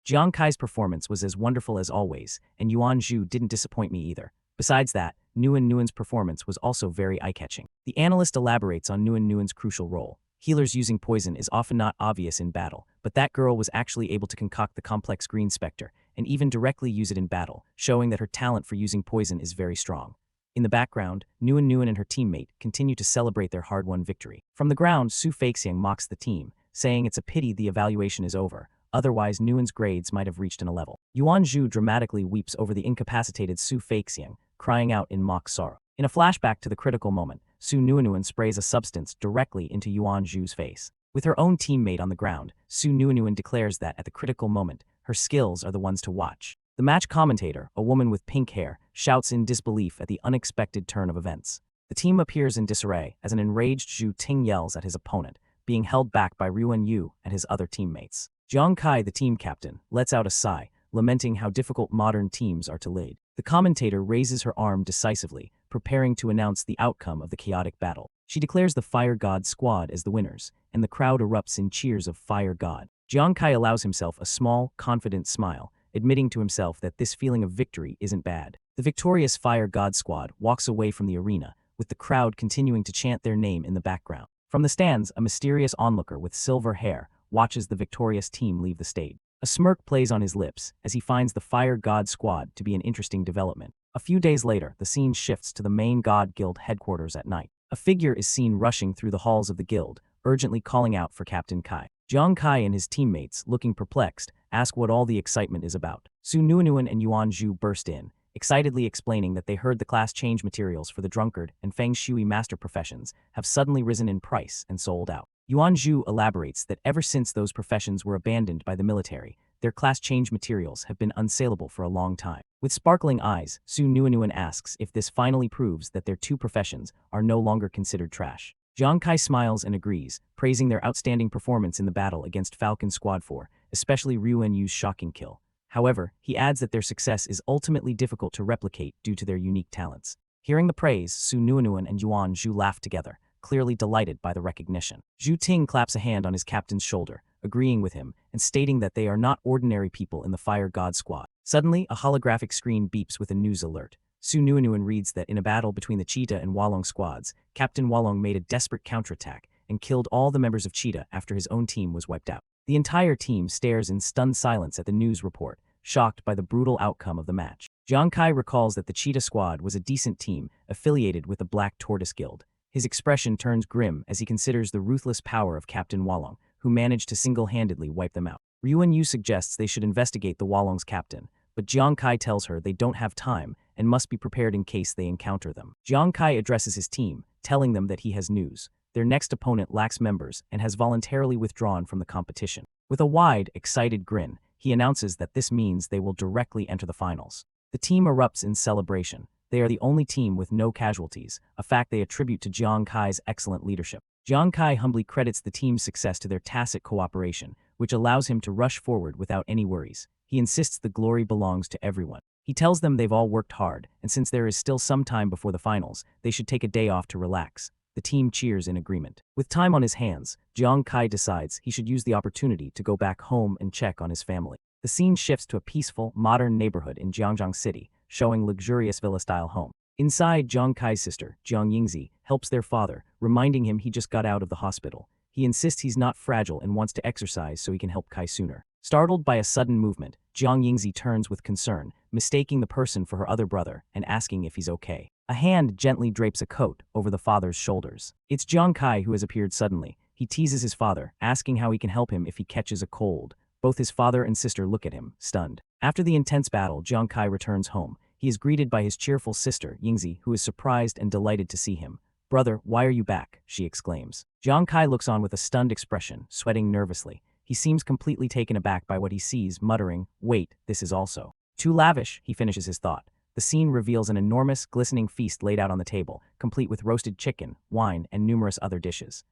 Jiang Kai's performance was as wonderful as always, and Yuan Zhu didn't disappoint me either. Besides that, Nguyen's performance was also very eye-catching. The analyst elaborates on Nguyen's crucial role. Healers using poison is often not obvious in battle, but that girl was actually able to concoct the complex green spectre, and even directly use it in battle, showing that her talent for using poison is very strong. In the background, Nguyen and her teammate continue to celebrate their hard-won victory. From the ground, Su Feixiang mocks the team, saying it's a pity the evaluation is over, otherwise Nguyen's grades might have reached an 11. Yuan Zhu dramatically weeps over the incapacitated Su Feixiang, crying out in mock sorrow. In a flashback to the critical moment, Su Nguyen sprays a substance directly into Yuan Zhu's face. With her own teammate on the ground, Su Nguyen declares that at the critical moment, her skills are the ones to watch. The match commentator, a woman with pink hair, shouts in disbelief at the unexpected turn of events. The team appears in disarray as an enraged Zhu Ting yells at his opponent, being held back by Ruan Yu and his other teammates. Jiang Kai, the team captain, lets out a sigh, lamenting how difficult modern teams are to lead. The commentator raises her arm decisively, preparing to announce the outcome of the chaotic battle. She declares the Fire God Squad as the winners, and the crowd erupts in cheers of Fire God. Jiang Kai allows himself a small, confident smile, admitting to himself that this feeling of victory isn't bad. The victorious Fire God Squad walks away from the arena, with the crowd continuing to chant their name in the background. From the stands, a mysterious onlooker with silver hair watches the victorious team leave the stage. A smirk plays on his lips as he finds the Fire God Squad to be an interesting development. A few days later, the scene shifts to the main God Guild headquarters at night. A figure is seen rushing through the halls of the guild, urgently calling out for Captain Kai. Jiang Kai and his teammates, looking perplexed, ask what all the excitement is about. Su Nguyen and Yuan Zhu burst in, excitedly explaining that they heard the class change materials for the drunkard and feng shui master professions have suddenly risen in price and sold out. Yuan Zhu elaborates that ever since those professions were abandoned by the military, their class change materials have been unsaleable for a long time. With sparkling eyes, Su Nguyen asks if this finally proves that their two professions are no longer considered trash. Jiang Kai smiles and agrees, praising their outstanding performance in the battle against Falcon Squad 4, especially Ruan Yu's shocking kill. However, he adds that their success is ultimately difficult to replicate due to their unique talents. Hearing the praise, Su Nguyen and Yuan Zhu laugh together, clearly delighted by the recognition. Zhu Ting claps a hand on his captain's shoulder, agreeing with him and stating that they are not ordinary people in the Fire God Squad. Suddenly, a holographic screen beeps with a news alert. Su Nguyen reads that in a battle between the Cheetah and Walong squads, Captain Walong made a desperate counterattack and killed all the members of Cheetah after his own team was wiped out. The entire team stares in stunned silence at the news report, shocked by the brutal outcome of the match. Jiang Kai recalls that the Cheetah squad was a decent team affiliated with the Black Tortoise Guild. His expression turns grim as he considers the ruthless power of Captain Walong, who managed to single-handedly wipe them out. Ruan Yu suggests they should investigate the Walong's captain, but Jiang Kai tells her they don't have time and must be prepared in case they encounter them. Jiang Kai addresses his team, telling them that he has news. Their next opponent lacks members and has voluntarily withdrawn from the competition. With a wide, excited grin, he announces that this means they will directly enter the finals. The team erupts in celebration. They are the only team with no casualties, a fact they attribute to Jiang Kai's excellent leadership. Jiang Kai humbly credits the team's success to their tacit cooperation, which allows him to rush forward without any worries. He insists the glory belongs to everyone. He tells them they've all worked hard, and since there is still some time before the finals, they should take a day off to relax. The team cheers in agreement. With time on his hands, Jiang Kai decides he should use the opportunity to go back home and check on his family. The scene shifts to a peaceful, modern neighborhood in Jiangjiang City, showing luxurious villa-style home. Inside, Jiang Kai's sister, Jiang Yingzi, helps their father, reminding him he just got out of the hospital. He insists he's not fragile and wants to exercise so he can help Kai sooner. Startled by a sudden movement, Jiang Yingzi turns with concern, mistaking the person for her other brother and asking if he's okay. A hand gently drapes a coat over the father's shoulders. It's Jiang Kai who has appeared suddenly. He teases his father, asking how he can help him if he catches a cold. Both his father and sister look at him, stunned. After the intense battle, Jiang Kai returns home. He is greeted by his cheerful sister, Yingzi, who is surprised and delighted to see him. "Brother, why are you back?" she exclaims. Jiang Kai looks on with a stunned expression, sweating nervously. He seems completely taken aback by what he sees, muttering, "Wait, this is also too lavish," he finishes his thought. The scene reveals an enormous, glistening feast laid out on the table, complete with roasted chicken, wine, and numerous other dishes.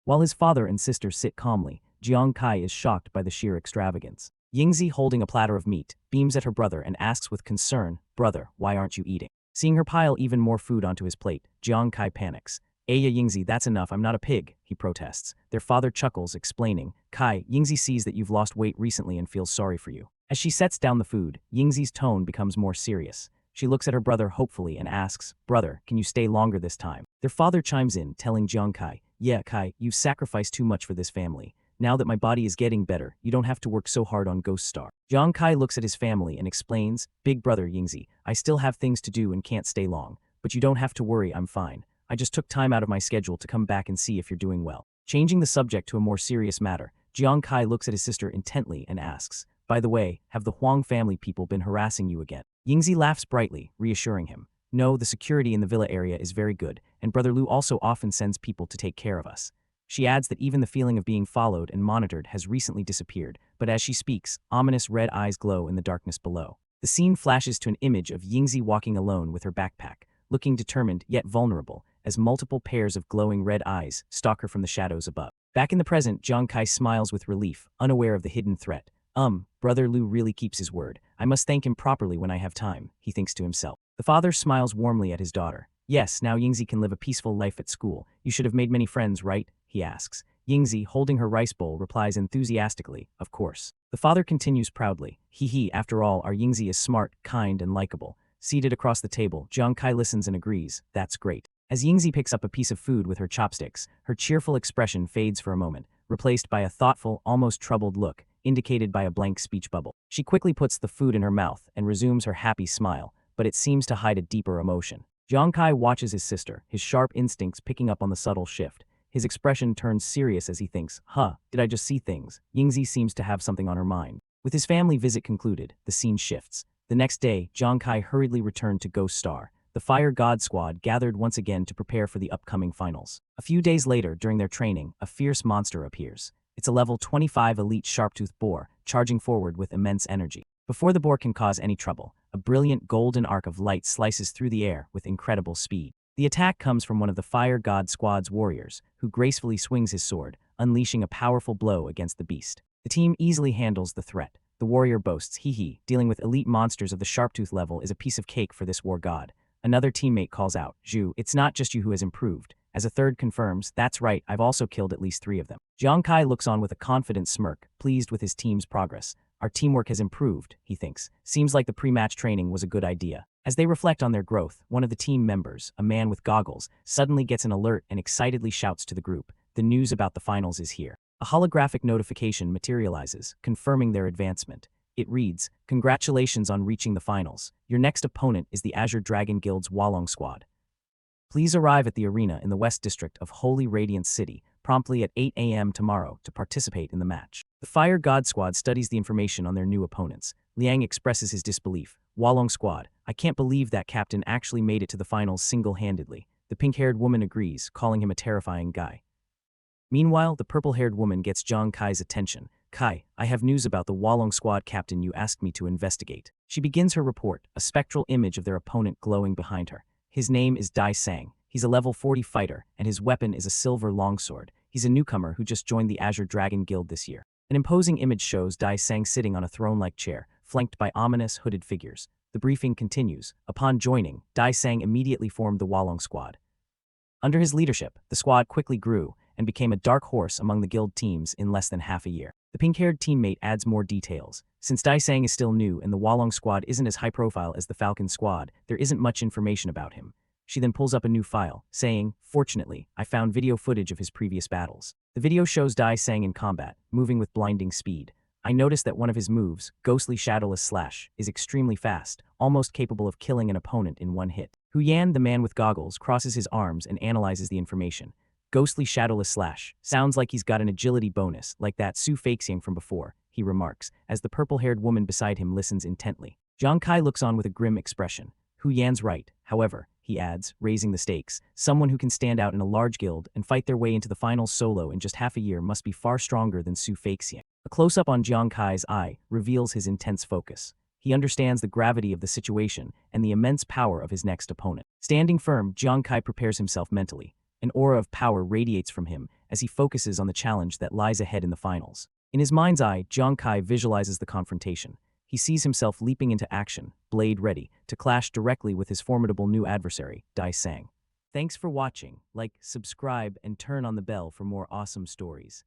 While his father and sister sit calmly, Jiang Kai is shocked by the sheer extravagance. Yingzi, holding a platter of meat, beams at her brother and asks with concern, "Brother, why aren't you eating?" Seeing her pile even more food onto his plate, Jiang Kai panics. "Aya Yingzi, that's enough, I'm not a pig," he protests. Their father chuckles, explaining, "Kai, Yingzi sees that you've lost weight recently and feels sorry for you." As she sets down the food, Yingzi's tone becomes more serious. She looks at her brother hopefully and asks, "Brother, can you stay longer this time?" Their father chimes in, telling Jiang Kai, "Yeah, Kai, you've sacrificed too much for this family. Now that my body is getting better, you don't have to work so hard on Ghost Star." Jiang Kai looks at his family and explains, "Big brother Yingzi, I still have things to do and can't stay long, but you don't have to worry, I'm fine. I just took time out of my schedule to come back and see if you're doing well." Changing the subject to a more serious matter, Jiang Kai looks at his sister intently and asks, "By the way, have the Huang family people been harassing you again?" Yingzi laughs brightly, reassuring him, "No, the security in the villa area is very good, and Brother Lu also often sends people to take care of us." She adds that even the feeling of being followed and monitored has recently disappeared, but as she speaks, ominous red eyes glow in the darkness below. The scene flashes to an image of Yingzi walking alone with her backpack, looking determined yet vulnerable, as multiple pairs of glowing red eyes stalk her from the shadows above. Back in the present, Jiang Kai smiles with relief, unaware of the hidden threat. Brother Lu really keeps his word. I must thank him properly when I have time," he thinks to himself. The father smiles warmly at his daughter. "Yes, now Yingzi can live a peaceful life at school. You should have made many friends, right?" he asks. Yingzi, holding her rice bowl, replies enthusiastically, "Of course." The father continues proudly, "Hee, after all, our Yingzi is smart, kind, and likable." Seated across the table, Jiang Kai listens and agrees, "That's great." As Yingzi picks up a piece of food with her chopsticks, her cheerful expression fades for a moment, replaced by a thoughtful, almost troubled look, indicated by a blank speech bubble. She quickly puts the food in her mouth and resumes her happy smile, but it seems to hide a deeper emotion. Jiang Kai watches his sister, his sharp instincts picking up on the subtle shift. His expression turns serious as he thinks, did I just see things? Yingzi seems to have something on her mind. With his family visit concluded, the scene shifts. The next day, Jiang Kai hurriedly returned to Ghost Star. The Fire God Squad gathered once again to prepare for the upcoming finals. A few days later, during their training, a fierce monster appears. It's a level 25 elite sharp-toothed boar, charging forward with immense energy. Before the boar can cause any trouble, a brilliant golden arc of light slices through the air with incredible speed. The attack comes from one of the Fire God Squad's warriors, who gracefully swings his sword, unleashing a powerful blow against the beast. The team easily handles the threat. The warrior boasts, dealing with elite monsters of the sharp-tooth level is a piece of cake for this war god. Another teammate calls out, "Zhu, it's not just you who has improved." As a third confirms, "That's right, I've also killed at least 3 of them." Jiang Kai looks on with a confident smirk, pleased with his team's progress. "Our teamwork has improved," he thinks. "Seems like the pre-match training was a good idea." As they reflect on their growth, one of the team members, a man with goggles, suddenly gets an alert and excitedly shouts to the group, "The news about the finals is here." A holographic notification materializes, confirming their advancement. It reads, "Congratulations on reaching the finals. Your next opponent is the Azure Dragon Guild's Walong Squad. Please arrive at the arena in the West District of Holy Radiance City promptly at 8 a.m. tomorrow to participate in the match." The Fire God Squad studies the information on their new opponents. Liang expresses his disbelief. "Walong Squad, I can't believe that captain actually made it to the finals single-handedly." The pink-haired woman agrees, calling him a terrifying guy. Meanwhile, the purple-haired woman gets Jiang Kai's attention. "Kai, I have news about the Walong Squad captain you asked me to investigate." She begins her report, a spectral image of their opponent glowing behind her. His name is Dai Sang. He's a level 40 fighter, and his weapon is a silver longsword. He's a newcomer who just joined the Azure Dragon Guild this year. An imposing image shows Dai Sang sitting on a throne-like chair, flanked by ominous, hooded figures. The briefing continues. Upon joining, Dai Sang immediately formed the Walong Squad. Under his leadership, the squad quickly grew and became a dark horse among the guild teams in less than half a year. The pink-haired teammate adds more details. Since Dai Sang is still new and the Walong Squad isn't as high-profile as the Falcon Squad, there isn't much information about him. She then pulls up a new file, saying, "Fortunately, I found video footage of his previous battles." The video shows Dai Sang in combat, moving with blinding speed. "I noticed that one of his moves, Ghostly Shadowless Slash, is extremely fast, almost capable of killing an opponent in one hit." Hu Yan, the man with goggles, crosses his arms and analyzes the information. "Ghostly Shadowless Slash. Sounds like he's got an agility bonus, like that Su Feixiang from before," he remarks, as the purple-haired woman beside him listens intently. Jiang Kai looks on with a grim expression. Hu Yan's right, however, he adds, raising the stakes. Someone who can stand out in a large guild and fight their way into the finals solo in just half a year must be far stronger than Su Feixian. A close-up on Jiang Kai's eye reveals his intense focus. He understands the gravity of the situation and the immense power of his next opponent. Standing firm, Jiang Kai prepares himself mentally. An aura of power radiates from him as he focuses on the challenge that lies ahead in the finals. In his mind's eye, Jiang Kai visualizes the confrontation. He sees himself leaping into action, blade ready, to clash directly with his formidable new adversary, Dai Sang. Thanks for watching. Like, subscribe, and turn on the bell for more awesome stories.